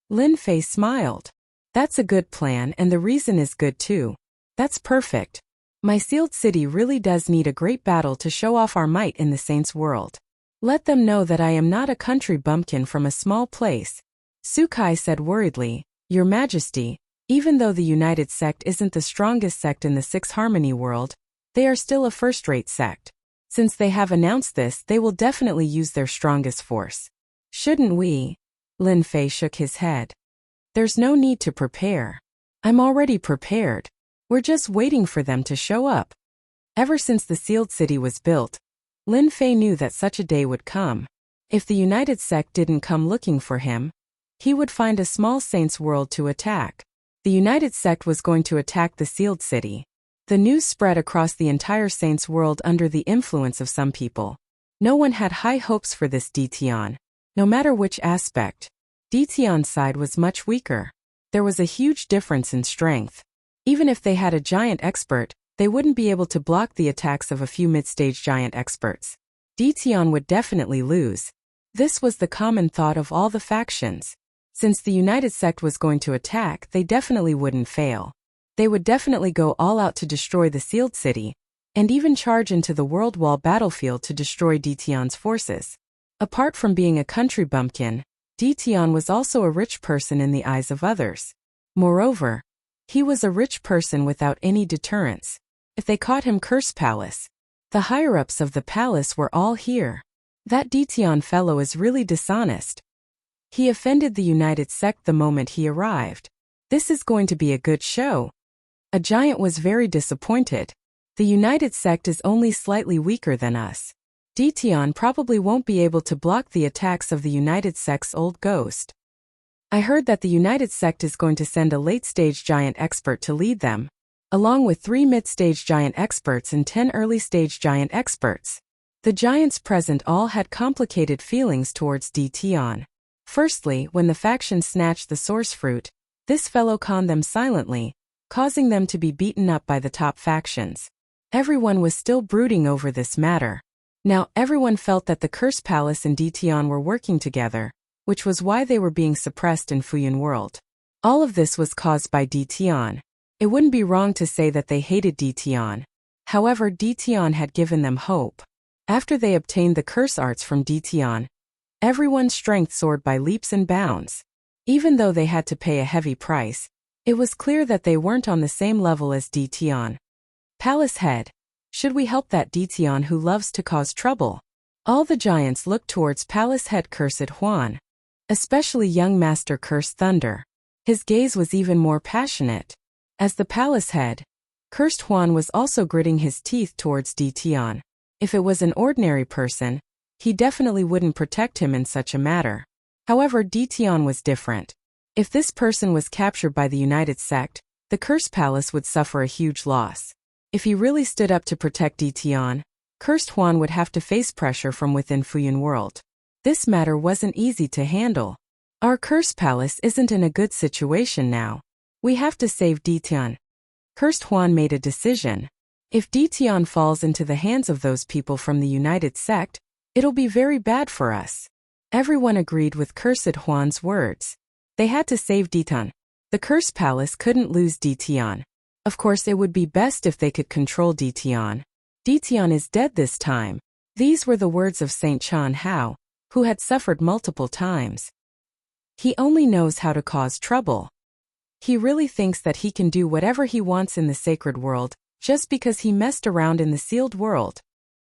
[SPEAKER 1] Lin Fei smiled. That's a good plan, and the reason is good too. That's perfect. My sealed city really does need a great battle to show off our might in the Saints' world. Let them know that I am not a country bumpkin from a small place. Sukai said worriedly, Your Majesty, even though the United Sect isn't the strongest sect in the Six Harmony world, they are still a first-rate sect. Since they have announced this, they will definitely use their strongest force. Shouldn't we? Lin Fei shook his head. There's no need to prepare. I'm already prepared. We're just waiting for them to show up. Ever since the sealed city was built, Lin Fei knew that such a day would come. If the United Sect didn't come looking for him, he would find a small Saints world to attack. The United Sect was going to attack the sealed city. The news spread across the entire Saints world under the influence of some people. No one had high hopes for this Dition. No matter which aspect, Dition's side was much weaker. There was a huge difference in strength. Even if they had a giant expert, they wouldn't be able to block the attacks of a few mid-stage giant experts. Dition would definitely lose. This was the common thought of all the factions. Since the United Sect was going to attack, they definitely wouldn't fail. They would definitely go all out to destroy the sealed city, and even charge into the World Wall battlefield to destroy Dition's forces. Apart from being a country bumpkin, Dition was also a rich person in the eyes of others. Moreover, he was a rich person without any deterrence. If they caught him, Curse Palace. The higher-ups of the palace were all here. That Dition fellow is really dishonest. He offended the United Sect the moment he arrived. This is going to be a good show. A giant was very disappointed. The United Sect is only slightly weaker than us. Dition probably won't be able to block the attacks of the United Sect's old ghost. I heard that the United Sect is going to send a late-stage giant expert to lead them, along with 3 mid-stage giant experts and 10 early-stage giant experts. The giants present all had complicated feelings towards Dition. Firstly, when the faction snatched the source fruit, this fellow conned them silently, causing them to be beaten up by the top factions. Everyone was still brooding over this matter. Now everyone felt that the Curse Palace and Dition were working together, which was why they were being suppressed in Fuyan World. All of this was caused by Dition. It wouldn't be wrong to say that they hated Dition. However, Dition had given them hope. After they obtained the curse arts from Dition, everyone's strength soared by leaps and bounds. Even though they had to pay a heavy price, it was clear that they weren't on the same level as Dition. Palace Head. Should we help that Dition who loves to cause trouble? All the giants looked towards Palace Head Cursed Huan. Especially young Master Cursed Thunder. His gaze was even more passionate. As the Palace Head, Cursed Huan was also gritting his teeth towards Dition. If it was an ordinary person, he definitely wouldn't protect him in such a matter. However, Dition was different. If this person was captured by the United Sect, the Curse Palace would suffer a huge loss. If he really stood up to protect Dition, Cursed Huan would have to face pressure from within Fuyan World. This matter wasn't easy to handle. Our Curse Palace isn't in a good situation now. We have to save Dition. Cursed Huan made a decision. If Dition falls into the hands of those people from the United Sect, it'll be very bad for us. Everyone agreed with Cursed Huan's words. They had to save Dition. The Curse Palace couldn't lose Dition. Of course, it would be best if they could control Dition. Dition is dead this time. These were the words of Saint Chan Hao, who had suffered multiple times. He only knows how to cause trouble. He really thinks that he can do whatever he wants in the sacred world, just because he messed around in the sealed world.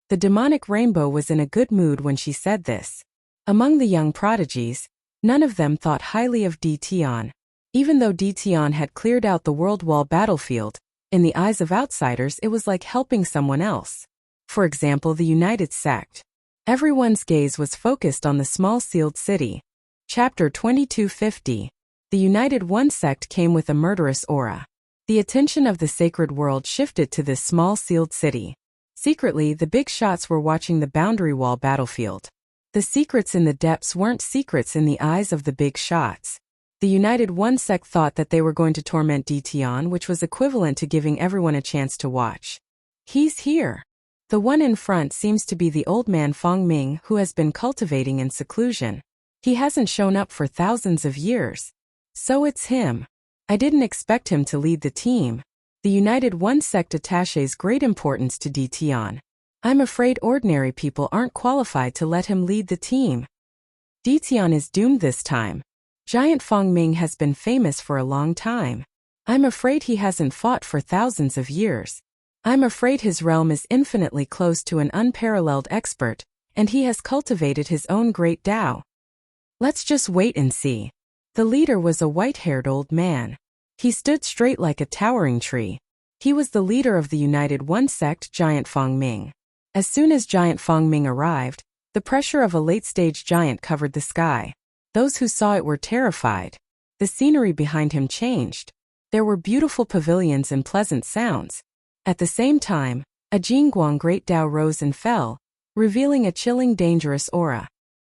[SPEAKER 1] The demonic rainbow was in a good mood when she said this. Among the young prodigies, none of them thought highly of Dition. Even though Dition had cleared out the World Wall battlefield, in the eyes of outsiders it was like helping someone else. For example, the United Sect. Everyone's gaze was focused on the small sealed city. Chapter 2250. The United One sect came with a murderous aura. The attention of the sacred world shifted to this small sealed city. Secretly, the big shots were watching the boundary wall battlefield. The secrets in the depths weren't secrets in the eyes of the big shots. The United One sect thought that they were going to torment Dition, which was equivalent to giving everyone a chance to watch. He's here. The one in front seems to be the old man Fong Ming, who has been cultivating in seclusion. He hasn't shown up for thousands of years. So it's him. I didn't expect him to lead the team. The United One sect attaches great importance to Dition. I'm afraid ordinary people aren't qualified to let him lead the team. Dition is doomed this time. Giant Fong Ming has been famous for a long time. I'm afraid he hasn't fought for thousands of years. I'm afraid his realm is infinitely close to an unparalleled expert, and he has cultivated his own great Tao. Let's just wait and see. The leader was a white-haired old man. He stood straight like a towering tree. He was the leader of the United One sect, Giant Fong Ming. As soon as Giant Fong Ming arrived, the pressure of a late-stage giant covered the sky. Those who saw it were terrified. The scenery behind him changed. There were beautiful pavilions and pleasant sounds. At the same time, a Jingguang Great Tao rose and fell, revealing a chilling, dangerous aura.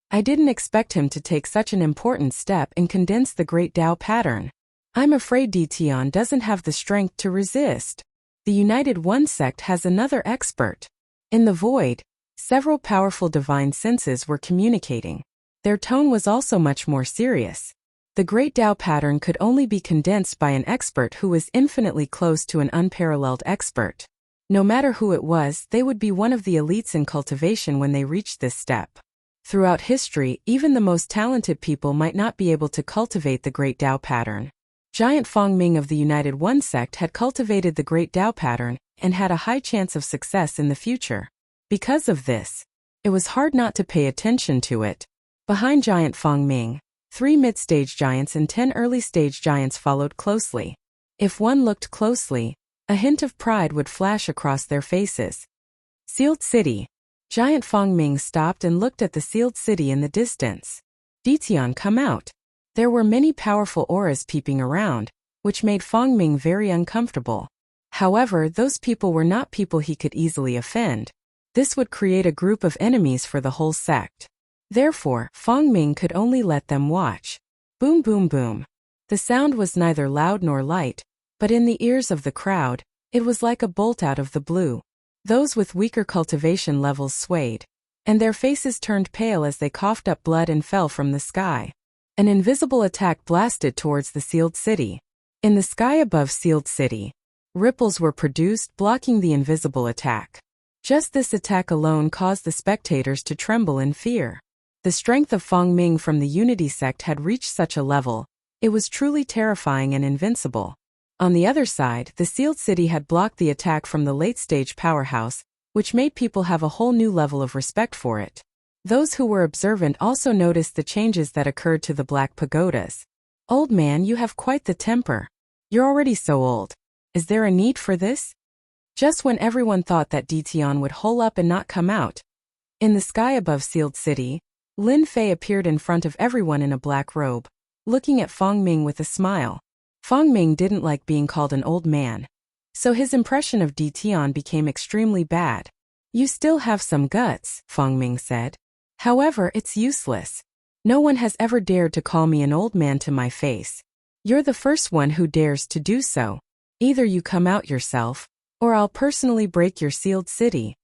[SPEAKER 1] I didn't expect him to take such an important step and condense the Great Tao pattern. I'm afraid Dition doesn't have the strength to resist. The United One sect has another expert. In the void, several powerful divine senses were communicating. Their tone was also much more serious. The Great Tao pattern could only be condensed by an expert who was infinitely close to an unparalleled expert. No matter who it was, they would be one of the elites in cultivation when they reached this step. Throughout history, even the most talented people might not be able to cultivate the Great Tao pattern. Giant Fong Ming of the United One sect had cultivated the Great Tao pattern and had a high chance of success in the future. Because of this, it was hard not to pay attention to it. Behind Giant Fong Ming, 3 mid-stage giants and 10 early-stage giants followed closely. If one looked closely, a hint of pride would flash across their faces. Sealed City. Giant Fong Ming stopped and looked at the sealed city in the distance. Dition, come out. There were many powerful auras peeping around, which made Fong Ming very uncomfortable. However, those people were not people he could easily offend. This would create a group of enemies for the whole sect. Therefore, Fong Ming could only let them watch. Boom, boom, boom. The sound was neither loud nor light, but in the ears of the crowd, it was like a bolt out of the blue. Those with weaker cultivation levels swayed, and their faces turned pale as they coughed up blood and fell from the sky. An invisible attack blasted towards the sealed city. In the sky above sealed city, ripples were produced, blocking the invisible attack. Just this attack alone caused the spectators to tremble in fear. The strength of Fong Ming from the Unity sect had reached such a level, it was truly terrifying and invincible. On the other side, the sealed city had blocked the attack from the late-stage powerhouse, which made people have a whole new level of respect for it. Those who were observant also noticed the changes that occurred to the black pagodas. Old man, you have quite the temper. You're already so old. Is there a need for this? Just when everyone thought that Dition would hole up and not come out. In the sky above sealed city, Lin Fei appeared in front of everyone in a black robe, looking at Fong Ming with a smile. Fong Ming didn't like being called an old man, so his impression of Dition became extremely bad. You still have some guts, Fong Ming said. However, it's useless. No one has ever dared to call me an old man to my face. You're the first one who dares to do so. Either you come out yourself, or I'll personally break your sealed city.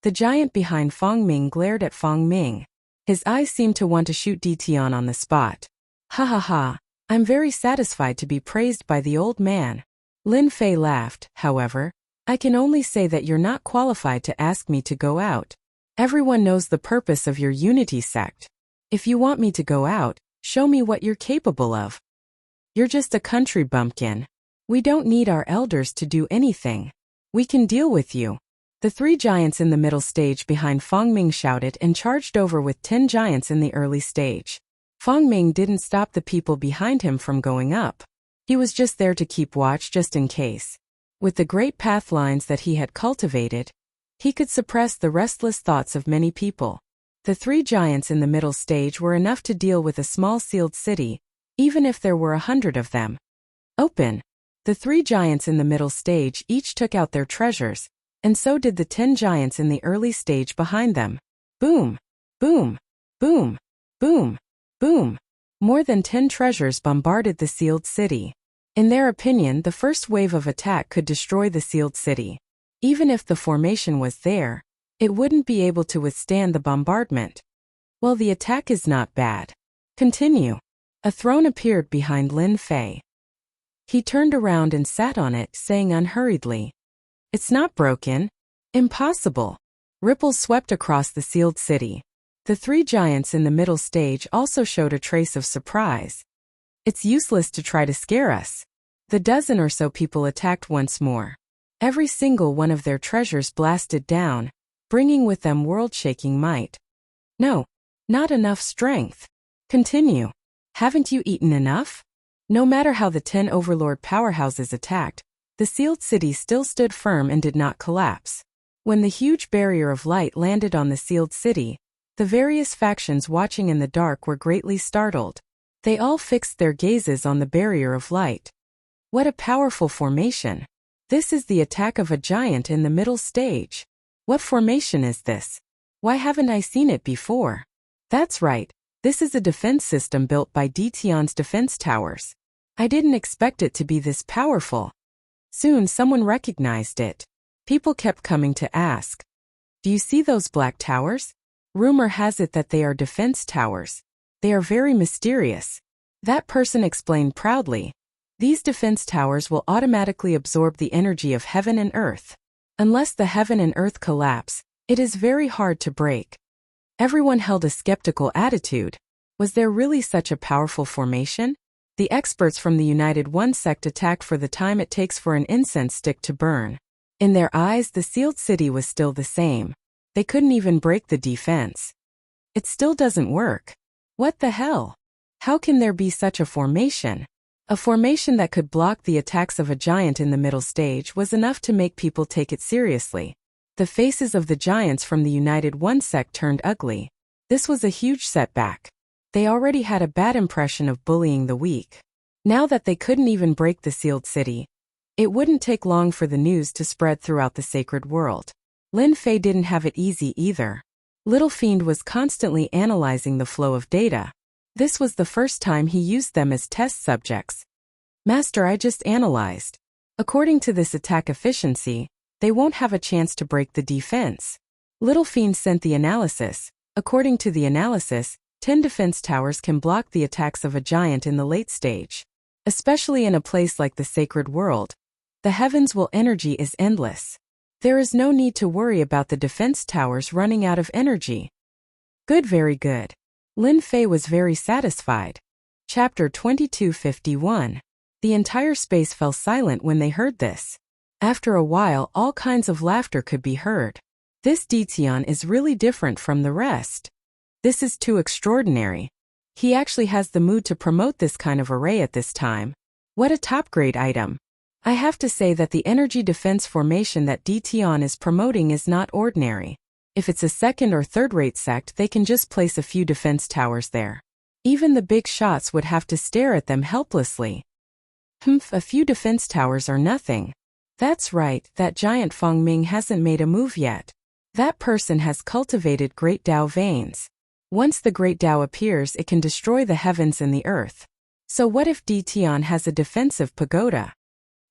[SPEAKER 1] The giant behind Fong Ming glared at Fong Ming. His eyes seemed to want to shoot Dition on the spot. Ha ha ha, I'm very satisfied to be praised by the old man. Lin Fei laughed. However, I can only say that you're not qualified to ask me to go out. Everyone knows the purpose of your Unity sect. If you want me to go out, show me what you're capable of. You're just a country bumpkin. We don't need our elders to do anything. We can deal with you. The 3 giants in the middle stage behind Fong Ming shouted and charged over with 10 giants in the early stage. Fong Ming didn't stop the people behind him from going up. He was just there to keep watch just in case. With the great path lines that he had cultivated, he could suppress the restless thoughts of many people. The 3 giants in the middle stage were enough to deal with a small sealed city, even if there were 100 of them. Open. The 3 giants in the middle stage each took out their treasures, and so did the 10 giants in the early stage behind them. Boom! Boom! Boom! Boom! Boom! More than 10 treasures bombarded the sealed city. In their opinion, the first wave of attack could destroy the sealed city. Even if the formation was there, it wouldn't be able to withstand the bombardment. Well, the attack is not bad. Continue. A throne appeared behind Lin Fei. He turned around and sat on it, saying unhurriedly, "It's not broken. Impossible." Ripples swept across the sealed city. The 3 giants in the middle stage also showed a trace of surprise. "It's useless to try to scare us." The dozen or so people attacked once more. Every single one of their treasures blasted down, bringing with them world-shaking might. "No, not enough strength." Continue. "Haven't you eaten enough?" No matter how the 10 overlord powerhouses attacked, the sealed city still stood firm and did not collapse. When the huge barrier of light landed on the sealed city, the various factions watching in the dark were greatly startled. They all fixed their gazes on the barrier of light. What a powerful formation! This is the attack of a giant in the middle stage. What formation is this? Why haven't I seen it before? That's right, this is a defense system built by Dtion's defense towers. I didn't expect it to be this powerful. Soon someone recognized it. People kept coming to ask, "Do you see those black towers? Rumor has it that they are defense towers. They are very mysterious." That person explained proudly, "These defense towers will automatically absorb the energy of heaven and earth. Unless the heaven and earth collapse, it is very hard to break." Everyone held a skeptical attitude. Was there really such a powerful formation? The experts from the United One sect attacked for the time it takes for an incense stick to burn. In their eyes, the sealed city was still the same. They couldn't even break the defense. It still doesn't work. What the hell? How can there be such a formation? A formation that could block the attacks of a giant in the middle stage was enough to make people take it seriously. The faces of the giants from the United One sect turned ugly. This was a huge setback. They already had a bad impression of bullying the weak. Now that they couldn't even break the sealed city, it wouldn't take long for the news to spread throughout the sacred world. Lin Fei didn't have it easy either. Little Fiend was constantly analyzing the flow of data. This was the first time he used them as test subjects. "Master, I just analyzed. According to this attack efficiency, they won't have a chance to break the defense." Little Fiend sent the analysis. According to the analysis, 10 defense towers can block the attacks of a giant in the late stage. Especially in a place like the sacred world. The heavens' energy is endless. There is no need to worry about the defense towers running out of energy. Good, very good. Lin Fei was very satisfied. Chapter 2251. The entire space fell silent when they heard this. After a while, all kinds of laughter could be heard. This Dition is really different from the rest. This is too extraordinary. He actually has the mood to promote this kind of array at this time. What a top-grade item. I have to say that the energy defense formation that Dition is promoting is not ordinary. If it's a second or third-rate sect, they can just place a few defense towers there. Even the big shots would have to stare at them helplessly. A few defense towers are nothing. That's right, that giant Feng Ming hasn't made a move yet. That person has cultivated Great Tao veins. Once the Great Tao appears, it can destroy the heavens and the earth. So what if Dition has a defensive pagoda?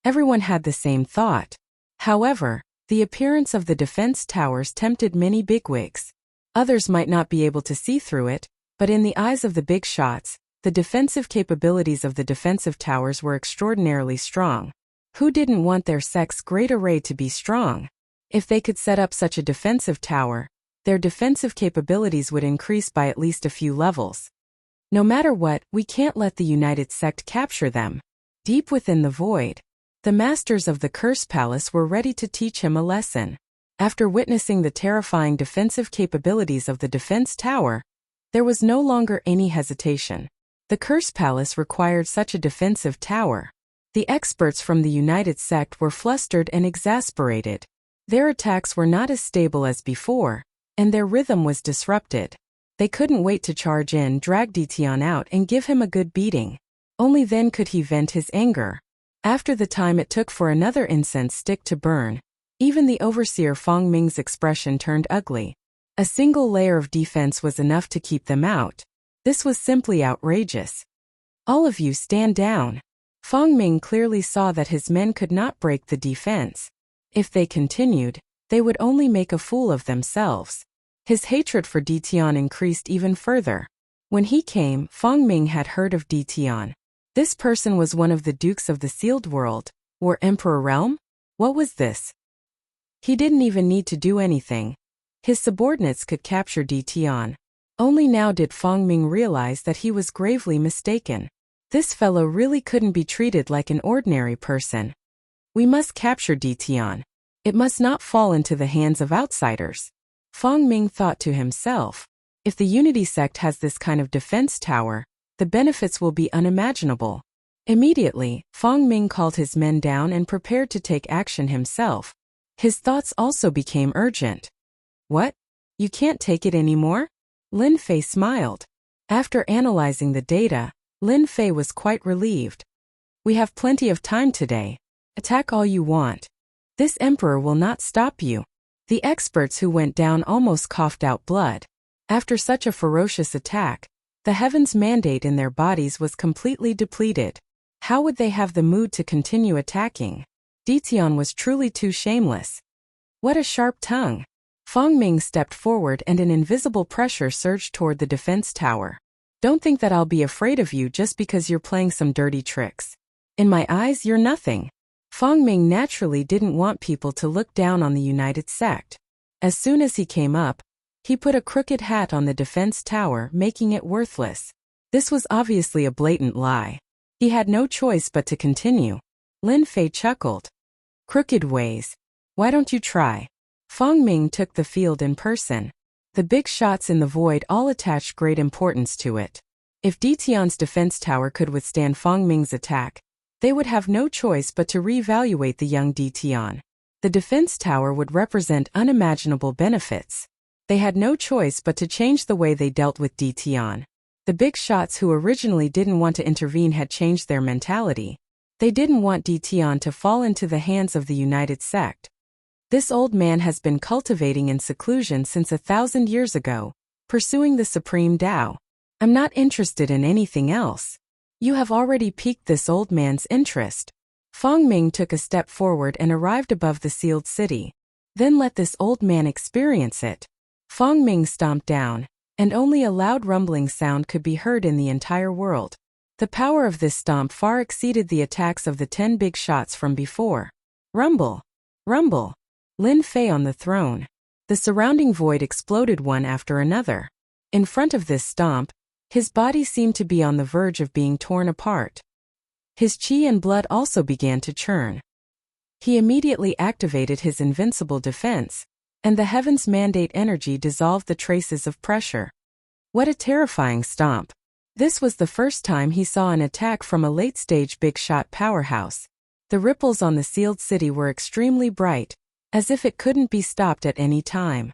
[SPEAKER 1] Everyone had the same thought. However, the appearance of the defense towers tempted many bigwigs. Others might not be able to see through it, but in the eyes of the big shots, the defensive capabilities of the defensive towers were extraordinarily strong. Who didn't want their sect's great array to be strong? If they could set up such a defensive tower, their defensive capabilities would increase by at least a few levels. No matter what, we can't let the United Sect capture them. Deep within the void, the masters of the Curse Palace were ready to teach him a lesson. After witnessing the terrifying defensive capabilities of the defense tower, there was no longer any hesitation. The Curse Palace required such a defensive tower. The experts from the United Sect were flustered and exasperated. Their attacks were not as stable as before, and their rhythm was disrupted. They couldn't wait to charge in, drag Dition out, and give him a good beating. Only then could he vent his anger. After the time it took for another incense stick to burn, even the overseer Fong Ming's expression turned ugly. A single layer of defense was enough to keep them out. This was simply outrageous. All of you stand down. Fong Ming clearly saw that his men could not break the defense. If they continued, they would only make a fool of themselves. His hatred for Di Tian increased even further. When he came, Fong Ming had heard of Di Tian. This person was one of the dukes of the sealed world, or Emperor Realm? What was this? He didn't even need to do anything. His subordinates could capture Di Tian. Only now did Fong Ming realize that he was gravely mistaken. This fellow really couldn't be treated like an ordinary person. We must capture Di Tian. It must not fall into the hands of outsiders. Fong Ming thought to himself, if the Unity sect has this kind of defense tower, the benefits will be unimaginable. Immediately, Fong Ming called his men down and prepared to take action himself. His thoughts also became urgent. What? You can't take it anymore? Lin Fei smiled. After analyzing the data, Lin Fei was quite relieved. We have plenty of time today. Attack all you want. This emperor will not stop you. The experts who went down almost coughed out blood. After such a ferocious attack, the heavens' mandate in their bodies was completely depleted. How would they have the mood to continue attacking? Di Tian was truly too shameless. What a sharp tongue. Fong Ming stepped forward and an invisible pressure surged toward the defense tower. Don't think that I'll be afraid of you just because you're playing some dirty tricks. In my eyes, you're nothing. Fong Ming naturally didn't want people to look down on the United Sect. As soon as he came up, he put a crooked hat on the defense tower, making it worthless. This was obviously a blatant lie. He had no choice but to continue. Lin Fei chuckled. Crooked ways. Why don't you try? Fong Ming took the field in person. The big shots in the void all attached great importance to it. If Di Tian's defense tower could withstand Fong Ming's attack, they would have no choice but to reevaluate the young Di Tian. The defense tower would represent unimaginable benefits. They had no choice but to change the way they dealt with Di Tian. The big shots who originally didn't want to intervene had changed their mentality. They didn't want Di Tian to fall into the hands of the United Sect. This old man has been cultivating in seclusion since 1,000 years ago, pursuing the supreme Tao. I'm not interested in anything else. You have already piqued this old man's interest. Fong Ming took a step forward and arrived above the sealed city. Then let this old man experience it. Fong Ming stomped down, and only a loud rumbling sound could be heard in the entire world. The power of this stomp far exceeded the attacks of the 10 big shots from before. Rumble! Rumble! Lin Fei on the throne. The surrounding void exploded one after another. In front of this stomp, his body seemed to be on the verge of being torn apart. His qi and blood also began to churn. He immediately activated his invincible defense, and the heavens' mandate energy dissolved the traces of pressure. What a terrifying stomp. This was the first time he saw an attack from a late-stage big-shot powerhouse. The ripples on the sealed city were extremely bright, as if it couldn't be stopped at any time.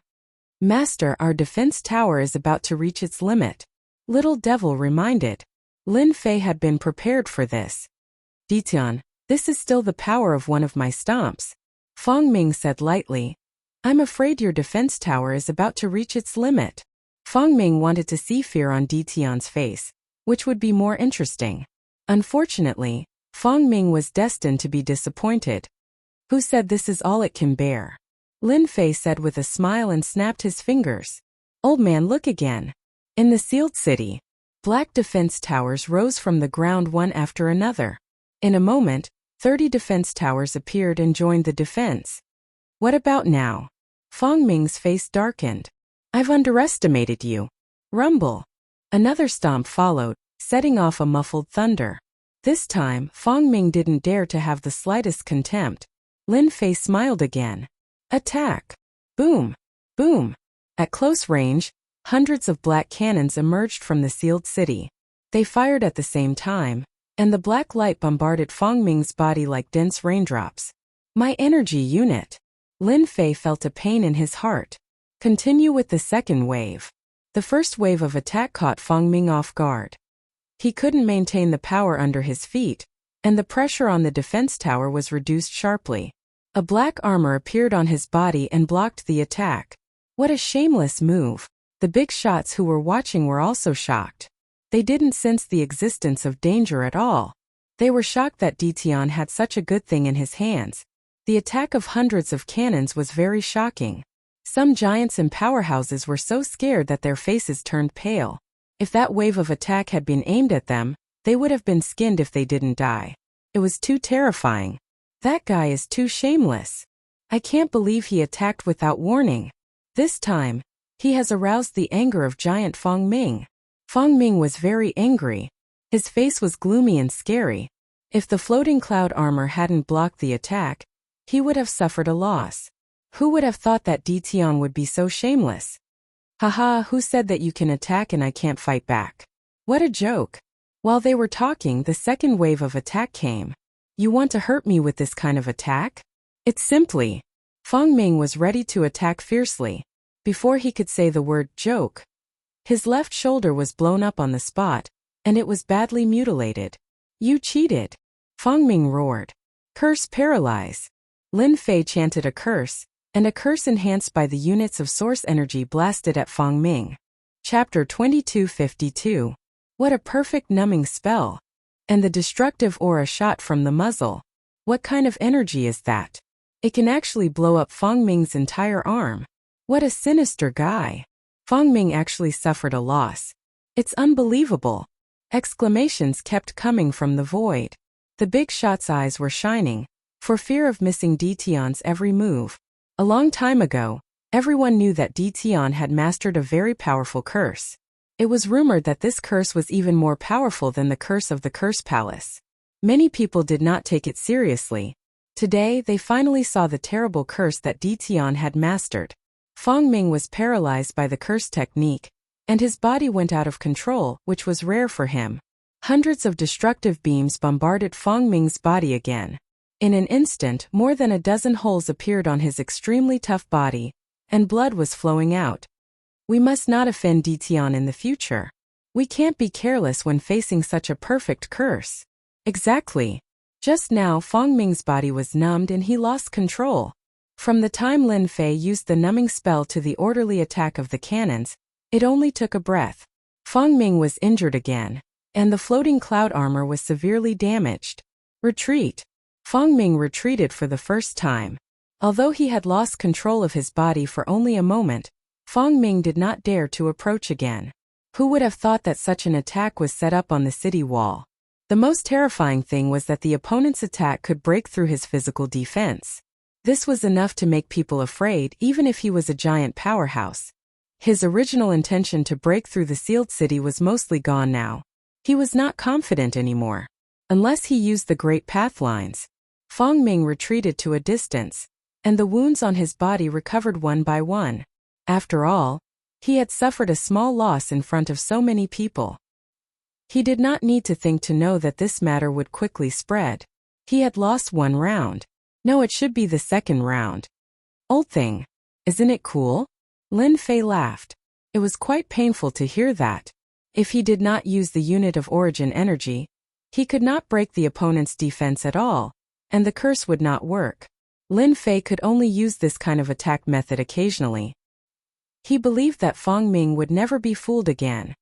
[SPEAKER 1] Master, our defense tower is about to reach its limit. Little Devil reminded. Lin Fei had been prepared for this. Di Tian, this is still the power of one of my stomps. Fong Ming said lightly. I'm afraid your defense tower is about to reach its limit. Fong Ming wanted to see fear on Di Tian's face, which would be more interesting. Unfortunately, Fong Ming was destined to be disappointed. Who said this is all it can bear? Lin Fei said with a smile and snapped his fingers. Old man, look again. In the sealed city, black defense towers rose from the ground one after another. In a moment, 30 defense towers appeared and joined the defense. What about now? Fong Ming's face darkened. I've underestimated you. Rumble. Another stomp followed, setting off a muffled thunder. This time, Fong Ming didn't dare to have the slightest contempt. Lin Fei smiled again. Attack! Boom! Boom! At close range, hundreds of black cannons emerged from the sealed city. They fired at the same time, and the black light bombarded Fong Ming's body like dense raindrops. My energy unit! Lin Fei felt a pain in his heart. Continue with the second wave. The first wave of attack caught Fong Ming off guard. He couldn't maintain the power under his feet, and the pressure on the defense tower was reduced sharply. A black armor appeared on his body and blocked the attack. What a shameless move. The big shots who were watching were also shocked. They didn't sense the existence of danger at all. They were shocked that Dition had such a good thing in his hands. The attack of hundreds of cannons was very shocking. Some giants and powerhouses were so scared that their faces turned pale. If that wave of attack had been aimed at them, they would have been skinned if they didn't die. It was too terrifying. That guy is too shameless. I can't believe he attacked without warning. This time, he has aroused the anger of giant Fong Ming. Fong Ming was very angry. His face was gloomy and scary. If the floating cloud armor hadn't blocked the attack, he would have suffered a loss. Who would have thought that Dition would be so shameless? Haha, who said that you can attack and I can't fight back? What a joke. While they were talking, the second wave of attack came. You want to hurt me with this kind of attack? It's simply. Fong Ming was ready to attack fiercely. Before he could say the word joke, his left shoulder was blown up on the spot, and it was badly mutilated. You cheated. Fong Ming roared. Curse paralyze. Lin Fei chanted a curse, and a curse enhanced by the units of source energy blasted at Fong Ming. Chapter 2252. What a perfect numbing spell. And the destructive aura shot from the muzzle. What kind of energy is that? It can actually blow up Fong Ming's entire arm. What a sinister guy. Fong Ming actually suffered a loss. It's unbelievable. Exclamations kept coming from the void. The big shot's eyes were shining, for fear of missing Dition's every move. A long time ago, everyone knew that Dition had mastered a very powerful curse. It was rumored that this curse was even more powerful than the curse of the Curse Palace. Many people did not take it seriously. Today, they finally saw the terrible curse that Dition had mastered. Fong Ming was paralyzed by the curse technique, and his body went out of control, which was rare for him. Hundreds of destructive beams bombarded Fong Ming's body again. In an instant, more than a dozen holes appeared on his extremely tough body, and blood was flowing out. We must not offend Dition in the future. We can't be careless when facing such a perfect curse. Exactly. Just now Fong Ming's body was numbed and he lost control. From the time Lin Fei used the numbing spell to the orderly attack of the cannons, it only took a breath. Fong Ming was injured again, and the floating cloud armor was severely damaged. Retreat. Fong Ming retreated for the first time. Although he had lost control of his body for only a moment, Fong Ming did not dare to approach again. Who would have thought that such an attack was set up on the city wall? The most terrifying thing was that the opponent's attack could break through his physical defense. This was enough to make people afraid even if he was a giant powerhouse. His original intention to break through the sealed city was mostly gone now. He was not confident anymore. Unless he used the great path lines. Fong Ming retreated to a distance, and the wounds on his body recovered one by one. After all, he had suffered a small loss in front of so many people. He did not need to think to know that this matter would quickly spread. He had lost one round. No, it should be the second round. Old thing. Isn't it cool? Lin Fei laughed. It was quite painful to hear that. If he did not use the unit of origin energy, he could not break the opponent's defense at all, and the curse would not work. Lin Fei could only use this kind of attack method occasionally. He believed that Fong Ming would never be fooled again.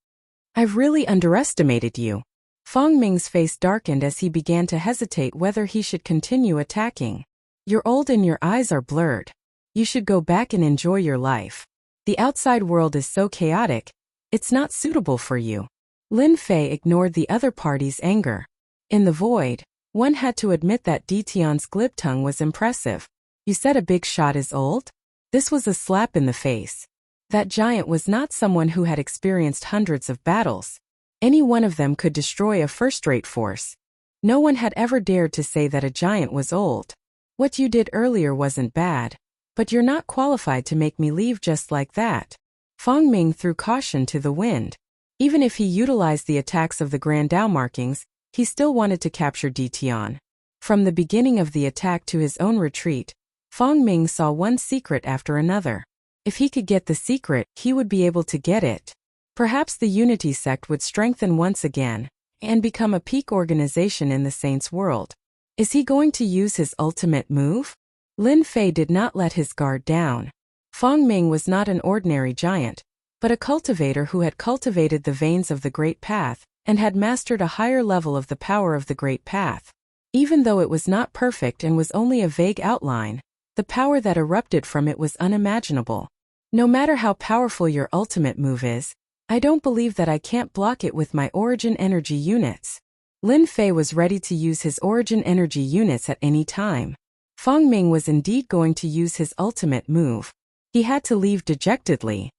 [SPEAKER 1] I've really underestimated you. Fong Ming's face darkened as he began to hesitate whether he should continue attacking. You're old and your eyes are blurred. You should go back and enjoy your life. The outside world is so chaotic, it's not suitable for you. Lin Fei ignored the other party's anger. In the void, one had to admit that Dition's glib tongue was impressive. You said a big shot is old? This was a slap in the face. That giant was not someone who had experienced hundreds of battles. Any one of them could destroy a first-rate force. No one had ever dared to say that a giant was old. What you did earlier wasn't bad, but you're not qualified to make me leave just like that. Fong Ming threw caution to the wind. Even if he utilized the attacks of the Grand Dao markings, he still wanted to capture Dition. From the beginning of the attack to his own retreat, Fong Ming saw one secret after another. If he could get the secret, he would be able to get it. Perhaps the Unity sect would strengthen once again, and become a peak organization in the Saints' world. Is he going to use his ultimate move? Lin Fei did not let his guard down. Feng Ming was not an ordinary giant, but a cultivator who had cultivated the veins of the Great Path and had mastered a higher level of the power of the Great Path. Even though it was not perfect and was only a vague outline, the power that erupted from it was unimaginable. No matter how powerful your ultimate move is, I don't believe that I can't block it with my origin energy units. Lin Fei was ready to use his origin energy units at any time. Feng Ming was indeed going to use his ultimate move. He had to leave dejectedly.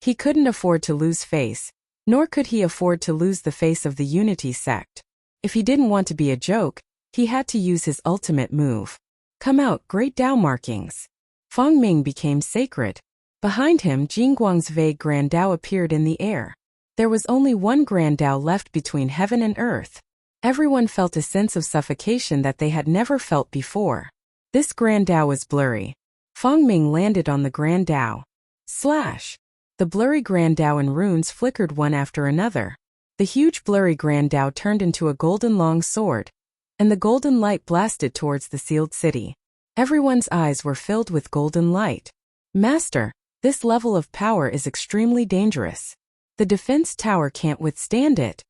[SPEAKER 1] He couldn't afford to lose face, nor could he afford to lose the face of the Unity sect. If he didn't want to be a joke, he had to use his ultimate move. Come out, great Tao markings. Feng Ming became sacred. Behind him, Jingguang's vague Grand Tao appeared in the air. There was only one Grand Tao left between heaven and earth. Everyone felt a sense of suffocation that they had never felt before. This Grand Tao was blurry. Feng Ming landed on the Grand Tao. Slash! The blurry Grand Tao and runes flickered one after another. The huge blurry Grand Tao turned into a golden long sword, and the golden light blasted towards the sealed city. Everyone's eyes were filled with golden light. Master, this level of power is extremely dangerous. The defense tower can't withstand it.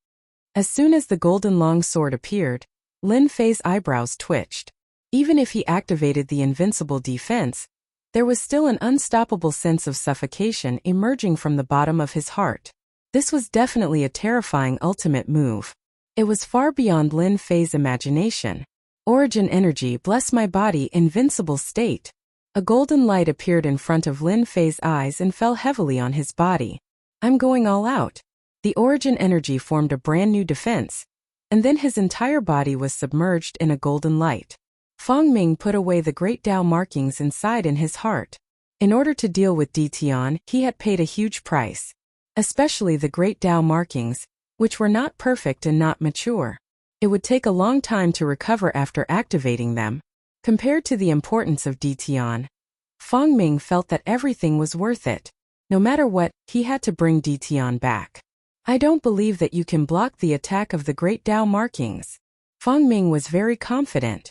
[SPEAKER 1] As soon as the golden long sword appeared, Lin Fei's eyebrows twitched. Even if he activated the invincible defense, there was still an unstoppable sense of suffocation emerging from the bottom of his heart. This was definitely a terrifying ultimate move. It was far beyond Lin Fei's imagination. Origin energy, bless my body, invincible state. A golden light appeared in front of Lin Fei's eyes and fell heavily on his body. I'm going all out. The origin energy formed a brand new defense, and then his entire body was submerged in a golden light. Feng Ming put away the great Tao markings inside in his heart. In order to deal with Ditian, he had paid a huge price. Especially the great Tao markings, which were not perfect and not mature. It would take a long time to recover after activating them. Compared to the importance of Ditian, Feng Ming felt that everything was worth it. No matter what, he had to bring Ditian back. I don't believe that you can block the attack of the great Tao markings. Feng Ming was very confident.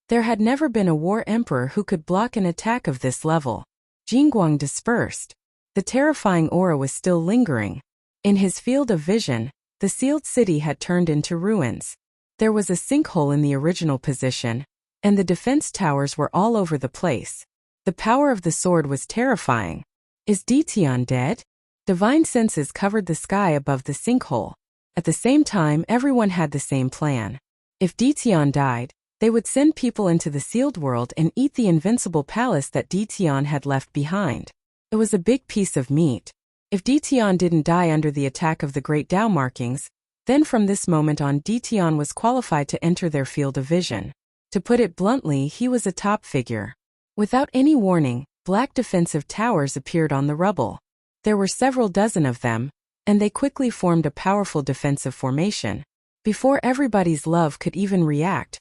[SPEAKER 1] There had never been a war emperor who could block an attack of this level. Jingguang dispersed. The terrifying aura was still lingering. In his field of vision, the sealed city had turned into ruins. There was a sinkhole in the original position, and the defense towers were all over the place. The power of the sword was terrifying. Is Ditian dead? Divine senses covered the sky above the sinkhole. At the same time, everyone had the same plan. If Ditian died, they would send people into the sealed world and eat the invincible palace that Ditian had left behind. It was a big piece of meat. If Ditian didn't die under the attack of the great Tao markings, then from this moment on Ditian was qualified to enter their field of vision. To put it bluntly, he was a top figure. Without any warning, black defensive towers appeared on the rubble. There were several dozen of them, and they quickly formed a powerful defensive formation. Before everybody's love could even react,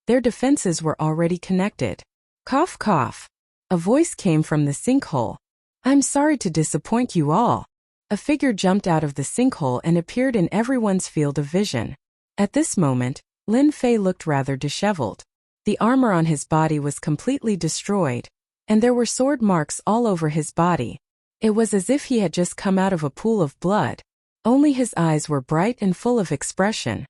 [SPEAKER 1] their defenses were already connected. Cough cough. A voice came from the sinkhole. I'm sorry to disappoint you all. A figure jumped out of the sinkhole and appeared in everyone's field of vision. At this moment, Lin Fei looked rather disheveled. The armor on his body was completely destroyed, and there were sword marks all over his body. It was as if he had just come out of a pool of blood. Only his eyes were bright and full of expression.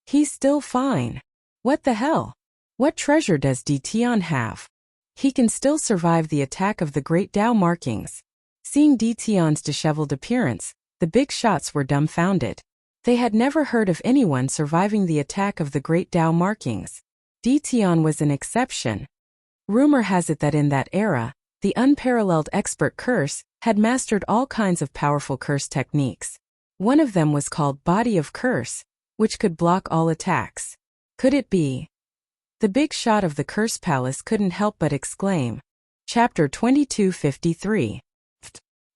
[SPEAKER 1] He's still fine. What the hell? What treasure does Ditian have? He can still survive the attack of the great Tao markings. Seeing Ditian's disheveled appearance, the big shots were dumbfounded. They had never heard of anyone surviving the attack of the great Tao markings. Ditian was an exception. Rumor has it that in that era, the unparalleled expert curse had mastered all kinds of powerful curse techniques. One of them was called Body of Curse, which could block all attacks. Could it be? The big shot of the Curse Palace couldn't help but exclaim. Chapter 2253.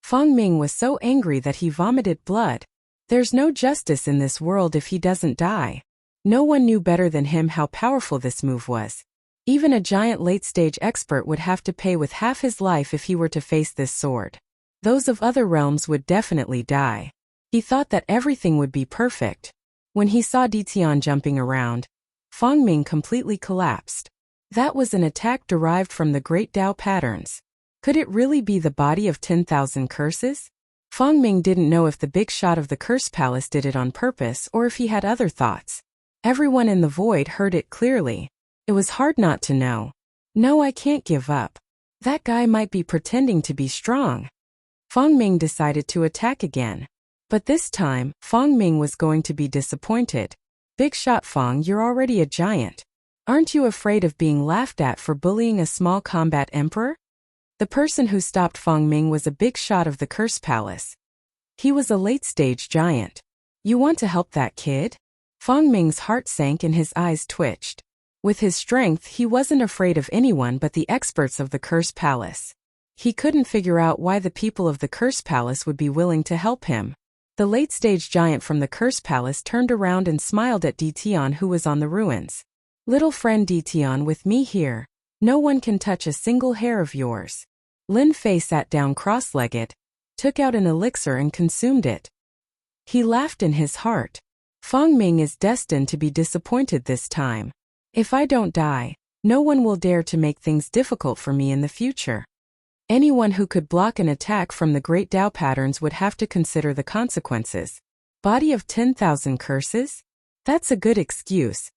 [SPEAKER 1] Feng Ming was so angry that he vomited blood. There's no justice in this world if he doesn't die. No one knew better than him how powerful this move was. Even a giant late-stage expert would have to pay with half his life if he were to face this sword. Those of other realms would definitely die. He thought that everything would be perfect. When he saw Ditian jumping around, Feng Ming completely collapsed. That was an attack derived from the Great Tao patterns. Could it really be the body of 10,000 curses? Feng Ming didn't know if the big shot of the curse palace did it on purpose or if he had other thoughts. Everyone in the void heard it clearly. It was hard not to know. No, I can't give up. That guy might be pretending to be strong. Feng Ming decided to attack again. But this time, Feng Ming was going to be disappointed. Big shot Feng, you're already a giant. Aren't you afraid of being laughed at for bullying a small combat emperor? The person who stopped Feng Ming was a big shot of the curse palace. He was a late-stage giant. You want to help that kid? Feng Ming's heart sank and his eyes twitched. With his strength, he wasn't afraid of anyone but the experts of the curse palace. He couldn't figure out why the people of the curse palace would be willing to help him. The late-stage giant from the curse palace turned around and smiled at Ditian, who was on the ruins. Little friend Ditian, with me here, no one can touch a single hair of yours. Lin Fei sat down cross-legged, took out an elixir and consumed it. He laughed in his heart. Feng Ming is destined to be disappointed this time. If I don't die, no one will dare to make things difficult for me in the future. Anyone who could block an attack from the Great Tao patterns would have to consider the consequences. Body of 10,000 curses? That's a good excuse.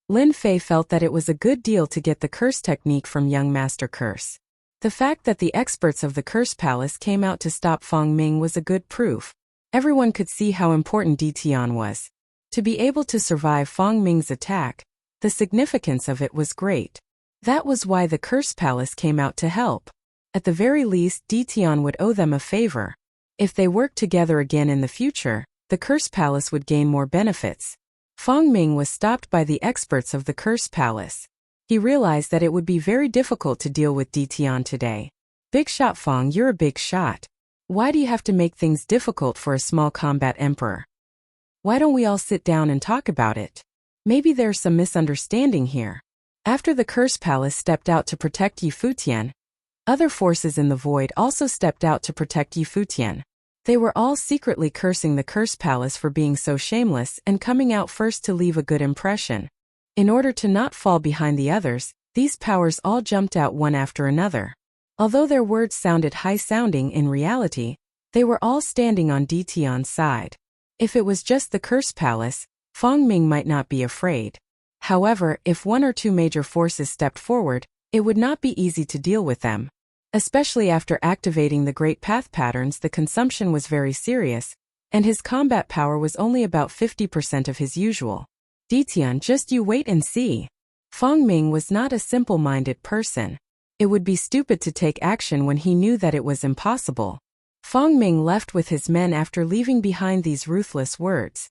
[SPEAKER 1] Lin Fei felt that it was a good deal to get the curse technique from young Master Curse. The fact that the experts of the Curse Palace came out to stop Feng Ming was a good proof. Everyone could see how important Ditian was. To be able to survive Feng Ming's attack, the significance of it was great. That was why the Curse Palace came out to help. At the very least, Ditian would owe them a favor. If they worked together again in the future, the Curse Palace would gain more benefits. Feng Ming was stopped by the experts of the Curse Palace. He realized that it would be very difficult to deal with Ditian today. Big shot Feng, you're a big shot. Why do you have to make things difficult for a small combat emperor? Why don't we all sit down and talk about it? Maybe there's some misunderstanding here. After the Curse Palace stepped out to protect Yi Futian, other forces in the void also stepped out to protect Yi Futian. They were all secretly cursing the Curse Palace for being so shameless and coming out first to leave a good impression. In order to not fall behind the others, these powers all jumped out one after another. Although their words sounded high-sounding, in reality, they were all standing on Ditian's side. If it was just the Curse Palace, Feng Ming might not be afraid. However, if one or two major forces stepped forward, it would not be easy to deal with them. Especially after activating the Great Path patterns, the consumption was very serious, and his combat power was only about 50% of his usual. Ditian, just you wait and see. Feng Ming was not a simple-minded person. It would be stupid to take action when he knew that it was impossible. Feng Ming left with his men after leaving behind these ruthless words.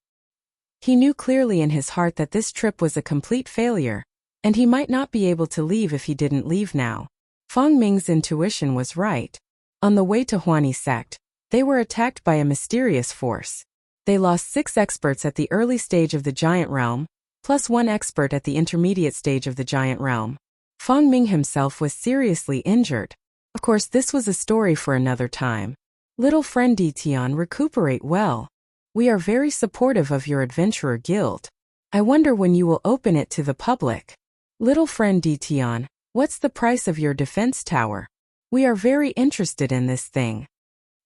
[SPEAKER 1] He knew clearly in his heart that this trip was a complete failure, and he might not be able to leave if he didn't leave now. Feng Ming's intuition was right. On the way to Huani sect, they were attacked by a mysterious force. They lost 6 experts at the early stage of the giant realm, plus 1 expert at the intermediate stage of the giant realm. Feng Ming himself was seriously injured. Of course, this was a story for another time. Little friend Ditian, recuperate well. We are very supportive of your adventurer guild. I wonder when you will open it to the public. Little friend Ditian, what's the price of your defense tower? We are very interested in this thing.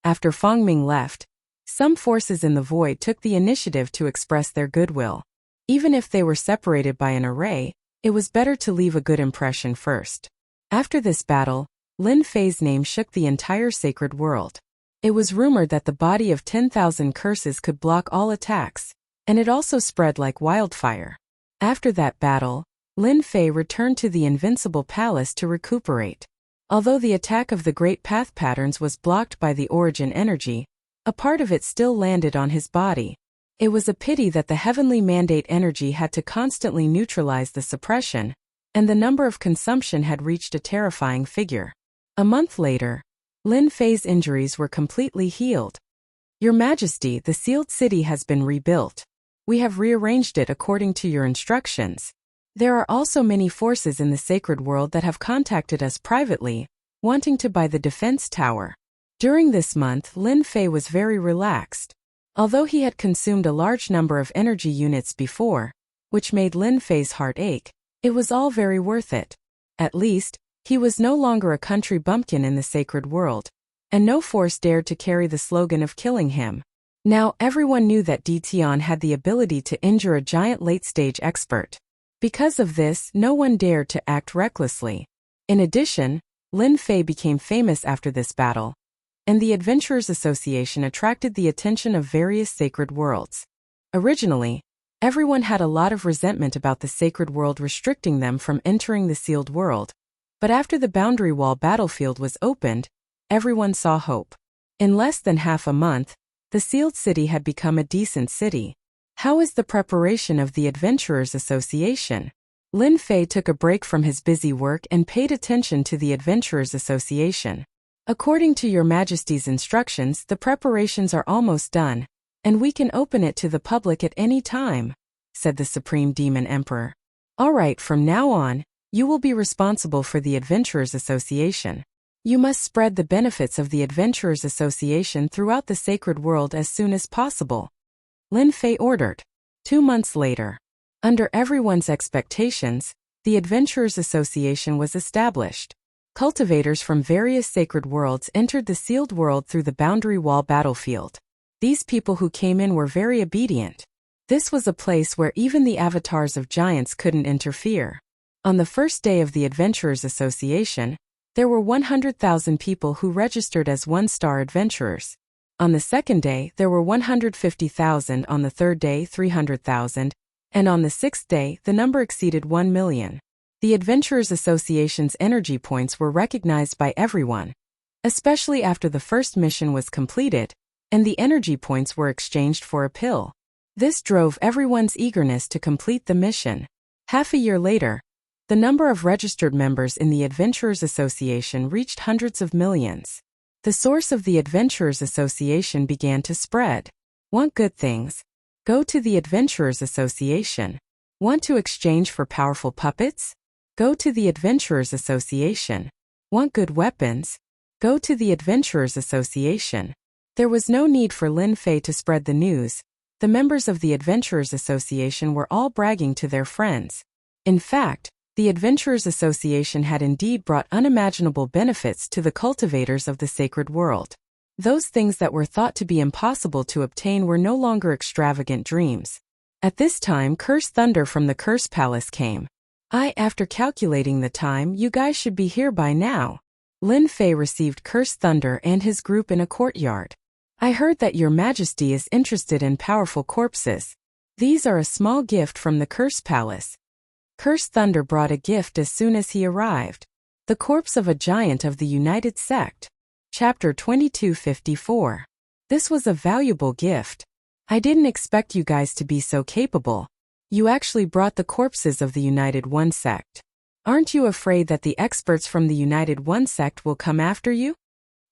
[SPEAKER 1] After Feng Ming left, some forces in the void took the initiative to express their goodwill. Even if they were separated by an array, it was better to leave a good impression first. After this battle, Lin Fei's name shook the entire sacred world. It was rumored that the body of 10,000 curses could block all attacks, and it also spread like wildfire. After that battle, Lin Fei returned to the Invincible Palace to recuperate. Although the attack of the Great Path patterns was blocked by the origin energy, a part of it still landed on his body. It was a pity that the heavenly mandate energy had to constantly neutralize the suppression, and the number of consumption had reached a terrifying figure. A month later, Lin Fei's injuries were completely healed. Your Majesty, the sealed city has been rebuilt. We have rearranged it according to your instructions. There are also many forces in the sacred world that have contacted us privately, wanting to buy the defense tower. During this month, Lin Fei was very relaxed. Although he had consumed a large number of energy units before, which made Lin Fei's heart ache, it was all very worth it. At least, he was no longer a country bumpkin in the sacred world, and no force dared to carry the slogan of killing him. Now everyone knew that Tian had the ability to injure a giant late-stage expert. Because of this, no one dared to act recklessly. In addition, Lin Fei became famous after this battle, and the Adventurers Association attracted the attention of various sacred worlds. Originally, everyone had a lot of resentment about the sacred world restricting them from entering the sealed world, but after the boundary wall battlefield was opened, everyone saw hope. In less than half a month, the sealed city had become a decent city. How is the preparation of the Adventurers Association? Lin Fei took a break from his busy work and paid attention to the Adventurers Association. According to Your Majesty's instructions, the preparations are almost done, and we can open it to the public at any time, said the Supreme Demon Emperor. All right, from now on, you will be responsible for the Adventurers Association. You must spread the benefits of the Adventurers Association throughout the sacred world as soon as possible, Lin Fei ordered. 2 months later, under everyone's expectations, the Adventurers Association was established. Cultivators from various sacred worlds entered the sealed world through the boundary wall battlefield. These people who came in were very obedient. This was a place where even the avatars of giants couldn't interfere. On the first day of the Adventurers Association, there were 100,000 people who registered as one-star adventurers. On the second day, there were 150,000, on the third day 300,000, and on the sixth day, the number exceeded 1 million. The Adventurers Association's energy points were recognized by everyone, especially after the first mission was completed, and the energy points were exchanged for a pill. This drove everyone's eagerness to complete the mission. Half a year later, the number of registered members in the Adventurers Association reached hundreds of millions. The source of the Adventurers Association began to spread. Want good things? Go to the Adventurers Association. Want to exchange for powerful puppets? Go to the Adventurers Association. Want good weapons? Go to the Adventurers Association. There was no need for Lin Fei to spread the news. The members of the Adventurers Association were all bragging to their friends. In fact, the Adventurers Association had indeed brought unimaginable benefits to the cultivators of the sacred world. Those things that were thought to be impossible to obtain were no longer extravagant dreams. At this time, Cursed Thunder from the Curse Palace came. After calculating the time, you guys should be here by now. Lin Fei received Cursed Thunder and his group in a courtyard. I heard that Your Majesty is interested in powerful corpses. These are a small gift from the Curse Palace. Cursed Thunder brought a gift as soon as he arrived. The corpse of a giant of the United Sect. Chapter 2254. This was a valuable gift. I didn't expect you guys to be so capable. You actually brought the corpses of the United One Sect. Aren't you afraid that the experts from the United One Sect will come after you?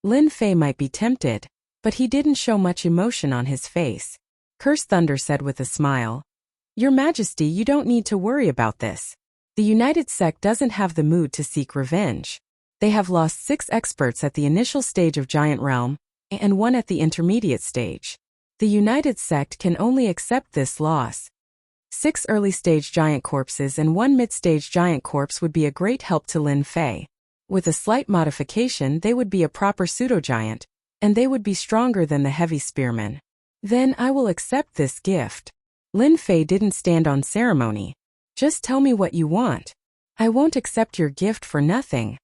[SPEAKER 1] Lin Fei might be tempted, but he didn't show much emotion on his face. Cursed Thunder said with a smile, Your Majesty, you don't need to worry about this. The United Sect doesn't have the mood to seek revenge. They have lost 6 experts at the initial stage of Giant Realm, and 1 at the intermediate stage. The United Sect can only accept this loss. 6 early-stage giant corpses and 1 mid-stage giant corpse would be a great help to Lin Fei. With a slight modification, they would be a proper pseudo-giant, and they would be stronger than the heavy spearmen. Then I will accept this gift. Lin Fei didn't stand on ceremony. Just tell me what you want. I won't accept your gift for nothing.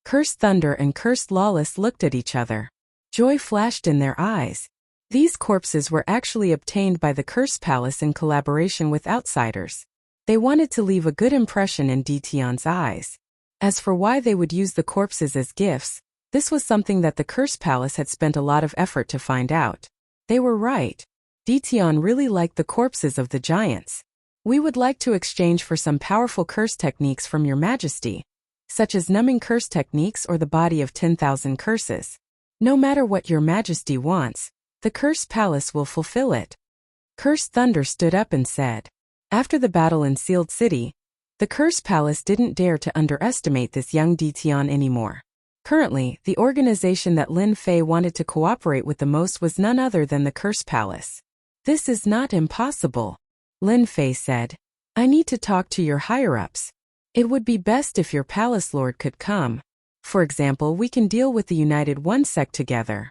[SPEAKER 1] Cursed Thunder and Cursed Lawless looked at each other. Joy flashed in their eyes. These corpses were actually obtained by the Curse Palace in collaboration with outsiders. They wanted to leave a good impression in Tian's eyes. As for why they would use the corpses as gifts, this was something that the Curse Palace had spent a lot of effort to find out. They were right. Tian really liked the corpses of the giants. We would like to exchange for some powerful curse techniques from Your Majesty, such as numbing curse techniques or the body of 10,000 curses. No matter what Your Majesty wants, the Curse Palace will fulfill it. Cursed Thunder stood up and said. After the battle in Sealed City, the Curse Palace didn't dare to underestimate this young Tian anymore. Currently, the organization that Lin Fei wanted to cooperate with the most was none other than the Curse Palace. This is not impossible, Lin Fei said. I need to talk to your higher-ups. It would be best if your palace lord could come. For example, we can deal with the United One sect together.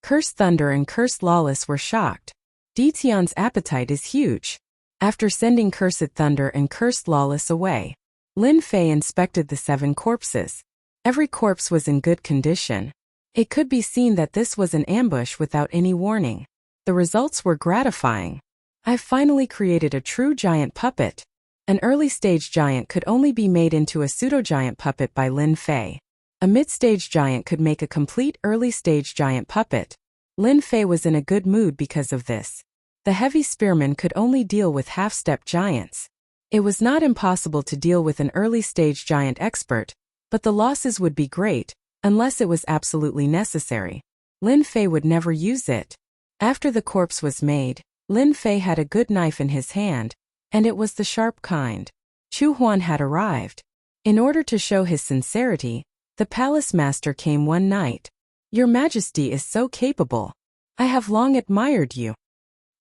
[SPEAKER 1] Cursed Thunder and Cursed Lawless were shocked. Dition's appetite is huge. After sending Cursed Thunder and Cursed Lawless away, Lin Fei inspected the 7 corpses. Every corpse was in good condition. It could be seen that this was an ambush without any warning. The results were gratifying. I've finally created a true giant puppet. An early-stage giant could only be made into a pseudo-giant puppet by Lin Fei. A mid-stage giant could make a complete early-stage giant puppet. Lin Fei was in a good mood because of this. The heavy spearman could only deal with half-step giants. It was not impossible to deal with an early-stage giant expert, but the losses would be great, unless it was absolutely necessary. Lin Fei would never use it. After the corpse was made, Lin Fei had a good knife in his hand, and it was the sharp kind. Chu Huan had arrived. In order to show his sincerity, the palace master came one night. Your Majesty is so capable. I have long admired you.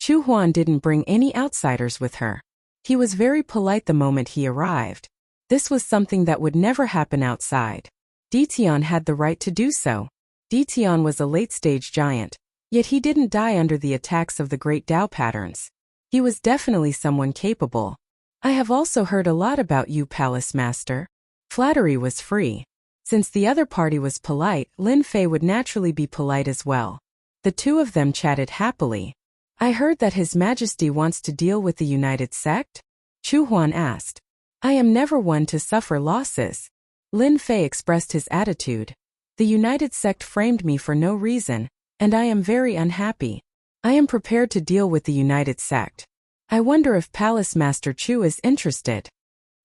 [SPEAKER 1] Chu Huan didn't bring any outsiders with her. He was very polite the moment he arrived. This was something that would never happen outside. Dition had the right to do so. Dition was a late-stage giant, yet he didn't die under the attacks of the great Tao patterns. He was definitely someone capable. I have also heard a lot about you, Palace Master. Flattery was free. Since the other party was polite, Lin Fei would naturally be polite as well. The two of them chatted happily. I heard that His Majesty wants to deal with the United Sect? Chu Huan asked. I am never one to suffer losses. Lin Fei expressed his attitude. The United Sect framed me for no reason, and I am very unhappy. I am prepared to deal with the United Sect. I wonder if Palace Master Chu is interested.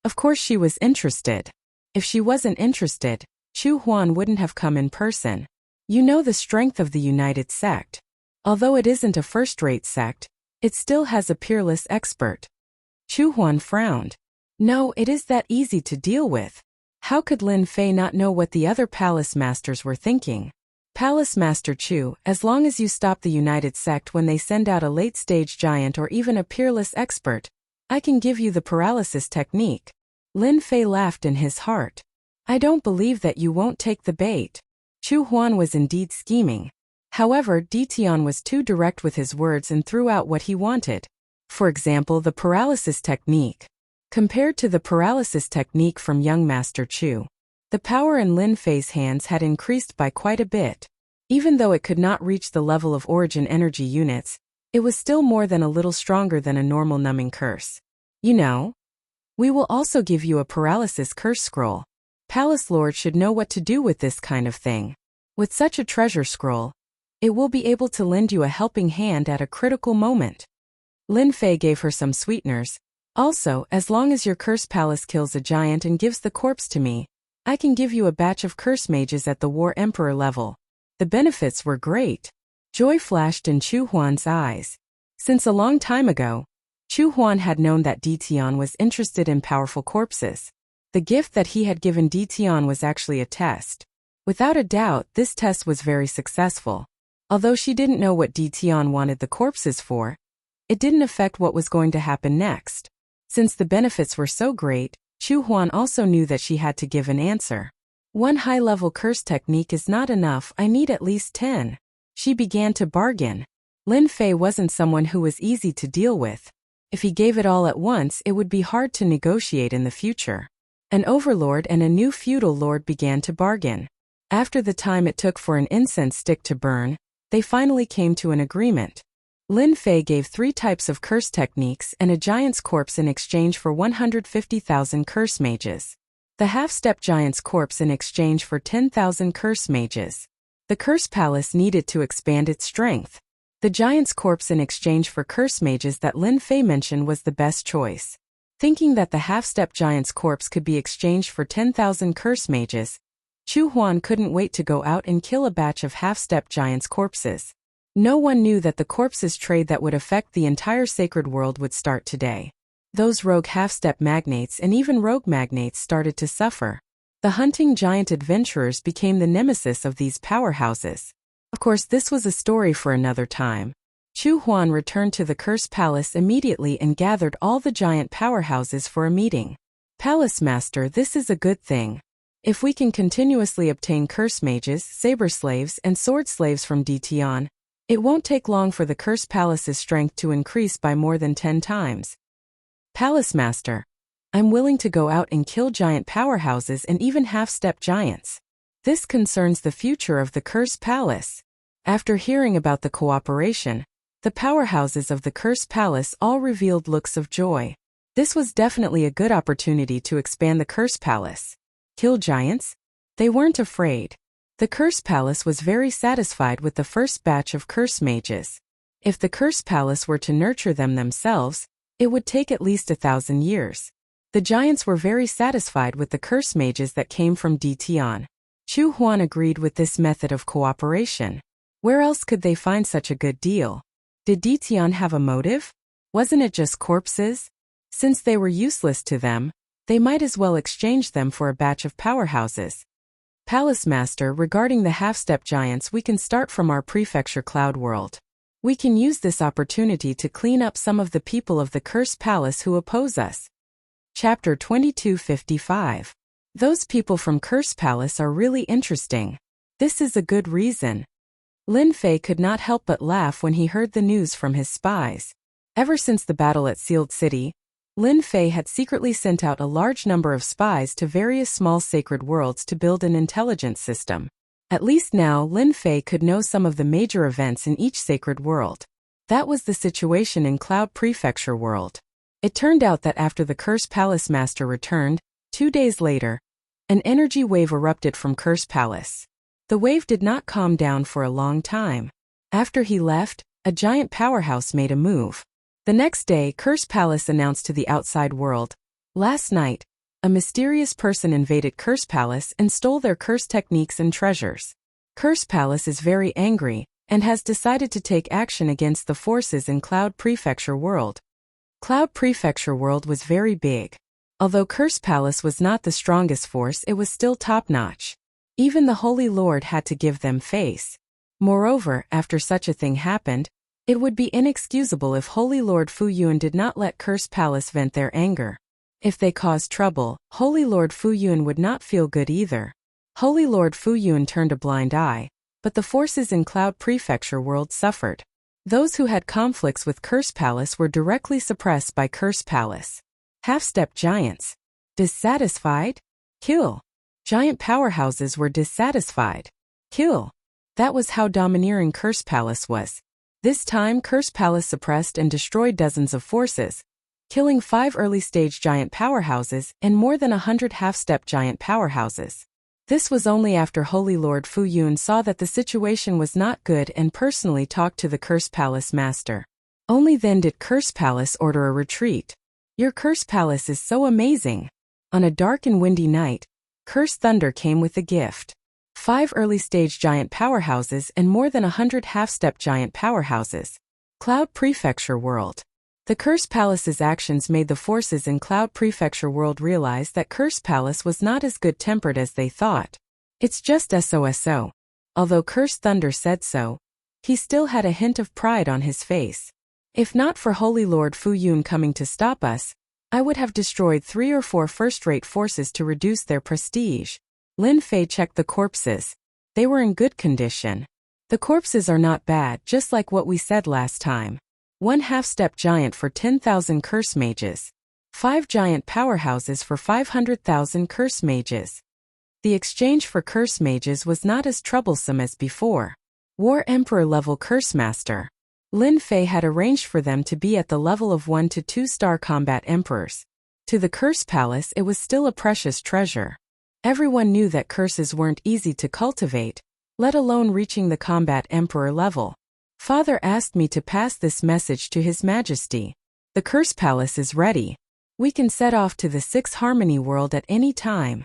[SPEAKER 1] Of course she was interested. If she wasn't interested, Chu Huan wouldn't have come in person. You know the strength of the United Sect. Although it isn't a first-rate sect, it still has a peerless expert. Chu Huan frowned. No, it is that easy to deal with. How could Lin Fei not know what the other palace masters were thinking? Palace Master Chu, as long as you stop the United Sect when they send out a late-stage giant or even a peerless expert, I can give you the paralysis technique. Lin Fei laughed in his heart. I don't believe that you won't take the bait. Chu Huan was indeed scheming. However, Dition was too direct with his words and threw out what he wanted. For example, the paralysis technique. Compared to the paralysis technique from young Master Chu, the power in Lin Fei's hands had increased by quite a bit. Even though it could not reach the level of origin energy units, it was still more than a little stronger than a normal numbing curse. You know? We will also give you a paralysis curse scroll. Palace Lord should know what to do with this kind of thing. With such a treasure scroll, it will be able to lend you a helping hand at a critical moment. Lin Fei gave her some sweeteners. Also, as long as your curse palace kills a giant and gives the corpse to me, I can give you a batch of curse mages at the War Emperor level. The benefits were great. Joy flashed in Chu Huan's eyes. Since a long time ago, Chu Huan had known that Dition was interested in powerful corpses. The gift that he had given Dition was actually a test. Without a doubt, this test was very successful. Although she didn't know what Dition wanted the corpses for, it didn't affect what was going to happen next. Since the benefits were so great, Chu Huan also knew that she had to give an answer. One high-level curse technique is not enough, I need at least 10. She began to bargain. Lin Fei wasn't someone who was easy to deal with. If he gave it all at once, it would be hard to negotiate in the future. An overlord and a new feudal lord began to bargain. After the time it took for an incense stick to burn, they finally came to an agreement. Lin Fei gave 3 types of curse techniques and a giant's corpse in exchange for 150,000 curse mages. The half-step giant's corpse in exchange for 10,000 curse mages. The curse palace needed to expand its strength. The giant's corpse in exchange for curse mages that Lin Fei mentioned was the best choice. Thinking that the half-step giant's corpse could be exchanged for 10,000 curse mages, Chu Huan couldn't wait to go out and kill a batch of half-step giants' corpses. No one knew that the corpses trade that would affect the entire sacred world would start today. Those rogue half-step magnates and even rogue magnates started to suffer. The hunting giant adventurers became the nemesis of these powerhouses. Of course, this was a story for another time. Chu Huan returned to the Curse Palace immediately and gathered all the giant powerhouses for a meeting. Palace Master, this is a good thing. If we can continuously obtain curse mages, saber slaves, and sword slaves from Ditian, it won't take long for the Curse Palace's strength to increase by more than 10 times. Palace Master, I'm willing to go out and kill giant powerhouses and even half-step giants. This concerns the future of the Curse Palace. After hearing about the cooperation, the powerhouses of the Curse Palace all revealed looks of joy. This was definitely a good opportunity to expand the Curse Palace. Kill giants? They weren't afraid. The Curse Palace was very satisfied with the first batch of curse mages. If the Curse Palace were to nurture them themselves, it would take at least 1,000 years. The giants were very satisfied with the curse mages that came from Ditian. Chu Huan agreed with this method of cooperation. Where else could they find such a good deal? Did Ditian have a motive? Wasn't it just corpses? Since they were useless to them, they might as well exchange them for a batch of powerhouses. Palace Master, regarding the half-step giants, we can start from our prefecture Cloud World. We can use this opportunity to clean up some of the people of the Curse Palace who oppose us. Chapter 2255. Those people from Curse Palace are really interesting. This is a good reason. Lin Fei could not help but laugh when he heard the news from his spies. Ever since the battle at Sealed City, Lin Fei had secretly sent out a large number of spies to various small sacred worlds to build an intelligence system. At least now Lin Fei could know some of the major events in each sacred world. That was the situation in Cloud Prefecture World. It turned out that after the Curse Palace Master returned, 2 days later, an energy wave erupted from Curse Palace. The wave did not calm down for a long time. After he left, a giant powerhouse made a move. The next day, Curse Palace announced to the outside world, "Last night, a mysterious person invaded Curse Palace and stole their curse techniques and treasures. Curse Palace is very angry and has decided to take action against the forces in Cloud Prefecture World." Cloud Prefecture World was very big. Although Curse Palace was not the strongest force, it was still top-notch. Even the Holy Lord had to give them face. Moreover, after such a thing happened, it would be inexcusable if Holy Lord Fu Yuan did not let Curse Palace vent their anger. If they caused trouble, Holy Lord Fu Yuan would not feel good either. Holy Lord Fu Yuan turned a blind eye, but the forces in Cloud Prefecture World suffered. Those who had conflicts with Curse Palace were directly suppressed by Curse Palace. Half-step giants. Dissatisfied? Kill. Giant powerhouses were dissatisfied. Kill. That was how domineering Curse Palace was. This time Curse Palace suppressed and destroyed dozens of forces, killing 5 early-stage giant powerhouses and more than 100 half-step giant powerhouses. This was only after Holy Lord Fu Yuan saw that the situation was not good and personally talked to the Curse Palace Master. Only then did Curse Palace order a retreat. "Your Curse Palace is so amazing." On a dark and windy night, Curse Thunder came with a gift. 5 early-stage giant powerhouses and more than 100 half-step giant powerhouses. Cloud Prefecture World. The Curse Palace's actions made the forces in Cloud Prefecture World realize that Curse Palace was not as good-tempered as they thought. "It's just SOSO. Although Curse Thunder said so, he still had a hint of pride on his face. "If not for Holy Lord Fu Yuan coming to stop us, I would have destroyed 3 or 4 first-rate forces to reduce their prestige." Lin Fei checked the corpses. They were in good condition. The corpses are not bad, just like what we said last time. 1 half-step giant for 10,000 curse mages. 5 giant powerhouses for 500,000 curse mages. The exchange for curse mages was not as troublesome as before. War Emperor level Curse Master. Lin Fei had arranged for them to be at the level of 1 to 2-star combat emperors. To the Curse Palace it was still a precious treasure. Everyone knew that curses weren't easy to cultivate, let alone reaching the combat emperor level. "Father asked me to pass this message to His Majesty. The Curse Palace is ready. We can set off to the 6th Harmony World at any time."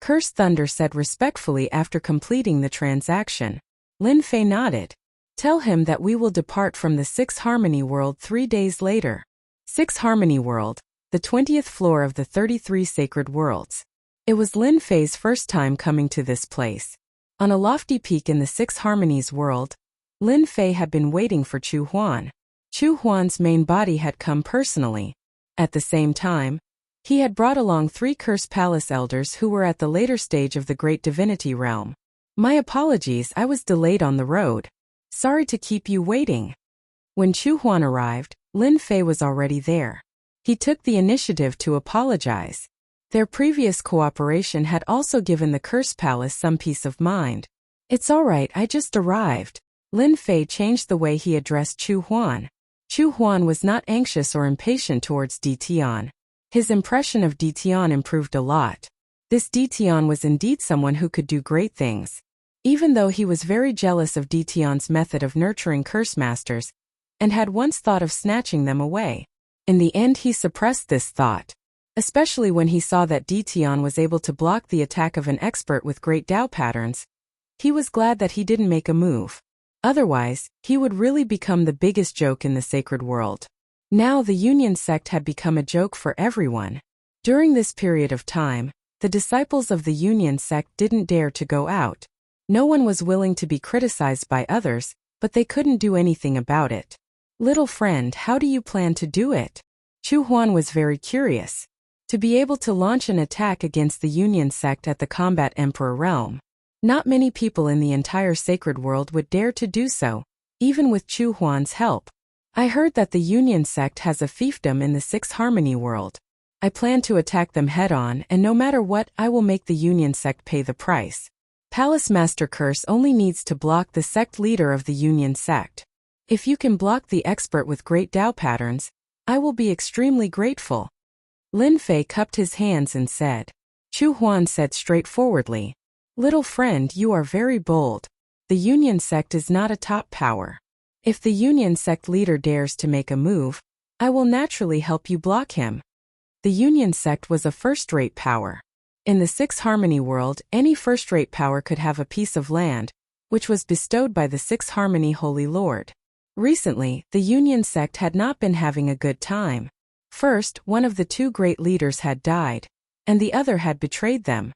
[SPEAKER 1] Curse Thunder said respectfully after completing the transaction. Lin Fei nodded. "Tell him that we will depart from the 6th Harmony World 3 days later. 6th Harmony World, the 20th floor of the 33 Sacred Worlds. It was Lin Fei's first time coming to this place. On a lofty peak in the Six Harmonies world, Lin Fei had been waiting for Chu Huan. Chu Huan's main body had come personally. At the same time, he had brought along 3 Curse Palace elders who were at the later stage of the Great Divinity Realm. My apologies, I was delayed on the road. Sorry to keep you waiting. When Chu Huan arrived, Lin Fei was already there. He took the initiative to apologize. Their previous cooperation had also given the Curse Palace some peace of mind. It's all right, I just arrived. Lin Fei changed the way he addressed Chu Huan. Chu Huan was not anxious or impatient towards Di Tian. His impression of Di Tian improved a lot. This Di Tian was indeed someone who could do great things. Even though he was very jealous of Di Tian's method of nurturing curse masters, and had once thought of snatching them away. In the end he suppressed this thought. Especially when he saw that Di Tian was able to block the attack of an expert with great Dao patterns. He was glad that he didn't make a move. Otherwise, he would really become the biggest joke in the sacred world. Now the Union sect had become a joke for everyone. During this period of time, the disciples of the Union sect didn't dare to go out. No one was willing to be criticized by others, but they couldn't do anything about it. Little friend, how do you plan to do it? Chu Huan was very curious. To be able to launch an attack against the Union sect at the Combat Emperor realm. Not many people in the entire sacred world would dare to do so, even with Chu Huan's help. I heard that the Union sect has a fiefdom in the Six Harmony world. I plan to attack them head-on, and no matter what, I will make the Union sect pay the price. Palace Master Curse only needs to block the sect leader of the Union sect. If you can block the expert with great Dao patterns, I will be extremely grateful. Lin Fei cupped his hands and said. Chu Huan said straightforwardly, Little friend, you are very bold. The Union sect is not a top power. If the Union sect leader dares to make a move, I will naturally help you block him. The Union sect was a first-rate power. In the Six Harmony world, any first-rate power could have a piece of land, which was bestowed by the Six Harmony Holy Lord. Recently, the Union sect had not been having a good time. First, one of the 2 great leaders had died, and the other had betrayed them.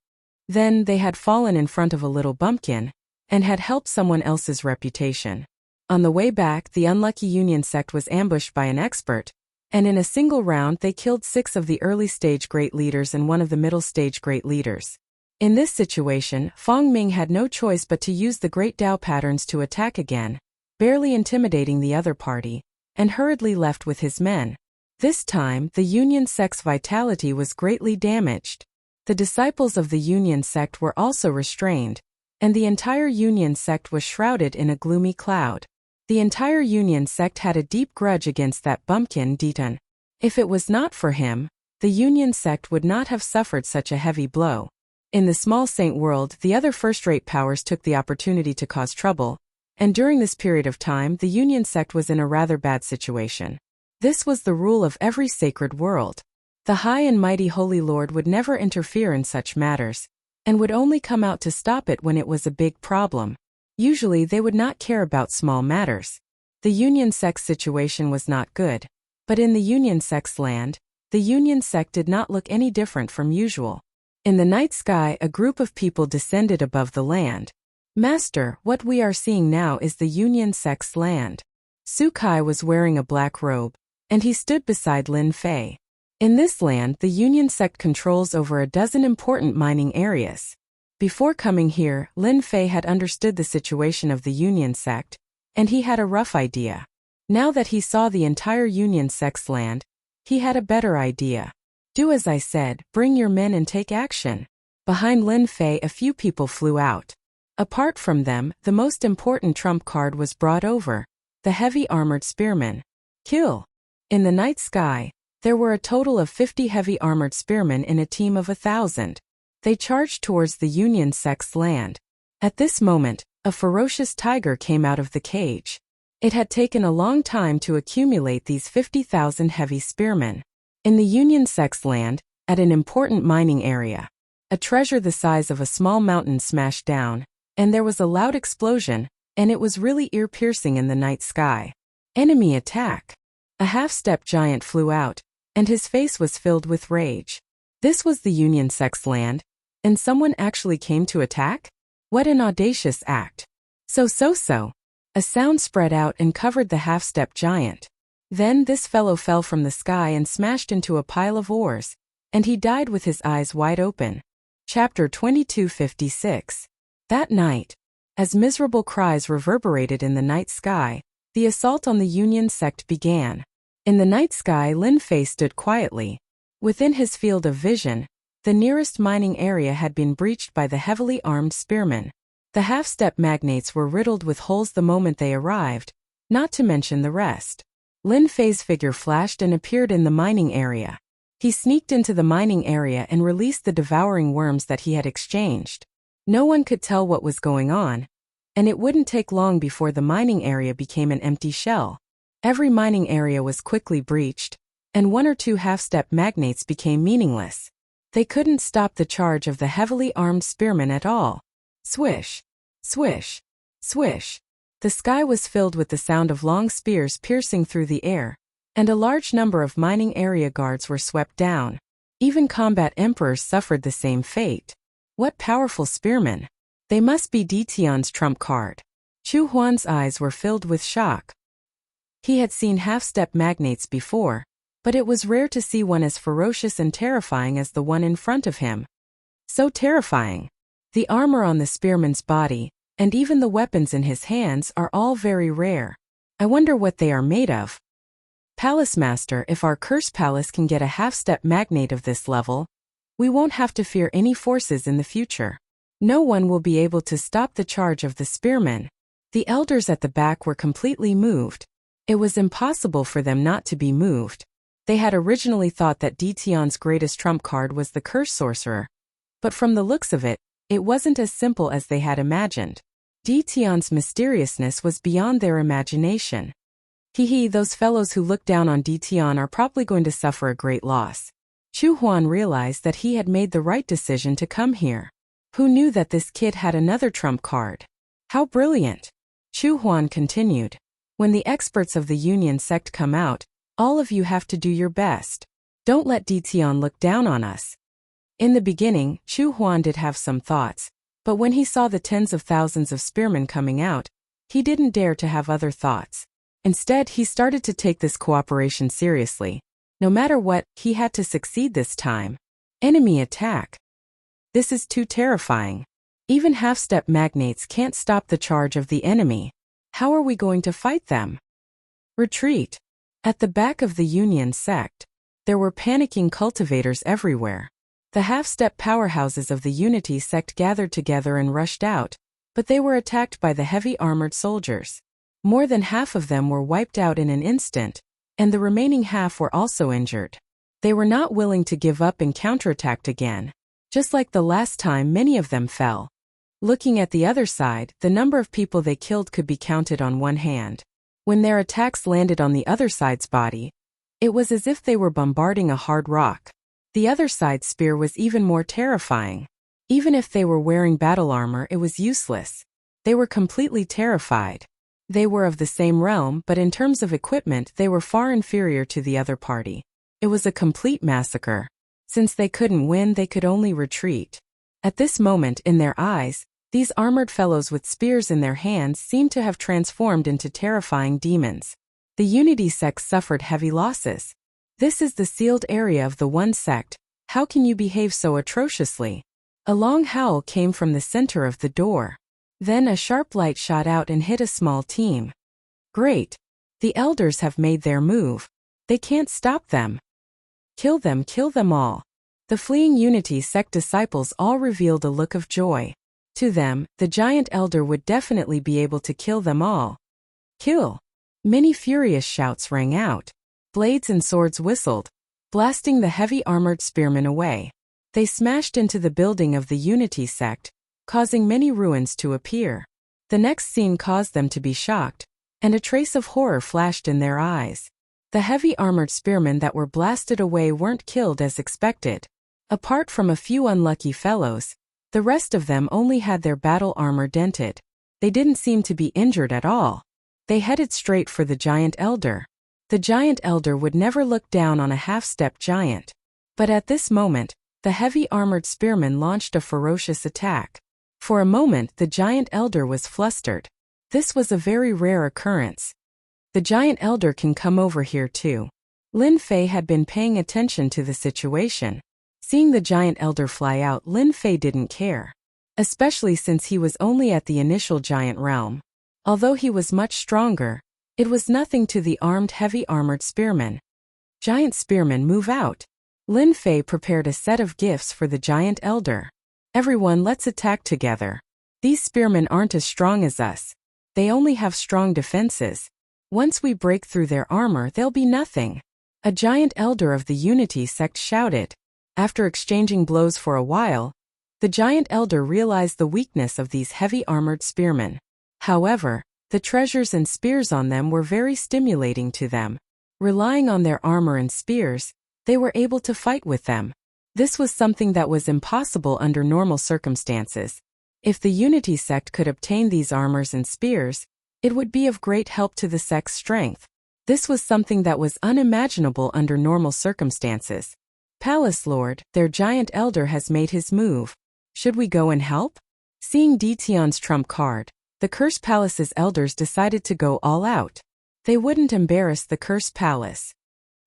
[SPEAKER 1] Then, they had fallen in front of a little bumpkin, and had helped someone else's reputation. On the way back, the unlucky Union sect was ambushed by an expert, and in a single round they killed 6 of the early-stage great leaders and 1 of the middle-stage great leaders. In this situation, Fong Ming had no choice but to use the great Dao patterns to attack again, barely intimidating the other party, and hurriedly left with his men. This time, the Union sect's vitality was greatly damaged. The disciples of the Union sect were also restrained, and the entire Union sect was shrouded in a gloomy cloud. The entire Union sect had a deep grudge against that bumpkin Ditan. If it was not for him, the Union sect would not have suffered such a heavy blow. In the small saint world, the other first-rate powers took the opportunity to cause trouble, and during this period of time the Union sect was in a rather bad situation. This was the rule of every sacred world. The high and mighty Holy Lord would never interfere in such matters, and would only come out to stop it when it was a big problem. Usually they would not care about small matters. The Union sect's situation was not good, but in the Union sect's land, the Union sect did not look any different from usual. In the night sky, a group of people descended above the land. Master, what we are seeing now is the Union sect's land. Su Kai was wearing a black robe, and he stood beside Lin Fei. In this land, the Union sect controls over a dozen important mining areas. Before coming here, Lin Fei had understood the situation of the Union sect, and he had a rough idea. Now that he saw the entire Union sect's land, he had a better idea. Do as I said, bring your men and take action. Behind Lin Fei, a few people flew out. Apart from them, the most important trump card was brought over, the heavy armored spearmen. Kill. In the night sky, there were a total of 50 heavy armored spearmen in a team of 1,000. They charged towards the Union sect's land. At this moment, a ferocious tiger came out of the cage. It had taken a long time to accumulate these 50,000 heavy spearmen. In the Union sect's land, at an important mining area, a treasure the size of a small mountain smashed down, and there was a loud explosion, and it was really ear-piercing in the night sky. Enemy attack! A half-step giant flew out, and his face was filled with rage. This was the Union sect's land, And someone actually came to attack? What an audacious act. So. A sound spread out and covered the half-step giant. Then this fellow fell from the sky and smashed into a pile of ores, and he died with his eyes wide open. Chapter 2256. That night, as miserable cries reverberated in the night sky, the assault on the Union sect began. In the night sky, Lin Fei stood quietly. Within his field of vision, the nearest mining area had been breached by the heavily armed spearmen. The half-step magnates were riddled with holes the moment they arrived, not to mention the rest. Lin Fei's figure flashed and appeared in the mining area. He sneaked into the mining area and released the devouring worms that he had exchanged. No one could tell what was going on, and it wouldn't take long before the mining area became an empty shell. Every mining area was quickly breached, and one or two half-step magnates became meaningless. They couldn't stop the charge of the heavily armed spearmen at all. Swish, swish, swish. The sky was filled with the sound of long spears piercing through the air, and a large number of mining area guards were swept down. Even combat emperors suffered the same fate. What powerful spearmen! They must be Dition's trump card. Chu Huan's eyes were filled with shock. He had seen half-step magnates before, but it was rare to see one as ferocious and terrifying as the one in front of him. So terrifying. The armor on the spearman's body, and even the weapons in his hands are all very rare. I wonder what they are made of. Palace Master, if our curse palace can get a half-step magnate of this level, we won't have to fear any forces in the future. No one will be able to stop the charge of the spearmen. The elders at the back were completely moved. It was impossible for them not to be moved. They had originally thought that Dition's greatest trump card was the curse sorcerer. But from the looks of it, it wasn't as simple as they had imagined. Dition's mysteriousness was beyond their imagination. Those fellows who look down on Dition are probably going to suffer a great loss. Chu Huan realized that he had made the right decision to come here. Who knew that this kid had another trump card? How brilliant! Chu Huan continued. When the experts of the Union sect come out, all of you have to do your best. Don't let Dition look down on us. In the beginning, Chu Huan did have some thoughts, but when he saw the tens of thousands of spearmen coming out, he didn't dare to have other thoughts. Instead, he started to take this cooperation seriously. No matter what, he had to succeed this time. Enemy attack. This is too terrifying. Even half-step magnates can't stop the charge of the enemy. How are we going to fight them? Retreat. At the back of the Union sect, there were panicking cultivators everywhere. The half-step powerhouses of the Unity sect gathered together and rushed out, but they were attacked by the heavy armored soldiers. More than half of them were wiped out in an instant, and the remaining half were also injured. They were not willing to give up and counterattacked again. Just like the last time, many of them fell. Looking at the other side, the number of people they killed could be counted on one hand. When their attacks landed on the other side's body, it was as if they were bombarding a hard rock. The other side's spear was even more terrifying. Even if they were wearing battle armor, it was useless. They were completely terrified. They were of the same realm, but in terms of equipment, they were far inferior to the other party. It was a complete massacre. Since they couldn't win, they could only retreat. At this moment, in their eyes, these armored fellows with spears in their hands seemed to have transformed into terrifying demons. The Unity sect suffered heavy losses. This is the sealed area of the one sect. How can you behave so atrociously? A long howl came from the center of the door. Then a sharp light shot out and hit a small team. Great! The elders have made their move. They can't stop them. Kill them all. The fleeing Unity sect disciples all revealed a look of joy. To them, the giant elder would definitely be able to kill them all. Kill! Many furious shouts rang out. Blades and swords whistled, blasting the heavy armored spearmen away. They smashed into the building of the Unity sect, causing many ruins to appear. The next scene caused them to be shocked, and a trace of horror flashed in their eyes. The heavy armored spearmen that were blasted away weren't killed as expected. Apart from a few unlucky fellows, the rest of them only had their battle armor dented. They didn't seem to be injured at all. They headed straight for the giant elder. The giant elder would never look down on a half-step giant. But at this moment, the heavy armored spearmen launched a ferocious attack. For a moment, the giant elder was flustered. This was a very rare occurrence. The giant elder can come over here too. Lin Fei had been paying attention to the situation. Seeing the giant elder fly out, Lin Fei didn't care. Especially since he was only at the initial giant realm. Although he was much stronger, it was nothing to the armed heavy armored spearmen. Giant spearmen, move out. Lin Fei prepared a set of gifts for the giant elder. Everyone, let's attack together. These spearmen aren't as strong as us. They only have strong defenses. Once we break through their armor, they'll be nothing. A giant elder of the Unity sect shouted. After exchanging blows for a while, the giant elder realized the weakness of these heavy armored spearmen. However, the treasures and spears on them were very stimulating to them. Relying on their armor and spears, they were able to fight with them. This was something that was impossible under normal circumstances. If the Unity sect could obtain these armors and spears, it would be of great help to the sect's strength. This was something that was unimaginable under normal circumstances. Palace Lord, their giant elder has made his move. Should we go and help? Seeing Dition's trump card, the Curse Palace's elders decided to go all out. They wouldn't embarrass the Curse Palace.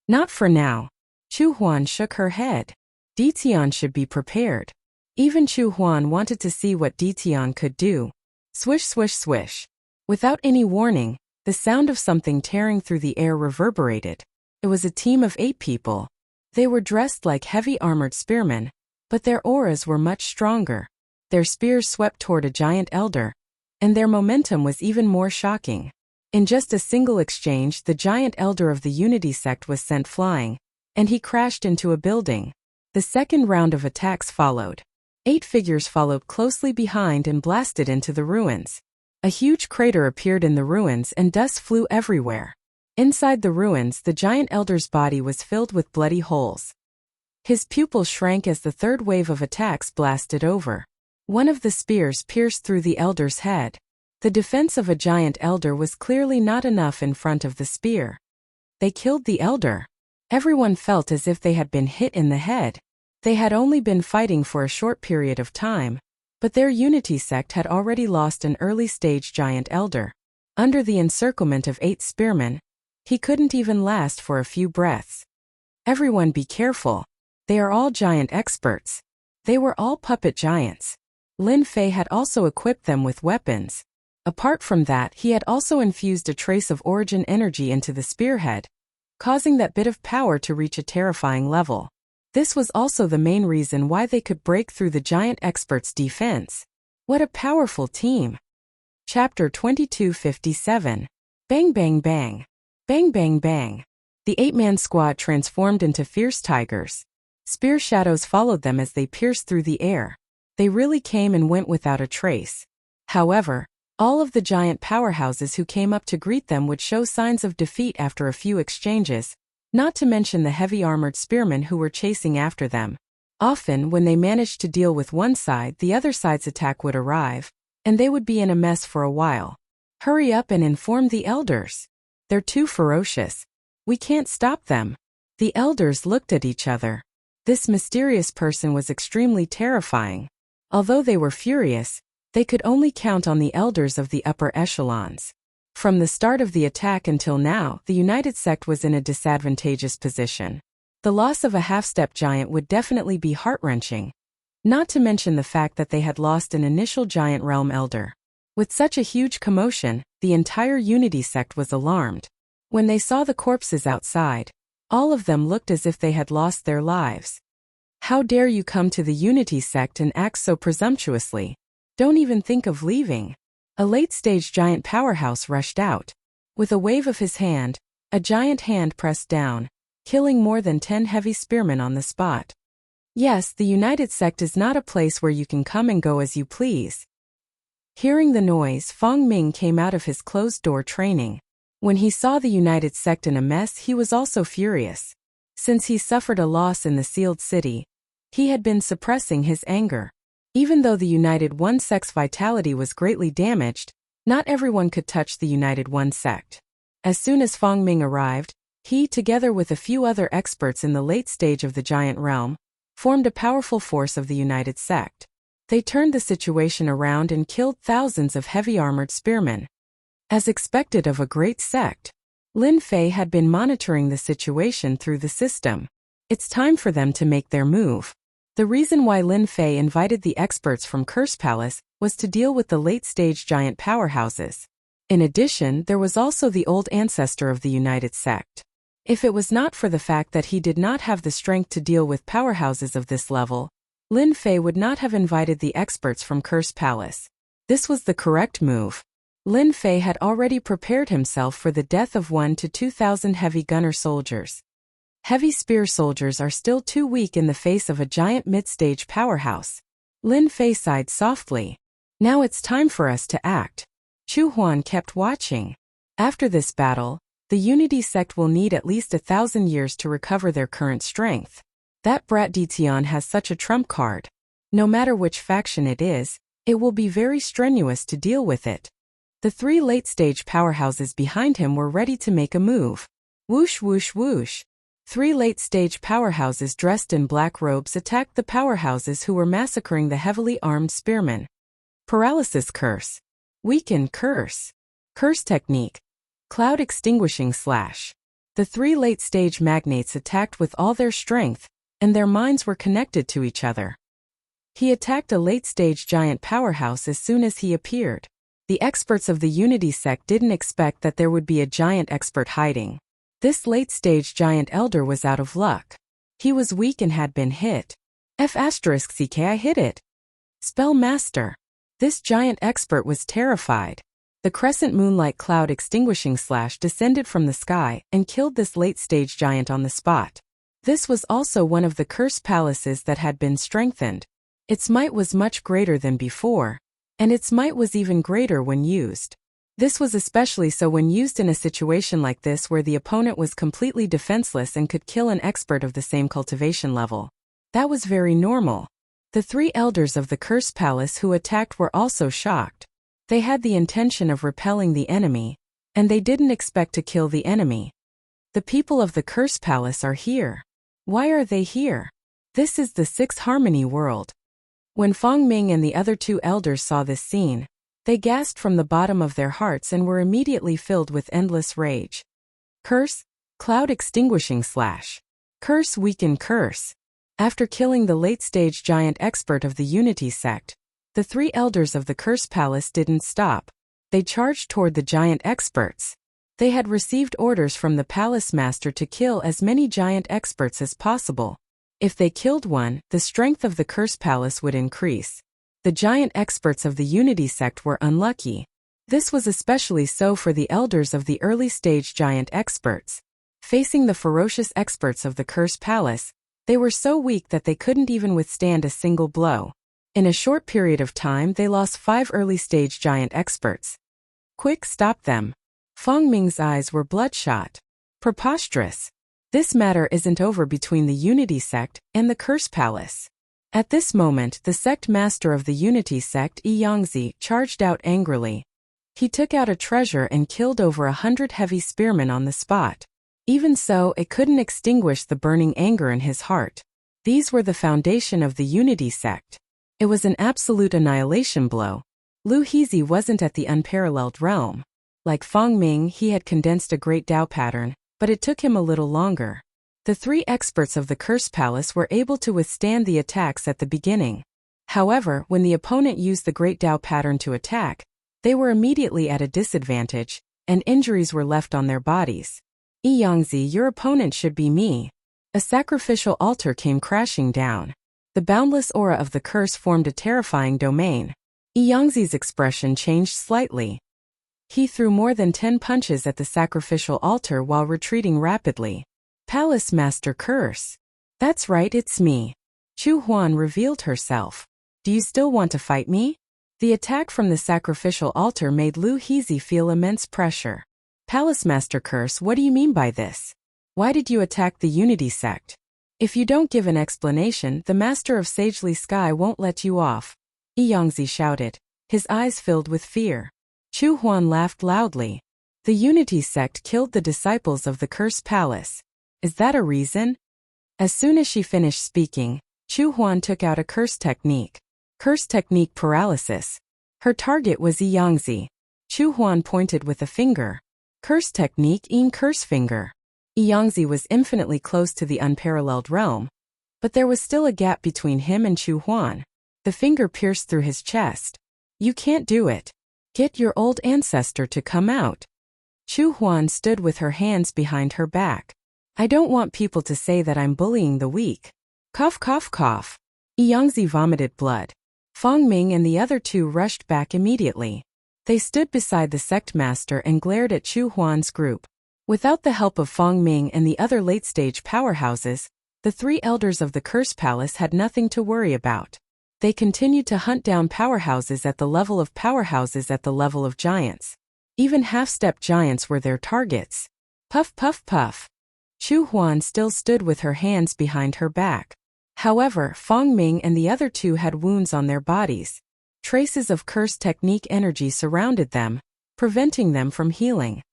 [SPEAKER 1] Not for now. Chu Huan shook her head. Dition should be prepared. Even Chu Huan wanted to see what Dition could do. Swish, swish, swish. Without any warning, the sound of something tearing through the air reverberated. It was a team of 8 people. They were dressed like heavy armored spearmen, but their auras were much stronger. Their spears swept toward a giant elder, and their momentum was even more shocking. In just a single exchange, the giant elder of the Unity sect was sent flying, and he crashed into a building. The second round of attacks followed. 8 figures followed closely behind and blasted into the ruins. A huge crater appeared in the ruins and dust flew everywhere. Inside the ruins, the giant elder's body was filled with bloody holes. His pupils shrank as the third wave of attacks blasted over. One of the spears pierced through the elder's head. The defense of a giant elder was clearly not enough in front of the spear. They killed the elder. Everyone felt as if they had been hit in the head. They had only been fighting for a short period of time, but their Unity sect had already lost an early-stage giant elder. Under the encirclement of 8 spearmen, he couldn't even last for a few breaths. Everyone be careful. They are all giant experts. They were all puppet giants. Lin Fei had also equipped them with weapons. Apart from that, he had also infused a trace of origin energy into the spearhead, causing that bit of power to reach a terrifying level. This was also the main reason why they could break through the giant expert's defense. What a powerful team! Chapter 2257. Bang bang bang. Bang bang bang. The 8-man squad transformed into fierce tigers. Spear shadows followed them as they pierced through the air. They really came and went without a trace. However, all of the giant powerhouses who came up to greet them would show signs of defeat after a few exchanges, not to mention the heavy armored spearmen who were chasing after them. Often, when they managed to deal with one side, the other side's attack would arrive, and they would be in a mess for a while. Hurry up and inform the elders. They're too ferocious. We can't stop them. The elders looked at each other. This mysterious person was extremely terrifying. Although they were furious, they could only count on the elders of the upper echelons. From the start of the attack until now, the United Sect was in a disadvantageous position. The loss of a half-step giant would definitely be heart-wrenching. Not to mention the fact that they had lost an initial giant realm elder. With such a huge commotion, the entire Unity Sect was alarmed. When they saw the corpses outside, all of them looked as if they had lost their lives. How dare you come to the Unity Sect and act so presumptuously? Don't even think of leaving. A late-stage giant powerhouse rushed out. With a wave of his hand, a giant hand pressed down, killing more than 10 heavy spearmen on the spot. Yes, the United Sect is not a place where you can come and go as you please. Hearing the noise, Fong Ming came out of his closed-door training. When he saw the United Sect in a mess, he was also furious. Since he suffered a loss in the sealed city, he had been suppressing his anger. Even though the United One Sect's vitality was greatly damaged, not everyone could touch the United One Sect. As soon as Fong Ming arrived, he, together with a few other experts in the late stage of the giant realm, formed a powerful force of the united sect. They turned the situation around and killed thousands of heavy-armored spearmen. As expected of a great sect, Lin Fei had been monitoring the situation through the system. It's time for them to make their move. The reason why Lin Fei invited the experts from Curse Palace was to deal with the late-stage giant powerhouses. In addition, there was also the old ancestor of the united sect. If it was not for the fact that he did not have the strength to deal with powerhouses of this level, Lin Fei would not have invited the experts from Curse Palace. This was the correct move. Lin Fei had already prepared himself for the death of 1 to 2,000 heavy gunner soldiers. Heavy spear soldiers are still too weak in the face of a giant mid-stage powerhouse. Lin Fei sighed softly. Now it's time for us to act. Chu Huan kept watching. After this battle, the Unity sect will need at least 1,000 years to recover their current strength. That brat Ditian has such a trump card. No matter which faction it is, it will be very strenuous to deal with it. The 3 late-stage powerhouses behind him were ready to make a move. Whoosh whoosh whoosh. 3 late-stage powerhouses dressed in black robes attacked the powerhouses who were massacring the heavily armed spearmen. Paralysis curse. Weaken curse. Curse technique. Cloud extinguishing slash. The 3 late-stage magnates attacked with all their strength, and their minds were connected to each other. He attacked a late-stage giant powerhouse as soon as he appeared. The experts of the Unity sect didn't expect that there would be a giant expert hiding. This late-stage giant elder was out of luck. He was weak and had been hit. F***ck I hit it. Spell master. This giant expert was terrified. The crescent moonlight cloud extinguishing slash descended from the sky and killed this late-stage giant on the spot. This was also one of the curse palaces that had been strengthened. Its might was much greater than before, and its might was even greater when used. This was especially so when used in a situation like this where the opponent was completely defenseless and could kill an expert of the same cultivation level. That was very normal. The 3 elders of the curse palace who attacked were also shocked. They had the intention of repelling the enemy, and they didn't expect to kill the enemy. The people of the curse palace are here. Why are they here? This is the 6th Harmony world. When Fong Ming and the other 2 elders saw this scene, they gasped from the bottom of their hearts and were immediately filled with endless rage. Curse, cloud extinguishing slash. Curse weaken curse. After killing the late-stage giant expert of the Unity sect, the 3 elders of the Curse Palace didn't stop. They charged toward the giant experts. They had received orders from the palace master to kill as many giant experts as possible. If they killed one, the strength of the Curse Palace would increase. The giant experts of the Unity sect were unlucky. This was especially so for the elders of the early-stage giant experts. Facing the ferocious experts of the Curse Palace, they were so weak that they couldn't even withstand a single blow. In a short period of time they lost 5 early-stage giant experts. Quick, stop them. Fong Ming's eyes were bloodshot. Preposterous. This matter isn't over between the Unity sect and the Curse Palace. At this moment the sect master of the Unity sect, Yi Yangzi, charged out angrily. He took out a treasure and killed over 100 heavy spearmen on the spot. Even so, it couldn't extinguish the burning anger in his heart. These were the foundation of the Unity sect. It was an absolute annihilation blow. Lu Heezy wasn't at the unparalleled realm. Like Fong Ming, he had condensed a great Dao pattern, but it took him a little longer. The 3 experts of the Curse Palace were able to withstand the attacks at the beginning. However, when the opponent used the great Dao pattern to attack, they were immediately at a disadvantage, and injuries were left on their bodies. Yi Yangzi, your opponent should be me. A sacrificial altar came crashing down. The boundless aura of the curse formed a terrifying domain. Yi Yangzi's expression changed slightly. He threw more than 10 punches at the sacrificial altar while retreating rapidly. Palace Master Curse. That's right, it's me. Chu Huan revealed herself. Do you still want to fight me? The attack from the sacrificial altar made Lu Heezy feel immense pressure. Palace Master Curse, what do you mean by this? Why did you attack the Unity sect? If you don't give an explanation, the Master of Sagely Sky won't let you off. Yi Yangzi shouted, his eyes filled with fear. Chu Huan laughed loudly. The Unity sect killed the disciples of the Curse Palace. Is that a reason? As soon as she finished speaking, Chu Huan took out a curse technique. Curse technique paralysis. Her target was Yangzi. Chu Huan pointed with a finger. Curse technique in curse finger. Yangzi was infinitely close to the unparalleled realm, but there was still a gap between him and Chu Huan. The finger pierced through his chest. You can't do it. Get your old ancestor to come out. Chu Huan stood with her hands behind her back. I don't want people to say that I'm bullying the weak. Cough, cough, cough. Yangzi vomited blood. Fong Ming and the other two rushed back immediately. They stood beside the sect master and glared at Chu Huan's group. Without the help of Fong Ming and the other late-stage powerhouses, the three elders of the Curse Palace had nothing to worry about. They continued to hunt down powerhouses at the level of powerhouses at the level of giants. Even half-step giants were their targets. Puff, puff, puff. Chu Huan still stood with her hands behind her back. However, Fong Ming and the other two had wounds on their bodies. Traces of curse technique energy surrounded them, preventing them from healing.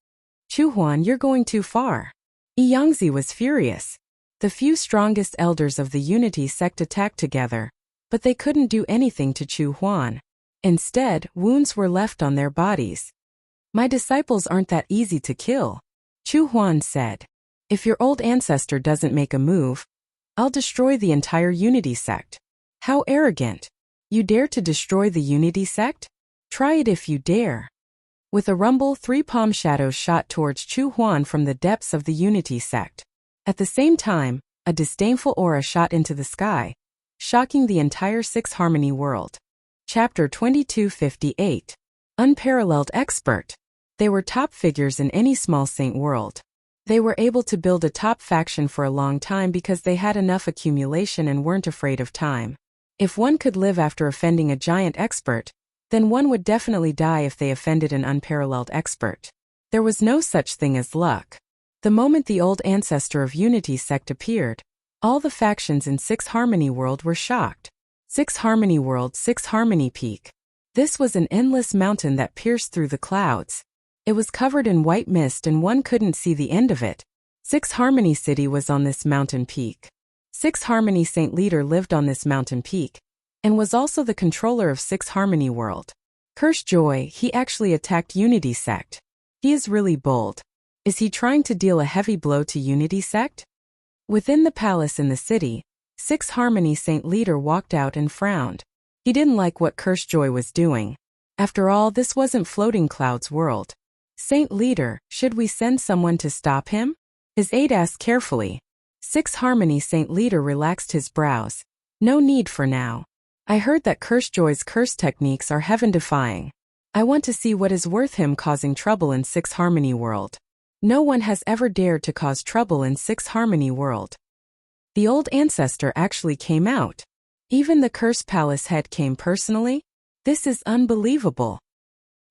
[SPEAKER 1] Chu Huan, you're going too far. Yangzi was furious. The few strongest elders of the Unity sect attacked together, but they couldn't do anything to Chu Huan. Instead, wounds were left on their bodies. My disciples aren't that easy to kill, Chu Huan said. If your old ancestor doesn't make a move, I'll destroy the entire Unity sect. How arrogant. You dare to destroy the Unity sect? Try it if you dare. With a rumble, three palm shadows shot towards Chu Huan from the depths of the Unity sect. At the same time, a disdainful aura shot into the sky, shocking the entire Six Harmony world. Chapter 2258. Unparalleled Expert. They were top figures in any small saint world. They were able to build a top faction for a long time because they had enough accumulation and weren't afraid of time. If one could live after offending a giant expert, then one would definitely die if they offended an unparalleled expert. There was no such thing as luck. The moment the old ancestor of Unity sect appeared, all the factions in Six Harmony World were shocked. Six Harmony World, Six Harmony Peak. This was an endless mountain that pierced through the clouds. It was covered in white mist and one couldn't see the end of it. Six Harmony City was on this mountain peak. Six Harmony Saint Leader lived on this mountain peak, and was also the controller of Six Harmony World. Curse Joy, he actually attacked Unity Sect. He is really bold. Is he trying to deal a heavy blow to Unity Sect? Within the palace in the city, Six Harmony Saint Leader walked out and frowned. He didn't like what Curse Joy was doing. After all, this wasn't Floating Cloud's world. Saint Leader, should we send someone to stop him? His aide asked carefully. Six Harmony Saint Leader relaxed his brows. No need for now. I heard that Curse Joy's curse techniques are heaven-defying. I want to see what is worth him causing trouble in Six Harmony World. No one has ever dared to cause trouble in Six Harmony World. The old ancestor actually came out. Even the Curse Palace head came personally? This is unbelievable.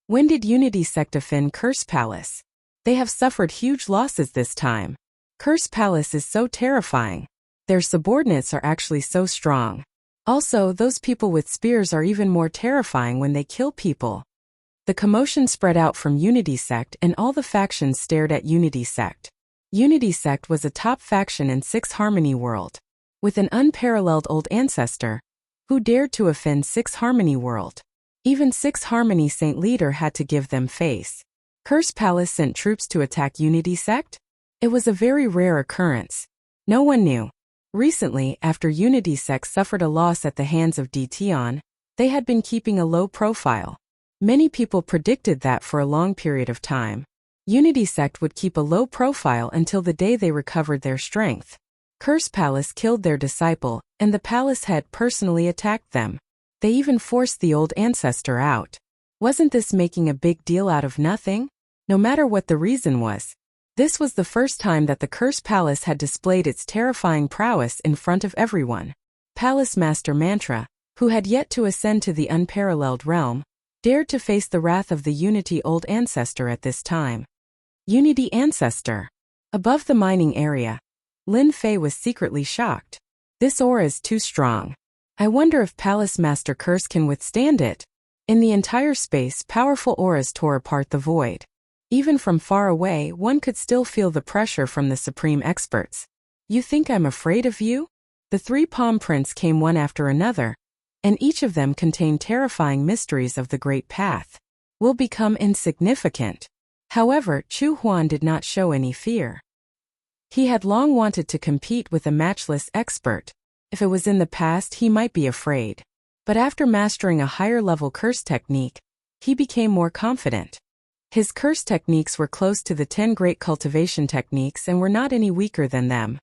[SPEAKER 1] When did Unity Sect offend Curse Palace? They have suffered huge losses this time. Curse Palace is so terrifying. Their subordinates are actually so strong. Also, those people with spears are even more terrifying when they kill people. The commotion spread out from Unity Sect and all the factions stared at Unity Sect. Unity Sect was a top faction in Six Harmony World. With an unparalleled old ancestor, who dared to offend Six Harmony World. Even Six Harmony Saint Leader had to give them face. Curse Palace sent troops to attack Unity Sect? It was a very rare occurrence. No one knew. Recently, after Unity Sect suffered a loss at the hands of Tion, they had been keeping a low profile. Many people predicted that for a long period of time. Unity Sect would keep a low profile until the day they recovered their strength. Curse Palace killed their disciple, and the palace head personally attacked them. They even forced the old ancestor out. Wasn't this making a big deal out of nothing? No matter what the reason was. This was the first time that the Curse Palace had displayed its terrifying prowess in front of everyone. Palace Master Mantra, who had yet to ascend to the unparalleled realm, dared to face the wrath of the Unity Old Ancestor at this time. Unity Ancestor. Above the mining area, Lin Fei was secretly shocked. This aura is too strong. I wonder if Palace Master Curse can withstand it. In the entire space, powerful auras tore apart the void. Even from far away, one could still feel the pressure from the supreme experts. You think I'm afraid of you? The 3 palm prints came one after another, and each of them contained terrifying mysteries of the great path. Will become insignificant. However, Chu Huan did not show any fear. He had long wanted to compete with a matchless expert. If it was in the past, he might be afraid. But after mastering a higher-level curse technique, he became more confident. His curse techniques were close to the 10 great cultivation techniques and were not any weaker than them.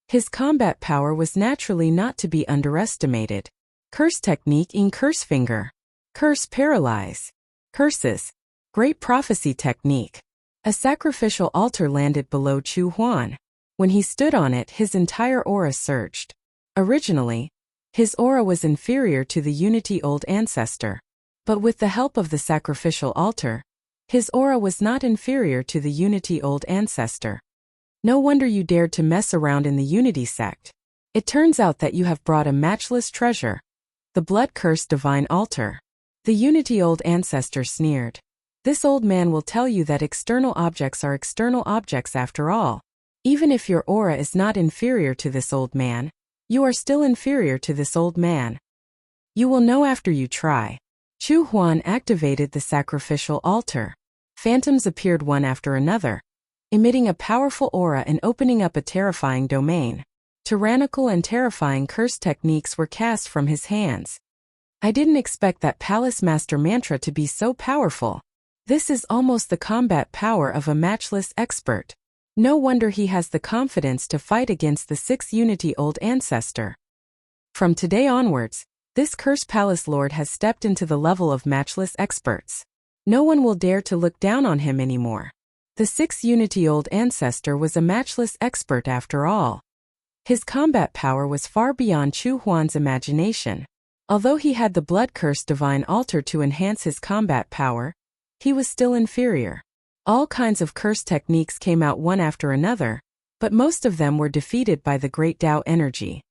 [SPEAKER 1] His combat power was naturally not to be underestimated. Curse technique in curse finger. Curse paralyze. Curses. Great prophecy technique. A sacrificial altar landed below Chu Huan. When he stood on it, his entire aura surged. Originally, his aura was inferior to the Unity Old Ancestor. But with the help of the sacrificial altar, his aura was not inferior to the Unity Old Ancestor. No wonder you dared to mess around in the Unity sect. It turns out that you have brought a matchless treasure. The blood-cursed divine altar. The Unity Old Ancestor sneered. This old man will tell you that external objects are external objects after all. Even if your aura is not inferior to this old man, you are still inferior to this old man. You will know after you try. Chu Huan activated the sacrificial altar. Phantoms appeared one after another, emitting a powerful aura and opening up a terrifying domain. Tyrannical and terrifying curse techniques were cast from his hands. I didn't expect that Palace Master Mantra to be so powerful. This is almost the combat power of a matchless expert. No wonder he has the confidence to fight against the 6th Unity Old Ancestor. From today onwards, this Curse Palace Lord has stepped into the level of matchless experts. No one will dare to look down on him anymore. The 6th Unity Old Ancestor was a matchless expert after all. His combat power was far beyond Chu Huan's imagination. Although he had the blood-cursed divine altar to enhance his combat power, he was still inferior. All kinds of curse techniques came out one after another, but most of them were defeated by the great Tao energy.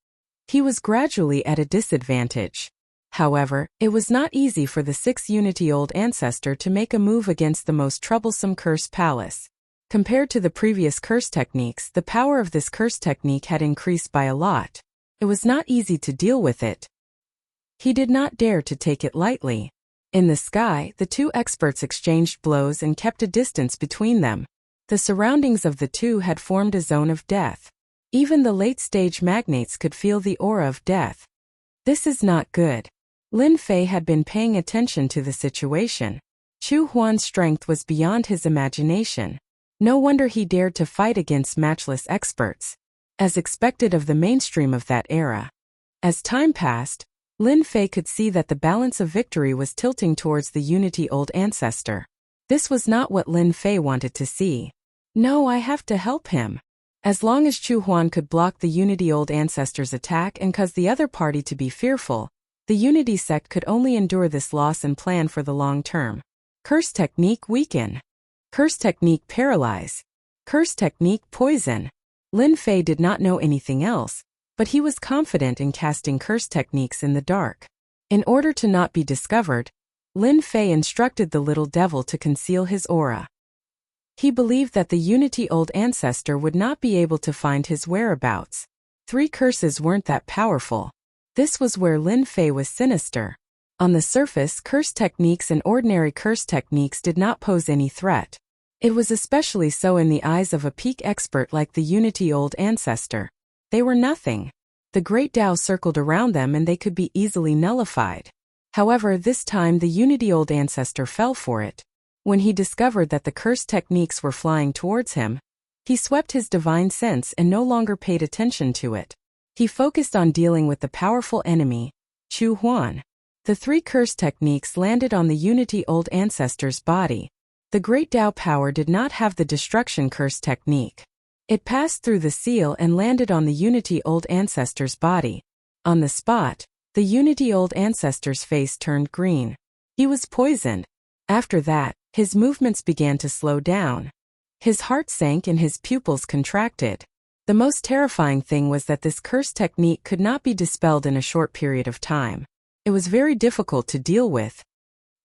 [SPEAKER 1] He was gradually at a disadvantage. However, it was not easy for the 6th Unity Old Ancestor to make a move against the most troublesome curse palace. Compared to the previous curse techniques, the power of this curse technique had increased by a lot. It was not easy to deal with it. He did not dare to take it lightly. In the sky, the 2 experts exchanged blows and kept a distance between them. The surroundings of the 2 had formed a zone of death. Even the late-stage magnates could feel the aura of death. This is not good. Lin Fei had been paying attention to the situation. Chu Huan's strength was beyond his imagination. No wonder he dared to fight against matchless experts, as expected of the mainstream of that era. As time passed, Lin Fei could see that the balance of victory was tilting towards the Unity Old Ancestor. This was not what Lin Fei wanted to see. No, I have to help him. As long as Chu Huan could block the Unity Old Ancestor's attack and cause the other party to be fearful, the Unity sect could only endure this loss and plan for the long term. Curse technique weaken. Curse technique paralyze. Curse technique poison. Lin Fei did not know anything else, but he was confident in casting curse techniques in the dark. In order to not be discovered, Lin Fei instructed the little devil to conceal his aura. He believed that the Unity Old Ancestor would not be able to find his whereabouts. 3 curses weren't that powerful. This was where Lin Fei was sinister. On the surface, curse techniques and ordinary curse techniques did not pose any threat. It was especially so in the eyes of a peak expert like the Unity Old Ancestor. They were nothing. The great Tao circled around them and they could be easily nullified. However, this time the Unity Old Ancestor fell for it. When he discovered that the curse techniques were flying towards him, he swept his divine sense and no longer paid attention to it. He focused on dealing with the powerful enemy, Chu Huan. The 3 curse techniques landed on the Unity Old Ancestor's body. The great Tao power did not have the destruction curse technique. It passed through the seal and landed on the Unity Old Ancestor's body. On the spot, the Unity Old Ancestor's face turned green. He was poisoned. After that, his movements began to slow down. His heart sank and his pupils contracted. The most terrifying thing was that this curse technique could not be dispelled in a short period of time. It was very difficult to deal with.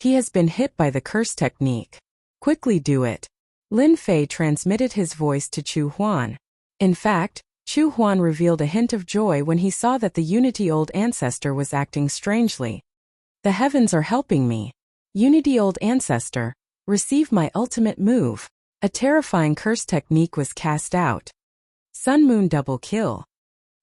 [SPEAKER 1] He has been hit by the curse technique. Quickly do it. Lin Fei transmitted his voice to Chu Huan. In fact, Chu Huan revealed a hint of joy when he saw that the Unity Old Ancestor was acting strangely. The heavens are helping me. Unity Old Ancestor, receive my ultimate move. A terrifying curse technique was cast out. Sun Moon Double Kill.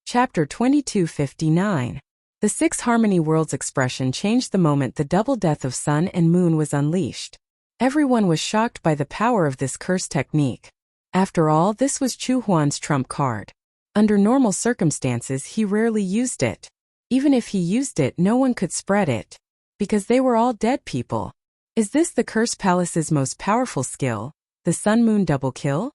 [SPEAKER 1] Chapter 2259. The Six Harmony Worlds expression changed the moment the double death of Sun and Moon was unleashed. Everyone was shocked by the power of this curse technique. After all, this was Chu Huan's trump card. Under normal circumstances, he rarely used it. Even if he used it, no one could spread it. Because they were all dead people. Is this the Curse Palace's most powerful skill, the Sun Moon Double Kill?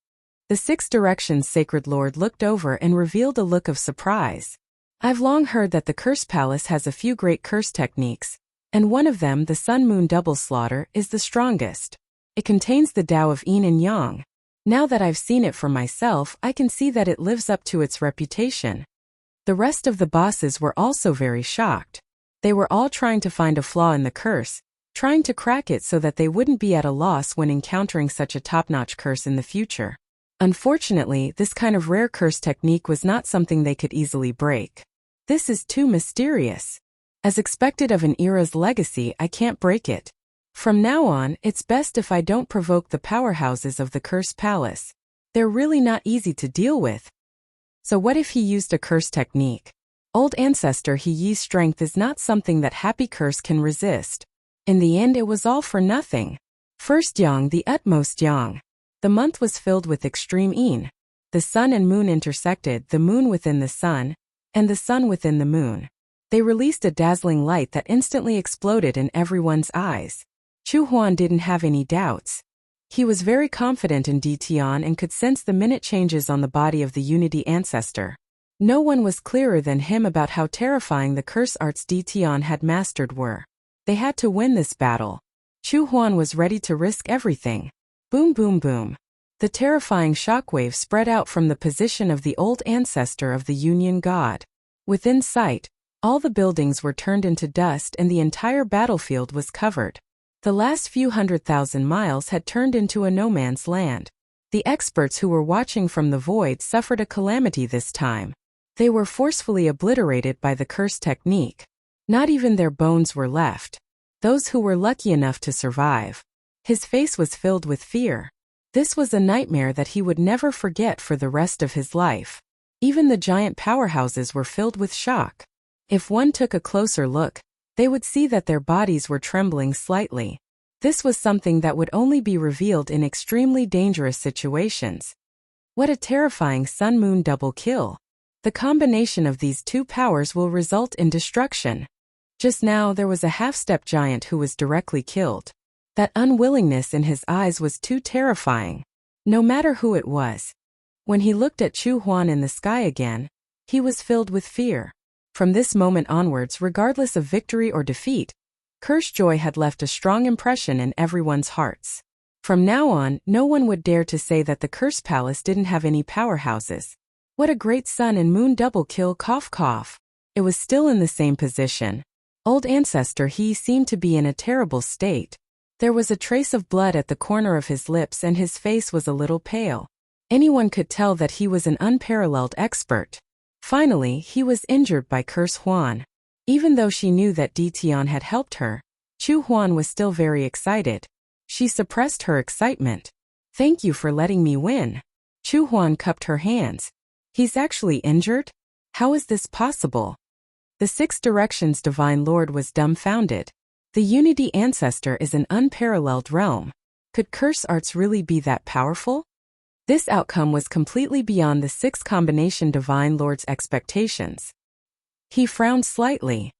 [SPEAKER 1] The Six Directions Sacred Lord looked over and revealed a look of surprise. I've long heard that the Curse Palace has a few great curse techniques, and one of them, the Sun Moon Double Slaughter, is the strongest. It contains the Tao of Yin and Yang. Now that I've seen it for myself, I can see that it lives up to its reputation. The rest of the bosses were also very shocked. They were all trying to find a flaw in the curse, trying to crack it so that they wouldn't be at a loss when encountering such a top-notch curse in the future. Unfortunately, this kind of rare curse technique was not something they could easily break. This is too mysterious. As expected of an era's legacy, I can't break it. From now on, it's best if I don't provoke the powerhouses of the Curse Palace. They're really not easy to deal with. So what if he used a curse technique? Old Ancestor He Yi's strength is not something that Happy Curse can resist. In the end, it was all for nothing. First Yang, the utmost Yang. The month was filled with extreme Yin. The sun and moon intersected, the moon within the sun, and the sun within the moon. They released a dazzling light that instantly exploded in everyone's eyes. Chu Huan didn't have any doubts. He was very confident in Dtian and could sense the minute changes on the body of the Unity Ancestor. No one was clearer than him about how terrifying the curse arts Dtian had mastered were. They had to win this battle. Chu Huan was ready to risk everything. Boom boom boom. The terrifying shockwave spread out from the position of the Old Ancestor of the Union God. Within sight, all the buildings were turned into dust and the entire battlefield was covered. The last few 100,000 miles had turned into a no-man's land. The experts who were watching from the void suffered a calamity this time. They were forcefully obliterated by the curse technique. Not even their bones were left. Those who were lucky enough to survive. His face was filled with fear. This was a nightmare that he would never forget for the rest of his life. Even the giant powerhouses were filled with shock. If one took a closer look, they would see that their bodies were trembling slightly. This was something that would only be revealed in extremely dangerous situations. What a terrifying Sun Moon Double Kill. The combination of these two powers will result in destruction. Just now there was a half-step giant who was directly killed. That unwillingness in his eyes was too terrifying. No matter who it was. When he looked at Chu Huan in the sky again, he was filled with fear. From this moment onwards, regardless of victory or defeat, Curse Joy had left a strong impression in everyone's hearts. From now on, no one would dare to say that the Curse Palace didn't have any powerhouses. What a great Sun and Moon Double Kill, cough cough. It was still in the same position. Old Ancestor He seemed to be in a terrible state. There was a trace of blood at the corner of his lips and his face was a little pale. Anyone could tell that he was an unparalleled expert. Finally, he was injured by Curse Huan. Even though she knew that Dtian had helped her, Chu Huan was still very excited. She suppressed her excitement. Thank you for letting me win. Chu Huan cupped her hands. He's actually injured? How is this possible? The Six Directions Divine Lord was dumbfounded. The Unity Ancestor is an unparalleled realm. Could curse arts really be that powerful? This outcome was completely beyond the Six Combination Divine Lord's expectations. He frowned slightly.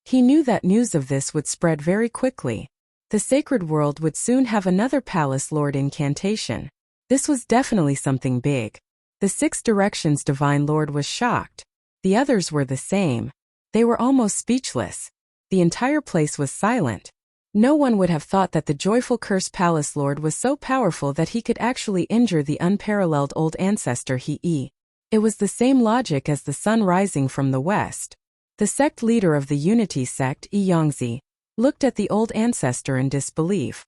[SPEAKER 1] He knew that news of this would spread very quickly. The sacred world would soon have another Palace Lord incantation. This was definitely something big. The Six Directions Divine Lord was shocked. The others were the same. They were almost speechless. The entire place was silent. No one would have thought that the joyful Curse Palace Lord was so powerful that he could actually injure the unparalleled Old Ancestor He Yi. It was the same logic as the sun rising from the west. The sect leader of the Unity sect, Yi Yangzi, looked at the Old Ancestor in disbelief.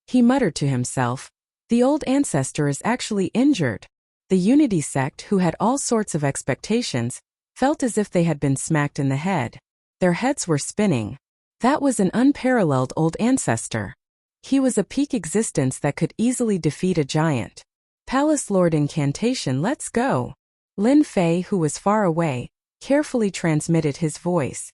[SPEAKER 1] He muttered to himself, "The Old Ancestor is actually injured. The Unity sect, who had all sorts of expectations, felt as if they had been smacked in the head. Their heads were spinning. That was an unparalleled old ancestor. He was a peak existence that could easily defeat a giant. Palace Lord Incantation, let's go. Lin Fei, who was far away, carefully transmitted his voice.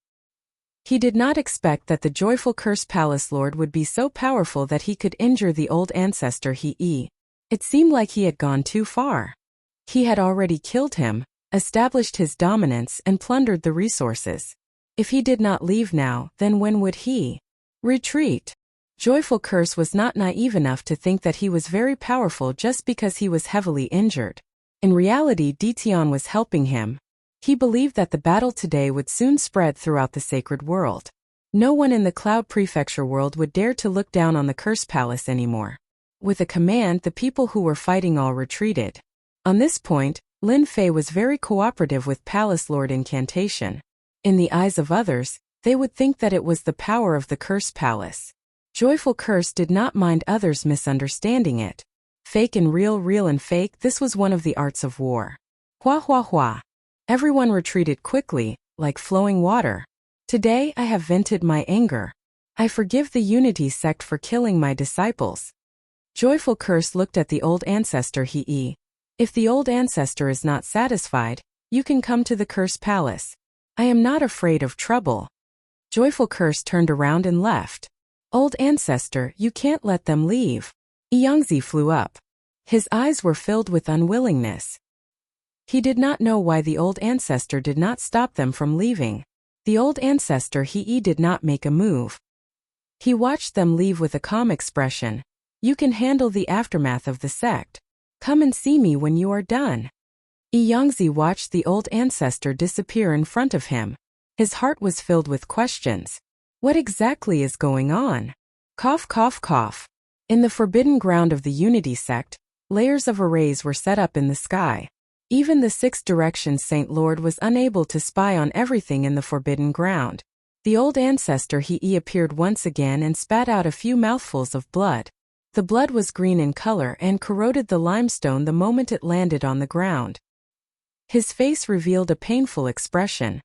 [SPEAKER 1] He did not expect that the joyful Curse Palace Lord would be so powerful that he could injure the old ancestor He. It seemed like he had gone too far. He had already killed him, established his dominance, and plundered the resources. If he did not leave now, then when would he retreat? Joyful Curse was not naive enough to think that he was very powerful just because he was heavily injured. In reality, Ditian was helping him. He believed that the battle today would soon spread throughout the sacred world. No one in the Cloud Prefecture world would dare to look down on the Curse Palace anymore. With a command, the people who were fighting all retreated. On this point, Lin Fei was very cooperative with Palace Lord Incantation. In the eyes of others, they would think that it was the power of the Curse Palace. Joyful Curse did not mind others misunderstanding it. Fake and real, real and fake, this was one of the arts of war. Hua hua hua. Everyone retreated quickly, like flowing water. Today I have vented my anger. I forgive the Unity sect for killing my disciples. Joyful Curse looked at the old ancestor He. If the old ancestor is not satisfied, you can come to the Curse Palace. I am not afraid of trouble. Joyful Curse turned around and left. Old ancestor, you can't let them leave. Yangzi flew up. His eyes were filled with unwillingness. He did not know why the old ancestor did not stop them from leaving. The old ancestor He did not make a move. He watched them leave with a calm expression. You can handle the aftermath of the sect. Come and see me when you are done. Yangzi watched the old ancestor disappear in front of him. His heart was filled with questions. What exactly is going on? Cough, cough, cough. In the forbidden ground of the Unity sect, layers of arrays were set up in the sky. Even the Sixth Direction Saint Lord was unable to spy on everything in the forbidden ground. The old ancestor He appeared once again and spat out a few mouthfuls of blood. The blood was green in color and corroded the limestone the moment it landed on the ground. His face revealed a painful expression.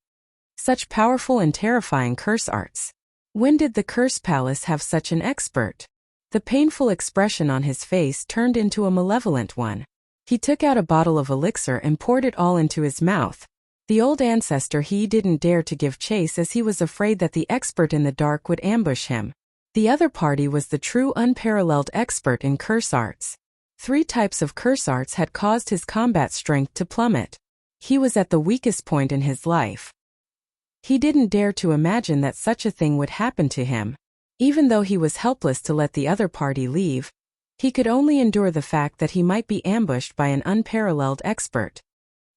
[SPEAKER 1] Such powerful and terrifying curse arts. When did the Curse Palace have such an expert? The painful expression on his face turned into a malevolent one. He took out a bottle of elixir and poured it all into his mouth. The old ancestor He didn't dare to give chase as he was afraid that the expert in the dark would ambush him. The other party was the true unparalleled expert in curse arts. 3 types of curse arts had caused his combat strength to plummet. He was at the weakest point in his life. He didn't dare to imagine that such a thing would happen to him. Even though he was helpless to let the other party leave, he could only endure the fact that he might be ambushed by an unparalleled expert.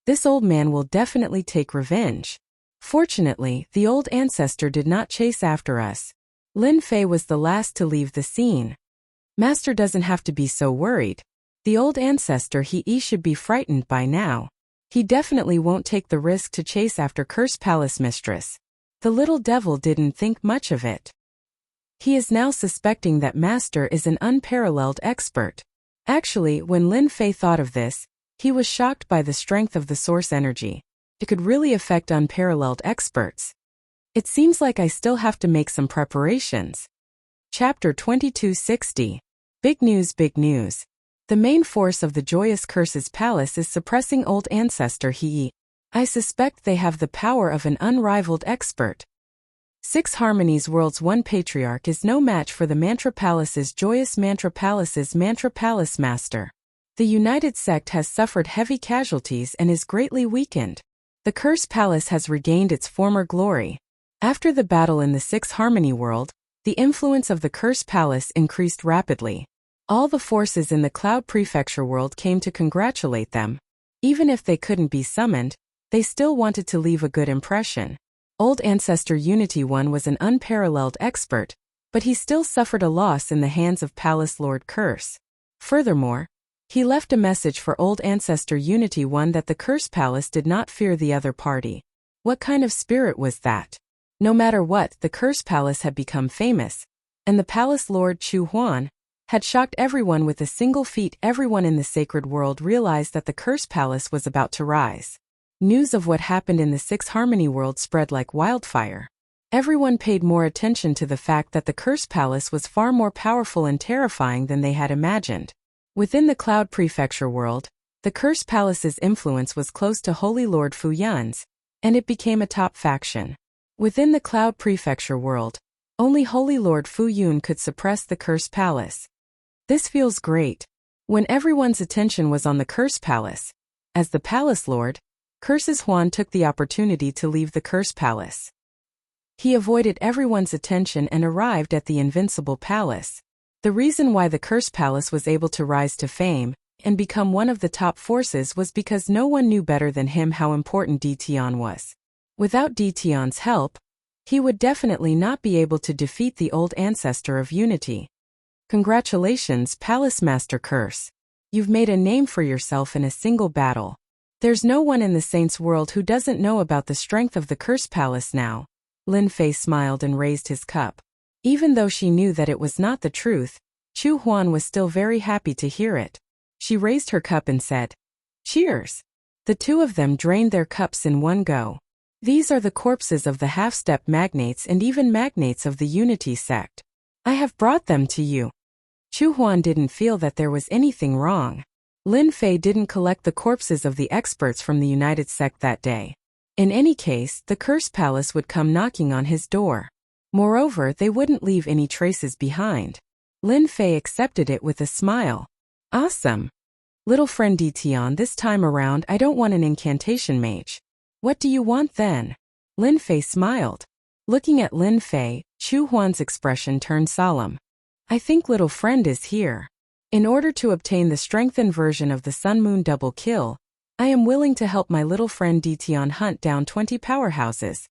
[SPEAKER 1] This old man will definitely take revenge. Fortunately, the old ancestor did not chase after us. Lin Fei was the last to leave the scene. Master doesn't have to be so worried. The old ancestor He should be frightened by now. He definitely won't take the risk to chase after Curse Palace Mistress. The little devil didn't think much of it. He is now suspecting that Master is an unparalleled expert. Actually, when Lin Fei thought of this, he was shocked by the strength of the source energy. It could really affect unparalleled experts. It seems like I still have to make some preparations. Chapter 2260. Big news, big news. The main force of the Joyous Curses Palace is suppressing old ancestor He. I suspect they have the power of an unrivaled expert. 6 Harmonies World's one patriarch is no match for the Mantra Palace's Joyous Mantra Palace's Mantra Palace Master. The United Sect has suffered heavy casualties and is greatly weakened. The Curse Palace has regained its former glory. After the battle in the 6 Harmony World, the influence of the Curse Palace increased rapidly. All the forces in the Cloud Prefecture world came to congratulate them. Even if they couldn't be summoned, they still wanted to leave a good impression. Old Ancestor Unity One was an unparalleled expert, but he still suffered a loss in the hands of Palace Lord Curse. Furthermore, he left a message for Old Ancestor Unity One that the Curse Palace did not fear the other party. What kind of spirit was that? No matter what, the Curse Palace had become famous, and the Palace Lord Chu Huan, had shocked everyone with a single feat. Everyone in the sacred world realized that the Curse Palace was about to rise. News of what happened in the Six Harmony world spread like wildfire. Everyone paid more attention to the fact that the Curse Palace was far more powerful and terrifying than they had imagined. Within the Cloud Prefecture world, the Curse Palace's influence was close to Holy Lord Fu Yun's, and it became a top faction. Within the Cloud Prefecture world, only Holy Lord Fu Yun could suppress the Curse Palace. This feels great. When everyone's attention was on the Curse Palace, as the Palace Lord, Curses Huan took the opportunity to leave the Curse Palace. He avoided everyone's attention and arrived at the Invincible Palace. The reason why the Curse Palace was able to rise to fame and become one of the top forces was because no one knew better than him how important Di Tian was. Without Di Tian's help, he would definitely not be able to defeat the old ancestor of unity. Congratulations, Palace Master Curse. You've made a name for yourself in a single battle. There's no one in the Saints world who doesn't know about the strength of the Curse Palace now. Lin Fei smiled and raised his cup. Even though she knew that it was not the truth, Chu Huan was still very happy to hear it. She raised her cup and said, "Cheers." The two of them drained their cups in one go. These are the corpses of the half-step magnates and even magnates of the Unity sect. I have brought them to you. Chu Huan didn't feel that there was anything wrong. Lin Fei didn't collect the corpses of the experts from the United Sect that day. In any case, the Curse Palace would come knocking on his door. Moreover, they wouldn't leave any traces behind. Lin Fei accepted it with a smile. Awesome. Little friend Di Tian, this time around I don't want an incantation mage. What do you want then? Lin Fei smiled. Looking at Lin Fei, Chu Huan's expression turned solemn. I think little friend is here. In order to obtain the strengthened version of the Sun Moon Double Kill, I am willing to help my little friend Di Tian hunt down 20 powerhouses.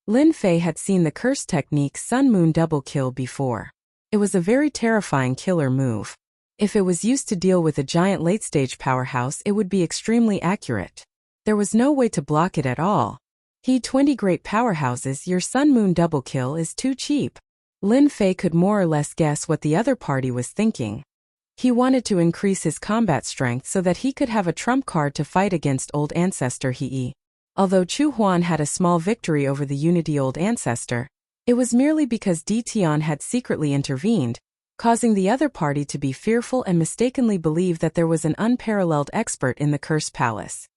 [SPEAKER 1] Lin Fei had seen the curse technique Sun Moon Double Kill before. It was a very terrifying killer move. If it was used to deal with a giant late-stage powerhouse, it would be extremely accurate. There was no way to block it at all. 20 great powerhouses, your Sun Moon Double Kill is too cheap. Lin Fei could more or less guess what the other party was thinking. He wanted to increase his combat strength so that he could have a trump card to fight against Old Ancestor He. Although Chu Huan had a small victory over the Unity Old Ancestor, it was merely because Di Tian had secretly intervened, causing the other party to be fearful and mistakenly believe that there was an unparalleled expert in the Curse Palace.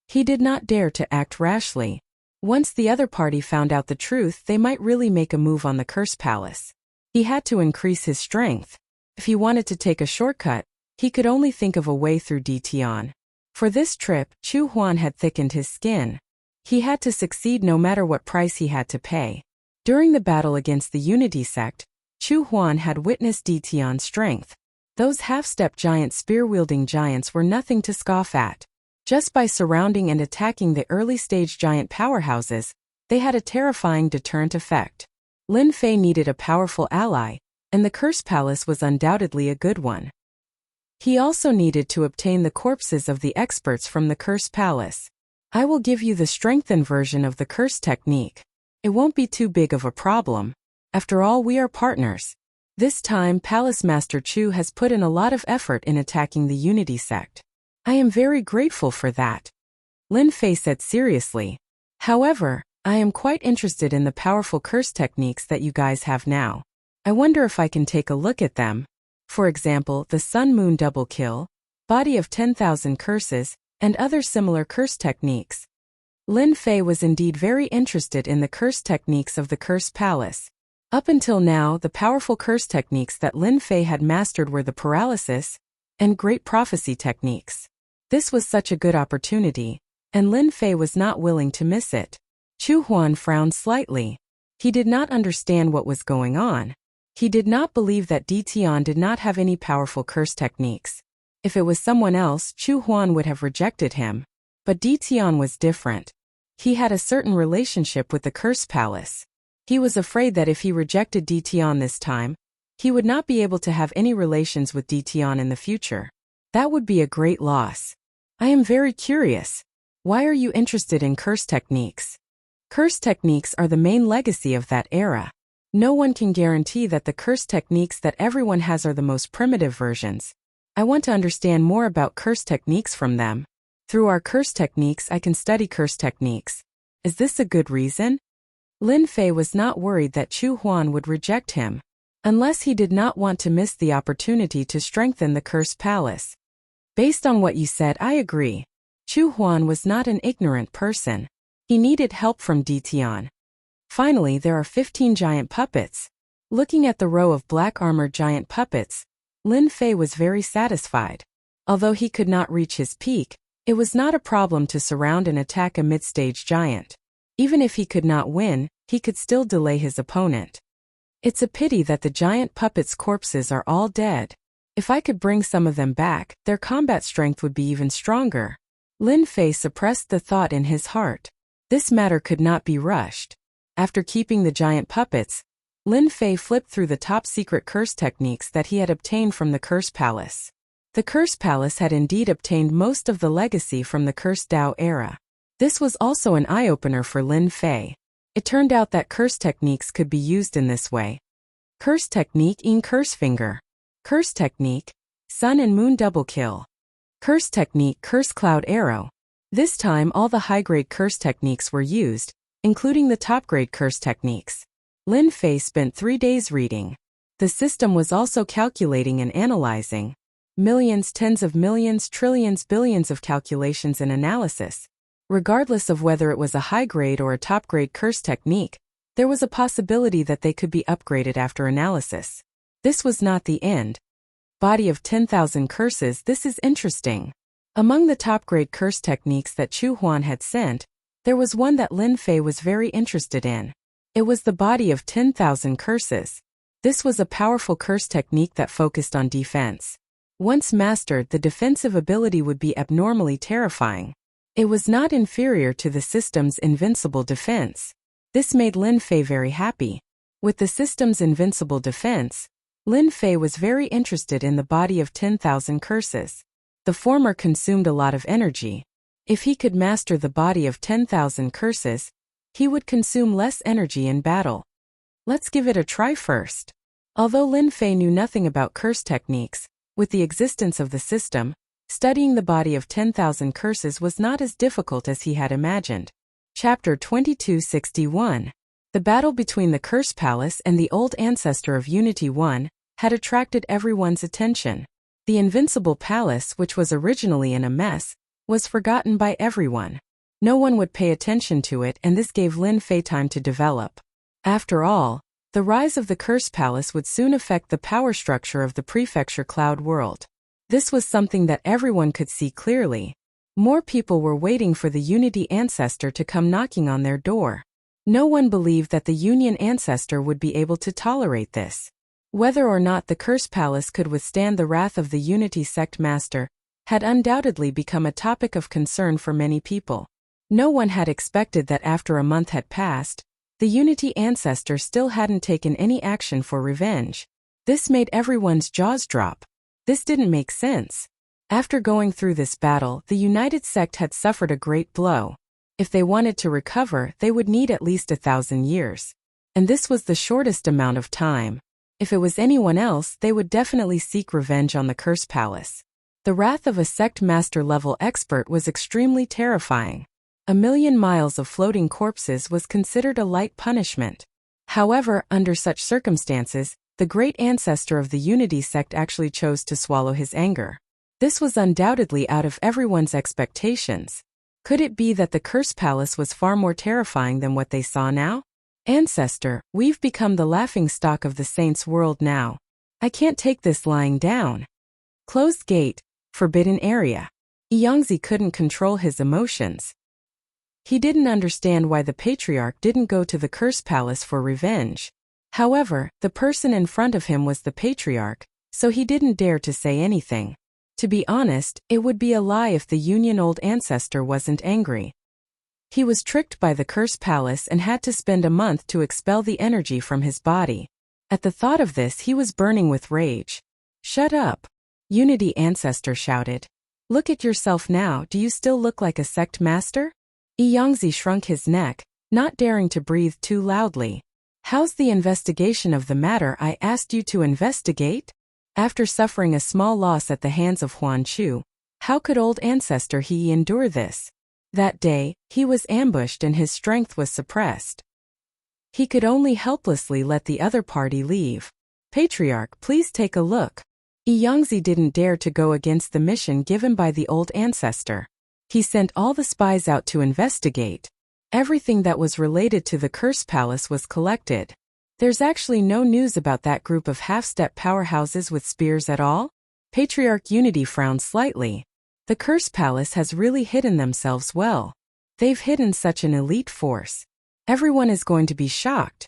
[SPEAKER 1] He did not dare to act rashly. Once the other party found out the truth, they might really make a move on the Curse Palace. He had to increase his strength. If he wanted to take a shortcut, he could only think of a way through Di Tian. For this trip, Chu Huan had thickened his skin. He had to succeed no matter what price he had to pay. During the battle against the Unity sect, Chu Huan had witnessed Di Tian's strength. Those half-step giant spear-wielding giants were nothing to scoff at. Just by surrounding and attacking the early-stage giant powerhouses, they had a terrifying deterrent effect. Lin Fei needed a powerful ally, and the Curse Palace was undoubtedly a good one. He also needed to obtain the corpses of the experts from the Curse Palace. I will give you the strengthened version of the curse technique. It won't be too big of a problem. After all, we are partners. This time, Palace Master Chu has put in a lot of effort in attacking the Unity sect. I am very grateful for that. Lin Fei said seriously. However, I am quite interested in the powerful curse techniques that you guys have now. I wonder if I can take a look at them. For example, the Sun Moon Double Kill, Body of 10,000 Curses, and other similar curse techniques. Lin Fei was indeed very interested in the curse techniques of the Curse Palace. Up until now, the powerful curse techniques that Lin Fei had mastered were the paralysis and great prophecy techniques. This was such a good opportunity, and Lin Fei was not willing to miss it. Chu Huan frowned slightly. He did not understand what was going on. He did not believe that Di Tian did not have any powerful curse techniques. If it was someone else, Chu Huan would have rejected him. But Di Tian was different. He had a certain relationship with the Curse Palace. He was afraid that if he rejected Di Tian this time, he would not be able to have any relations with Di Tian in the future. That would be a great loss. I am very curious. Why are you interested in curse techniques? Curse techniques are the main legacy of that era. No one can guarantee that the curse techniques that everyone has are the most primitive versions. I want to understand more about curse techniques from them. Through our curse techniques, I can study curse techniques. Is this a good reason? Lin Fei was not worried that Chu Huan would reject him, unless he did not want to miss the opportunity to strengthen the cursed palace. Based on what you said, I agree. Chu Huan was not an ignorant person. He needed help from Di Tian. Finally, there are 15 giant puppets. Looking at the row of black-armored giant puppets, Lin Fei was very satisfied. Although he could not reach his peak, it was not a problem to surround and attack a mid-stage giant. Even if he could not win, he could still delay his opponent. It's a pity that the giant puppets' corpses are all dead. If I could bring some of them back, their combat strength would be even stronger. Lin Fei suppressed the thought in his heart. This matter could not be rushed. After keeping the giant puppets, Lin Fei flipped through the top-secret curse techniques that he had obtained from the Curse Palace. The Curse Palace had indeed obtained most of the legacy from the Cursed Dao era. This was also an eye-opener for Lin Fei. It turned out that curse techniques could be used in this way. Curse technique in Curse Finger. Curse technique, Sun and Moon Double Kill. Curse technique Curse Cloud Arrow. This time all the high-grade curse techniques were used, including the top-grade curse techniques. Lin Fei spent 3 days reading. The system was also calculating and analyzing. Millions, tens of millions, trillions, billions of calculations and analysis. Regardless of whether it was a high-grade or a top-grade curse technique, there was a possibility that they could be upgraded after analysis. This was not the end. Body of 10,000 curses. This is interesting. Among the top-grade curse techniques that Chu Huan had sent, there was one that Lin Fei was very interested in. It was the body of 10,000 curses. This was a powerful curse technique that focused on defense. Once mastered, the defensive ability would be abnormally terrifying. It was not inferior to the system's invincible defense. This made Lin Fei very happy. With the system's invincible defense, Lin Fei was very interested in the body of 10,000 curses. The former consumed a lot of energy. If he could master the body of 10,000 curses, he would consume less energy in battle. Let's give it a try first. Although Lin Fei knew nothing about curse techniques, with the existence of the system, studying the body of 10,000 curses was not as difficult as he had imagined. Chapter 2261. The battle between the Curse Palace and the old ancestor of Unity 1 had attracted everyone's attention. The Invincible Palace, which was originally in a mess, was forgotten by everyone. No one would pay attention to it, and this gave Lin Fei time to develop. After all, the rise of the Curse Palace would soon affect the power structure of the Prefecture Cloud world. This was something that everyone could see clearly. More people were waiting for the Unity Ancestor to come knocking on their door. No one believed that the Union Ancestor would be able to tolerate this. Whether or not the Curse Palace could withstand the wrath of the Unity Sect Master had undoubtedly become a topic of concern for many people. No one had expected that after a month had passed, the Unity Ancestor still hadn't taken any action for revenge. This made everyone's jaws drop. This didn't make sense. After going through this battle, the United Sect had suffered a great blow. If they wanted to recover, they would need at least 1,000 years. And this was the shortest amount of time. If it was anyone else, they would definitely seek revenge on the Curse Palace. The wrath of a Sect Master level expert was extremely terrifying. 1,000,000 miles of floating corpses was considered a light punishment. However, under such circumstances, the great ancestor of the Unity Sect actually chose to swallow his anger. This was undoubtedly out of everyone's expectations. Could it be that the Curse Palace was far more terrifying than what they saw now? Ancestor, we've become the laughingstock of the Saints' world now. I can't take this lying down. Closed gate, forbidden area. Yangzi couldn't control his emotions. He didn't understand why the Patriarch didn't go to the Curse Palace for revenge. However, the person in front of him was the Patriarch, so he didn't dare to say anything. To be honest, it would be a lie if the Union Old Ancestor wasn't angry. He was tricked by the Curse Palace and had to spend a month to expel the energy from his body. At the thought of this, he was burning with rage. Shut up! Unity Ancestor shouted. Look at yourself now, do you still look like a sect master? Yangzi shrunk his neck, not daring to breathe too loudly. How's the investigation of the matter I asked you to investigate? After suffering a small loss at the hands of Huan Chu, how could old ancestor He endure this? That day, he was ambushed and his strength was suppressed. He could only helplessly let the other party leave. Patriarch, please take a look. Yangzi didn't dare to go against the mission given by the old ancestor. He sent all the spies out to investigate. Everything that was related to the Curse Palace was collected. There's actually no news about that group of half-step powerhouses with spears at all? Patriarch Unity frowned slightly. The Curse Palace has really hidden themselves well. They've hidden such an elite force. Everyone is going to be shocked.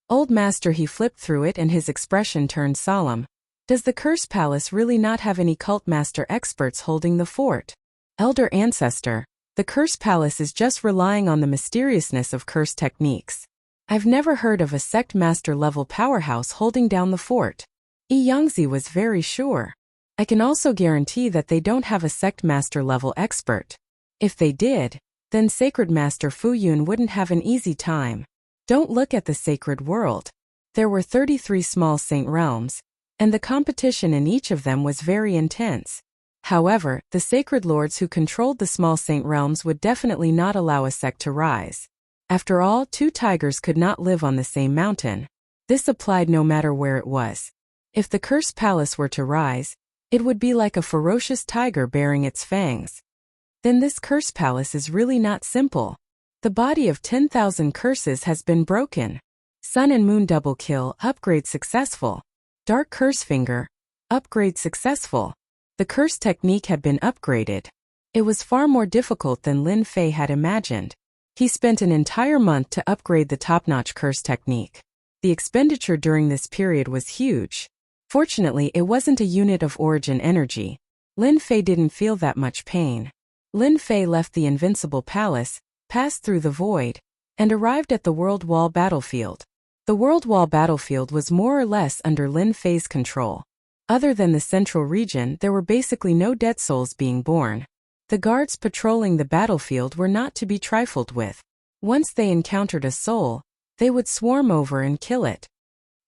[SPEAKER 1] Old Master, he flipped through it and his expression turned solemn. Does the Curse Palace really not have any cult master experts holding the fort? Elder Ancestor, the Curse Palace is just relying on the mysteriousness of curse techniques. I've never heard of a sect master level powerhouse holding down the fort. Yangzi was very sure. I can also guarantee that they don't have a sect master level expert. If they did, then Sacred Master Fu Yun wouldn't have an easy time. Don't look at the sacred world. There were 33 small saint realms, and the competition in each of them was very intense. However, the sacred lords who controlled the small saint realms would definitely not allow a sect to rise. After all, 2 tigers could not live on the same mountain. This applied no matter where it was. If the Curse Palace were to rise, it would be like a ferocious tiger baring its fangs. Then this Curse Palace is really not simple. The body of 10,000 curses has been broken. Sun and Moon double kill, upgrade successful. Dark Curse Finger, upgrade successful. The curse technique had been upgraded. It was far more difficult than Lin Fei had imagined. He spent an entire month to upgrade the top-notch curse technique. The expenditure during this period was huge. Fortunately, it wasn't a unit of origin energy. Lin Fei didn't feel that much pain. Lin Fei left the Invincible Palace, passed through the void, and arrived at the World Wall battlefield. The World Wall battlefield was more or less under Lin Fei's control. Other than the central region, there were basically no dead souls being born. The guards patrolling the battlefield were not to be trifled with. Once they encountered a soul, they would swarm over and kill it.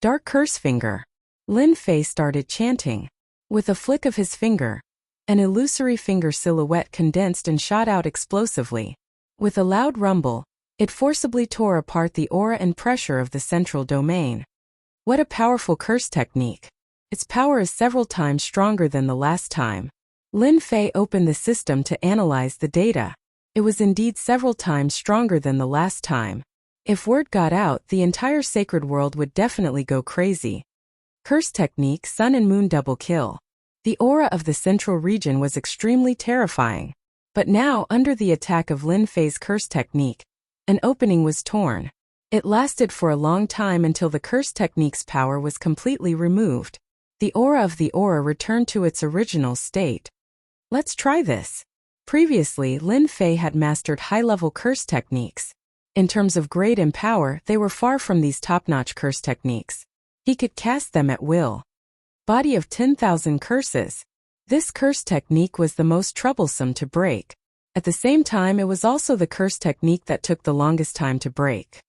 [SPEAKER 1] Dark Curse Finger. Lin Fei started chanting. With a flick of his finger, an illusory finger silhouette condensed and shot out explosively. With a loud rumble, it forcibly tore apart the aura and pressure of the central domain. What a powerful curse technique. Its power is several times stronger than the last time. Lin Fei opened the system to analyze the data. It was indeed several times stronger than the last time. If word got out, the entire sacred world would definitely go crazy. Curse technique, Sun and Moon double kill. The aura of the central region was extremely terrifying. But now, under the attack of Lin Fei's curse technique, an opening was torn. It lasted for a long time until the curse technique's power was completely removed. The aura of the aura returned to its original state. Let's try this. Previously, Lin Fei had mastered high-level curse techniques. In terms of grade and power, they were far from these top-notch curse techniques. He could cast them at will. Body of 10,000 curses. This curse technique was the most troublesome to break. At the same time, it was also the curse technique that took the longest time to break.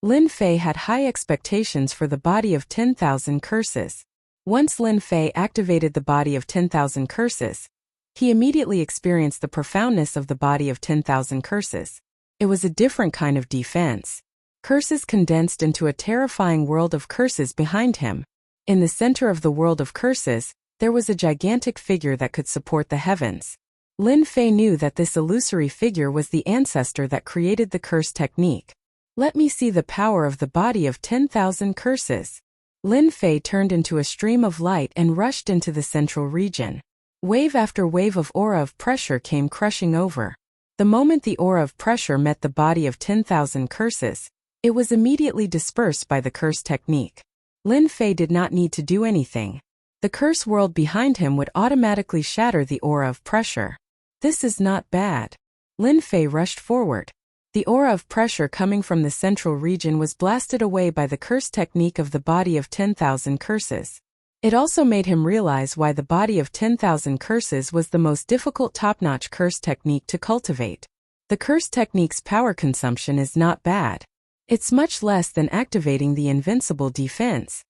[SPEAKER 1] Lin Fei had high expectations for the body of 10,000 curses. Once Lin Fei activated the body of 10,000 curses, he immediately experienced the profoundness of the body of 10,000 curses. It was a different kind of defense. Curses condensed into a terrifying world of curses behind him. In the center of the world of curses, there was a gigantic figure that could support the heavens. Lin Fei knew that this illusory figure was the ancestor that created the curse technique. Let me see the power of the body of 10,000 curses. Lin Fei turned into a stream of light and rushed into the central region. Wave after wave of aura of pressure came crushing over. The moment the aura of pressure met the body of 10,000 curses, it was immediately dispersed by the curse technique. Lin Fei did not need to do anything. The curse world behind him would automatically shatter the aura of pressure. This is not bad. Lin Fei rushed forward. The aura of pressure coming from the central region was blasted away by the curse technique of the body of 10,000 curses. It also made him realize why the body of 10,000 curses was the most difficult top-notch curse technique to cultivate. The curse technique's power consumption is not bad. It's much less than activating the invincible defense.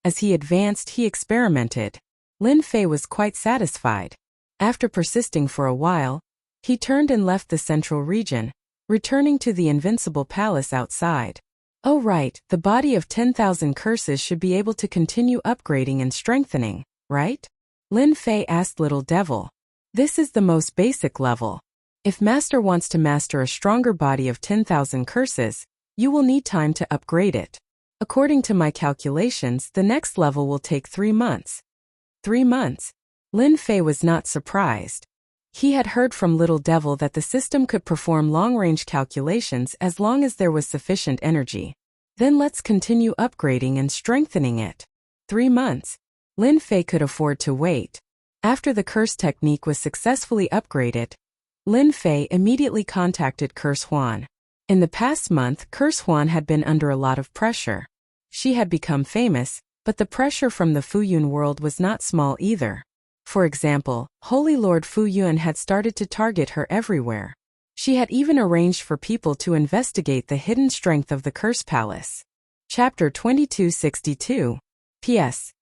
[SPEAKER 1] As he advanced, he experimented. Lin Fei was quite satisfied. After persisting for a while, he turned and left the central region, returning to the invincible palace outside. Oh right, the body of 10,000 curses should be able to continue upgrading and strengthening, right? Lin Fei asked Little Devil. This is the most basic level. If Master wants to master a stronger body of 10,000 curses, you will need time to upgrade it. According to my calculations, the next level will take 3 months. 3 months? Lin Fei was not surprised. He had heard from Little Devil that the system could perform long-range calculations as long as there was sufficient energy. Then let's continue upgrading and strengthening it. 3 months. Lin Fei could afford to wait. After the curse technique was successfully upgraded, Lin Fei immediately contacted Curse Huan. In the past month, Curse Huan had been under a lot of pressure. She had become famous, but the pressure from the Fuyun world was not small either. For example, Holy Lord Fuyun had started to target her everywhere. She had even arranged for people to investigate the hidden strength of the Curse Palace. Chapter 2262. P.S.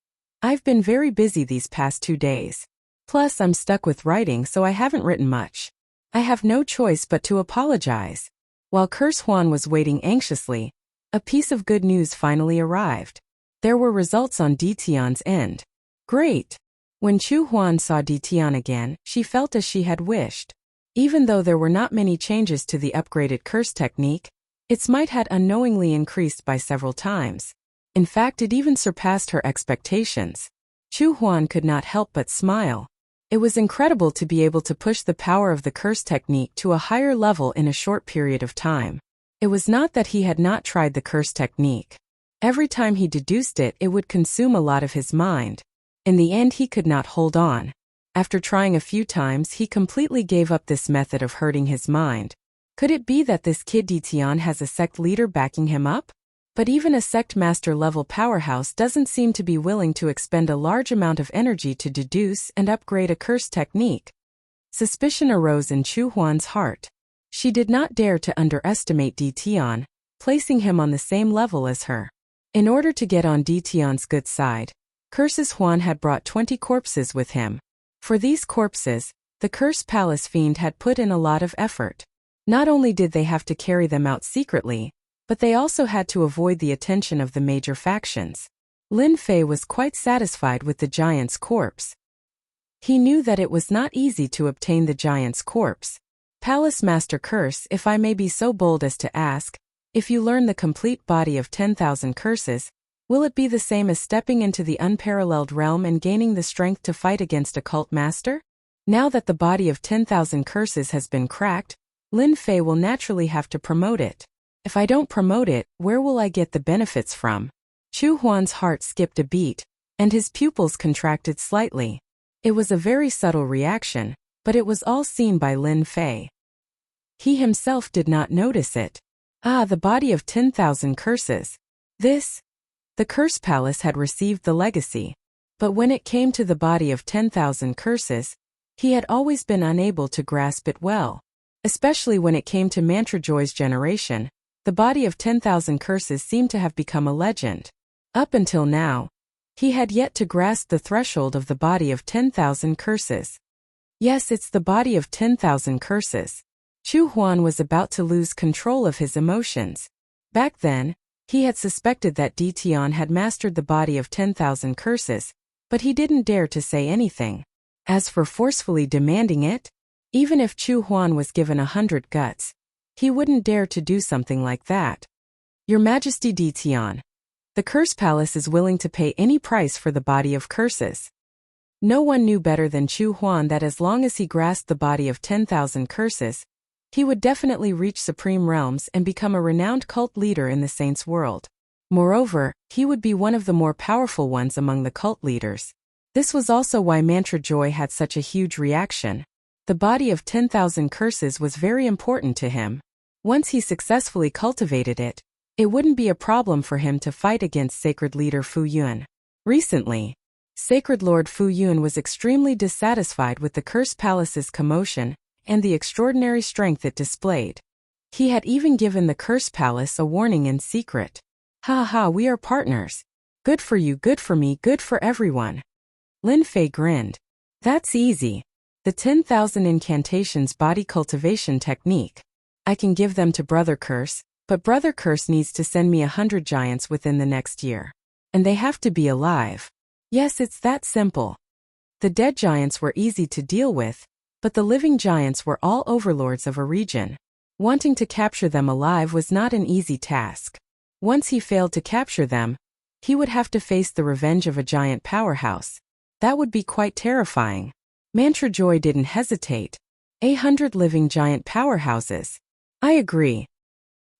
[SPEAKER 1] I've been very busy these past 2 days. Plus, I'm stuck with writing, so I haven't written much. I have no choice but to apologize. While Curse Huan was waiting anxiously, a piece of good news finally arrived. There were results on Ditian's end. Great! When Chu Huan saw Ditian again, she felt as she had wished. Even though there were not many changes to the upgraded curse technique, its might had unknowingly increased by several times. In fact, it even surpassed her expectations. Chu Huan could not help but smile. It was incredible to be able to push the power of the curse technique to a higher level in a short period of time. It was not that he had not tried the curse technique. Every time he deduced it, it would consume a lot of his mind. In the end, he could not hold on. After trying a few times, he completely gave up this method of hurting his mind. Could it be that this kid Ditian has a sect leader backing him up? But even a sect master level powerhouse doesn't seem to be willing to expend a large amount of energy to deduce and upgrade a curse technique. Suspicion arose in Chu Huan's heart. She did not dare to underestimate Ditian, placing him on the same level as her. In order to get on Ditian's good side, Curses Huan had brought 20 corpses with him. For these corpses, the Curse Palace Fiend had put in a lot of effort. Not only did they have to carry them out secretly, but they also had to avoid the attention of the major factions. Lin Fei was quite satisfied with the giant's corpse. He knew that it was not easy to obtain the giant's corpse. Palace Master Curse, if I may be so bold as to ask, if you learn the complete body of 10,000 curses, will it be the same as stepping into the unparalleled realm and gaining the strength to fight against a cult master? Now that the body of 10,000 curses has been cracked, Lin Fei will naturally have to promote it. If I don't promote it, where will I get the benefits from? Chu Huan's heart skipped a beat, and his pupils contracted slightly. It was a very subtle reaction, but it was all seen by Lin Fei. He himself did not notice it. Ah, the body of 10,000 curses. The Curse Palace had received the legacy. But when it came to the body of 10,000 curses, he had always been unable to grasp it well. Especially when it came to Mantra Joy's generation, the body of 10,000 curses seemed to have become a legend. Up until now, he had yet to grasp the threshold of the body of 10,000 curses. Yes, it's the body of 10,000 curses. Chu Huan was about to lose control of his emotions. Back then, he had suspected that Ditian had mastered the body of 10,000 curses, but he didn't dare to say anything. As for forcefully demanding it, even if Chu Huan was given 100 guts, he wouldn't dare to do something like that. Your Majesty Ditian, the Curse Palace is willing to pay any price for the body of curses. No one knew better than Chu Huan that as long as he grasped the body of 10,000 curses, he would definitely reach supreme realms and become a renowned cult leader in the saints' world. Moreover, he would be one of the more powerful ones among the cult leaders. This was also why Mantra Joy had such a huge reaction. The body of 10,000 curses was very important to him. Once he successfully cultivated it, it wouldn't be a problem for him to fight against Sacred Leader Fu Yun. Recently, Sacred Lord Fu Yun was extremely dissatisfied with the Curse Palace's commotion and the extraordinary strength it displayed. He had even given the Curse Palace a warning in secret. Ha ha, we are partners. Good for you, good for me, good for everyone. Lin Fei grinned. That's easy. The 10,000 incantations body cultivation technique. I can give them to Brother Curse, but Brother Curse needs to send me 100 giants within the next year. And they have to be alive. Yes, it's that simple. The dead giants were easy to deal with, but the living giants were all overlords of a region. Wanting to capture them alive was not an easy task. Once he failed to capture them, he would have to face the revenge of a giant powerhouse. That would be quite terrifying. Mantra Joy didn't hesitate. 100 living giant powerhouses. I agree.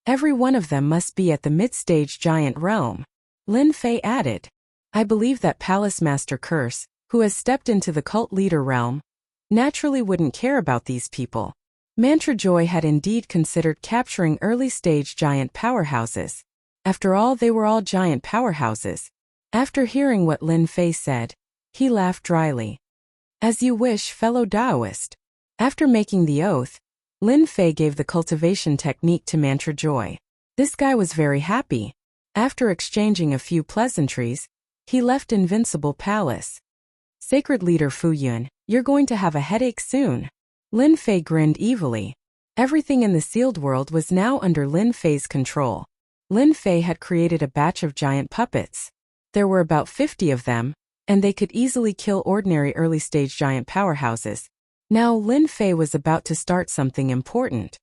[SPEAKER 1] Every one of them must be at the mid-stage giant realm. Lin Fei added. I believe that Palace Master Curse, who has stepped into the cult leader realm, naturally wouldn't care about these people. Mantra Joy had indeed considered capturing early-stage giant powerhouses. After all, they were all giant powerhouses. After hearing what Lin Fei said, he laughed dryly. As you wish, fellow Taoist. After making the oath, Lin Fei gave the cultivation technique to Mantra Joy. This guy was very happy. After exchanging a few pleasantries, he left Invincible Palace. Sacred Leader Fu Yun, you're going to have a headache soon. Lin Fei grinned evilly. Everything in the sealed world was now under Lin Fei's control. Lin Fei had created a batch of giant puppets. There were about 50 of them, and they could easily kill ordinary early-stage giant powerhouses. Now Lin Fei was about to start something important.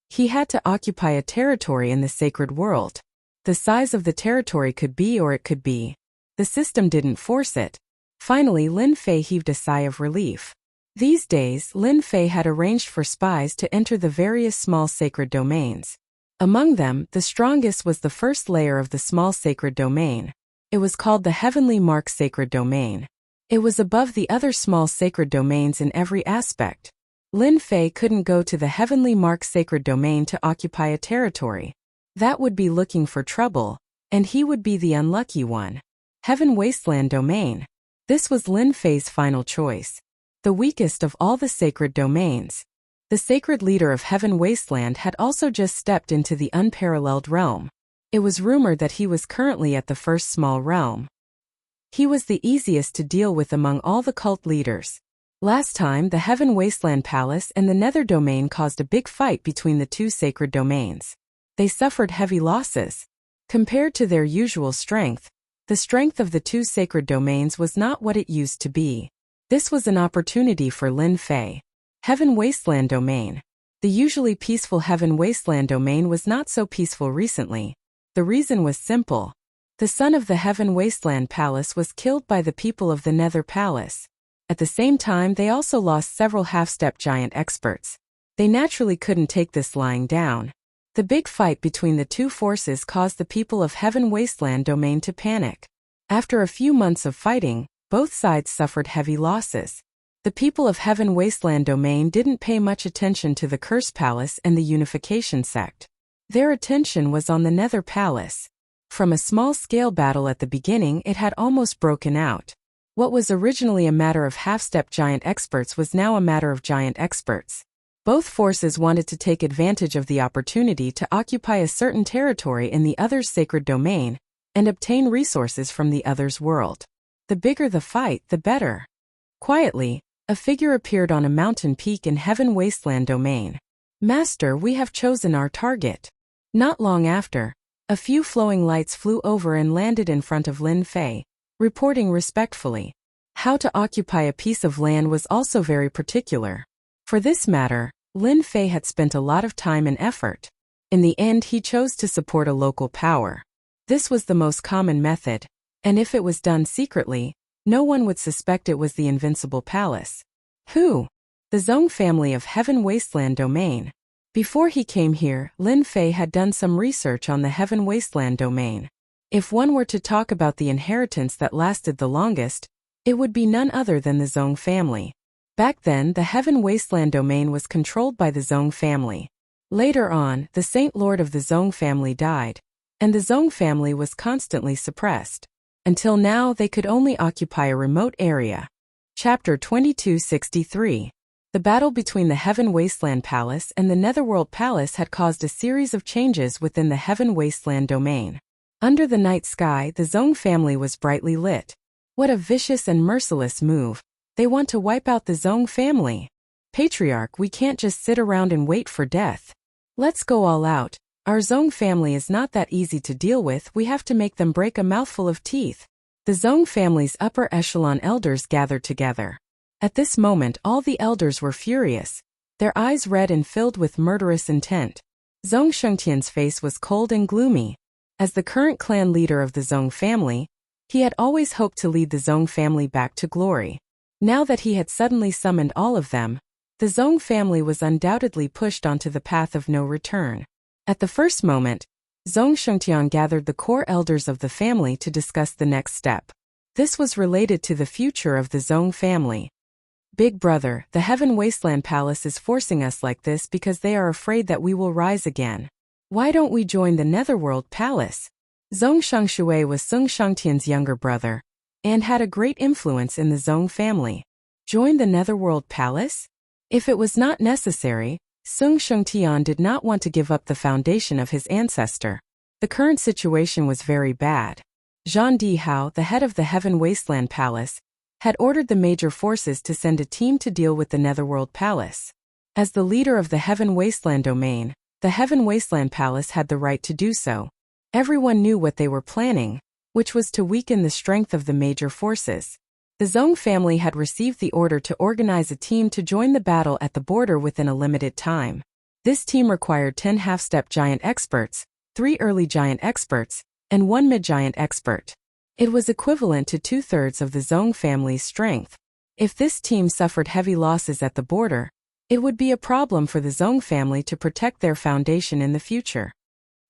[SPEAKER 1] He had to occupy a territory in the sacred world. The size of the territory could be or it could be. The system didn't force it. Finally, Lin Fei heaved a sigh of relief. These days, Lin Fei had arranged for spies to enter the various small sacred domains. Among them, the strongest was the first layer of the small sacred domain. It was called the Heavenly Mark Sacred Domain. It was above the other small sacred domains in every aspect. Lin Fei couldn't go to the Heavenly Mark Sacred Domain to occupy a territory. That would be looking for trouble, and he would be the unlucky one. Heaven Wasteland Domain. This was Lin Fei's final choice. The weakest of all the sacred domains. The sacred leader of Heaven Wasteland had also just stepped into the unparalleled realm. It was rumored that he was currently at the first small realm. He was the easiest to deal with among all the cult leaders. Last time, the Heaven Wasteland Palace and the Nether Domain caused a big fight between the two sacred domains. They suffered heavy losses. Compared to their usual strength, the strength of the two sacred domains was not what it used to be. This was an opportunity for Lin Fei. Heaven Wasteland Domain. The usually peaceful Heaven Wasteland Domain was not so peaceful recently. The reason was simple. The son of the Heaven Wasteland Palace was killed by the people of the Nether Palace. At the same time, they also lost several half-step giant experts. They naturally couldn't take this lying down. The big fight between the two forces caused the people of Heaven Wasteland Domain to panic. After a few months of fighting, both sides suffered heavy losses. The people of Heaven Wasteland Domain didn't pay much attention to the Curse Palace and the Unification Sect. Their attention was on the Nether Palace. From a small-scale battle at the beginning, it had almost broken out. What was originally a matter of half-step giant experts was now a matter of giant experts. Both forces wanted to take advantage of the opportunity to occupy a certain territory in the other's sacred domain and obtain resources from the other's world. The bigger the fight, the better. Quietly, a figure appeared on a mountain peak in Heaven Wasteland Domain. Master, we have chosen our target. Not long after, a few flowing lights flew over and landed in front of Lin Fei, reporting respectfully. How to occupy a piece of land was also very particular. For this matter, Lin Fei had spent a lot of time and effort. In the end, he chose to support a local power. This was the most common method, and if it was done secretly, no one would suspect it was the Invincible Palace. Who? The Zhong family of Heaven Wasteland Domain. Before he came here, Lin Fei had done some research on the Heaven Wasteland Domain. If one were to talk about the inheritance that lasted the longest, it would be none other than the Zhong family. Back then, the Heaven Wasteland Domain was controlled by the Zhong family. Later on, the Saint Lord of the Zhong family died, and the Zhong family was constantly suppressed. Until now, they could only occupy a remote area. Chapter 2263. The battle between the Heaven Wasteland Palace and the Netherworld Palace had caused a series of changes within the Heaven Wasteland domain. Under the night sky, the Zong family was brightly lit. What a vicious and merciless move. They want to wipe out the Zong family. Patriarch, we can't just sit around and wait for death. Let's go all out. Our Zong family is not that easy to deal with, we have to make them break a mouthful of teeth. The Zong family's upper echelon elders gathered together. At this moment all the elders were furious, their eyes red and filled with murderous intent. Zong Shengtian's face was cold and gloomy. As the current clan leader of the Zong family, he had always hoped to lead the Zong family back to glory. Now that he had suddenly summoned all of them, the Zong family was undoubtedly pushed onto the path of no return. At the first moment, Zong Shengtian gathered the core elders of the family to discuss the next step. This was related to the future of the Zong family. Big brother, the Heaven Wasteland Palace is forcing us like this because they are afraid that we will rise again. Why don't we join the Netherworld Palace? Zong Shengshui was Zong Shengtian's younger brother, and had a great influence in the Zong family. Join the Netherworld Palace? If it was not necessary, Zong Shengtian did not want to give up the foundation of his ancestor. The current situation was very bad. Zhang Dihao, the head of the Heaven Wasteland Palace, had ordered the major forces to send a team to deal with the Netherworld Palace. As the leader of the Heaven Wasteland domain, the Heaven Wasteland Palace had the right to do so. Everyone knew what they were planning, which was to weaken the strength of the major forces. The Zong family had received the order to organize a team to join the battle at the border within a limited time. This team required 10 half-step giant experts, 3 early giant experts, and 1 mid-giant expert. It was equivalent to 2/3 of the Zong family's strength. If this team suffered heavy losses at the border, it would be a problem for the Zong family to protect their foundation in the future.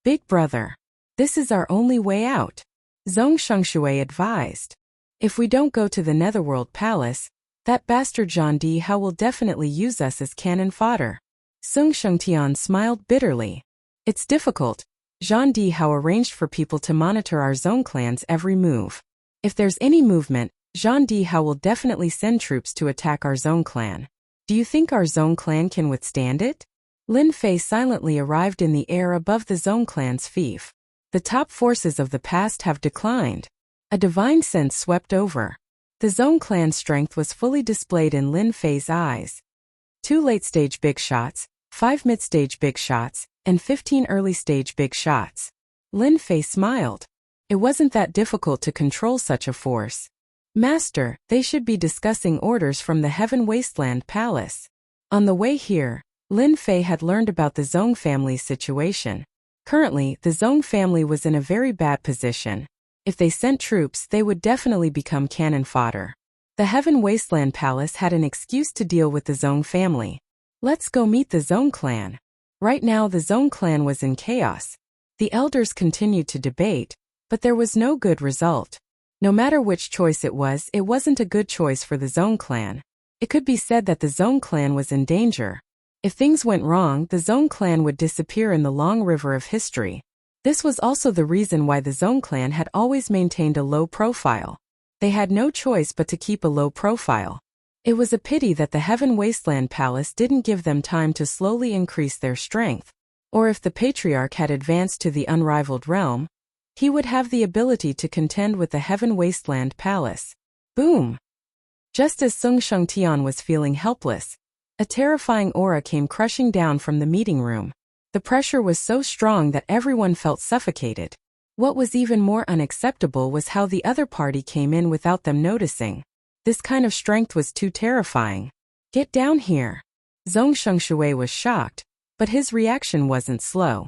[SPEAKER 1] Big brother, this is our only way out, Zong Shengshui advised. If we don't go to the Netherworld Palace, that bastard Zhang Dihao will definitely use us as cannon fodder. Zong Shengtian smiled bitterly. It's difficult. Zhang Dihao arranged for people to monitor our Zong clan's every move. If there's any movement, Zhang Dihao will definitely send troops to attack our Zong clan. Do you think our Zong clan can withstand it? Lin Fei silently arrived in the air above the Zong clan's fief. The top forces of the past have declined. A divine sense swept over. The Zong clan's strength was fully displayed in Lin Fei's eyes. 2 late-stage big shots, 5 mid-stage big shots, and 15 early-stage big shots. Lin Fei smiled. It wasn't that difficult to control such a force. Master, they should be discussing orders from the Heaven Wasteland Palace. On the way here, Lin Fei had learned about the Zong family's situation. Currently, the Zong family was in a very bad position. If they sent troops, they would definitely become cannon fodder. The Heaven Wasteland Palace had an excuse to deal with the Zong family. Let's go meet the Zong clan. Right now the Zong clan was in chaos. The elders continued to debate, but there was no good result. No matter which choice it wasn't a good choice for the Zong clan. It could be said that the Zong clan was in danger. If things went wrong, the Zong clan would disappear in the long river of history. This was also the reason why the Zong clan had always maintained a low profile. They had no choice but to keep a low profile. It was a pity that the Heaven Wasteland Palace didn't give them time to slowly increase their strength. Or if the Patriarch had advanced to the unrivaled realm, he would have the ability to contend with the Heaven Wasteland Palace. Boom! Just as Zong Shengtian was feeling helpless, a terrifying aura came crushing down from the meeting room. The pressure was so strong that everyone felt suffocated. What was even more unacceptable was how the other party came in without them noticing. This kind of strength was too terrifying. Get down here. Zong Shengshui was shocked, but his reaction wasn't slow.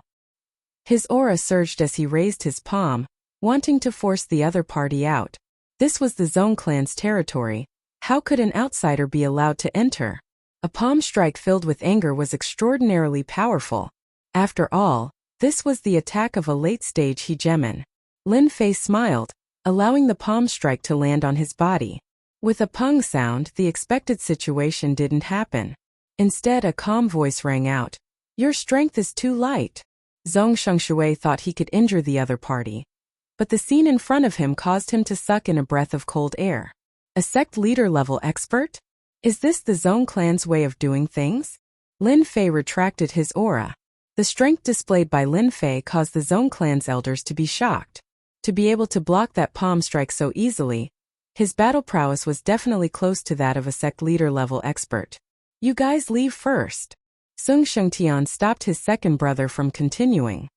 [SPEAKER 1] His aura surged as he raised his palm, wanting to force the other party out. This was the Zong clan's territory. How could an outsider be allowed to enter? A palm strike filled with anger was extraordinarily powerful. After all, this was the attack of a late-stage hegemon. Lin Fei smiled, allowing the palm strike to land on his body. With a pung sound, the expected situation didn't happen. Instead, a calm voice rang out. Your strength is too light. Zong Shengshui thought he could injure the other party. But the scene in front of him caused him to suck in a breath of cold air. A sect leader level expert? Is this the Zhong clan's way of doing things? Lin Fei retracted his aura. The strength displayed by Lin Fei caused the Zhong clan's elders to be shocked. To be able to block that palm strike so easily, his battle prowess was definitely close to that of a sect leader level expert. You guys leave first. Sung Shengtian stopped his second brother from continuing.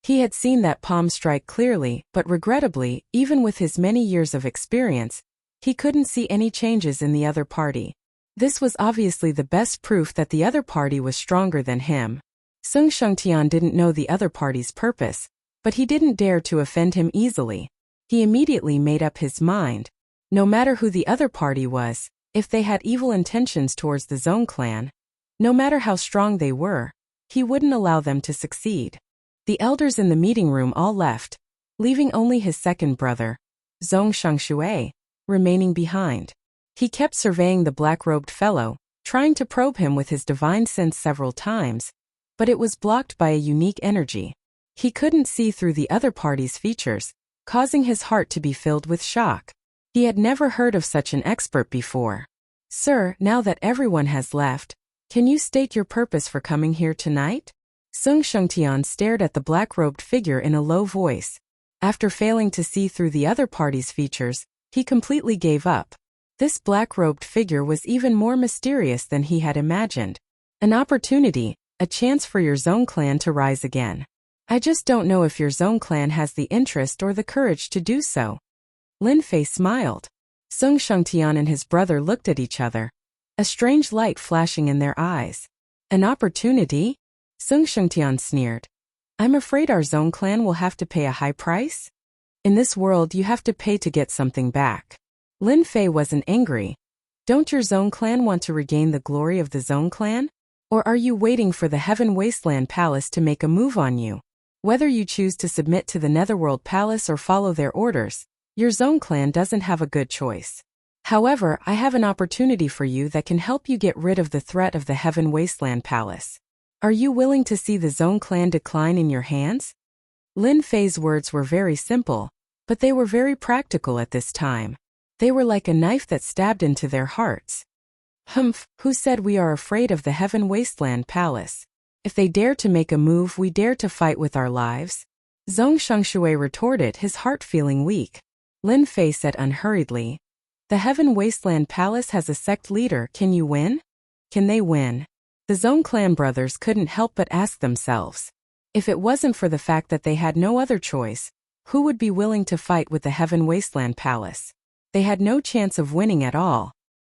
[SPEAKER 1] He had seen that palm strike clearly, but regrettably, even with his many years of experience, he couldn't see any changes in the other party. This was obviously the best proof that the other party was stronger than him. Sung Shengtian didn't know the other party's purpose, but he didn't dare to offend him easily. He immediately made up his mind. No matter who the other party was, if they had evil intentions towards the Zhong clan, no matter how strong they were, he wouldn't allow them to succeed. The elders in the meeting room all left, leaving only his second brother, Zhong Shangshui, remaining behind. He kept surveying the black-robed fellow, trying to probe him with his divine sense several times, but it was blocked by a unique energy. He couldn't see through the other party's features, causing his heart to be filled with shock. He had never heard of such an expert before. Sir, now that everyone has left, can you state your purpose for coming here tonight? Sung Shengtian stared at the black-robed figure in a low voice. After failing to see through the other party's features, he completely gave up. This black-robed figure was even more mysterious than he had imagined. An opportunity, a chance for your Zhong clan to rise again. I just don't know if your Zhong clan has the interest or the courage to do so. Lin Fei smiled. Sung Shengtian and his brother looked at each other, a strange light flashing in their eyes. An opportunity? Sung Shengtian sneered. I'm afraid our Zhong clan will have to pay a high price? In this world you have to pay to get something back. Lin Fei wasn't angry. Don't your Zhong clan want to regain the glory of the Zhong clan? Or are you waiting for the Heaven Wasteland Palace to make a move on you? Whether you choose to submit to the Netherworld Palace or follow their orders, your Zhong clan doesn't have a good choice. However, I have an opportunity for you that can help you get rid of the threat of the Heaven Wasteland Palace. Are you willing to see the Zhong clan decline in your hands? Lin Fei's words were very simple, but they were very practical at this time. They were like a knife that stabbed into their hearts. Humph, who said we are afraid of the Heaven Wasteland Palace? If they dare to make a move, we dare to fight with our lives. Zhong Shangshui retorted, his heart feeling weak. Lin Fei said unhurriedly, the Heaven Wasteland Palace has a sect leader, can you win? Can they win? The Zhong clan brothers couldn't help but ask themselves. If it wasn't for the fact that they had no other choice, who would be willing to fight with the Heaven Wasteland Palace? They had no chance of winning at all.